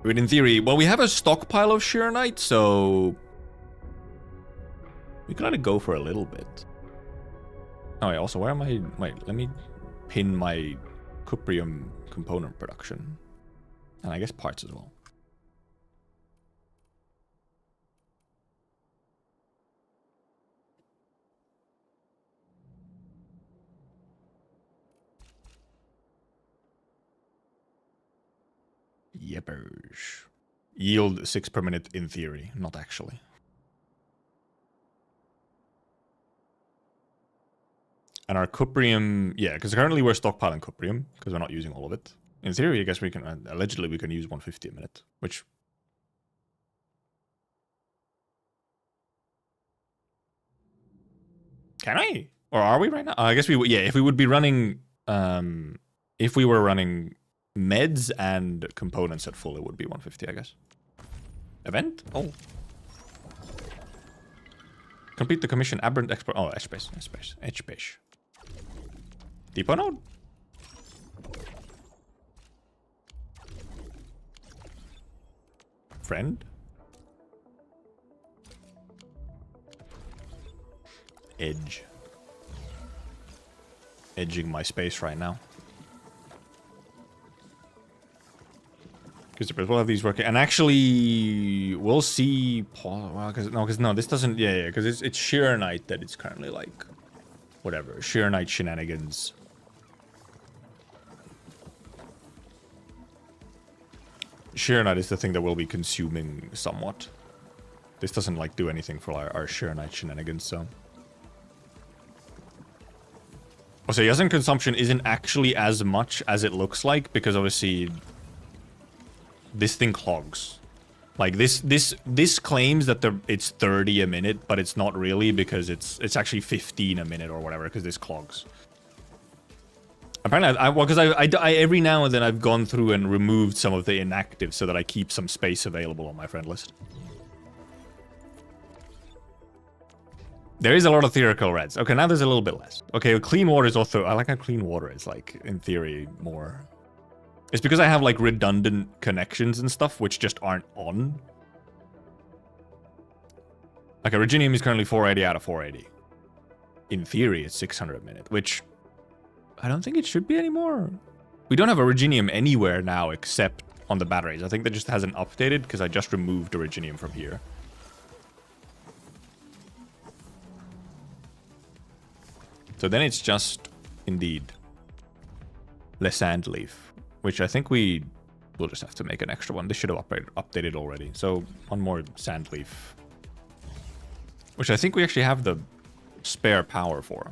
I mean, in theory, well, we have a stockpile of Sharonite, so... we can let it go for a little bit. Oh, yeah, also, where am I... Wait, let me pin my Cuprium component production. And I guess parts as well. Yepers. Yield 6 per minute in theory, not actually. And our cuprium, yeah, because currently we're stockpiling cuprium because we're not using all of it. In theory, I guess we can, allegedly we can use 150 a minute, which... Can I? Or are we right now? I guess we would, yeah, if we would be running, if we were running meds and components at full, it would be 150, I guess. Event? Oh. Complete the commission aberrant export. Oh, edge-base. Depot node? Friend? Edge. Edging my space right now. Because we'll have these working, and actually we'll see. Well, because no, this doesn't. Yeah, because it's Sheer Knight that it's currently like, whatever, Sheer Knight shenanigans. Sheer Knight is the thing that we'll be consuming somewhat. This doesn't like do anything for our Sheer Knight shenanigans, so. So Yasin consumption isn't actually as much as it looks like, because obviously this thing clogs. Like this claims that it's 30 a minute, but it's not really, because it's actually 15 a minute or whatever, because this clogs. Apparently, because I every now and then I've gone through and removed some of the inactive so that I keep some space available on my friend list. There is a lot of theoretical reds. Okay, now there's a little bit less. Okay, clean water is also... I like how clean water is, like, in theory, more... It's because I have, like, redundant connections and stuff, which just aren't on. Like, Originium is currently 480 out of 480. In theory, it's 600 a minute, which... I don't think it should be anymore. We don't have Originium anywhere now except on the batteries. I think that just hasn't updated, because I just removed Originium from here. So then it's just, indeed, Le Sand Leaf, which I think we'll just have to make an extra one. This should have updated already. So one more Sand Leaf, which I think we actually have the spare power for,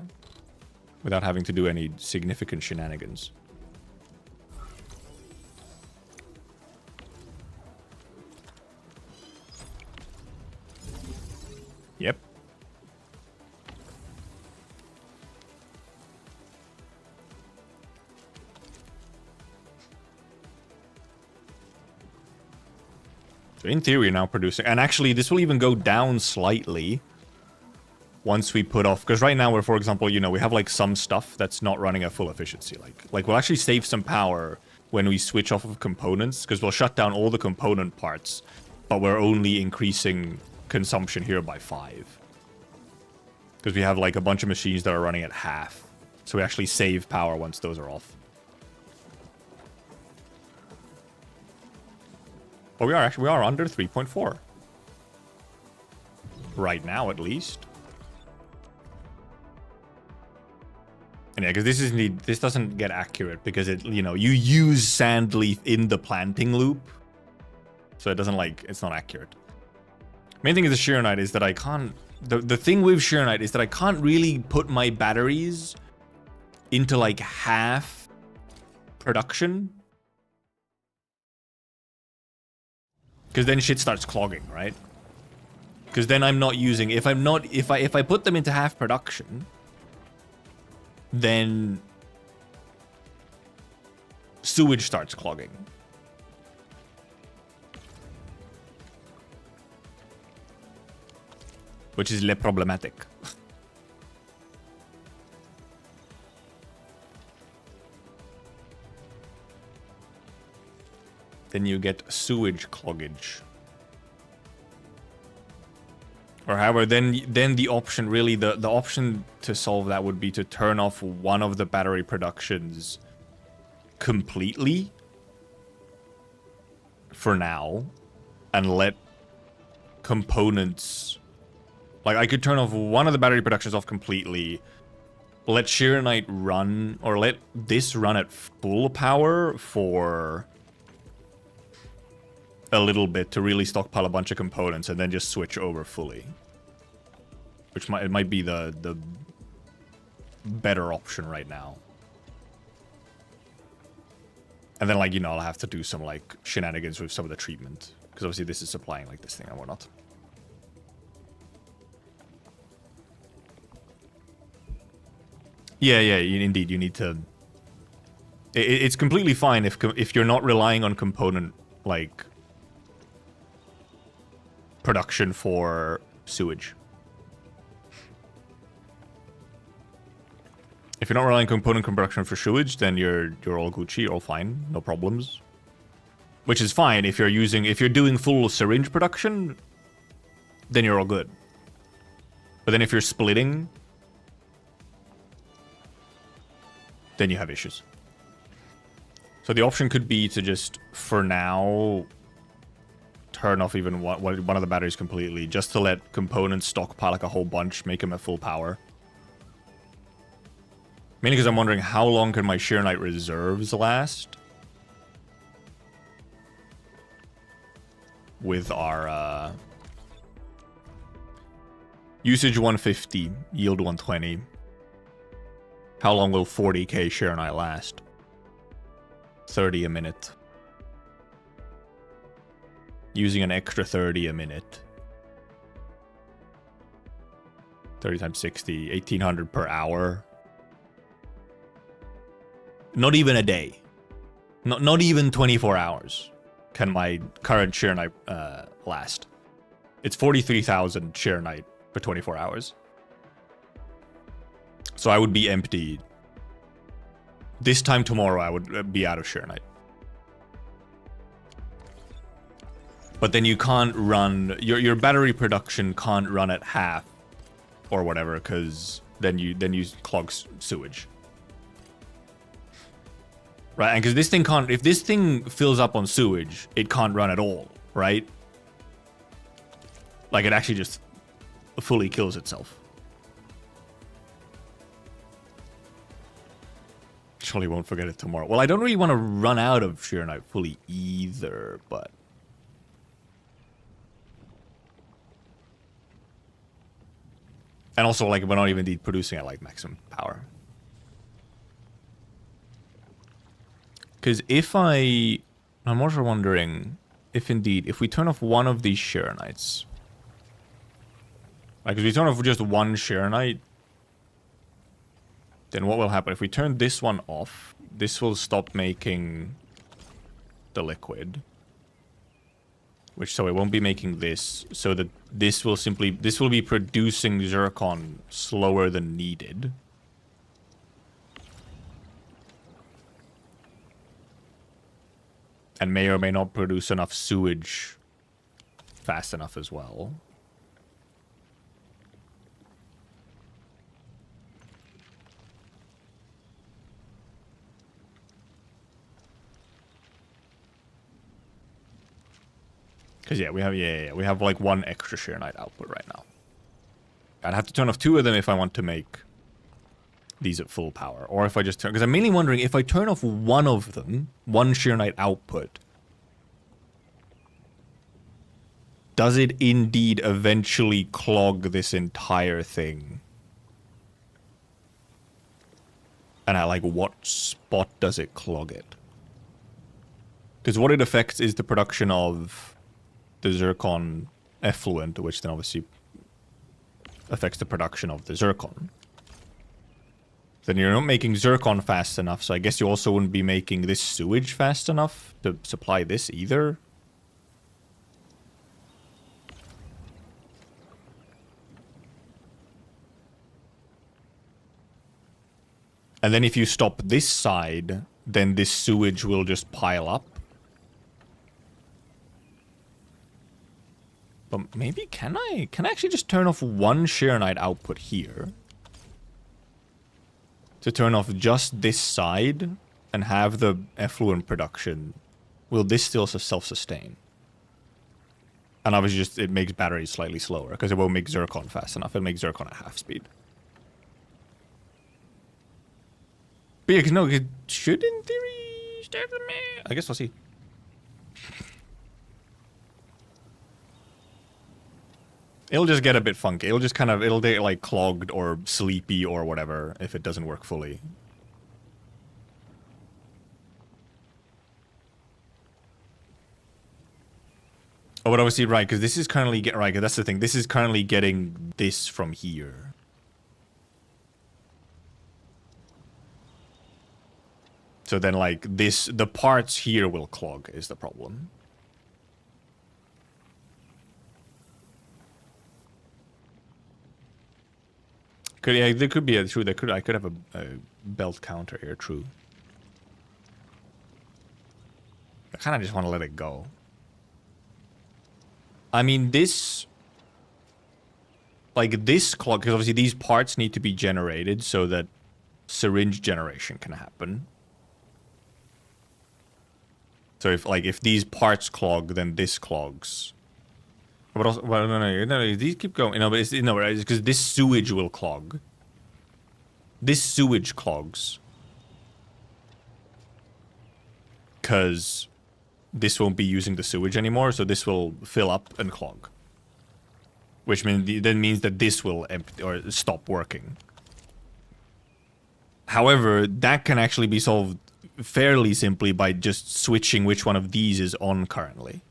without having to do any significant shenanigans. Yep. So in theory, now producing, and actually this will even go down slightly once we put off, because right now we're, for example, you know, we have like some stuff that's not running at full efficiency. Like we'll actually save some power when we switch off of components, because we'll shut down all the component parts, but we're only increasing consumption here by 5. Because we have like a bunch of machines that are running at half. So we actually save power once those are off. But we are under 3.4. Right now, at least. And yeah, because this doesn't get accurate, because it, you know, you use Sandleaf in the planting loop. So it doesn't like, it's not accurate. Main thing is the Sheer Knight is that I can't, the thing with Sheer Knight is that I can't really put my batteries into like half production. Because then shit starts clogging, right? Because then I'm not using, if I put them into half production, then sewage starts clogging. Which is le problematic. Then you get sewage cloggage. Or however, then the option, really, the option to solve that would be to turn off one of the battery productions completely for now, and let components, like I could turn off one of the battery productions off completely, let Sheer Knight run, or let this run at full power for a little bit to really stockpile a bunch of components, and then just switch over fully. Which might be the better option right now. And then, like, you know, I'll have to do some, like, shenanigans with some of the treatment. Because obviously this is supplying, like, this thing and whatnot. Yeah, indeed, you need to... It's completely fine if you're not relying on component, like, production for sewage. If you're not relying on component production for sewage, then you're all Gucci, all fine, no problems. Which is fine if you're doing full syringe production, then you're all good. But then if you're splitting, then you have issues. So the option could be to just, for now, turn off even one of the batteries completely, just to let components stockpile like a whole bunch, make them at full power. Mainly because I'm wondering how long can my Shearnite reserves last? With our usage 150, yield 120. How long will 40k Shearnite last? 30 a minute. Using an extra 30 a minute. 30 times 60, 1800 per hour. Not even a day. Not even 24 hours can my current Shearnite last. It's 43,000 Shearnite for 24 hours. So I would be empty. This time tomorrow I would be out of Shearnite. But then you can't run... Your battery production can't run at half or whatever, because then you clog sewage. Right, and because this thing can't... If this thing fills up on sewage, it can't run at all, right? Like, it actually just fully kills itself. Surely won't forget it tomorrow. Well, I don't really want to run out of Shearnite fully either, but... And also, like, we're not even producing at, like, maximum power. Because if I'm also wondering if indeed, if we turn off one of these Shearnites, like, if we turn off just one Shearnite, then what will happen? If we turn this one off, this will stop making the liquid. So it won't be making this, so that this will be producing zircon slower than needed. And may or may not produce enough sewage fast enough as well. Because we have like one extra Shearnite output right now. I'd have to turn off two of them if I want to make these at full power, or if I just turn, because I'm mainly wondering if I turn off one of them, one Shearnite output, does it indeed eventually clog this entire thing? And at like what spot does it clog it? Because what it affects is the production of the zircon effluent, which then obviously affects the production of the zircon. Then you're not making zircon fast enough, so I guess you also wouldn't be making this sewage fast enough to supply this either. And then if you stop this side, then this sewage will just pile up. But maybe can I actually just turn off one Shearnite output here to turn off just this side and have the effluent production? Will this still self-sustain? And obviously just it makes batteries slightly slower because it won't make zircon fast enough. It'll make zircon at half speed. But yeah, because no, it should in theory start with me. I guess we'll see. It'll just get a bit funky. It'll just kind of, it'll get like clogged or sleepy or whatever if it doesn't work fully. Oh, but obviously, right, because this is currently, right, 'cause that's the thing. This is currently getting this from here. So then, like, this, the parts here will clog is the problem. Could, yeah, there could be a true. I could have a belt counter here. True. I kind of just want to let it go. I mean, this, like this clock, because obviously these parts need to be generated so that syringe generation can happen. So if these parts clog, then this clogs. But also, well, no, these keep going. No, but it's because this sewage will clog. This sewage clogs. Because this won't be using the sewage anymore, so this will fill up and clog. Which means that this will empty or stop working. However, that can actually be solved fairly simply by just switching which one of these is on currently.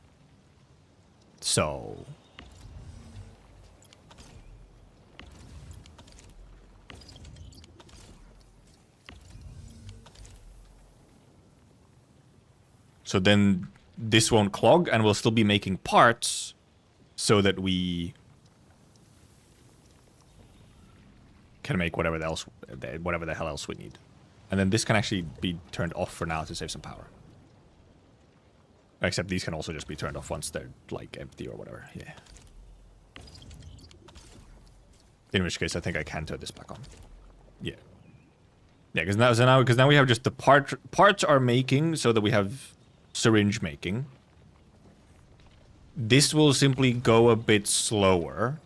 So then this won't clog and we'll still be making parts so that we can make whatever the hell else we need. And then this can actually be turned off for now to save some power. Except these can also just be turned off once they're like empty or whatever. Yeah. In which case I think I can turn this back on. Yeah. Yeah, because now we have just the parts are making so that we have syringe making. This will simply go a bit slower.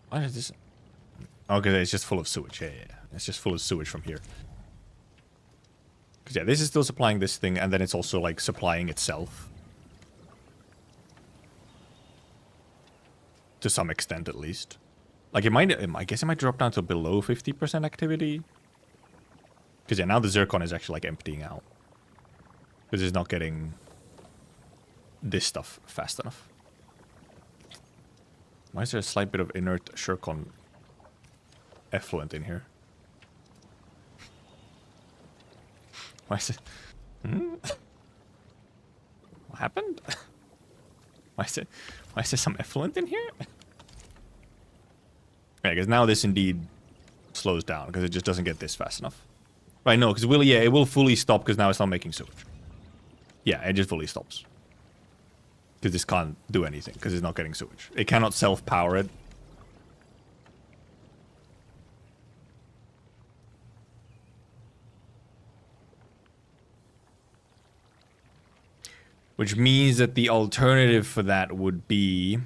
Why is this? Okay, it's just full of sewage. Yeah. It's just full of sewage from here. Because yeah, this is still supplying this thing, and then it's also like supplying itself. To some extent, at least. Like it might, I guess it might drop down to below 50% activity. Because yeah, now the zircon is actually like emptying out. Because it's not getting this stuff fast enough. Why is there a slight bit of inert zircon effluent in here? Why is it? What happened? Why is there some effluent in here? Yeah, because now this indeed slows down because it just doesn't get this fast enough. Right, no, because it will fully stop because now it's not making sewage. Yeah, it just fully stops. Because this can't do anything because it's not getting sewage. It cannot self-power it. Which means that the alternative for that would be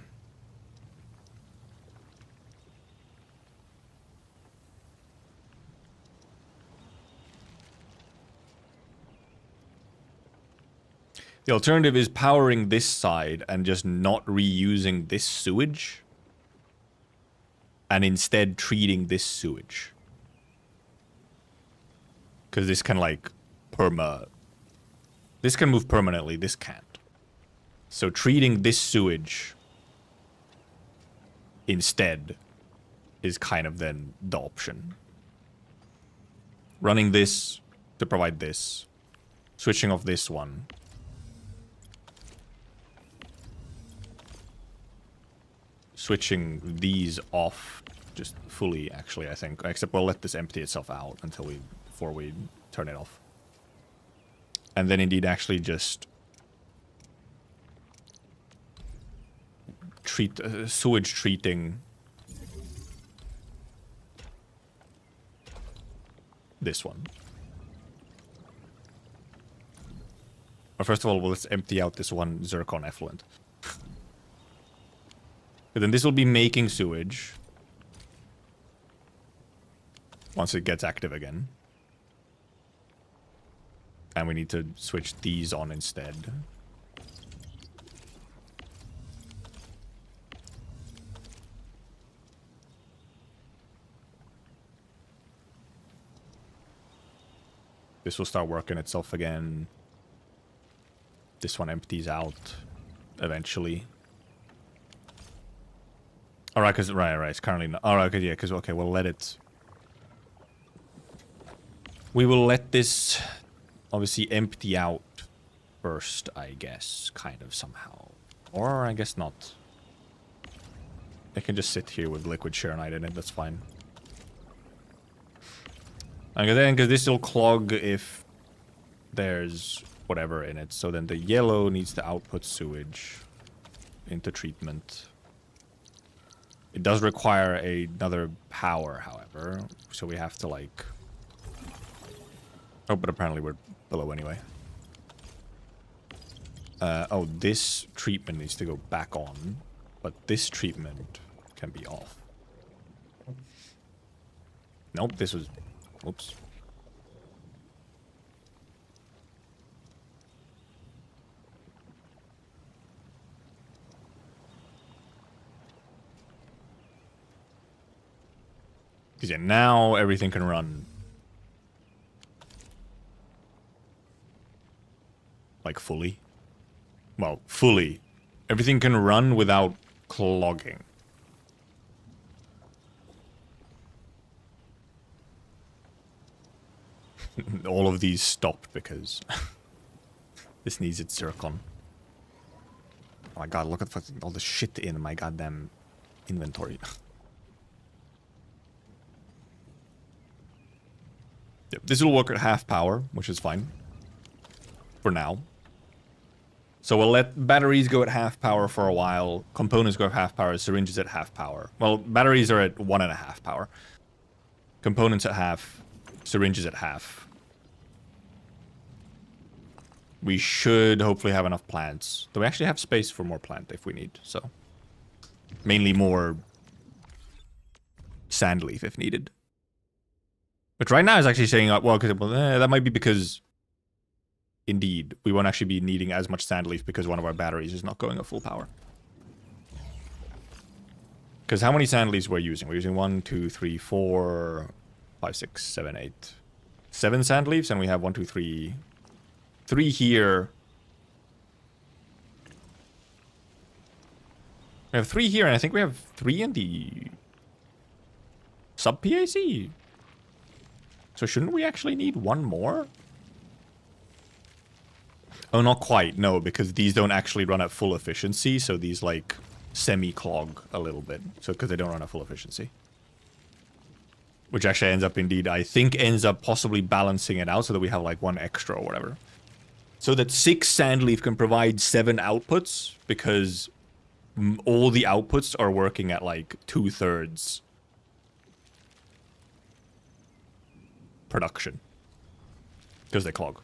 the alternative is powering this side and just not reusing this sewage and instead treating this sewage. Because this can like this can move permanently, this can't. So treating this sewage instead is kind of then the option. Running this to provide this. Switching off this one. Switching these off just fully, actually, I think. Except we'll let this empty itself out before we turn it off. And then indeed actually just treat sewage treating this one. Or first of all, let's empty out this one zircon effluent. But then this will be making sewage once it gets active again. And we need to switch these on instead. This will start working itself again. This one empties out eventually. Alright, because right, it's currently not. Alright, okay, yeah, because okay, we'll let it. We will let this obviously empty out first, I guess, kind of somehow. Or I guess not. It can just sit here with liquid Sharonite in it, that's fine. And then, because this will clog if there's whatever in it. So then the yellow needs to output sewage into treatment. It does require another power, however. So we have to, like... Oh, but apparently we're below anyway. Oh, this treatment needs to go back on. But this treatment can be off. Nope, this was... Oops. Because yeah, now everything can run. Like fully. Well, fully. Everything can run without clogging. All of these stopped because this needs its zircon. Oh my god, look at all the shit in my goddamn inventory. Yep, this will work at half power, which is fine. For now. So we'll let batteries go at half power for a while, components go at half power, syringes at half power. Well, batteries are at 1.5 power. Components at half, syringes at half. We should hopefully have enough plants. Do we actually have space for more plant if we need, so. Mainly more sand leaf if needed. But right now it's actually saying, well, that might be because, indeed, we won't actually be needing as much sand leaf because one of our batteries is not going at full power. Because how many sand leaves we're using? We're using 1, 2, 3, 4, 5, 6, 7, 8. 7 sand leaves, and we have 1, 2, 3... 3 here. We have 3 here, and I think we have 3 in the sub-PAC. So shouldn't we actually need 1 more? Oh, not quite, no, because these don't actually run at full efficiency, so these, like, semi-clog a little bit. So, because they don't run at full efficiency. Which actually ends up, indeed, I think ends up possibly balancing it out so that we have, like, 1 extra or whatever. So that 6 sandleaf can provide 7 outputs, because all the outputs are working at, like, 2/3 production. Because they clog.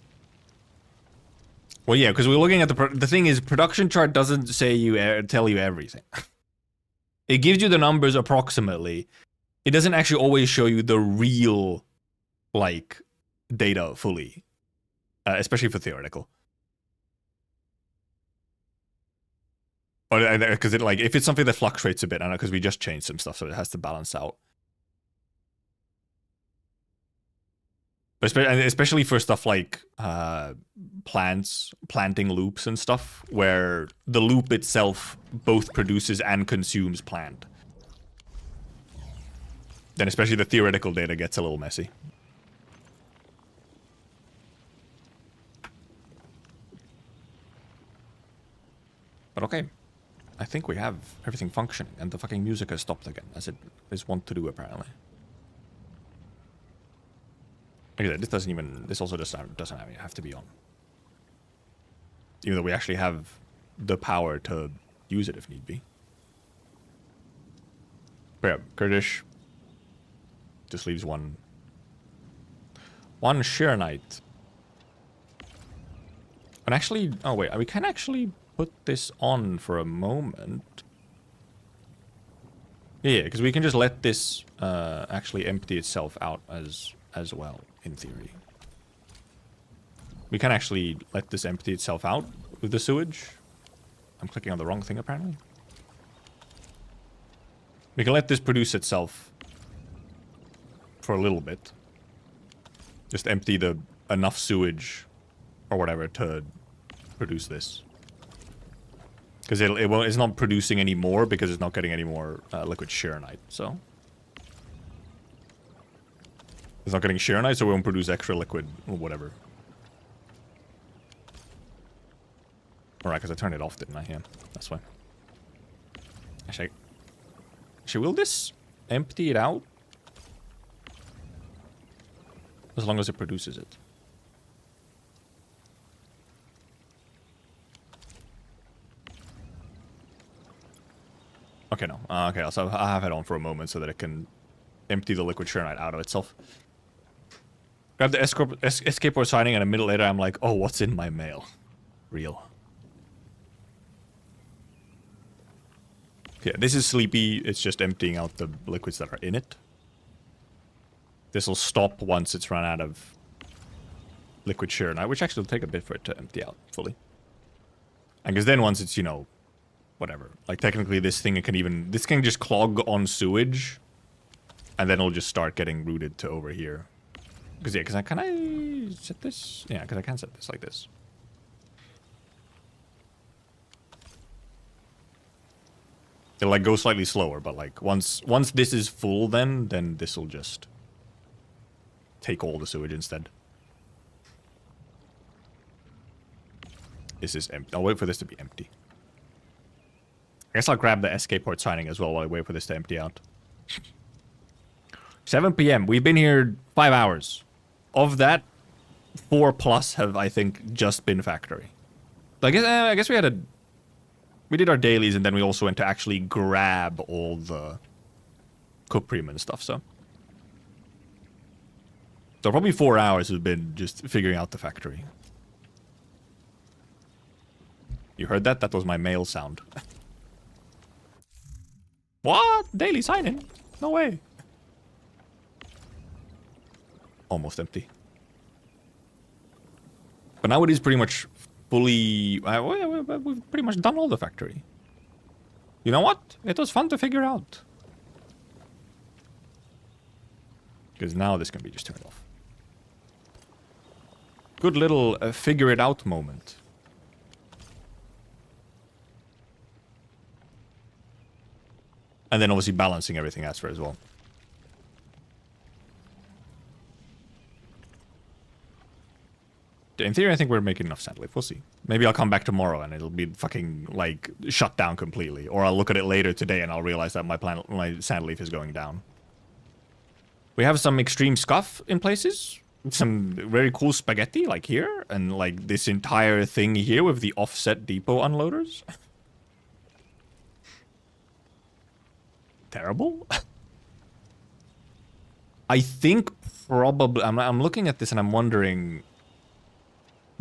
Well, yeah, because we're looking at the thing is, production chart doesn't say tell you everything. It gives you the numbers approximately. It doesn't actually always show you the real, like, data fully. Especially for theoretical. Because it, like, if it's something that fluctuates a bit, I know, because we just changed some stuff, so it has to balance out. Especially for stuff like planting loops and stuff, where the loop itself both produces and consumes plant. Then especially the theoretical data gets a little messy. But okay. I think we have everything functioning, and the fucking music has stopped again, as it is wont to do, apparently. Okay, this doesn't even... This also doesn't have to be on. Even though we actually have the power to use it if need be. But yeah, Kurdish just leaves one Sharonite. And actually... Oh, wait. We can actually put this on for a moment. Yeah, because we can just let this actually empty itself out as well, in theory. We can actually let this empty itself out with the sewage. I'm clicking on the wrong thing, apparently. We can let this produce itself for a little bit. Just empty the enough sewage or whatever to produce this. Because it's not producing any more because it's not getting any more liquid Sharonite, so. It's not getting Sharonite, so it won't produce extra liquid or whatever. Alright, because I turned it off, didn't I? Yeah, that's why. Actually, will this empty it out? As long as it produces it. Okay, no. Okay, so I'll have it on for a moment so that it can empty the liquid Sharonite out of itself. Grab the escape port signing, and a minute later I'm like, oh, what's in my mail? Real. Yeah, this is sleepy. It's just emptying out the liquids that are in it. This will stop once it's run out of liquid Sharonite, which actually will take a bit for it to empty out fully. And because then once it's, you know, whatever. Like, technically this thing can this can just clog on sewage. And then it'll just start getting routed to over here. Because, yeah, can I set this? Yeah, because I can set this like this. It'll, like, go slightly slower, but, like, once this is full, then this will just take all the sewage instead. This is empty. I'll wait for this to be empty. I guess I'll grab the escape port signing as well while I wait for this to empty out. 7 p.m. We've been here 5 hours. Of that, 4+ have, I think, just been factory. I guess we did our dailies, and then we also went to actually grab all the Cuprium and stuff, so probably 4 hours have been just figuring out the factory. You heard that? That was my mail sound. What? Daily sign-in? No way. Almost empty. But now it is pretty much fully... we've pretty much done all the factory. You know what? It was fun to figure out. Because now this can be just turned off. Good little figure it out moment. And then obviously balancing everything as for as well. In theory, I think we're making enough sand leaf. We'll see. Maybe I'll come back tomorrow and it'll be fucking, like, shut down completely. Or I'll look at it later today and I'll realize that my sand leaf is going down. We have some extreme scuff in places. Some very cool spaghetti, like here. And, like, this entire thing here with the offset depot unloaders. Terrible. I think probably... I'm looking at this and I'm wondering...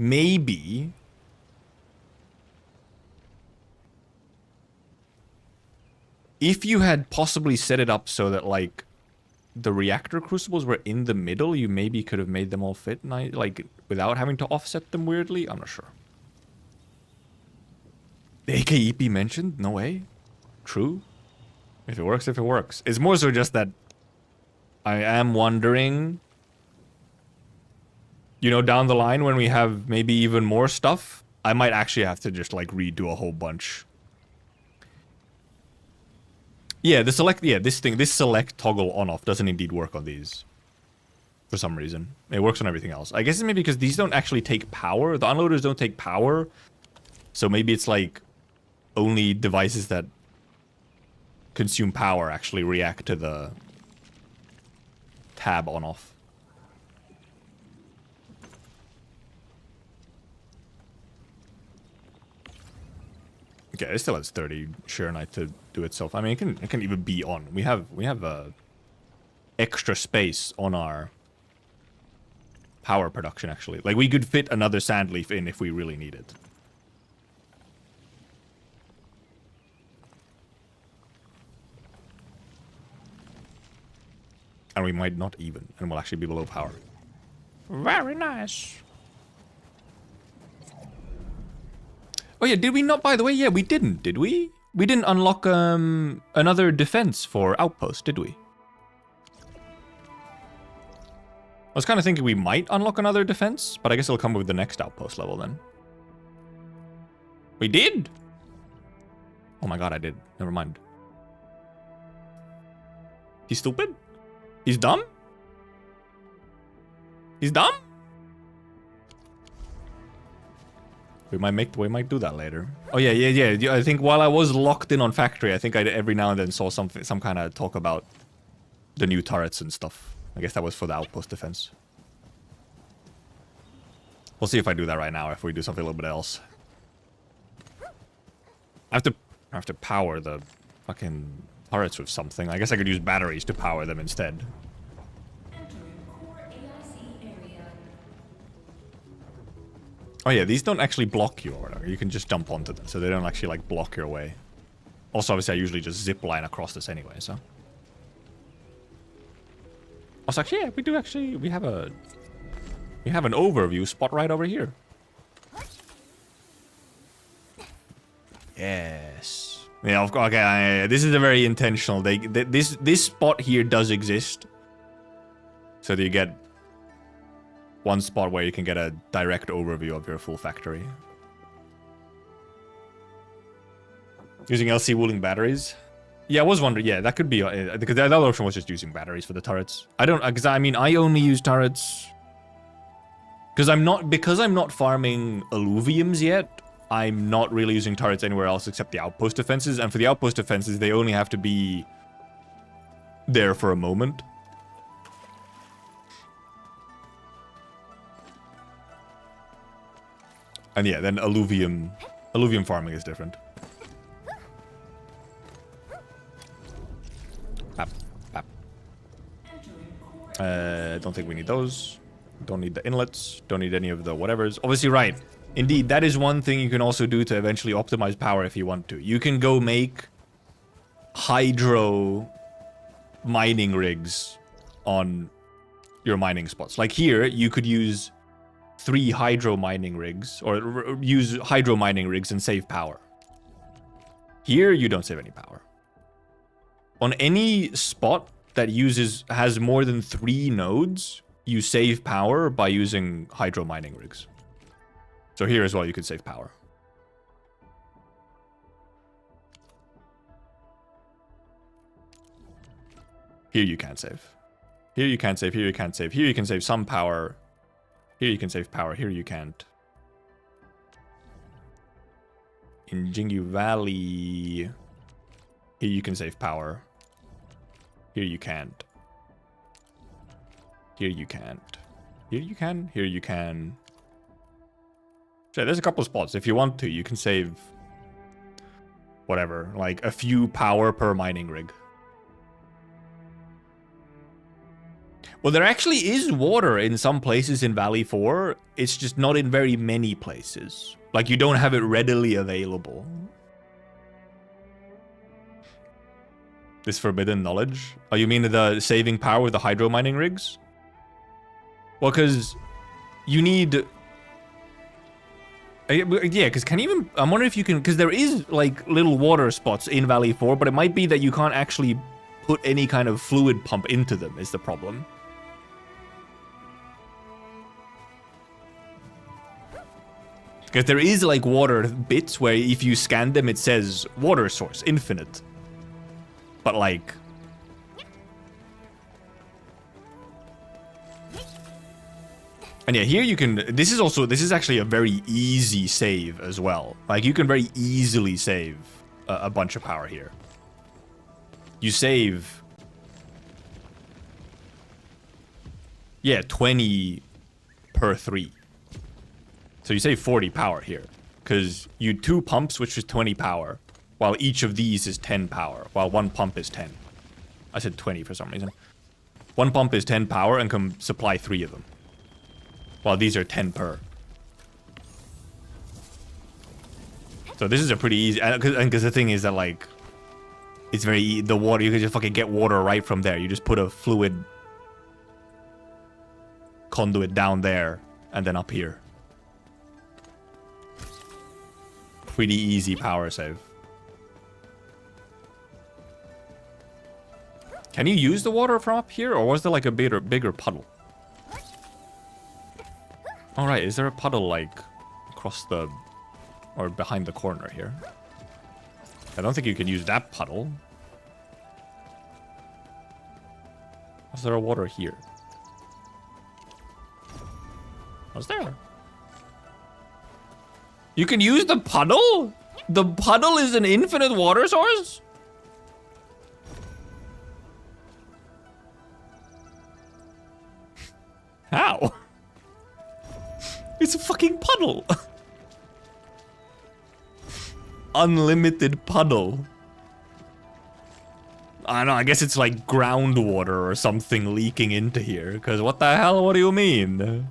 Maybe if you had possibly set it up so that, like, the reactor crucibles were in the middle, you maybe could have made them all fit, like, without having to offset them weirdly. I'm not sure. The AKEP mentioned? No way. True. If it works, if it works. It's more so just that I am wondering... You know, down the line when we have maybe even more stuff, I might actually have to just, like, redo a whole bunch. Yeah, this select toggle on-off doesn't indeed work on these. For some reason. It works on everything else. I guess it's maybe because these don't actually take power. The unloaders don't take power. So maybe it's, like, only devices that consume power actually react to the tab on-off. Okay, it still has 30 Sharonite to do itself. I mean, it can even be on. We have extra space on our power production, actually. Like, we could fit another sand leaf in if we really need it. And we might not even, and we'll actually be below power. Very nice. yeah, did we not, by the way? Yeah, we didn't, did we? We didn't unlock another defense for Outpost, did we? I was kind of thinking we might unlock another defense, but I guess it'll come with the next Outpost level then. We did? Oh my god, I did. Never mind. He's stupid? He's dumb? He's dumb? We might do that later. Oh yeah. I think while I was locked in on Factory, I think I every now and then saw some kind of talk about the new turrets and stuff. I guess that was for the Outpost defense. We'll see if I do that right now, if we do something a little bit else. I have to power the fucking turrets with something. I guess I could use batteries to power them instead. Oh yeah, these don't actually block you or whatever. You can just jump onto them, so they don't actually like block your way. Also, obviously, I usually just zip line across this anyway, so. Also, actually, yeah, we have an overview spot right over here. Yes. Yeah, of course. Okay, this is a very intentional. This spot here does exist, so that you get one spot where you can get a direct overview of your full factory. Using LC wooling batteries. Yeah, I was wondering. Yeah, that could be because the other option was just using batteries for the turrets. I don't, because I mean I only use turrets because I'm not farming alluviums yet. I'm not really using turrets anywhere else except the outpost defenses, and for the outpost defenses, they only have to be there for a moment. And yeah, then alluvium farming is different. Bap, bap. Don't think we need those. Don't need the inlets. Don't need any of the whatevers. Obviously, right. Indeed, that is one thing you can also do to eventually optimize power if you want to. You can go make hydro mining rigs on your mining spots. Like here, you could use 3 hydro mining rigs, or use hydro mining rigs and save power. Here, you don't save any power. On any spot that has more than 3 nodes, you save power by using hydro mining rigs. So here as well, you could save power. Here you can't save. Here you can't save, here you can't save. Here you can save some power. Here you can save power, here you can't. In Jingu Valley, here you can save power. Here you can't. Here you can't. Here you can, here you can. So there's a couple spots. If you want to, you can save whatever, like a few power per mining rig. Well, there actually is water in some places in Valley 4. It's just not in very many places. Like, you don't have it readily available. This forbidden knowledge? Oh, you mean the saving power with the hydro mining rigs? Well, because you need... Yeah, because can you even... I'm wondering if you can... Because there is, like, little water spots in Valley 4, but it might be that you can't actually put any kind of fluid pump into them, is the problem. Because there is, like, water bits where if you scan them, it says water source, infinite. But, like... And yeah, here you can... This is actually a very easy save as well. Like, you can very easily save a bunch of power here. You save... Yeah, 20 per 3. So you save 40 power here. Because you 2 pumps, which is 20 power. While each of these is 10 power. While 1 pump is 10. I said 20 for some reason. 1 pump is 10 power and can supply 3 of them. While these are 10 per. So this is a pretty easy... Because the thing is that, like... It's very... The water... You can just fucking get water right from there. You just put a fluid... conduit down there. And then up here. pretty easy power save. Can you use the water from up here, or was there like a bigger puddle? Alright, is there a puddle like across the... or behind the corner here? I don't think you can use that puddle. Was there a water here? Was there? You can use the puddle? The puddle is an infinite water source? How? It's a fucking puddle. Unlimited puddle. I don't know, I guess it's like groundwater or something leaking into here. Because what the hell? What do you mean?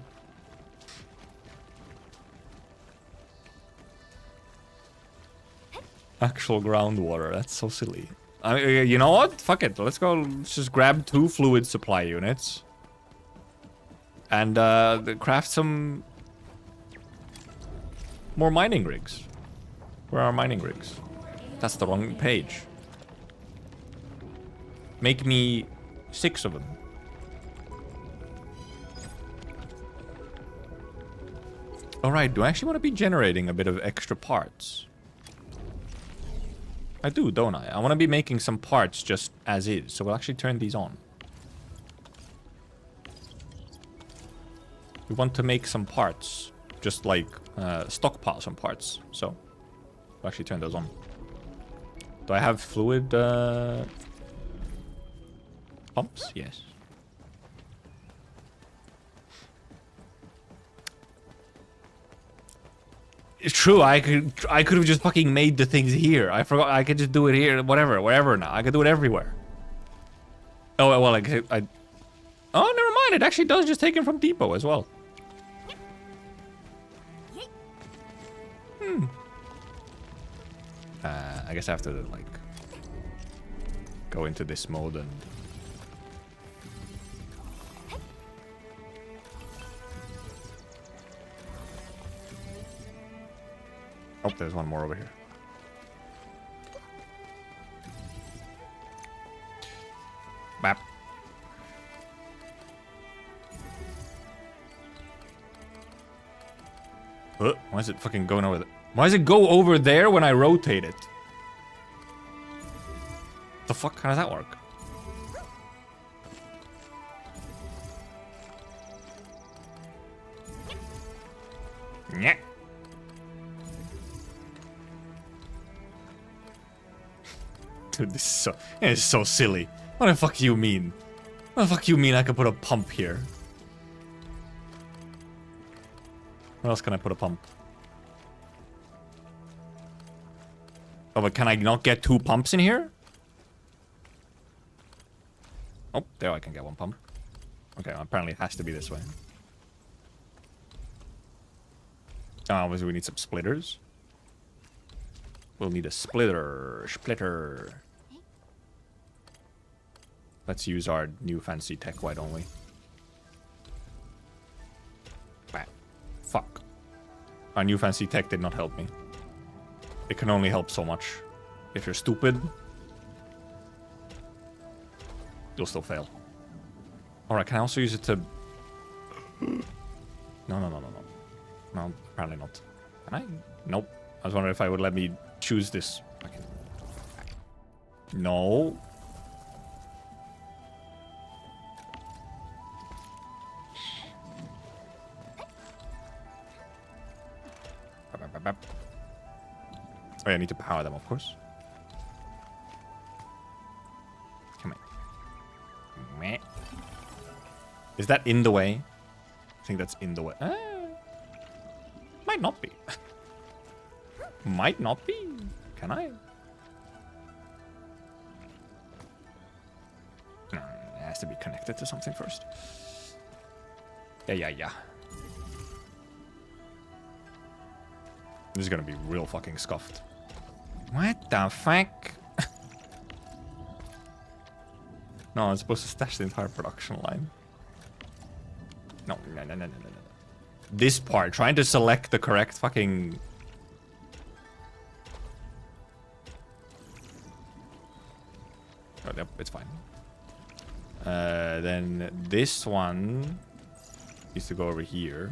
Actual groundwater. That's so silly. You know what? Fuck it. Let's go. Let's just grab 2 fluid supply units. And craft some more mining rigs. Where are mining rigs? That's the wrong page. Make me 6 of them. Alright, do I actually want to be generating a bit of extra parts? I do, don't I? I want to be making some parts just as is, so we'll actually turn these on. We want to make some parts, just like stockpile some parts, so we'll actually turn those on. Do I have fluid pumps? Yes. It's true, I could have just fucking made the things here. I forgot I could just do it here, wherever now. I could do it everywhere. Oh, well, oh, never mind. It actually does just take him from depot as well. I guess I have to, like, go into this mode and... Oh, there's one more over here. Bap. Why is it fucking going over there? Why does it go over there when I rotate it? The fuck? How does that work? Yeah. Dude, this is so silly. What the fuck do you mean? What the fuck do you mean I could put a pump here? Where else can I put a pump? Oh, but can I not get 2 pumps in here? Oh, there I can get 1 pump. Okay, well, apparently it has to be this way. Obviously we need some splitters. We'll need a splitter. Let's use our new fancy tech, why don't we? Bah. Fuck. Our new fancy tech did not help me. It can only help so much. If you're stupid, you'll still fail. Alright, can I also use it to... No. No, apparently not. Can I? Nope. I was wondering if I would let me choose this. Okay. No. Oh, yeah, I need to power them, of course. Come on. Meh. Is that in the way? I think that's in the way. Might not be. Might not be. Can I? No, it has to be connected to something first. Yeah. This is gonna be real fucking scuffed. What the fuck? No, I'm supposed to stash the entire production line. No. This part, trying to select the correct fucking it's fine. Then this one needs to go over here.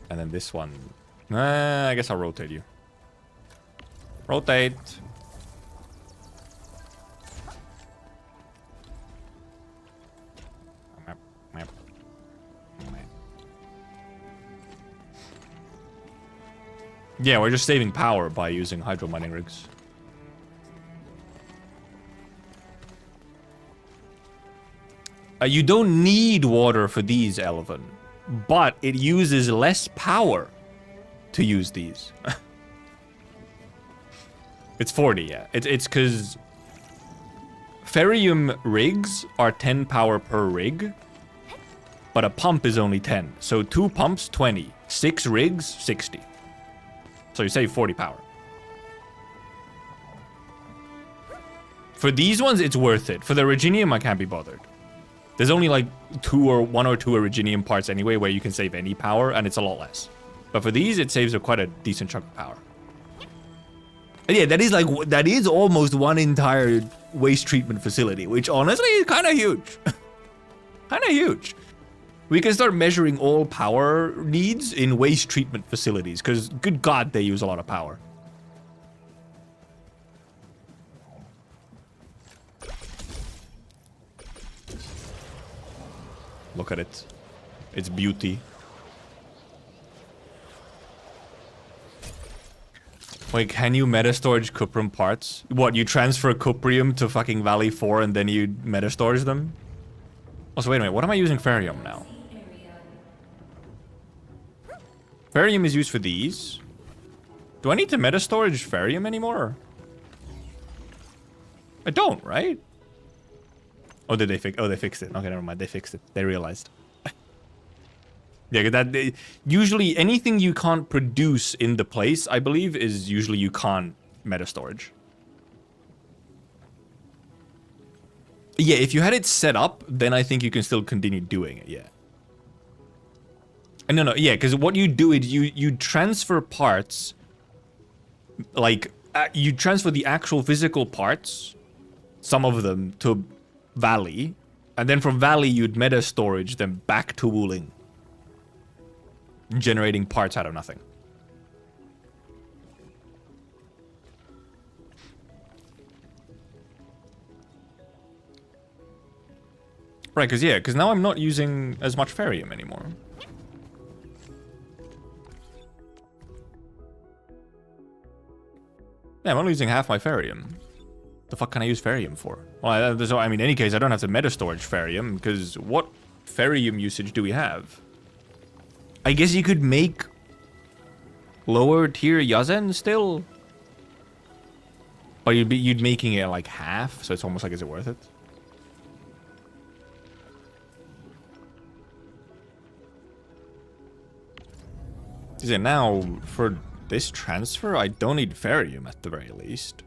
And then this one. I guess I'll rotate you. Rotate. Yeah, we're just saving power by using hydro mining rigs. You don't need water for these, Elven, but it uses less power to use these. It's 40, yeah. It's because ferrium rigs are 10 power per rig, but a pump is only 10. So 2 pumps, 20. 6 rigs, 60. So you save 40 power. For these ones, it's worth it. For the Originium, I can't be bothered. There's only like 1 or 2 Originium parts anyway where you can save any power, and it's a lot less. But for these, it saves quite a decent chunk of power. And yeah, that is almost one entire waste treatment facility, which honestly is kind of huge. Kind of huge. We can start measuring all power needs in waste treatment facilities, because good God, they use a lot of power. Look at it. Its beauty. Wait, can you meta storage cuprum parts? What, you transfer cuprium to fucking Valley 4 and then you meta storage them? Also, wait a minute, what am I using ferrium now? Ferrium is used for these. Do I need to meta storage ferrium anymore? I don't, right? Oh, did they fix? Oh, they fixed it. Okay, never mind. They fixed it. They realized. Yeah, usually anything you can't produce in the place, I believe, is usually you can't meta storage. Yeah, if you had it set up, then I think you can still continue doing it. Yeah. No, yeah, because what you do is you transfer parts, like you transfer the actual physical parts, some of them to Valley, and then from Valley you'd meta storage them back to Wuling, generating parts out of nothing. Right, because now I'm not using as much ferrium anymore. Yeah, I'm only using half my ferrium. The fuck can I use ferrium for? Well, I mean, in any case, I don't have to meta storage ferrium, because what ferrium usage do we have? I guess you could make lower tier Yazen still? But you'd making it like half, so it's almost like, is it worth it? Is it now for this transfer? I don't need ferrium at the very least.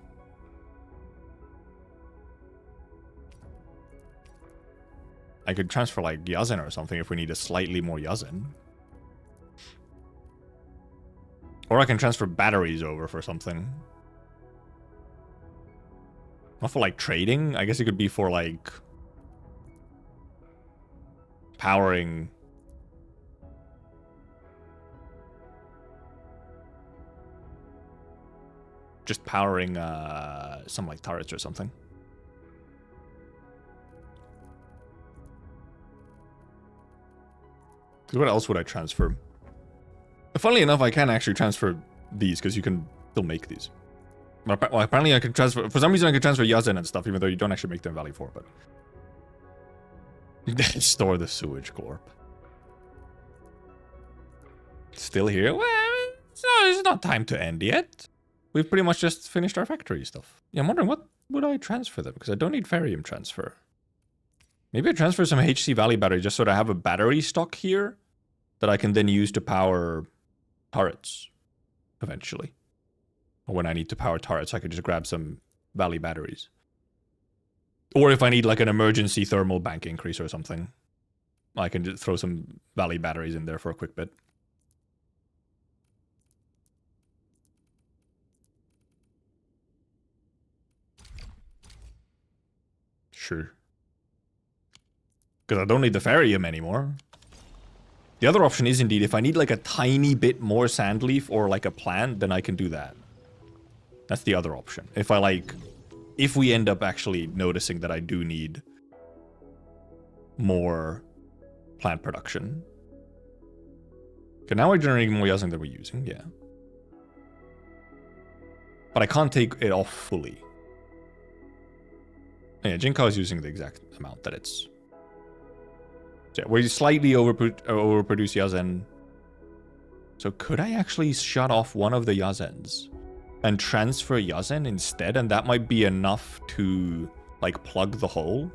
I could transfer like Yazen or something if we need a slightly more Yazen. Or I can transfer batteries over for something. Not for like trading. I guess it could be for like powering. Just powering some like turrets or something. What else would I transfer? Funnily enough, I can actually transfer these because you can still make these. Well, apparently I can transfer. For some reason, I can transfer Yazen and stuff, even though you don't actually make them Valley 4. But store the sewage glorp. Still here? Well, it's not time to end yet. We've pretty much just finished our factory stuff. Yeah, I'm wondering what would I transfer them, because I don't need ferrium transfer. Maybe I transfer some HC Valley battery just so that I have a battery stock here that I can then use to power turrets eventually. Or when I need to power turrets, I can just grab some Valley batteries. Or if I need like an emergency thermal bank increase or something, I can just throw some Valley batteries in there for a quick bit. future. Because I don't need the ferrium anymore. The other option is indeed, if I need like a tiny bit more sand leaf or like a plant, then I can do that. That's the other option. If we end up actually noticing that I do need more plant production. Okay, now we're generating more yazen than we're using, yeah. But I can't take it off fully. Yeah, Jinko is using the exact amount that it's... So yeah, we slightly overproduce yazen. So could I actually shut off one of the yazens and transfer yazen instead? And that might be enough to, like, plug the hole?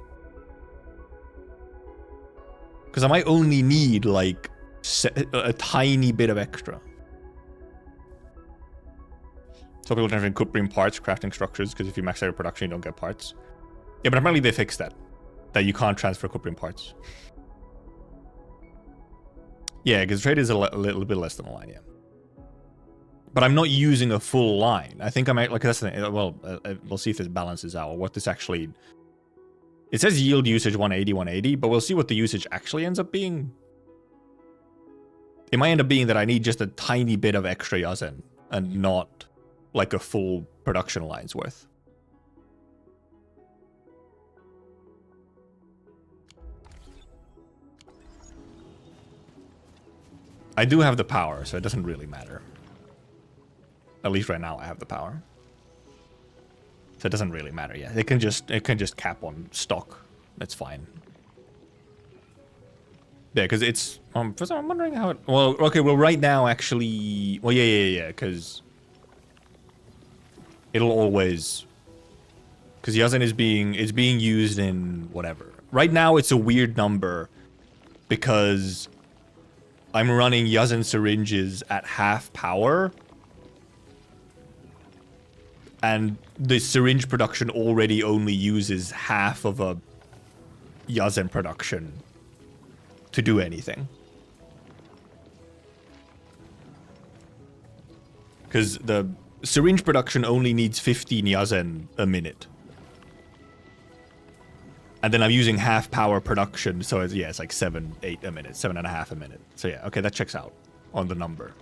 Because I might only need, like, a tiny bit of extra. So people generate could bring parts, crafting structures, because if you max out your production, you don't get parts. Yeah, but apparently they fixed that. That you can't transfer Kuprian parts. Yeah, because trade is a little bit less than a line, yeah. But I'm not using a full line. I think I might, like, that's the thing. Well, we'll see if this balances out, or what this actually... It says yield usage 180, 180, but we'll see what the usage actually ends up being. It might end up being that I need just a tiny bit of extra yazen, and not, like, a full production line's worth. I do have the power, so it doesn't really matter. At least right now I have the power. So it doesn't really matter, yeah. It can just cap on stock. That's fine. Yeah, because it's... first I'm wondering how it... Well, okay, well right now actually... Well, yeah, because... It'll always... Because yazen is being used in whatever. Right now it's a weird number because I'm running yazen syringes at half power. And the syringe production already only uses half of a yazen production to do anything. Because the syringe production only needs 15 yazen a minute. And then I'm using half power production, so it's, yeah, it's like 7, 8 a minute, 7.5 a minute. So yeah, okay, that checks out on the number.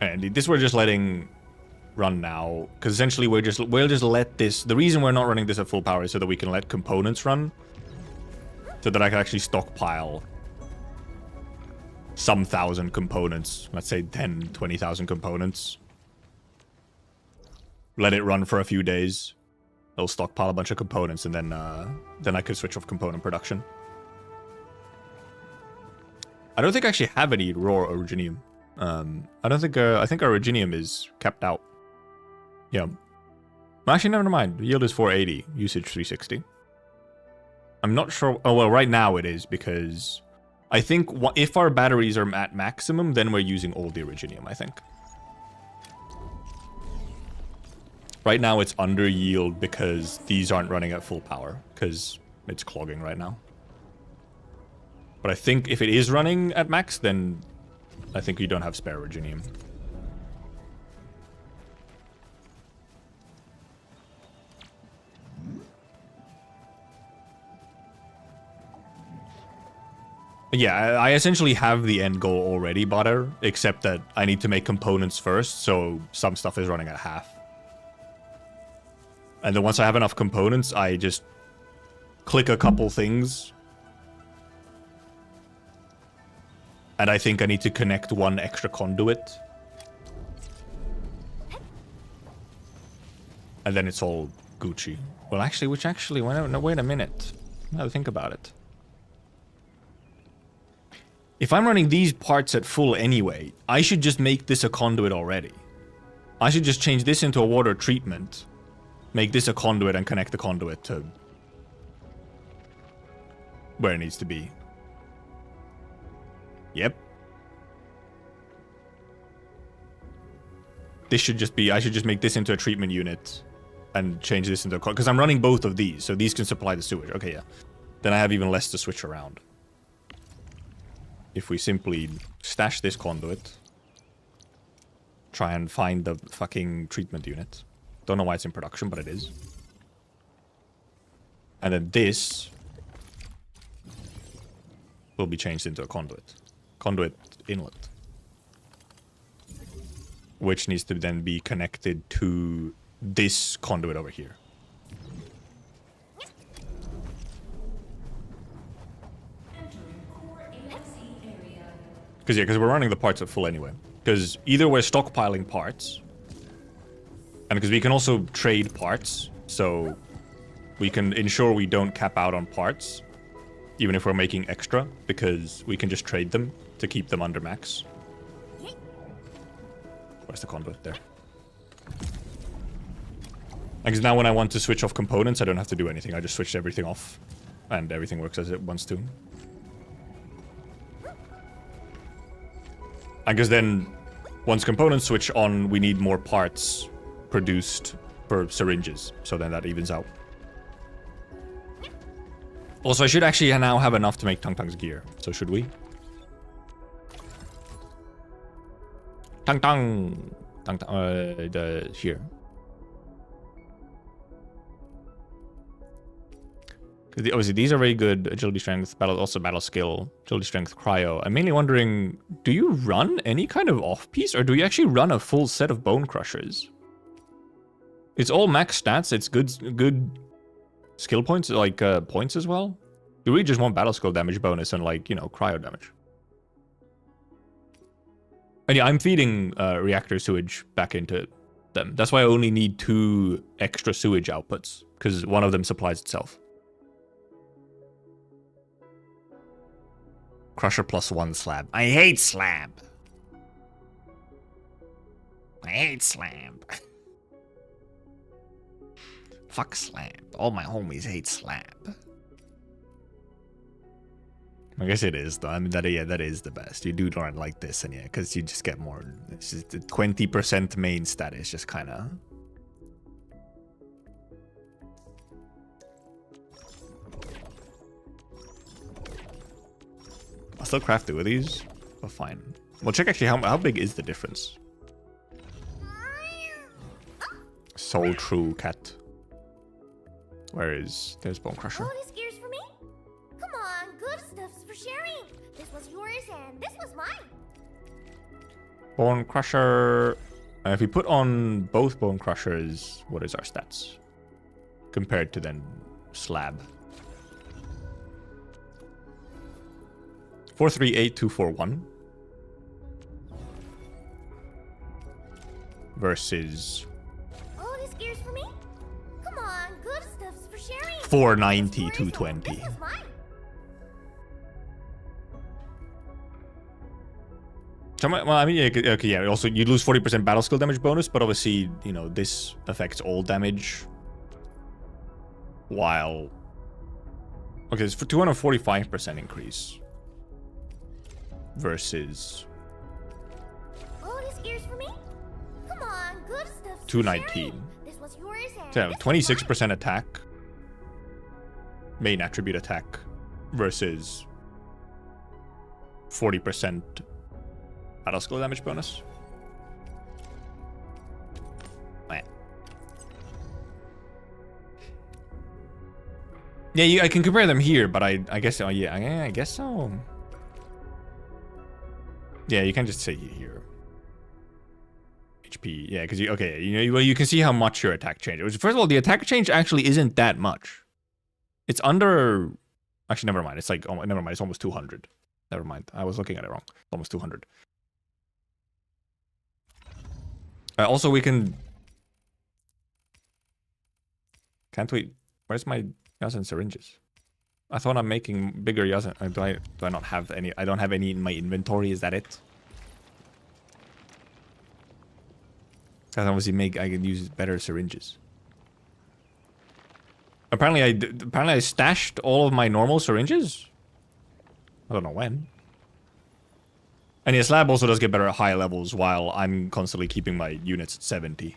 And this we're just letting run now, because essentially we'll just let this... The reason we're not running this at full power is so that we can let components run, so that I can actually stockpile some thousand components, let's say 10, 20,000 components. Let it run for a few days. It'll stockpile a bunch of components, and then I could switch off component production. I don't think I actually have any raw originium. I don't think, I think our originium is kept out. Yeah. Actually, never mind. Yield is 480, usage 360. I'm not sure. Oh, well, right now it is, because I think if our batteries are at maximum, then we're using all the originium, I think. Right now it's under yield because these aren't running at full power, because it's clogging right now. But I think if it is running at max, then I think we don't have spare originium. Yeah, I essentially have the end goal already, Banter, except that I need to make components first, so some stuff is running at half. And then once I have enough components, I just click a couple things. And I think I need to connect one extra conduit. And then it's all Gucci. Well, actually, wait a minute. Now to think about it. If I'm running these parts at full anyway, I should just make this a conduit already. I should just change this into a water treatment, make this a conduit, and connect the conduit to where it needs to be. Yep. This should just be, I should just make this into a treatment unit and change this into a, because I'm running both of these, so these can supply the sewage. Okay, yeah. Then I have even less to switch around. If we simply stash this conduit try and find the fucking treatment unit. Don't know why it's in production, but it is. And then this will be changed into a conduit. Conduit inlet. Which needs to then be connected to this conduit over here. Because we're running the parts at full anyway. Because either we're stockpiling parts, and because we can also trade parts, so we can ensure we don't cap out on parts, even if we're making extra, because we can just trade them to keep them under max. Where's the conduit? There. Because now when I want to switch off components, I don't have to do anything. I just switched everything off, and everything works as it wants to. And because then, once components switch on, we need more parts produced for syringes. So then that evens out. Also, I should actually now have enough to make Tung Tung's gear. So should we? Tung Tung! Tung Tung, here. Obviously, these are very good. Agility, strength, battle, also battle skill, agility, strength, cryo. I'm mainly wondering, do you run any kind of off-piece, or do you actually run a full set of bone crushers? It's all max stats. It's good skill points, like points as well. Do we just want battle skill damage bonus and like, you know, cryo damage? And yeah, I'm feeding reactor sewage back into them. That's why I only need 2 extra sewage outputs, because one of them supplies itself. Crusher +1 slab. I hate slab. I hate slab. Fuck slab. All my homies hate slab. I guess it is though. I mean, that is the best. You do run like this, and yeah, because you just get more. It's just the 20% main stat is just kind of. I'll still craft 2 of these, but fine. We'll check actually how big is the difference. Soul True Cat. Where is... There's Bone Crusher. Oh, this gear's for me? Come on, good stuff's for sharing. This was yours and this was mine. Bone Crusher... if we put on both Bone Crushers, what is our stats? Compared to then Slab. 438241 versus oh, this gear's for me? Come on, good stuff's for sharing. 490 220. This was mine. So, well, I mean, yeah, okay, yeah. Also, you lose 40% battle skill damage bonus, but obviously, you know, this affects all damage. While, okay, it's for 245% increase. Versus oh, this gear's for me? Come on, good stuff. 219. This was yours and So 26% attack. Main attribute attack versus 40% battle skill damage bonus. Yeah, I can compare them here, but I guess, oh yeah, I guess so. Yeah, you can just say here. HP, yeah, because okay, you can see how much your attack changes. First of all, the attack change actually isn't that much. It's under, actually, never mind. It's like, oh, never mind. It's almost 200. Never mind. I was looking at it wrong. Almost 200. Also, we can. Can't we? Where's my Yazen syringes? I thought I'm making bigger Yazen. Do I not have any? I don't have any in my inventory. Is that it? Because obviously I can use better syringes. Apparently I stashed all of my normal syringes. I don't know when. And yeah, Slab also does get better at high levels while I'm constantly keeping my units at 70.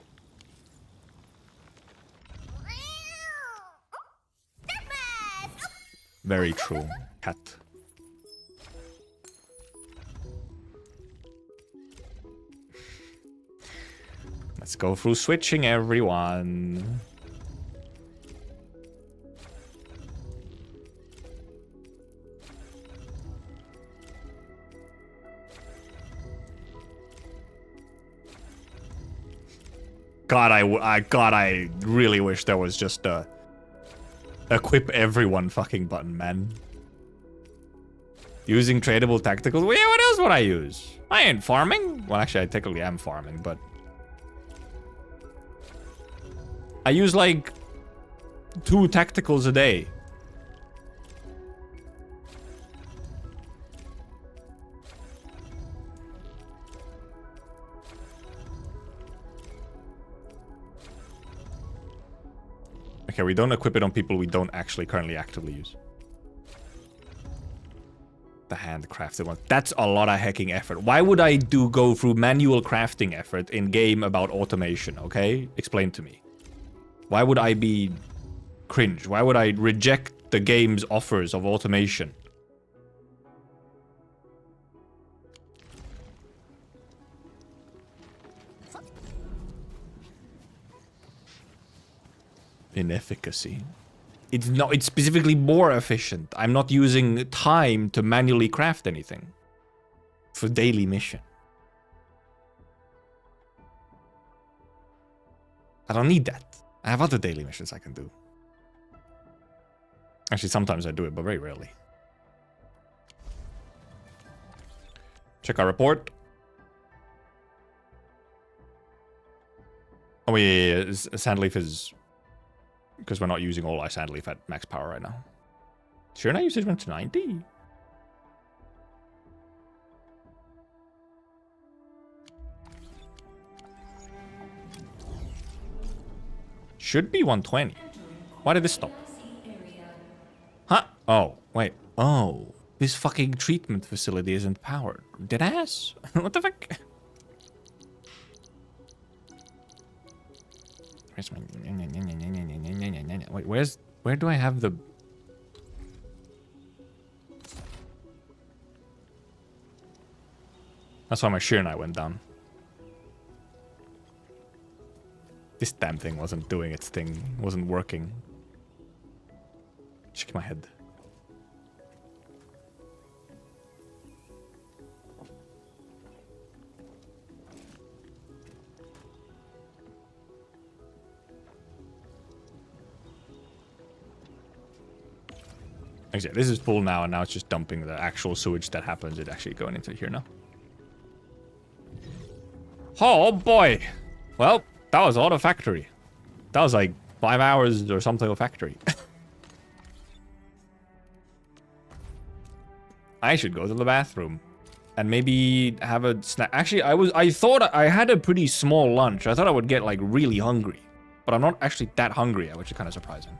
Very true, cat. Let's go through switching, everyone. God, I really wish there was just a equip everyone fucking button, man. Using tradable tacticals. Well, yeah, what else would I use? I ain't farming. Well, actually, I technically am farming, but I use like 2 tacticals a day. Okay, we don't equip it on people we don't actually currently actively use. The handcrafted one. That's a lot of hacking effort. Why would I go through manual crafting effort in game about automation, okay? Explain to me. Why would I be cringe? Why would I reject the game's offers of automation? Inefficacy. It's specifically more efficient. I'm not using time to manually craft anything for daily mission. I don't need that. I have other daily missions I can do. Actually, sometimes I do it, but very rarely. Check our report. Oh yeah. Sandleaf is... because we're not using all our Sandleaf at max power right now. Sure, now usage went to 90. Should be 120. Why did this stop? Huh? Oh, wait. Oh, this fucking treatment facility isn't powered. Deadass? What the fuck? Where's my... Wait, where do I have the... That's why my shear knight went down. This damn thing wasn't doing its thing. Wasn't working. Shake my head. Actually, this is full now, and now it's just dumping the actual sewage that happens. It's actually going into here now. Oh boy! Well, that was a lot of factory. That was like 5 hours or something of factory. I should go to the bathroom and maybe have a snack. Actually, I thought I had a pretty small lunch. I thought I would get like really hungry, but I'm not actually that hungry yet, which is kind of surprising.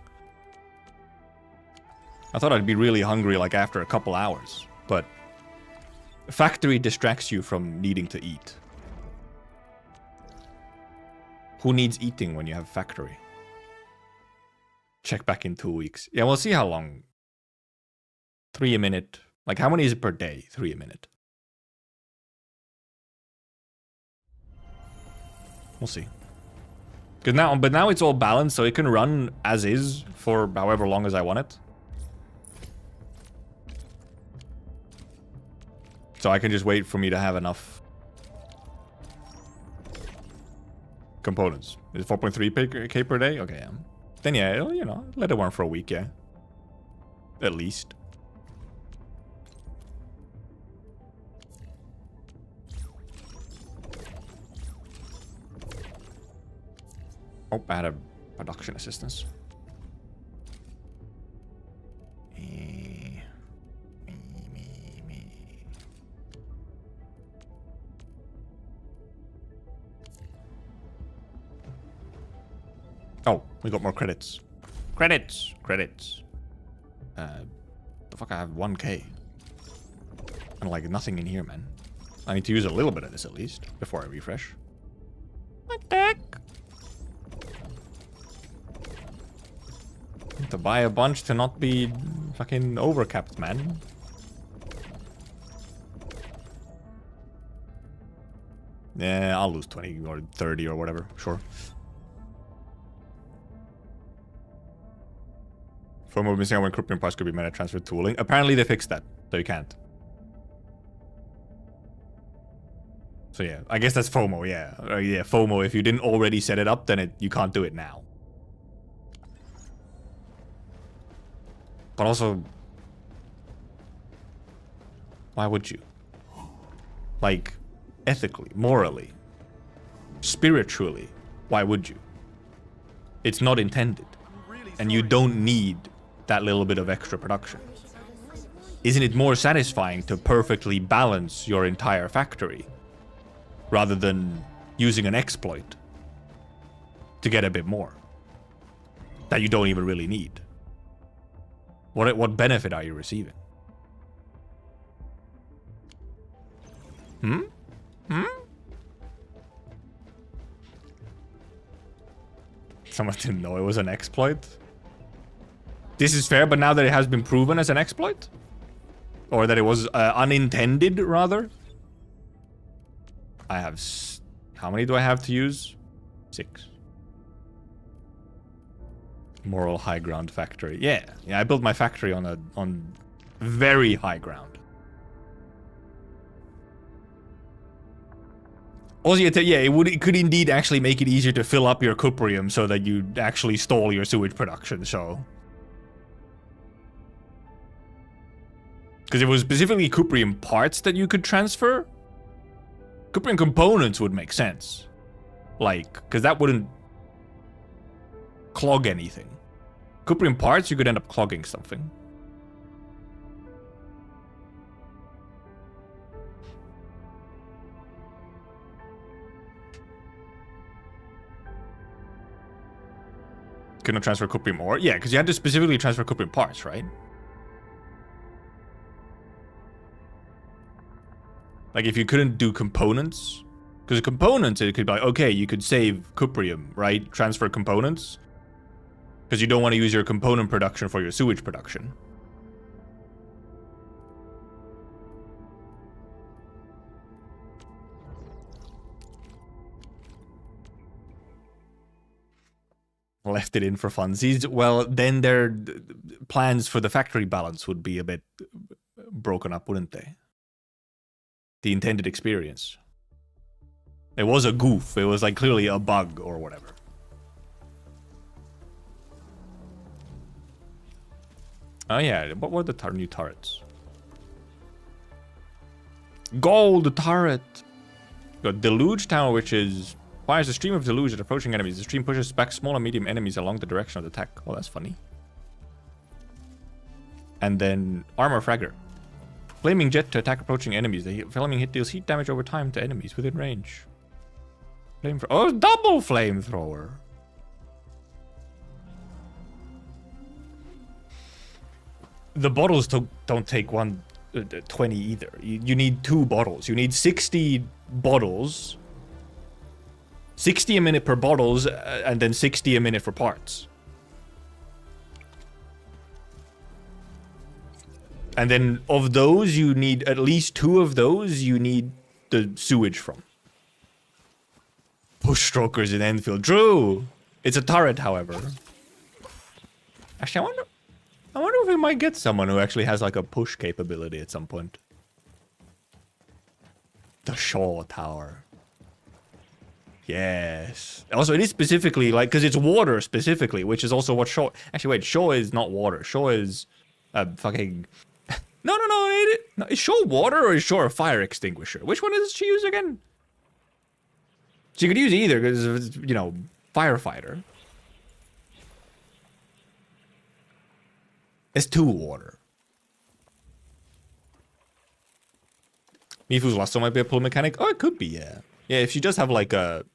I thought I'd be really hungry like after a couple hours, but factory distracts you from needing to eat. Who needs eating when you have factory? Check back in 2 weeks. Yeah, we'll see how long. 3 a minute. Like, how many is it per day? 3 a minute. We'll see. But now it's all balanced, so it can run as is for however long as I want it. So I can just wait for me to have enough components. Is it 4.3k per day? Okay, yeah. Then yeah, it'll, you know, let it run for a week, yeah. At least. Oh, I had a production assistance. Oh, we got more credits. Credits! Credits. The fuck, I have 1k. And like nothing in here, man. I need to use a little bit of this at least before I refresh. What the heck? To buy a bunch to not be fucking overcapped, man. Yeah, I'll lose 20 or 30 or whatever. Sure. FOMO missing out when Krypton parts could be meta transfer tooling. Apparently they fixed that, so you can't. So yeah, I guess that's FOMO, yeah. Yeah, FOMO. If you didn't already set it up, then you can't do it now. But also, why would you? Like, ethically, morally, spiritually, why would you? It's not intended. And you don't need that little bit of extra production. Isn't it more satisfying to perfectly balance your entire factory rather than using an exploit to get a bit more that you don't even really need? What benefit are you receiving? Someone didn't know it was an exploit? This is fair, but now that it has been proven as an exploit? Or that it was unintended, rather? I have... How many do I have to use? 6. Moral high ground factory. Yeah, I built my factory on very high ground. Also, yeah, it could indeed actually make it easier to fill up your cuprium so that you actually stall your sewage production, so... Because if it was specifically cuprium parts that you could transfer, cuprium components would make sense. Like, because that wouldn't clog anything. Cuprium parts, you could end up clogging something. Couldn't transfer cuprium ore? Yeah, because you had to specifically transfer cuprium parts, right? Like, if you couldn't do components, because components, it could be like, okay, you could save cuprium, right? Transfer components. Because you don't want to use your component production for your sewage production. Left it in for funsies. Well, then their plans for the factory balance would be a bit broken up, wouldn't they? The intended experience. It was a goof. It was like clearly a bug or whatever. Oh yeah, what were the new turrets? Gold turret! Got Deluge Tower, which is... fires a stream of deluge at approaching enemies. The stream pushes back small and medium enemies along the direction of the attack. Oh, that's funny. And then Armor Fragger. Flaming jet to attack approaching enemies. The flaming hit deals heat damage over time to enemies within range. Flamethrower. Oh, double flamethrower. The bottles don't take 20 either. You need 2 bottles. You need 60 bottles. 60 a minute per bottles, and then 60 a minute for parts. And then of those, you need at least 2 of those you need the sewage from. Push strokers in Endfield. True! It's a turret, however. Actually, I wonder if we might get someone who actually has like a push capability at some point. The Shaw Tower. Yes. Also, it is specifically like, because it's water specifically, which is also what Shaw... Actually, wait, Shaw is not water. Shaw is fucking... No. Is Shaw water or is Shaw a fire extinguisher? Which one does she use again? She could use either, because, you know, firefighter. It's 2 water. Mifu's Lasso might be a pull mechanic. Oh, it could be, yeah. Yeah, if she does have like a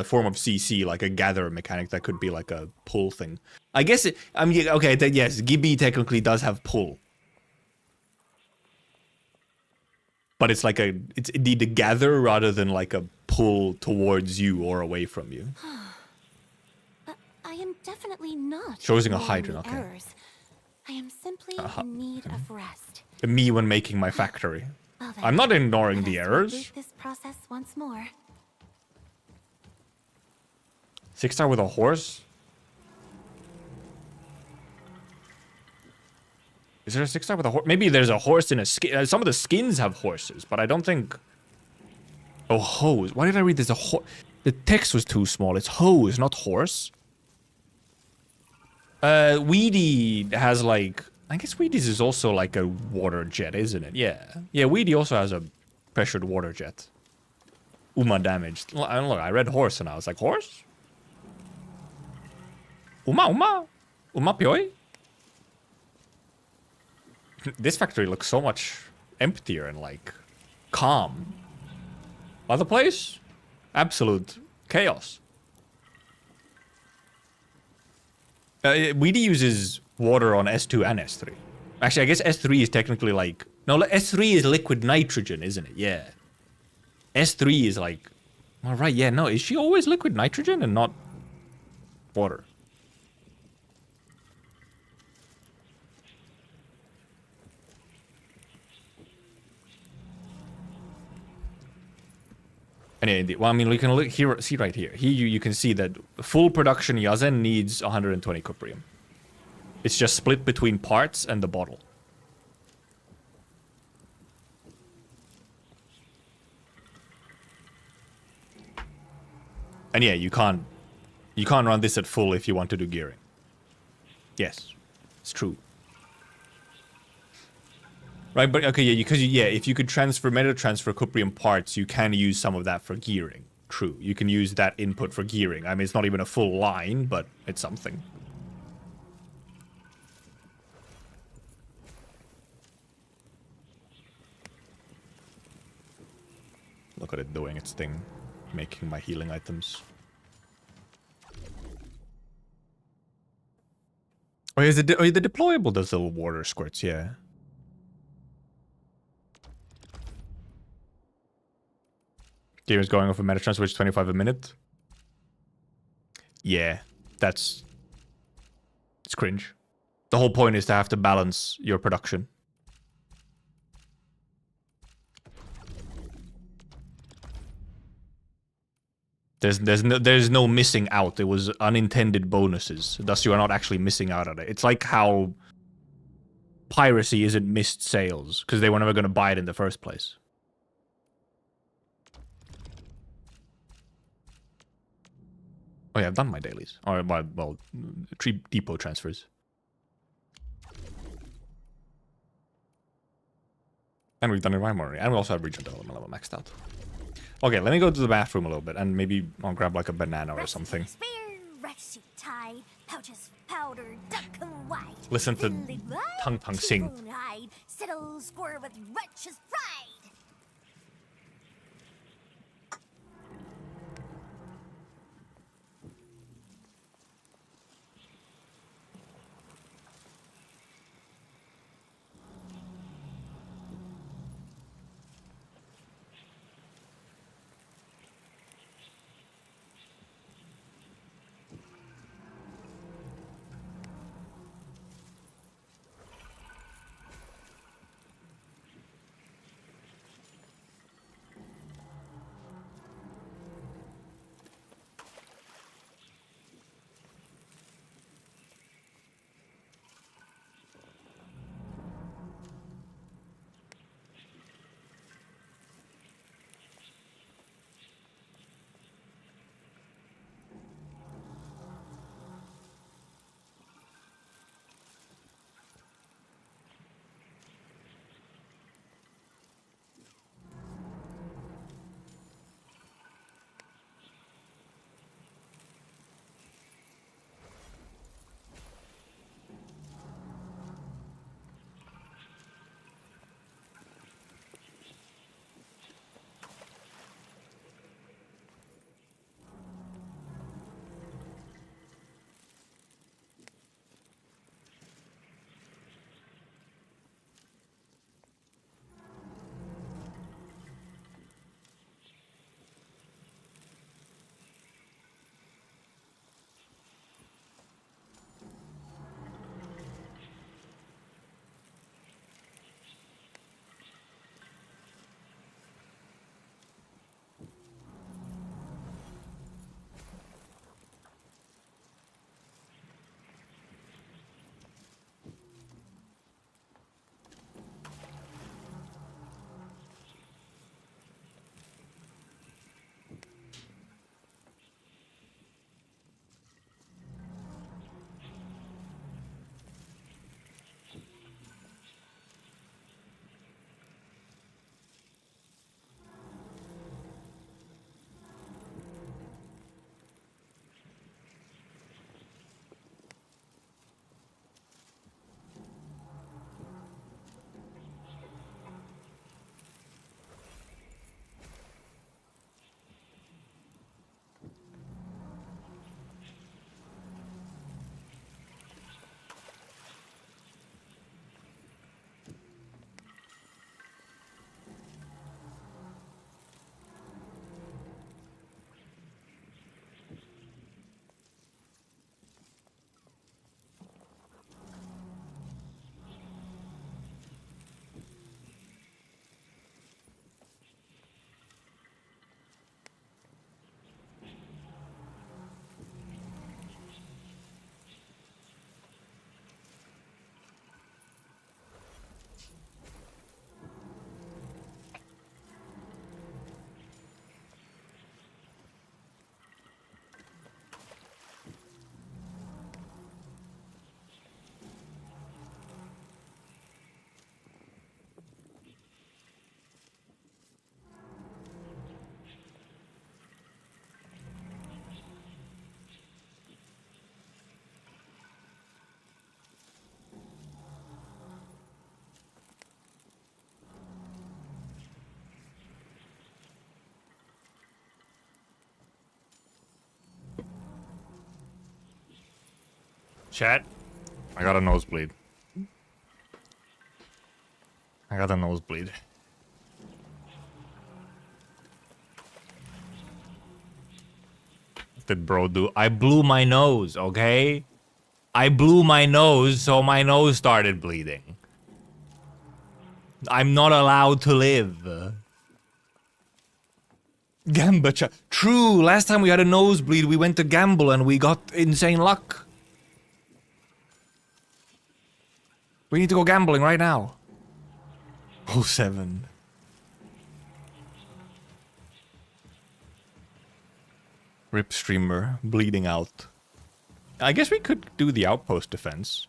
form of CC, like a gather mechanic, that could be like a pull thing. I guess it, I mean, okay, yes, Gibby technically does have pull. But it's like it's indeed a gather rather than like a pull towards you or away from you. I am definitely not Choosing a hydrant, okay. errors. I am simply in need of rest. Me when making my factory. Of then, I'm not ignoring let the us errors. reboot this process once more. 6-star with a horse? Is there a 6-star with a horse? Maybe there's a horse in a skin. Some of the skins have horses, but I don't think... Oh, hose. Why did I read this? The text was too small. It's hose, not horse. Weedy has like... I guess Weedy's is also like a water jet, isn't it? Yeah. Yeah, Weedy also has a pressured water jet. Uma damaged. Look, I read horse and I was like, horse? Uma pioi? This factory looks so much emptier and like calm. Other place? Absolute chaos. Weedy uses water on S2 and S3. Actually, I guess S3 is technically like... No, S3 is liquid nitrogen, isn't it? Yeah. S3 is like... All right, yeah, no. Is she always liquid nitrogen and not water? Anyway, well, I mean, we can look here, see right here. Here you can see that full production Yazen needs 120 cuprium. It's just split between parts and the bottle. And yeah, you can't run this at full if you want to do gearing. Yes, it's true. Right, but okay, yeah, because if you could meta transfer cuprium parts, you can use some of that for gearing. True, you can use that input for gearing. I mean, it's not even a full line, but it's something. Look at it doing its thing, making my healing items. Oh, the deployable does little water squirts, yeah. Game is going off a meta transfer, which is 25 a minute. Yeah, it's cringe. The whole point is to have to balance your production. There's no missing out. It was unintended bonuses. Thus, you are not actually missing out on it. It's like how piracy isn't missed sales because they were never going to buy it in the first place. Oh yeah, I've done my dailies. Or, well, 3 depot transfers. And we've done it right already. And we also have regional development level maxed out. Okay, let me go to the bathroom a little bit, and maybe I'll grab like a banana or something. Listen to Tung Tung sing. Chat. I got a nosebleed. I got a nosebleed. What did bro do? I blew my nose, okay? I blew my nose, so my nose started bleeding. I'm not allowed to live. Gambacha. True, last time we had a nosebleed, we went to gamble and we got insane luck. We need to go gambling right now. Oh, 7. Rip streamer, bleeding out. I guess we could do the outpost defense.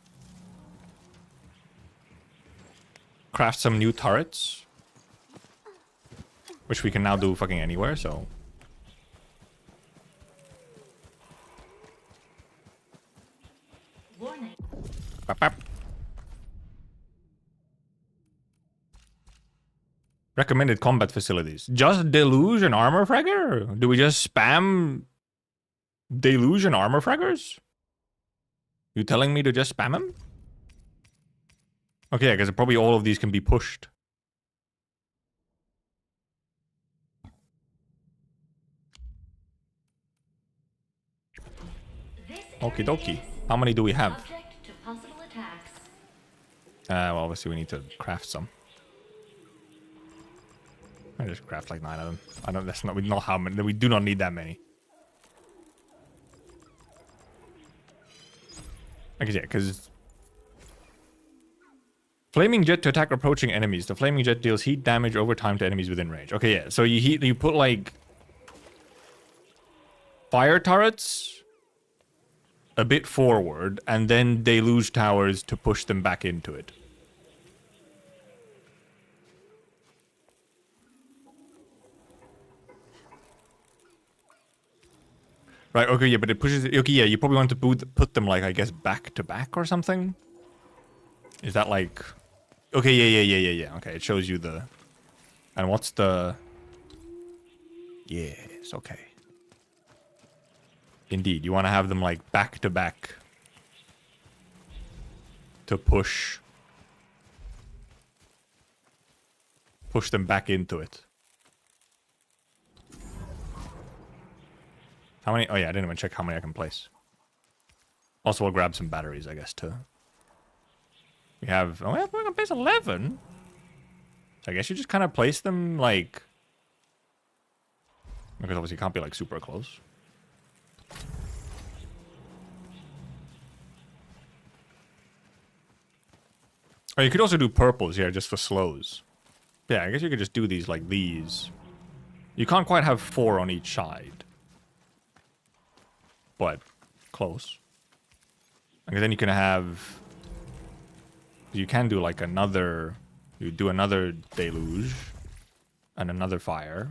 Craft some new turrets. Which we can now do fucking anywhere, so... Warning. Bap, bap. Recommended combat facilities. Just Deluge and Armor Fragger? Do we just spam Deluge and Armor Fraggers? You telling me to just spam them? Okay, because probably all of these can be pushed. Okie dokie. How many do we have? Well, obviously we need to craft some. I just craft like 9 of them. I don't. That's not. We know how many. We do not need that many. Okay, yeah, because flaming jet to attack approaching enemies. The flaming jet deals heat damage over time to enemies within range. Okay, yeah. So you put like fire turrets a bit forward, and then deluge towers to push them back into it. Right, okay, yeah, but it pushes... Okay, yeah, you probably want to put them, like, I guess, back to back or something? Is that, like... Okay, yeah. Okay, it shows you the... And what's the... Yes, okay. Indeed, you want to have them, like, back to back. To push... Push them back into it. How many? Oh yeah, I didn't even check how many I can place. Also, we'll grab some batteries, I guess, too. We have... Oh, we can place 11? So I guess you just kind of place them, like... Because obviously you can't be, like, super close. Oh, you could also do purples here, just for slows. Yeah, I guess you could just do these like these. You can't quite have 4 on each side. But close. And then you can have... You can do like another... You do another deluge. And another fire.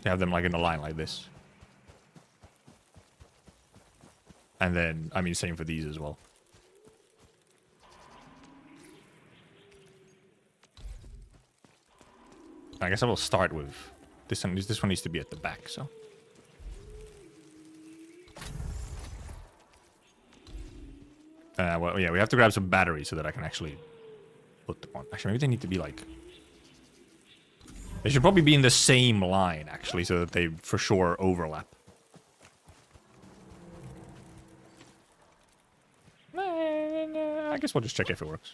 You have them like in a line like this. And then, I mean, same for these as well. I guess I will start with... This one needs to be at the back, so... Well, yeah, we have to grab some batteries so that I can actually put them on. Actually, maybe they need to be like... They should probably be in the same line, actually, so that they for sure overlap. I guess we'll just check if it works.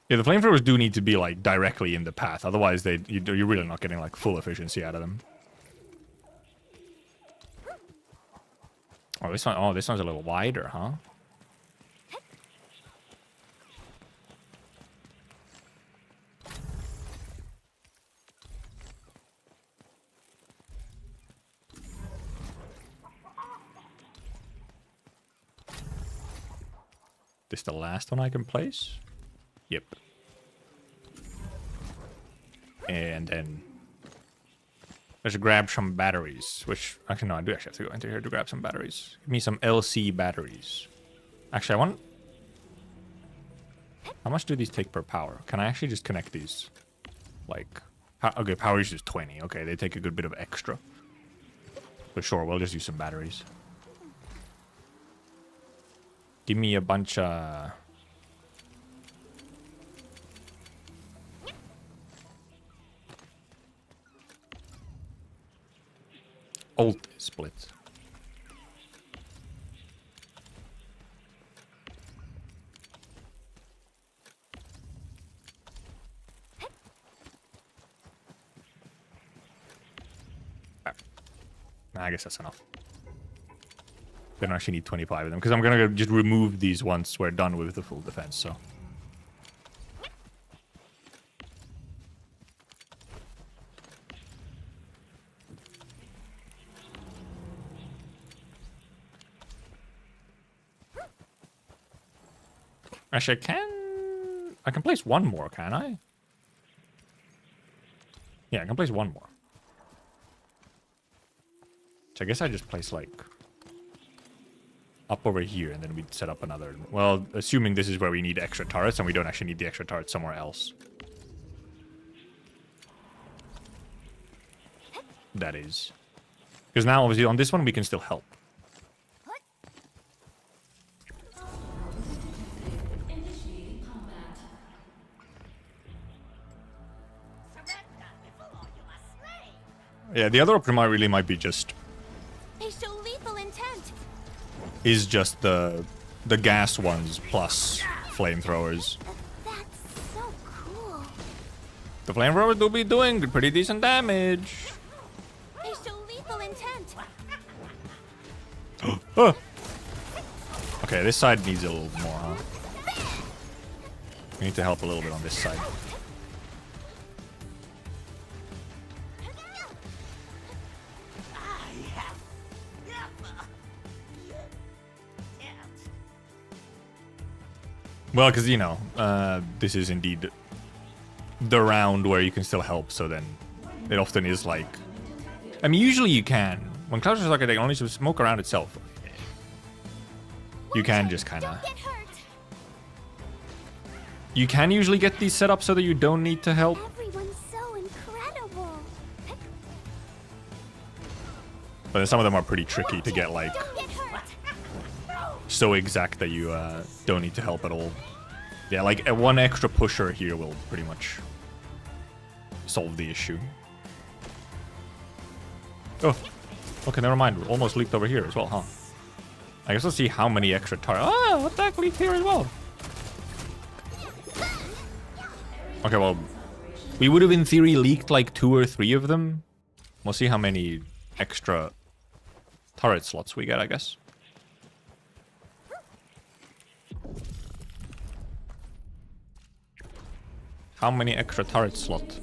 Yeah, the flamethrowers do need to be, like, directly in the path. Otherwise, you're really not getting, like, full efficiency out of them. Oh, this one's a little wider, huh? This the last one I can place? Yep. And then let's grab some batteries, which actually no, I do actually have to go into here to grab some batteries. Give me some LC batteries. Actually, I want... How much do these take per power? Can I actually just connect these? Like, Okay, power usage is 20. Okay, they take a good bit of extra. But sure, we'll just use some batteries. Give me a bunch of... Alt split. I guess that's enough. We don't actually need 25 of them, because I'm going to just remove these once we're done with the full defense, so... Actually, I can place one more, can I? Yeah, I can place one more. So I guess I just place, like, up over here, and then we'd set up another... Well, assuming this is where we need extra turrets, and we don't actually need the extra turrets somewhere else. That is. Because now, obviously, on this one, we can still help. Yeah, the other option might be just... They show lethal intent. Is just the gas ones plus flamethrowers. That's so cool. The flamethrowers do be doing pretty decent damage. They show lethal intent. Oh. Okay, this side needs a little more, huh? We need to help a little bit on this side. Well, because, you know, this is indeed the round where you can still help, so then it often is like... I mean, usually you can. When Cloud is like a only smoke around itself, you can just kind of... You can usually get these set up so that you don't need to help. Everyone's so incredible. But then some of them are pretty tricky to get, like... so exact that you don't need to help at all. Yeah, like one extra pusher here will pretty much solve the issue. Oh, okay, never mind. Almost leaked over here as well, huh? I guess let's see how many extra turrets. Oh, what the heck leaked here as well? Okay, well, we would have in theory leaked like 2 or 3 of them. We'll see how many extra turret slots we get, I guess. How many extra turret slots?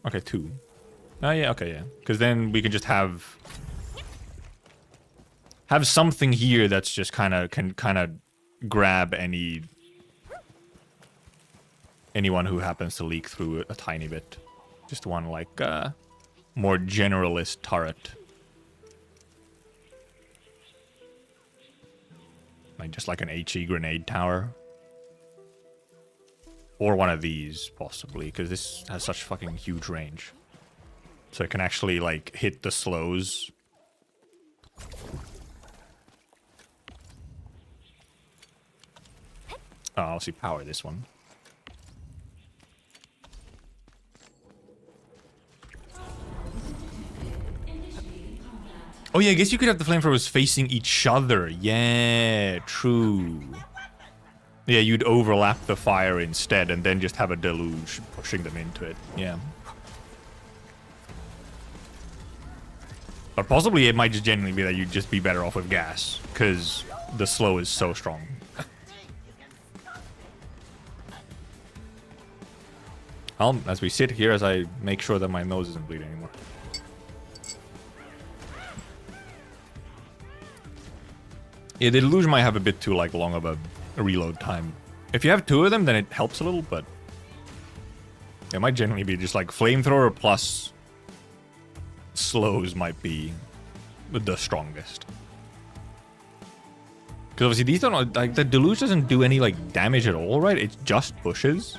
Okay, 2. Oh yeah, okay, yeah. Because then we can just have something here that's just can grab anyone who happens to leak through a tiny bit. Just one like more generalist turret. Like just like an HE grenade tower. Or one of these, possibly, because this has such fucking huge range. So it can actually, like, hit the slows. Oh, I'll see power this one. Oh yeah, I guess you could have the flamethrowers facing each other. Yeah, true. Yeah, you'd overlap the fire instead and then just have a deluge pushing them into it. Yeah. But possibly it might just genuinely be that you'd just be better off with gas, because the slow is so strong. As we sit here, as I make sure that my nose isn't bleeding anymore. Yeah, the deluge might have a bit too like long of a reload time. If you have 2 of them, then it helps a little, but it might generally be just like flamethrower plus slows might be the strongest. Because obviously these don't, like, the deluge doesn't do any like damage at all, right? It just pushes.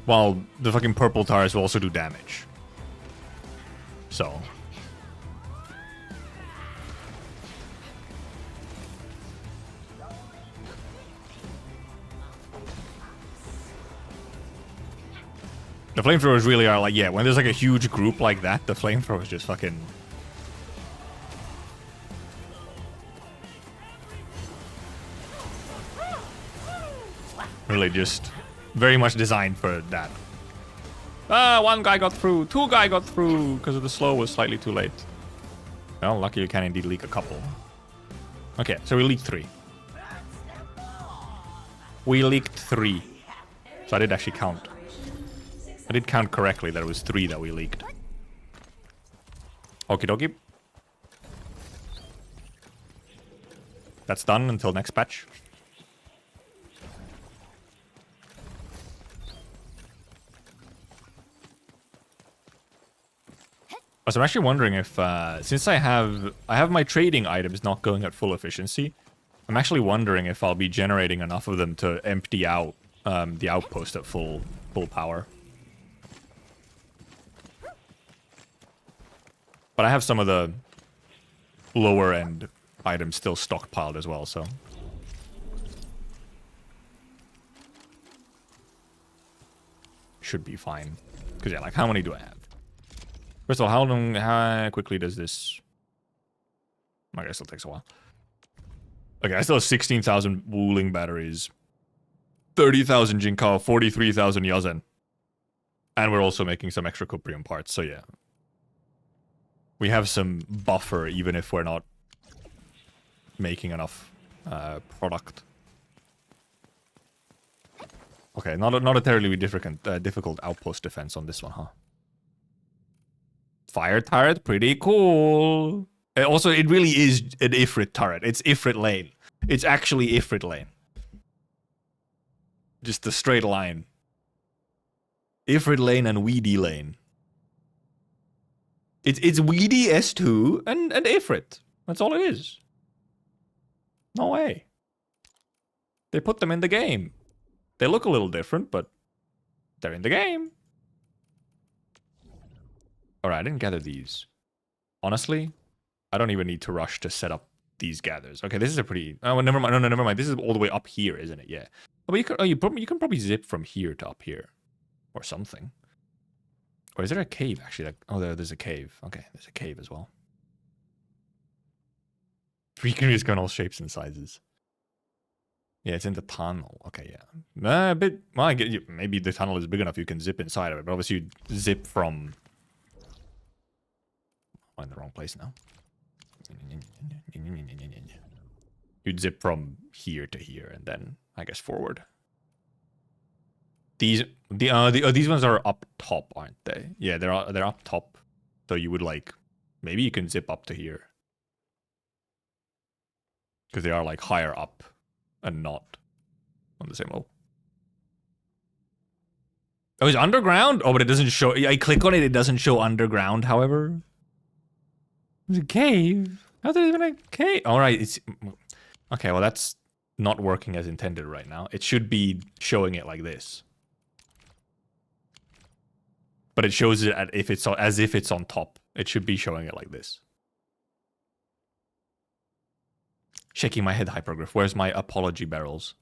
While the fucking purple tires will also do damage. So. The flamethrowers really are like, yeah, when there's like a huge group like that, the flamethrowers just fucking... really just very much designed for that. Ah, one guy got through, two guy got through, because the slow was slightly too late. Well, lucky you can indeed leak a couple. Okay, so we leaked 3. We leaked 3. So I did actually count. I did count correctly that it was 3 that we leaked. Okie dokie. That's done until next patch. So I'm actually wondering if, since I have my trading items not going at full efficiency, I'm actually wondering if I'll be generating enough of them to empty out the outpost at full power. But I have some of the lower end items still stockpiled as well, so. Should be fine. Because yeah, like how many do I have? First of all, how quickly does this... I guess it takes a while. Okay, I still have 16,000 Wuling batteries. 30,000 Jinkao, 43,000 Yazen. And we're also making some extra Cuprium parts, so yeah. We have some buffer, even if we're not making enough product. Okay, not a terribly difficult outpost defense on this one, huh? Fire turret, pretty cool. Also, it really is an Ifrit turret. It's Ifrit lane. It's actually Ifrit lane. Just a straight line. Ifrit lane and Weedy lane. It's Weedy S2 and Ifrit. That's all it is. No way. They put them in the game. They look a little different, but they're in the game. Alright, I didn't gather these. Honestly, I don't even need to rush to set up these gathers. Okay, this is a pretty... Oh, never mind. No, never mind. This is all the way up here, isn't it? Yeah. Oh, but you can probably zip from here to up here. Or something. Or is there a cave, actually? Like, oh, there's a cave. Okay, there's a cave as well. Freaking going all shapes and sizes. Yeah, it's in the tunnel. Okay, yeah. A bit... Well, I get you. Maybe the tunnel is big enough you can zip inside of it. But obviously you zip from... I'm in the wrong place now. You'd zip from here to here and then, I guess, forward. These ones are up top, aren't they? Yeah, they're up top. So you would like, maybe you can zip up to here. Because they are like higher up and not on the same level. Oh, it's underground? Oh, but it doesn't show. I click on it, it doesn't show underground, however. There's a cave. How's there even a cave? Alright, it's... Okay, well that's not working as intended right now. It should be showing it like this. But it shows it as if it's on top. It should be showing it like this. Shaking my head, Hypergraph. Where's my apology barrels?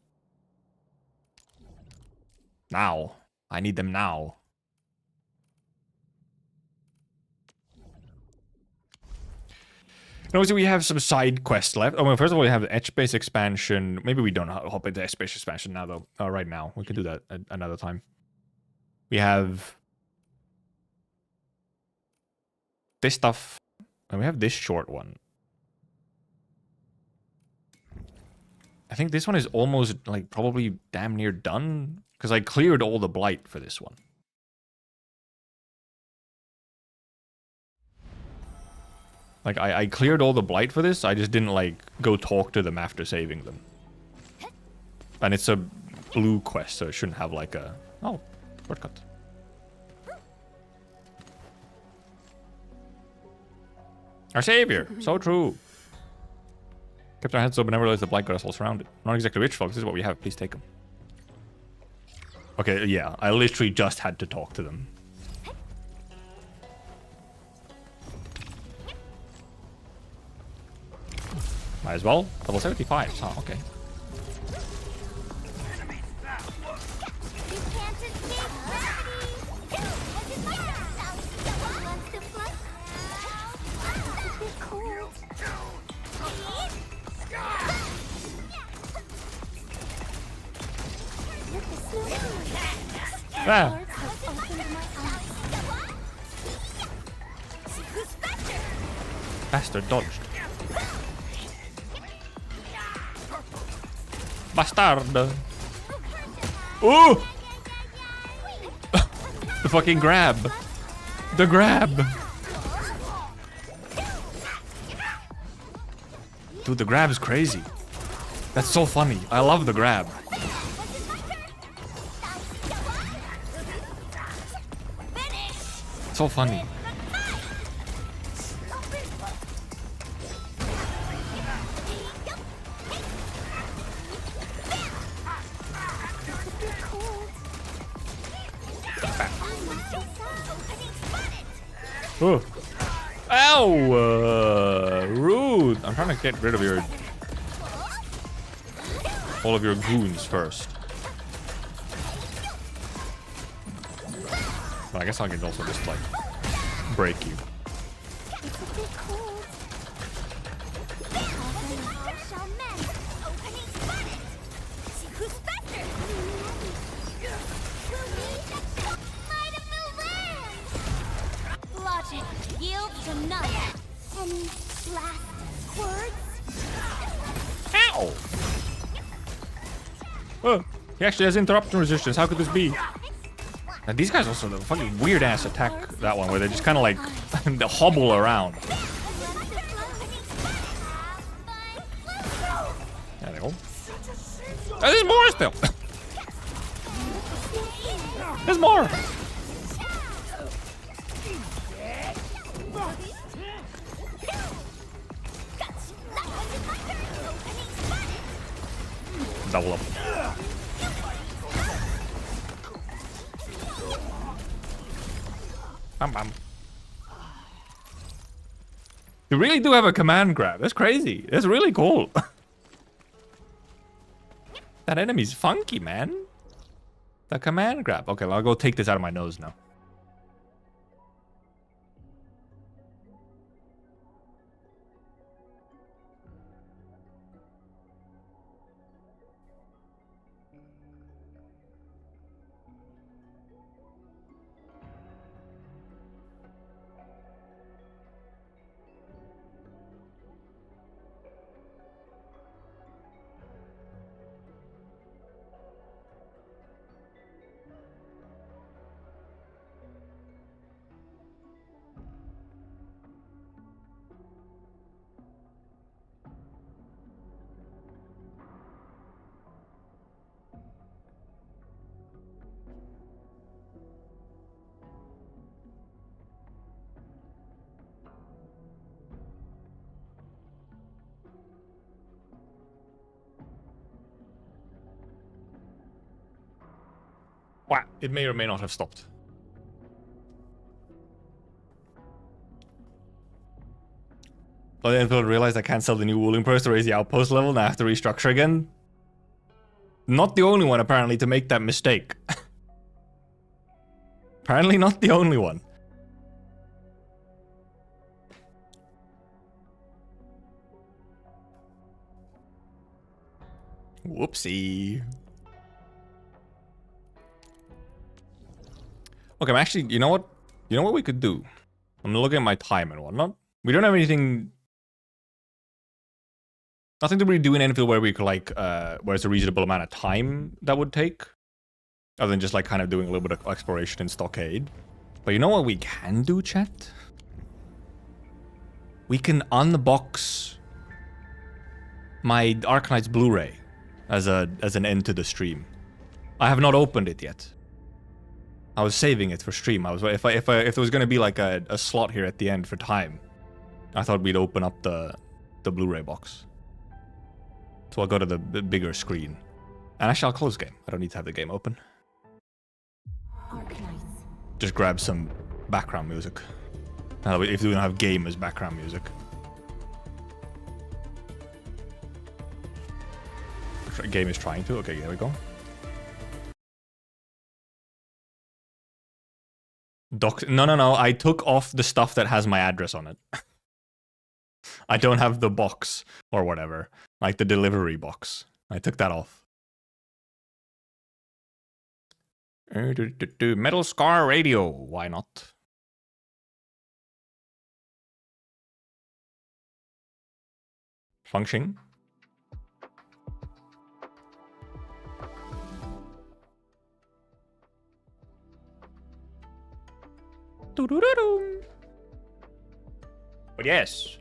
Now. I need them now. And obviously we have some side quests left. Oh, well, first of all, we have the edge-based expansion. Maybe we don't hop into edge-based expansion now, though. Right now. We can do that another time. We have... this stuff. And we have this short one. I think this one is almost, like, probably damn near done. Because I cleared all the blight for this one. Like, I cleared all the blight for this, I just didn't, like, go talk to them after saving them. And it's a blue quest, so it shouldn't have, like, a... Oh, shortcut. Our savior! So true! Kept our heads up but never realized the blight got us all surrounded. Not exactly rich, folks. This is what we have. Please take them. 'Cause we have some side quests left. Oh, my first of all, we have the edge-based expansion. Maybe we don't hop into edge-based expansion now, though. Right now. We can do that another time. We have... Okay, yeah, I literally just had to talk to them. Might as well. Level 75. Oh, okay. Ah. Bastard dodged. Bastard. Ooh! The fucking grab. The grab. Dude, the grab is crazy. That's so funny. I love the grab. So funny. Oh. Ow! Rude! I'm trying to get rid of your... all of your goons first. But I guess I can also just, like, break you. Logic yields to none. Any last words? Ow! Oh, he actually has interruption resistance. How could this be? And these guys also, the fucking weird ass attack, that one, where they just kind of like they hobble around. There they go. Oh, there's more still! There's more! Double up. Bam bam. You really do have a command grab. That's crazy. That's really cool. That enemy's funky, man. The command grab. Okay, well, I'll go take this out of my nose now. Wow, it may or may not have stopped. But then Endfield realized I can't sell the new Wooling Purse to raise the Outpost level, now I have to restructure again. Not the only one, apparently, to make that mistake. Apparently not the only one. Whoopsie. Okay, I'm actually, you know what? You know what we could do? I'm looking at my time and whatnot. We don't have anything... Nothing to really do in Endfield where we could, like, where it's a reasonable amount of time that would take. Other than just, like, kind of doing a little bit of exploration in Stockade. But you know what we can do, chat? We can unbox my Arknights Blu-ray as an end to the stream. I have not opened it yet. I was saving it for stream. I was if there was gonna be like a slot here at the end for time, I thought we'd open up the Blu-ray box. So I'll go to the bigger screen. And actually I'll close game. I don't need to have the game open. just grab some background music. If we don't have game as background music. Game is trying to. Okay, there we go. No. I took off the stuff that has my address on it. I don't have the box or whatever. Like the delivery box. I took that off. Metal Scar Radio. Why not? Function. But yes,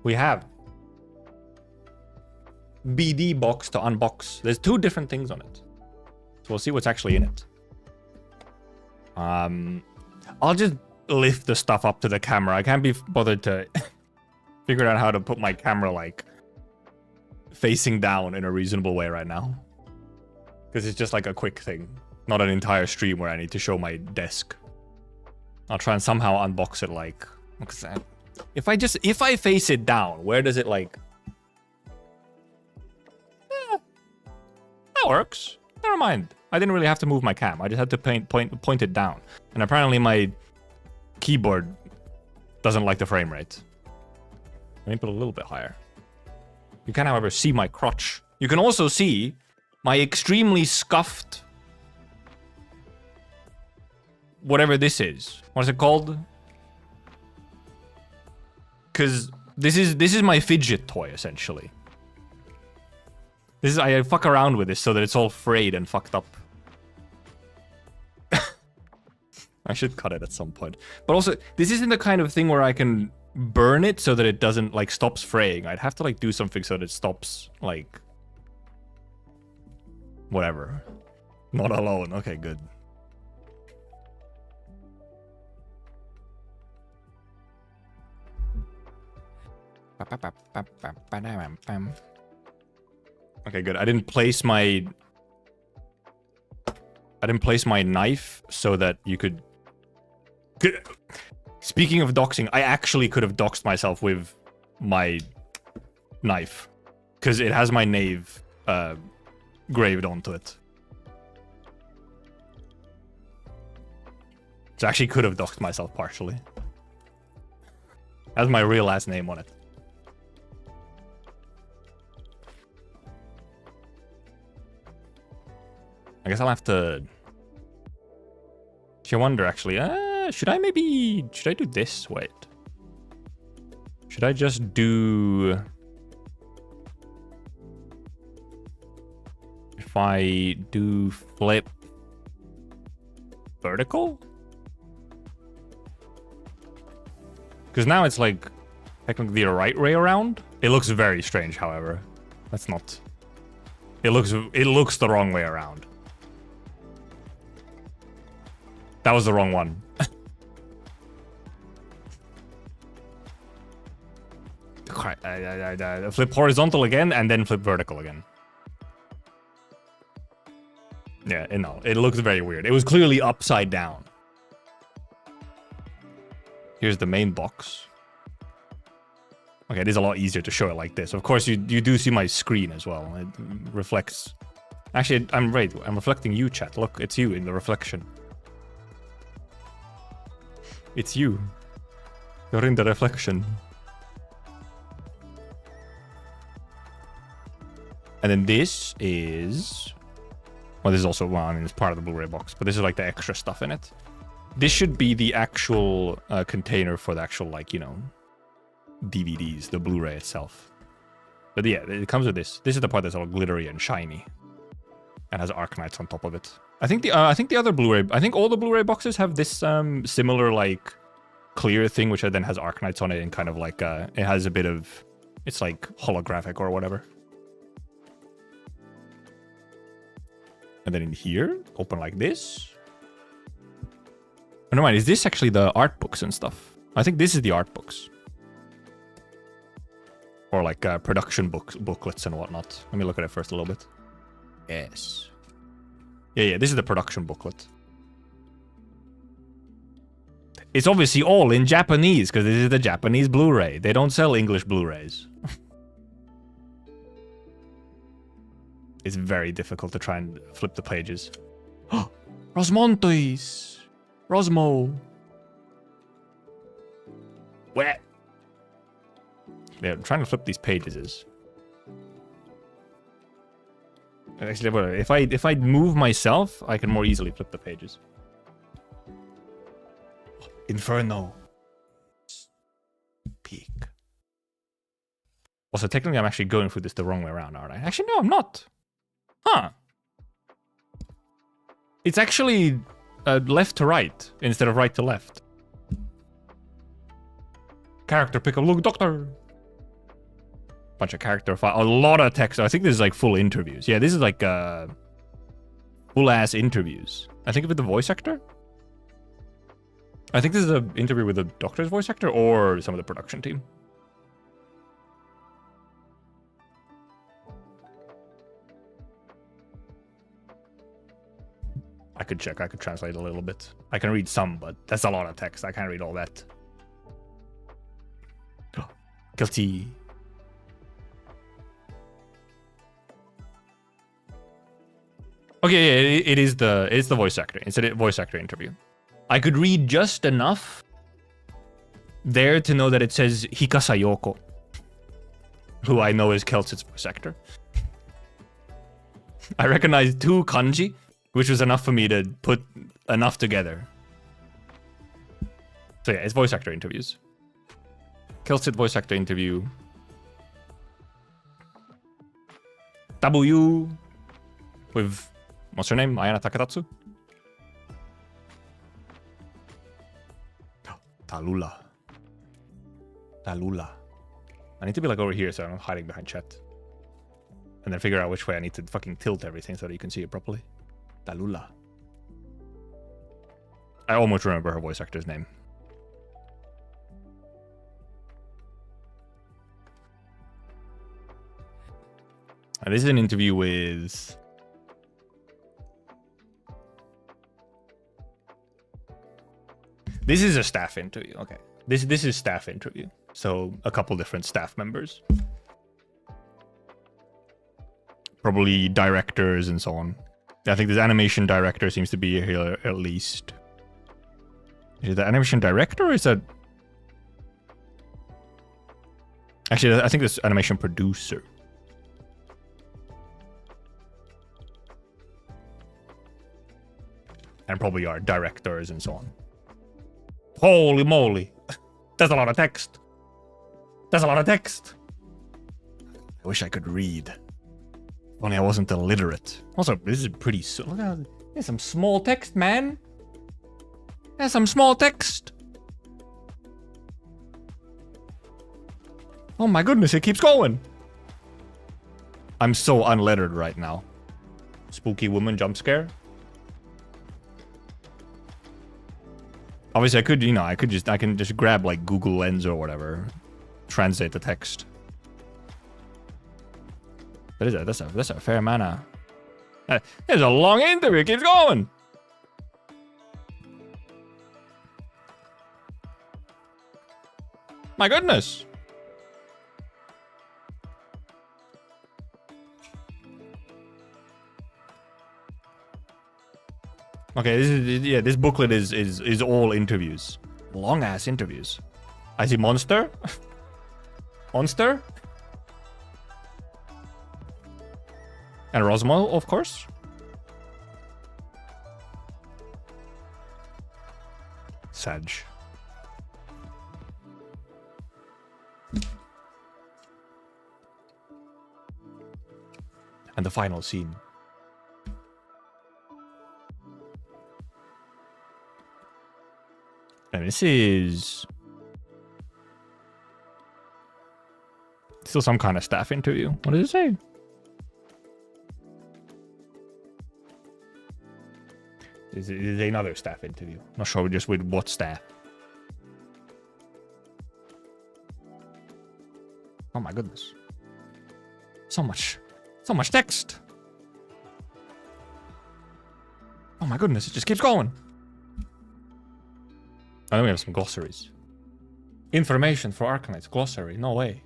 we have BD box to unbox. There's 2 different things on it. So we'll see what's actually in it. I'll just lift the stuff up to the camera. I can't be bothered to figure out how to put my camera like facing down in a reasonable way right now. Because it's just like a quick thing. Not an entire stream where I need to show my desk. I'll try and somehow unbox it like... If I face it down, where does it like... That works. Never mind. I didn't really have to move my cam. I just had to point it down. And apparently my keyboard doesn't like the frame rate. Let me put it a little bit higher. You can, however, see my crotch. You can also see my extremely scuffed... whatever this is. What is it called? Because this is my fidget toy, essentially. I fuck around with this so that it's all frayed and fucked up. I should cut it at some point. But also, this isn't the kind of thing where I can burn it so that it doesn't, like, stops fraying. I'd have to, like, do something so that it stops, like... whatever. Not alone. Okay, good. Okay, good. I didn't place my knife so that you could... Speaking of doxing, I actually could have doxed myself with my knife. Because it has my nave graved onto it. So I actually could have doxed myself partially. It has my real last name on it. I guess I'll have to... I wonder, actually. Should I do this? Wait. Should I just do... If I do flip... vertical? Because now it's like... technically the right way around. It looks very strange, however. That's not... It looks the wrong way around. That was the wrong one. Flip horizontal again, and then flip vertical again. Yeah, no, it looks very weird. It was clearly upside down. Here's the main box. Okay, it is a lot easier to show it like this. Of course, you do see my screen as well. It reflects... Actually, I'm reflecting you, chat. Look, it's you in the reflection. It's you. You're in the reflection. And then this is... Well, this is also... Well, I mean, it's part of the Blu-ray box. But this is like the extra stuff in it. This should be the actual container for the actual, like, you know... DVDs, the Blu-ray itself. But yeah, it comes with this. This is the part that's all glittery and shiny. And has Arknights on top of it. I think the other Blu-ray... I think all the Blu-ray boxes have this similar, like, clear thing, which then has Arknights on it and kind of like... it has a bit of... It's like holographic or whatever. And then in here, open like this. Oh, no mind, is this actually the art books and stuff? I think this is the art books. Or like production booklets and whatnot. Let me look at it first a little bit. Yes. Yeah, this is the production booklet. It's obviously all in Japanese because this is the Japanese Blu-ray. They don't sell English Blu-rays. It's very difficult to try and flip the pages. Rosmontes! Rosmo! Where? Yeah, trying to flip these pages is... Actually, if I move myself, I can more easily flip the pages. Inferno. Peak. Also, technically, I'm actually going through this the wrong way around, aren't I? Actually, no, I'm not. Huh. It's actually left to right instead of right to left. Character pick up. Look, doctor. Bunch of character file. A lot of text. I think this is like full interviews. Yeah, this is like full ass interviews. I think with the voice actor. I think this is an interview with the doctor's voice actor or some of the production team. I could check. I could translate a little bit. I can read some, but that's a lot of text. I can't read all that. Guilty. Okay, yeah, it's the voice actor. It's a voice actor interview. I could read just enough there to know that it says Hikasa Yoko, who I know is Kelt's voice actor. I recognized 2 kanji, which was enough for me to put enough together. So yeah, it's voice actor interviews. Kelt's voice actor interview. W with, what's her name? Ayana Takatatsu? Tallulah. Tallulah. I need to be like over here so I'm not hiding behind chat. And then figure out which way I need to fucking tilt everything so that you can see it properly. Tallulah. I almost remember her voice actor's name. And this is an interview with... This is a staff interview. Okay. This is staff interview. So a couple different staff members. Probably directors and so on. I think this animation director seems to be here at least. Is it the animation director or is that... Actually, I think this animation producer. And probably our directors and so on. Holy moly. That's a lot of text. That's a lot of text. I wish I could read. If only I wasn't illiterate. Also, this is pretty... Look at that. There's some small text, man. There's some small text. Oh my goodness, it keeps going. I'm so unlettered right now. Spooky woman jump scare. Obviously, I could, I can just grab like Google Lens or whatever, translate the text. What is that? That's a fair amount of... There's a long interview. It keeps going. My goodness. Okay, this booklet is all interviews. Long ass interviews. I see Monster. Monster. And Rosmo, of course. Sag. And the final scene. And this is still some kind of staff interview. What does it say? Is it another staff interview? Not sure just with what staff. Oh my goodness. So much text. Oh my goodness, it just keeps going. then we have some glossaries. Information for Arknights. Glossary. No way.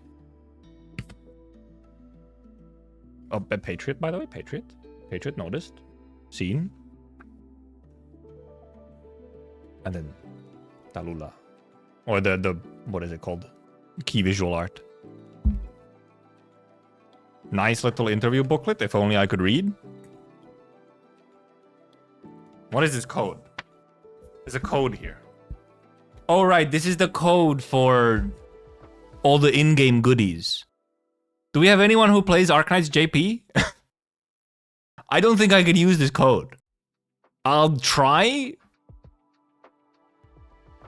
Oh, Patriot, by the way. Patriot. Patriot noticed. Seen. And then Tallulah. Or the what is it called? Key visual art. Nice little interview booklet, if only I could read. What is this code? There's a code here. Oh, right, this is the code for all the in-game goodies. Do we have anyone who plays Arknights JP? I don't think I could use this code. I'll try.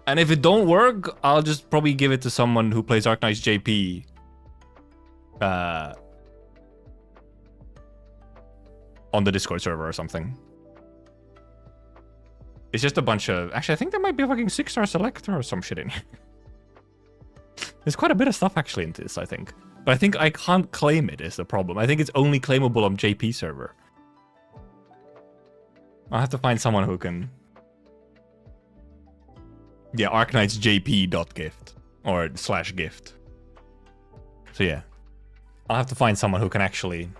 And if it don't work, I'll just probably give it to someone who plays Arknights JP. On the Discord server or something. It's just a bunch of... Actually, I think there might be a fucking 6-star selector or some shit in here. There's quite a bit of stuff actually into this, I think. But I think I can't claim it is the problem. I think it's only claimable on JP server. I'll have to find someone who can... Yeah, arknightsjp.gift. Or /gift. So yeah. I'll have to find someone who can actually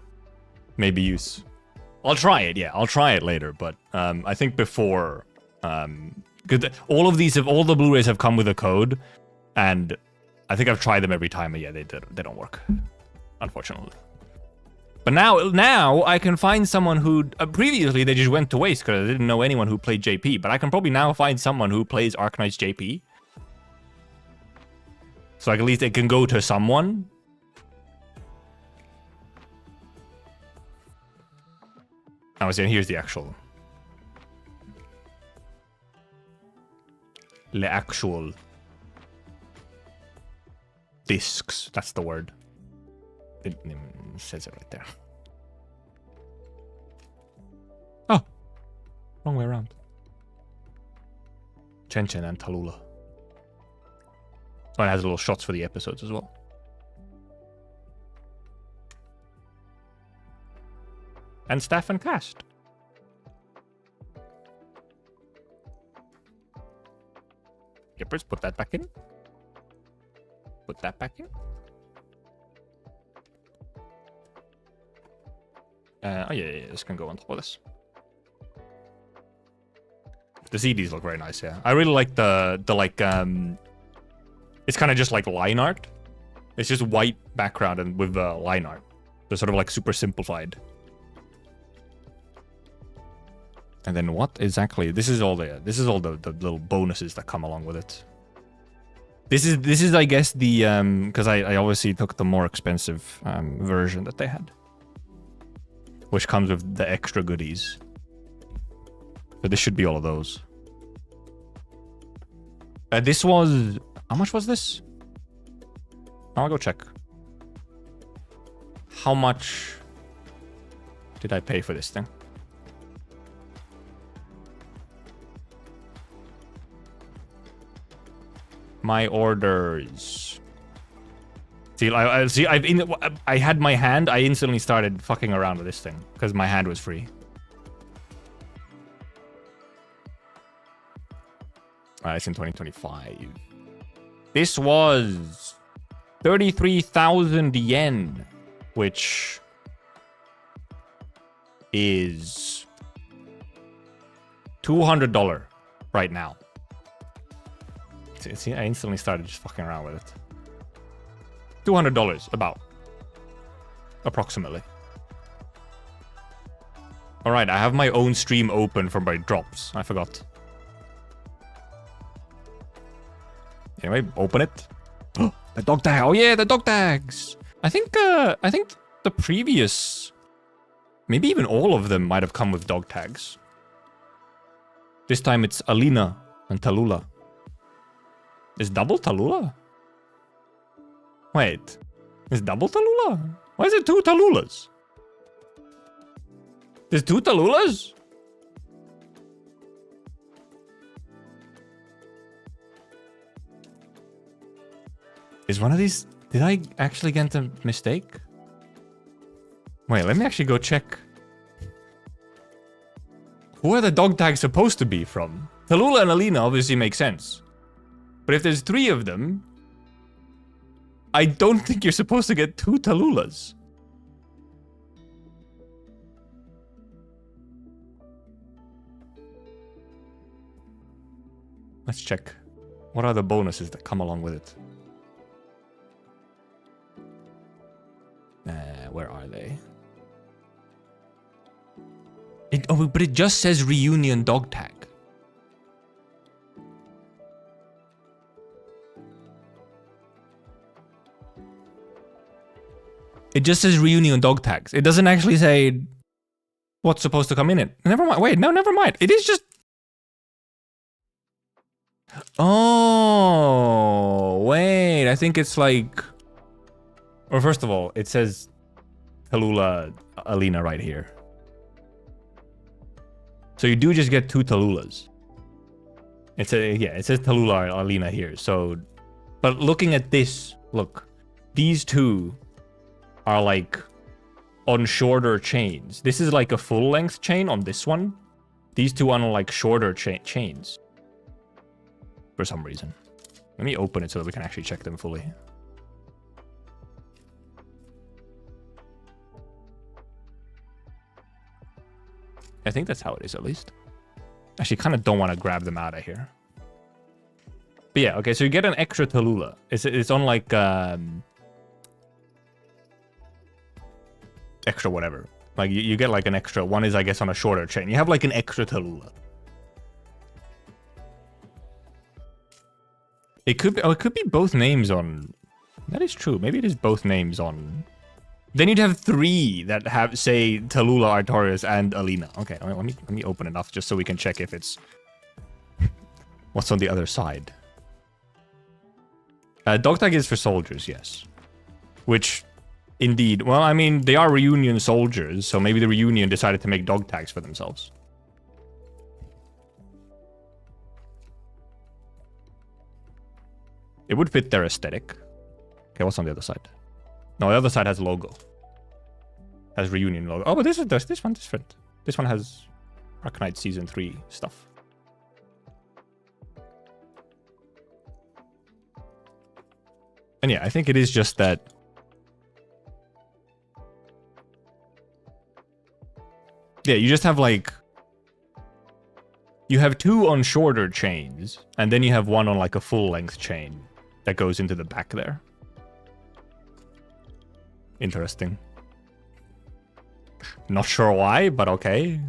maybe use... I'll try it, yeah. I'll try it later, but I think before... all of these, all the Blu-rays have come with a code, and I think I've tried them every time, but yeah, they don't work, unfortunately. But now I can find someone who previously they just went to waste because I didn't know anyone who played JP. But I can probably now find someone who plays Arknights JP, so at least it can go to someone. I was saying, here's the actual. The actual discs. That's the word. It says it right there. Oh, wrong way around. Chen and Tallulah. Oh, it has little shots for the episodes as well. And staff and cast. Yippers, put that back in. Put that back in. Oh yeah, this can go on top of this. The CDs look very nice, yeah. I really like the it's kind of just like line art. It's just white background and with line art. They're sort of like super simplified. And then what exactly? This is all the little bonuses that come along with it. This is I guess the because I obviously took the more expensive version that they had, which comes with the extra goodies. So this should be all of those. This was, how much was this? I'll go check. How much did I pay for this thing? My orders. See, I had my hand. I instantly started fucking around with this thing because my hand was free. It's in 2025. This was 33,000 yen, which is $200 right now. See, I instantly started just fucking around with it. $200, about. Approximately. Alright, I have my own stream open for my drops. I forgot. Anyway, open it. The dog tag. Oh yeah, the dog tags. I think the previous, maybe even all of them might have come with dog tags. This time it's Alina and Tallulah. Is double Tallulah? Wait, is double Tallulah? Why is it two Tallulahs? There's two Tallulahs? Is one of these... Did I actually get a mistake? Wait, let me actually go check. Who are the dog tags supposed to be from? Tallulah and Alina obviously make sense. But if there's 3 of them, I don't think you're supposed to get 2 Talulas. Let's check. What are the bonuses that come along with it? Where are they? But it just says reunion dog tag. It just says reunion dog tags. It doesn't actually say what's supposed to come in it. Never mind. Wait, no, never mind. It is just... Oh, wait. I think it's like... Or first of all, it says Tallulah Alina right here. So you do just get 2 Tallulas. It says Tallulah Alina here. So, but looking at this, look, these 2 are like on shorter chains. This is like a full length chain on this one. These 2 are on like shorter chains. For some reason. Let me open it so that we can actually check them fully. I think that's how it is, at least. Actually, kind of don't want to grab them out of here. But yeah, okay, so you get an extra Tallulah. It's on like extra whatever. Like you get like an extra. One is, I guess, on a shorter chain. You have like an extra Tallulah. It could be. Oh, it could be both names on. That is true. Maybe it is both names on. Then you'd have 3 that have, say, Tallulah, Artorias, and Alina. Okay, let me open it up just so we can check if it's what's on the other side. Dog tag is for soldiers, yes. Which, indeed, well, I mean, they are reunion soldiers, so maybe the reunion decided to make dog tags for themselves. It would fit their aesthetic. Okay, what's on the other side? No, the other side has logo. Has reunion logo. Oh, but this one's different. This one has Arknights Season 3 stuff. And yeah, I think it is just that... Yeah, you just have like... You have 2 on shorter chains, and then you have 1 on like a full-length chain that goes into the back there. Interesting. Not sure why, but okay.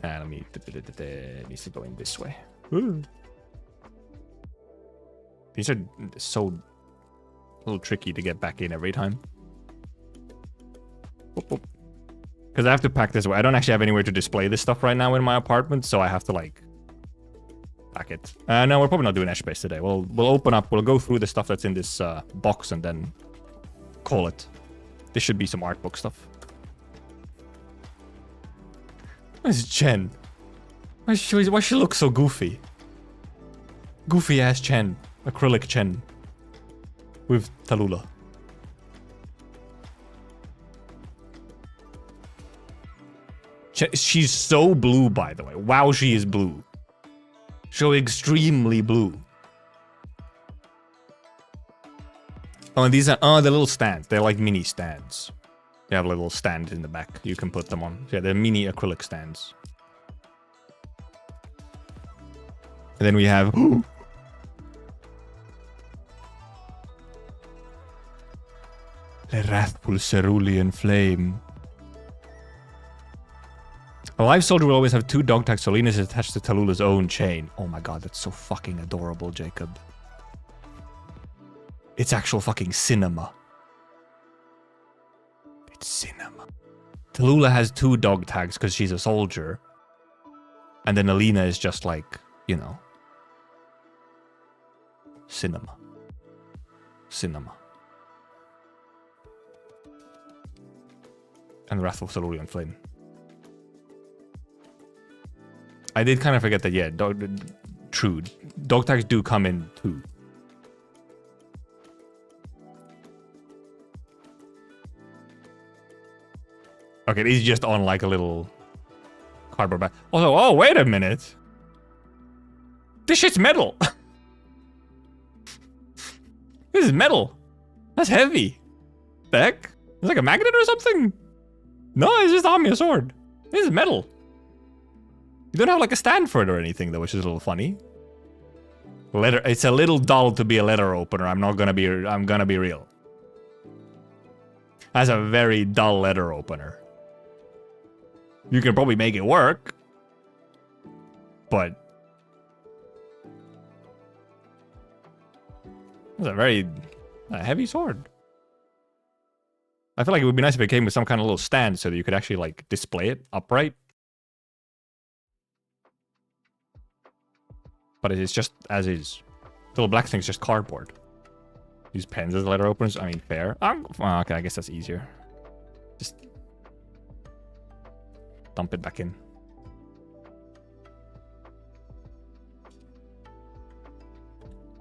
Let me... It needs to go in this way. Ooh. These are so... a little tricky to get back in every time. Because I have to pack this away. I don't actually have anywhere to display this stuff right now in my apartment, so I have to, like... pack it. No, we're probably not doing Edge Space today. We'll open up, we'll go through the stuff that's in this box and then call it. This should be some art book stuff. Where's Chen? Why she look so goofy? Goofy ass Chen. Acrylic Chen. With Tallulah. She's so blue, by the way. Wow, she is blue. So extremely blue. Oh, and these are the little stands. They're like mini stands. They have a little stand in the back. You can put them on. Yeah, they're mini acrylic stands. And then we have... The wrathful cerulean flame. A live soldier will always have 2 dog tags. Alina is attached to Tallulah's own chain. Oh my god, that's so fucking adorable, Jacob. It's actual fucking cinema. It's cinema. Tallulah has 2 dog tags because she's a soldier. And then Alina is just like, you know. Cinema. Cinema. And Wrathful Cerulean Flame. I did kind of forget that, yeah, true. Dog tags do come in 2. Okay, it's just on like a little cardboard back. Also, oh, wait a minute. This shit's metal. This is metal. That's heavy. The heck? It's like a magnet or something? No, it's just Amiya sword. This is metal. You don't have like a stand for it or anything though, which is a little funny. Letter. It's a little dull to be a letter opener. I'm gonna be real. That's a very dull letter opener. You can probably make it work, but it's a very heavy sword. I feel like it would be nice if it came with some kind of little stand so that you could actually like display it upright. But it is just as is. The little black thing's just cardboard. Use pens as letter openers. I mean, fair. Well, okay, I guess that's easier. Just dump it back in.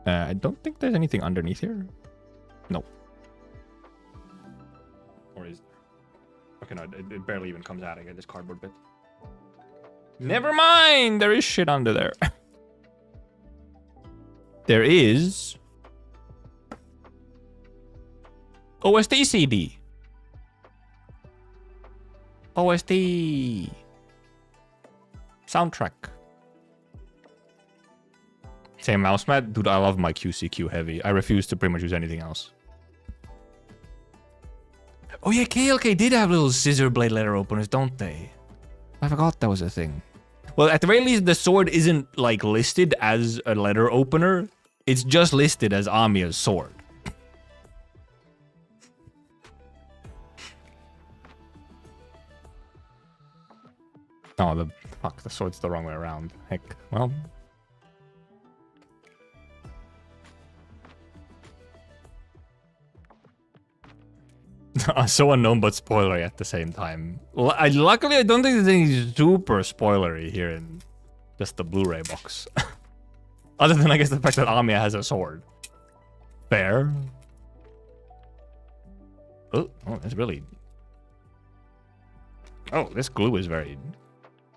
I don't think there's anything underneath here. Nope. Or is there? Okay, no, it barely even comes out. I get this cardboard bit. Never mind! There is shit under there. There is OST CD. OST soundtrack. Same mouse mat? Dude, I love my QCQ heavy. I refuse to pretty much use anything else. Oh yeah, KLK did have little scissor blade letter openers, don't they? I forgot that was a thing. Well, at the very least, the sword isn't like listed as a letter opener. It's just listed as Amiya's sword. Oh, the sword's the wrong way around. Heck, well. So unknown but spoilery at the same time. Luckily, I don't think there's anything super spoilery here in just the Blu-ray box. Other than, I guess, the fact that Amiya has a sword. Fair. Oh, that's really... Oh, this glue is very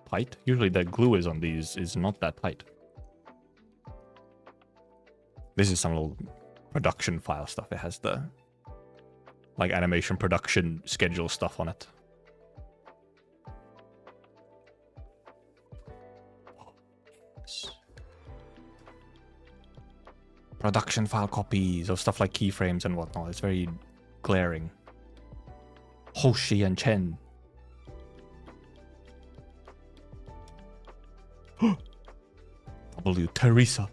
tight. Usually the glue is on these is not that tight. This is some little production file stuff. It has the... like animation production schedule stuff on it. Production file copies of stuff like keyframes and whatnot. It's very glaring. Hoshi and Chen. W. Teresa.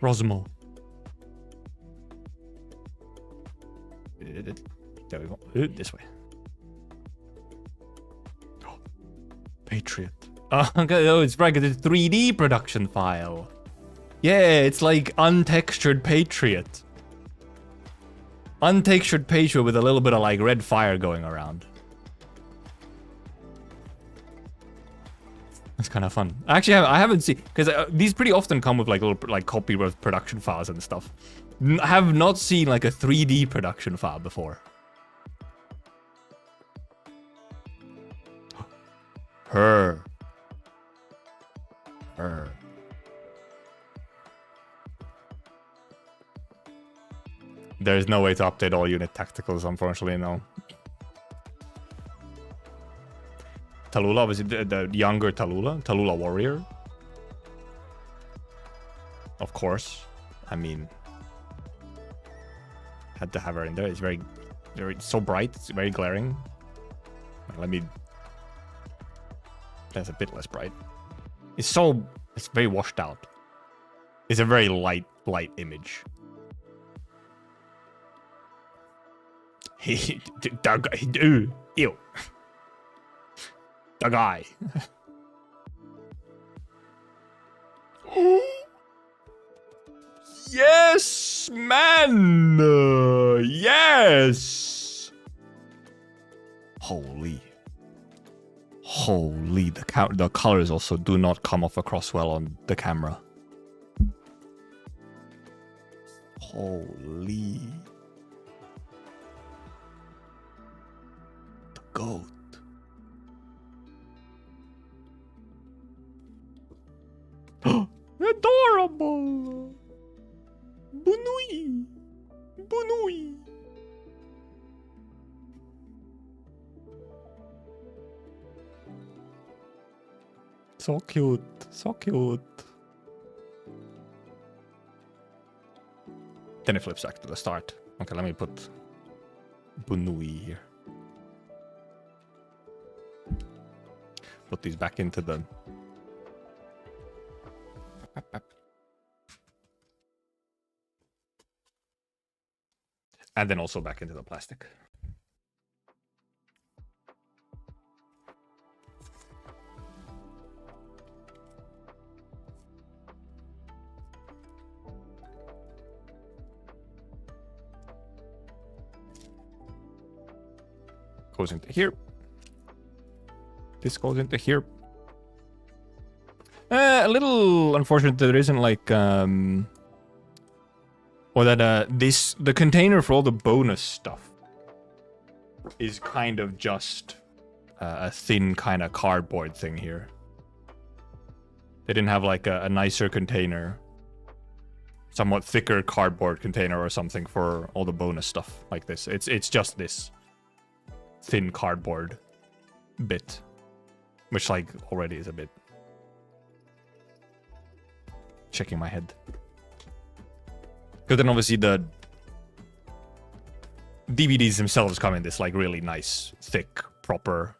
Rosmo. There we go. This way. Patriot. Okay, oh, it's right, it's a 3D production file. Yeah, it's like untextured Patriot. Untextured Patriot with a little bit of like red fire going around. That's kind of fun. Actually, I haven't seen, because these pretty often come with like little like copy of production files and stuff. I have not seen like a 3D production file before. Her. There's no way to update all unit tacticals, unfortunately, no. Tallulah, was it the younger Tallulah? Tallulah Warrior? Of course. I mean, had to have her in there. It's very so bright. It's very glaring. Let me... That's a bit less bright. It's very washed out. It's a very light image. Ew. The guy. Yes, man. Yes. Holy, the colors also do not come off across well on the camera. Holy. The goat. Adorable. Bunui. Bunui. So cute. So cute. Then it flips back to the start. Okay, let me put Bunui here. Put these back into the... And then also back into the plastic. Goes into here. This goes into here. A little unfortunate that there isn't like or that the container for all the bonus stuff is kind of just a thin kind of cardboard thing here. They didn't have like a nicer container, somewhat thicker cardboard container or something for all the bonus stuff like this. It's just this thin cardboard bit, which like already is a bit... Checking my head. Because then obviously the DVDs themselves come in this like really nice, thick, proper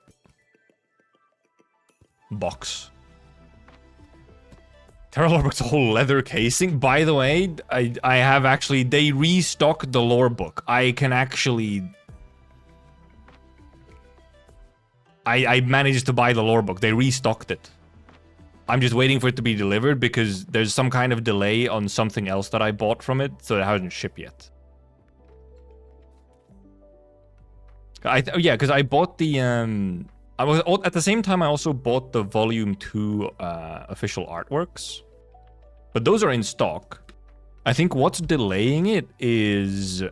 box. Terra Lorebook's a whole leather casing. By the way, I have actually... They restocked the lore book. I can actually... I managed to buy the lore book. They restocked it. I'm just waiting for it to be delivered because there's some kind of delay on something else that I bought from it, so it hasn't shipped yet. Yeah, because I bought the I was at the same time I also bought the Volume 2 official artworks, but those are in stock. I think what's delaying it is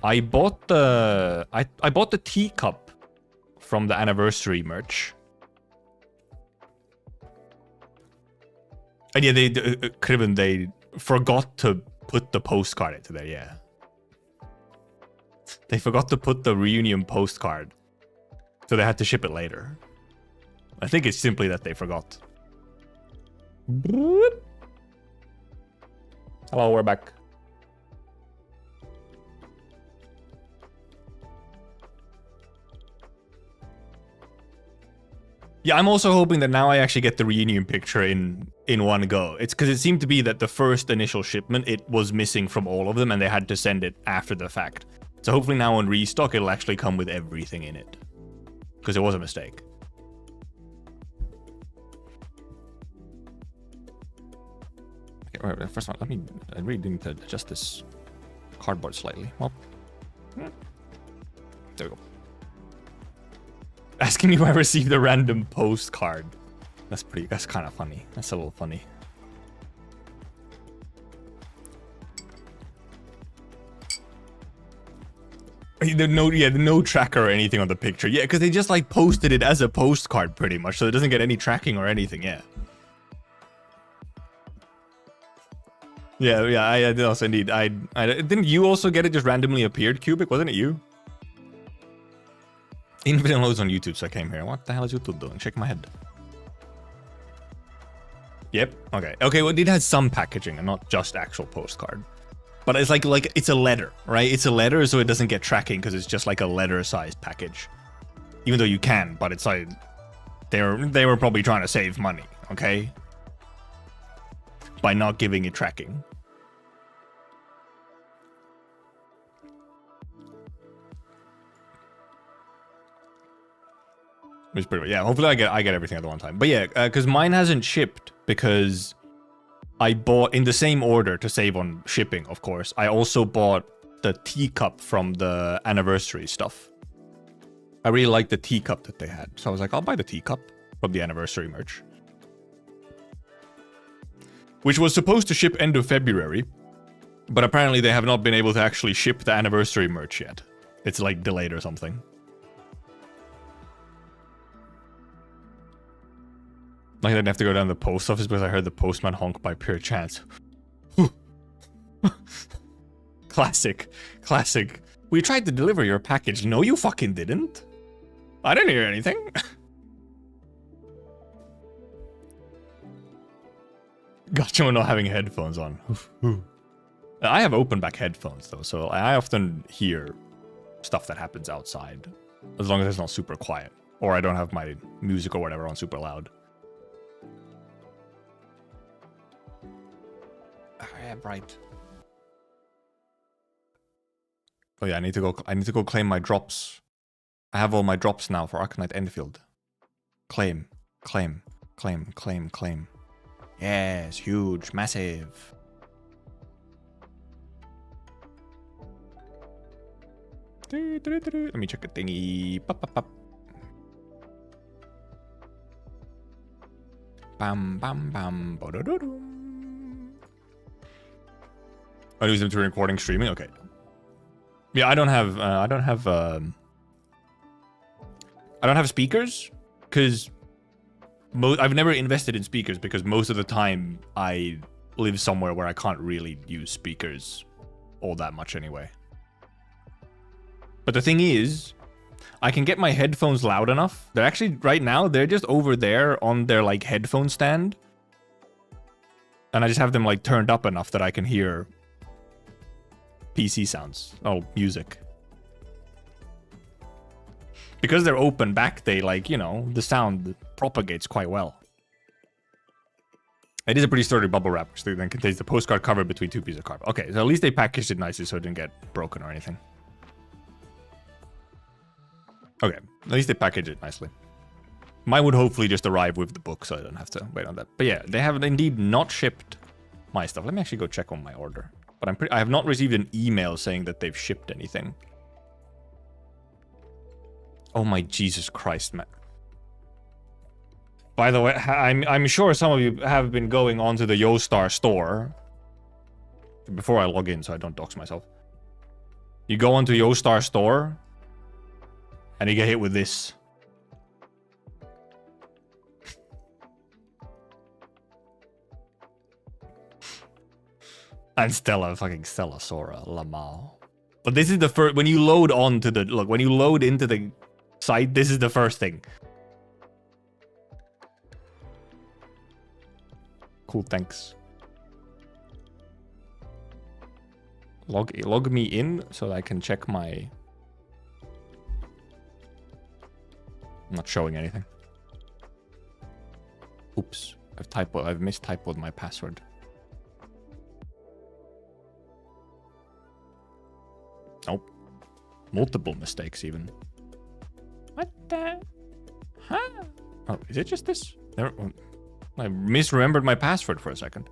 I bought the I bought the teacup from the anniversary merch. And yeah, they forgot to put the postcard into there, yeah. They forgot to put the reunion postcard. So they had to ship it later. I think it's simply that they forgot. Hello, we're back. Yeah, I'm also hoping that now I actually get the reunion picture in one go. It's because it seemed to be that the first initial shipment, it was missing from all of them and they had to send it after the fact. So hopefully now on restock, it'll actually come with everything in it. Because it was a mistake. Okay, wait, first of all, I really need to adjust this cardboard slightly. Well, there we go. Asking me if I received a random postcard. That's kind of funny. That's a little funny. The no tracker or anything on the picture. Yeah, because they just like posted it as a postcard pretty much, so it doesn't get any tracking or anything, yeah. Yeah, I did also indeed. I didn't you also get it just randomly appeared, Cubic? Wasn't it you? Infinite loads on YouTube, so I came here. What the hell is YouTube doing? Shake my head. Yep. Okay. Okay. Well, it has some packaging and not just actual postcard. But it's like it's a letter, right? It's a letter, so it doesn't get tracking because it's just like a letter-sized package. Even though you can, but it's like they were probably trying to save money, okay? By not giving it tracking. It's pretty, yeah, hopefully I get everything at the one time. But yeah, because mine hasn't shipped because I bought in the same order to save on shipping, of course. I also bought the teacup from the anniversary stuff. I really liked the teacup that they had. So I was like, I'll buy the teacup from the anniversary merch. Which was supposed to ship end of February. But apparently they have not been able to actually ship the anniversary merch yet. It's like delayed or something. Like I didn't have to go down to the post office because I heard the postman honk by pure chance. Classic. Classic. We tried to deliver your package. No, you fucking didn't. I didn't hear anything. Gotcha, not having headphones on. I have open back headphones though, so I often hear stuff that happens outside. As long as it's not super quiet. Or I don't have my music or whatever on super loud. Yeah, right. Oh yeah, I need to go claim my drops. I have all my drops now for Arknight Endfield. Claim. Claim. Claim. Claim. Claim. Yes, huge, massive. Let me check a thingy. Pop, pop, pop. Bam, bam, bam. I use them to recording streaming. Okay. Yeah, I don't have speakers because I've never invested in speakers because most of the time I live somewhere where I can't really use speakers all that much anyway. But the thing is, I can get my headphones loud enough. They're actually, right now, they're just over there on their, like, headphone stand. And I just have them, like, turned up enough that I can hear PC sounds. Oh, music. Because they're open back, they, like, you know, the sound propagates quite well. It is a pretty sturdy bubble wrap, which then contains the postcard cover between two pieces of cardboard. Okay, so at least they packaged it nicely so it didn't get broken or anything. Okay, at least they package it nicely. Mine would hopefully just arrive with the book, so I don't have to wait on that. But yeah, they have indeed not shipped my stuff. Let me actually go check on my order. But I have not received an email saying that they've shipped anything. Oh my Jesus Christ, man. By the way, I'm sure some of you have been going onto the YoStar store. Before I log in, so I don't dox myself. You go onto YoStar store, and you get hit with this. And fucking Stella Sora, Lamau. But this is the first, when you load onto the, look, when you load into the site, this is the first thing. Cool, thanks. Log me in so that I can check my... I'm not showing anything. Oops, I've mistypoed my password. Nope. Multiple mistakes even. What the? Huh? Oh, is it just this? I misremembered my password for a second.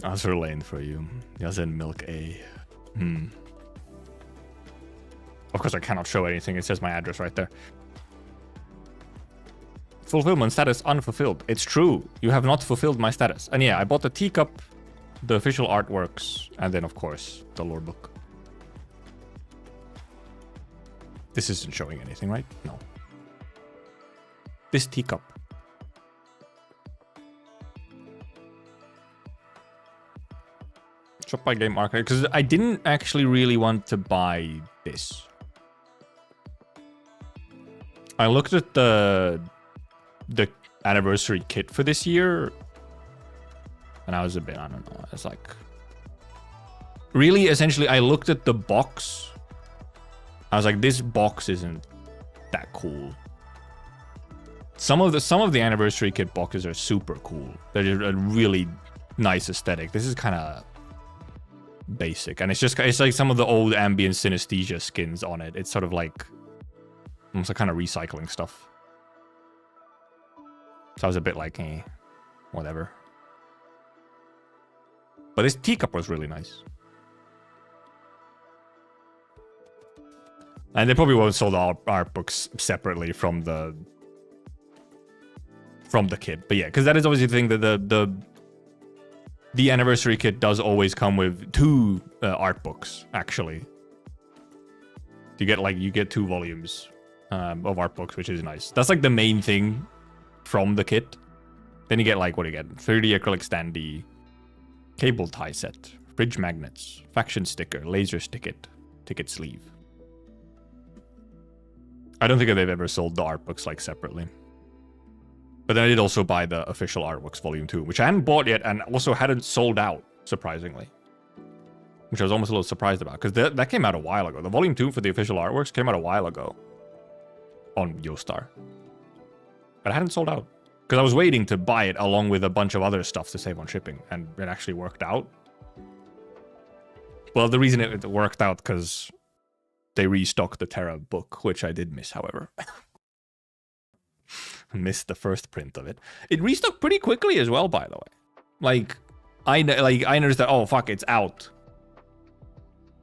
Answer lane for you. Yazen Milk A. Of course I cannot show anything. It says my address right there. Fulfillment status unfulfilled. It's true. You have not fulfilled my status. And yeah, I bought the teacup, the official artworks, and then of course the lore book. This isn't showing anything, right? No. This teacup. Shop by Game Archive, because I didn't actually really want to buy this. I looked at the anniversary kit for this year, and I was a bit, I don't know, it's like... Really, essentially, I looked at the box. I was like, this box isn't that cool. Some of the anniversary kit boxes are super cool. They're a really nice aesthetic. This is kind of basic, and it's like some of the old ambient synesthesia skins on it. It's sort of like almost like kind of recycling stuff. So I was a bit like, whatever. But this teacup was really nice. And they probably won't sell the art books separately from the kit. But yeah, because that is obviously the thing that the anniversary kit does always come with 2 art books, actually. You get 2 volumes of art books, which is nice. That's like the main thing from the kit. Then you get like, what do you get? 30 acrylic standee, cable tie set, fridge magnets, faction sticker, laser ticket sleeve. I don't think they've ever sold the art books like separately. But then I did also buy the official artworks volume 2, which I hadn't bought yet and also hadn't sold out, surprisingly. Which I was almost a little surprised about, because that came out a while ago. The volume 2 for the official artworks came out a while ago on YoStar. But I hadn't sold out. Because I was waiting to buy it along with a bunch of other stuff to save on shipping, and it actually worked out. Well, the reason it worked out, because they restocked the Terra book, which I did miss, however. Missed the first print of it. It restocked pretty quickly as well, by the way. I noticed that, oh, fuck, it's out.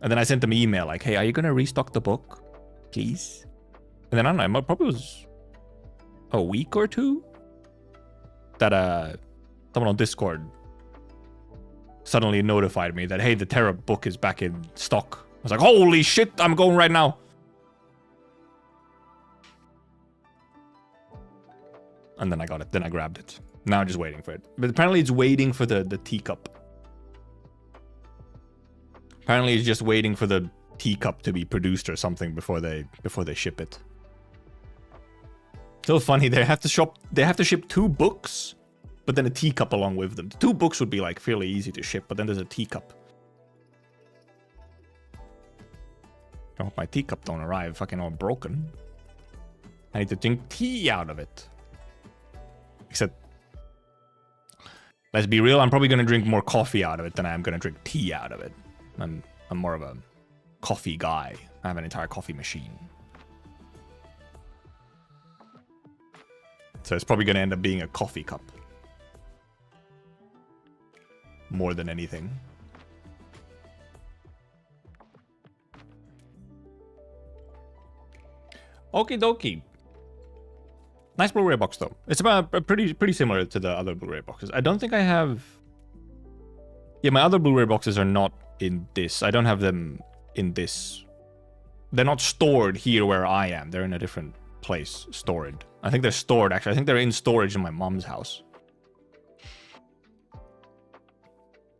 And then I sent them an email like, hey, are you going to restock the book? Please? And then, I don't know, it probably was a week or 2 that someone on Discord suddenly notified me that, hey, the Terra book is back in stock. I was like, holy shit, I'm going right now. And then I got it. Then I grabbed it. Now I'm just waiting for it. But apparently it's waiting for the teacup. Apparently it's just waiting for the teacup to be produced or something before they ship it. Still funny, they have to ship 2 books, but then a teacup along with them. The 2 books would be like fairly easy to ship, but then there's a teacup. I hope my teacup don't arrive fucking all broken. I need to drink tea out of it. Except, let's be real, I'm probably going to drink more coffee out of it than I am going to drink tea out of it. I'm more of a coffee guy. I have an entire coffee machine. So it's probably going to end up being a coffee cup. More than anything. Okie dokie. Nice Blu-ray box though. It's about pretty similar to the other Blu-ray boxes. I don't think I have... Yeah, my other Blu-ray boxes are not in this. I don't have them in this. They're not stored here where I am. They're in a different place, stored. I think they're stored, actually. I think they're in storage in my mom's house.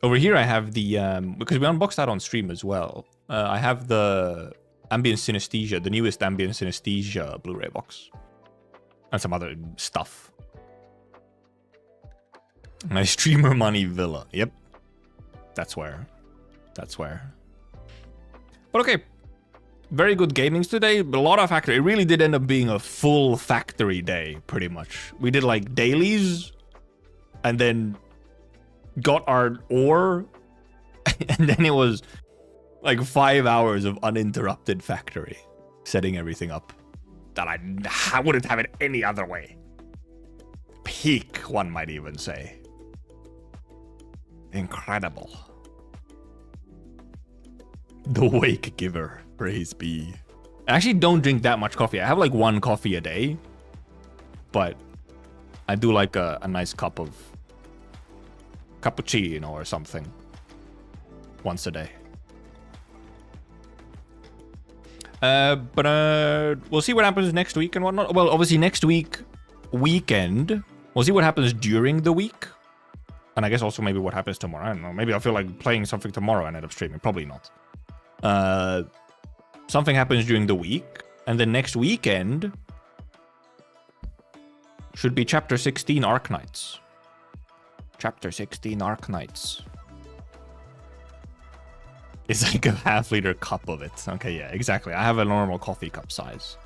Over here I have the... because we unboxed that on stream as well. I have the Ambient Synesthesia, the newest Ambient Synesthesia Blu-ray box. And some other stuff. My streamer money villa. Yep. That's where. But okay. Very good gamings today. A lot of factory. It really did end up being a full factory day, pretty much. We did like dailies. And then got our ore. And then it was like 5 hours of uninterrupted factory. Setting everything up. That I wouldn't have it any other way. Peak, one might even say. Incredible. The Wake Giver, praise be. I actually don't drink that much coffee. I have like 1 coffee a day. But I do like a nice cup of cappuccino or something. Once a day. But we'll see what happens next week and whatnot. Well, obviously next weekend, we'll see what happens during the week. And I guess also maybe what happens tomorrow. I don't know. Maybe I'll feel like playing something tomorrow and end up streaming. Probably not. Something happens during the week. And then next weekend should be Chapter 16 Arknights. Chapter 16 Arknights. It's like a half-liter cup of it. Okay, yeah, exactly. I have a normal coffee cup size.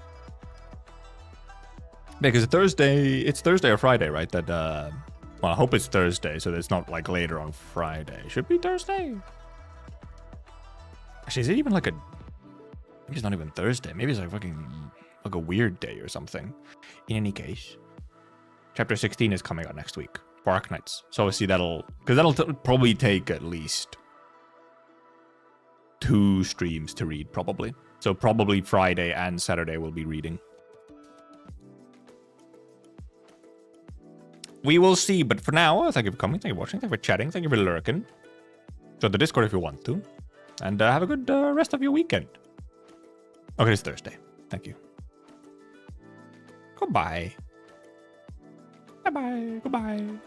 Because it's Thursday or Friday, right? That, well, I hope it's Thursday, so that it's not like later on Friday. Should be Thursday. Actually, is it even like a... Maybe it's not even Thursday. Maybe it's like fucking... like a weird day or something. In any case, Chapter 16 is coming out next week for Arknights. So obviously that'll... Because that'll probably take at least 2 streams to read, probably. So probably Friday and Saturday we'll be reading. we will see. But for now, thank you for coming, thank you for watching, thank you for chatting, thank you for lurking. Join the Discord if you want to. And have a good rest of your weekend. Okay, it's Thursday. Thank you. Goodbye. Bye-bye. Goodbye.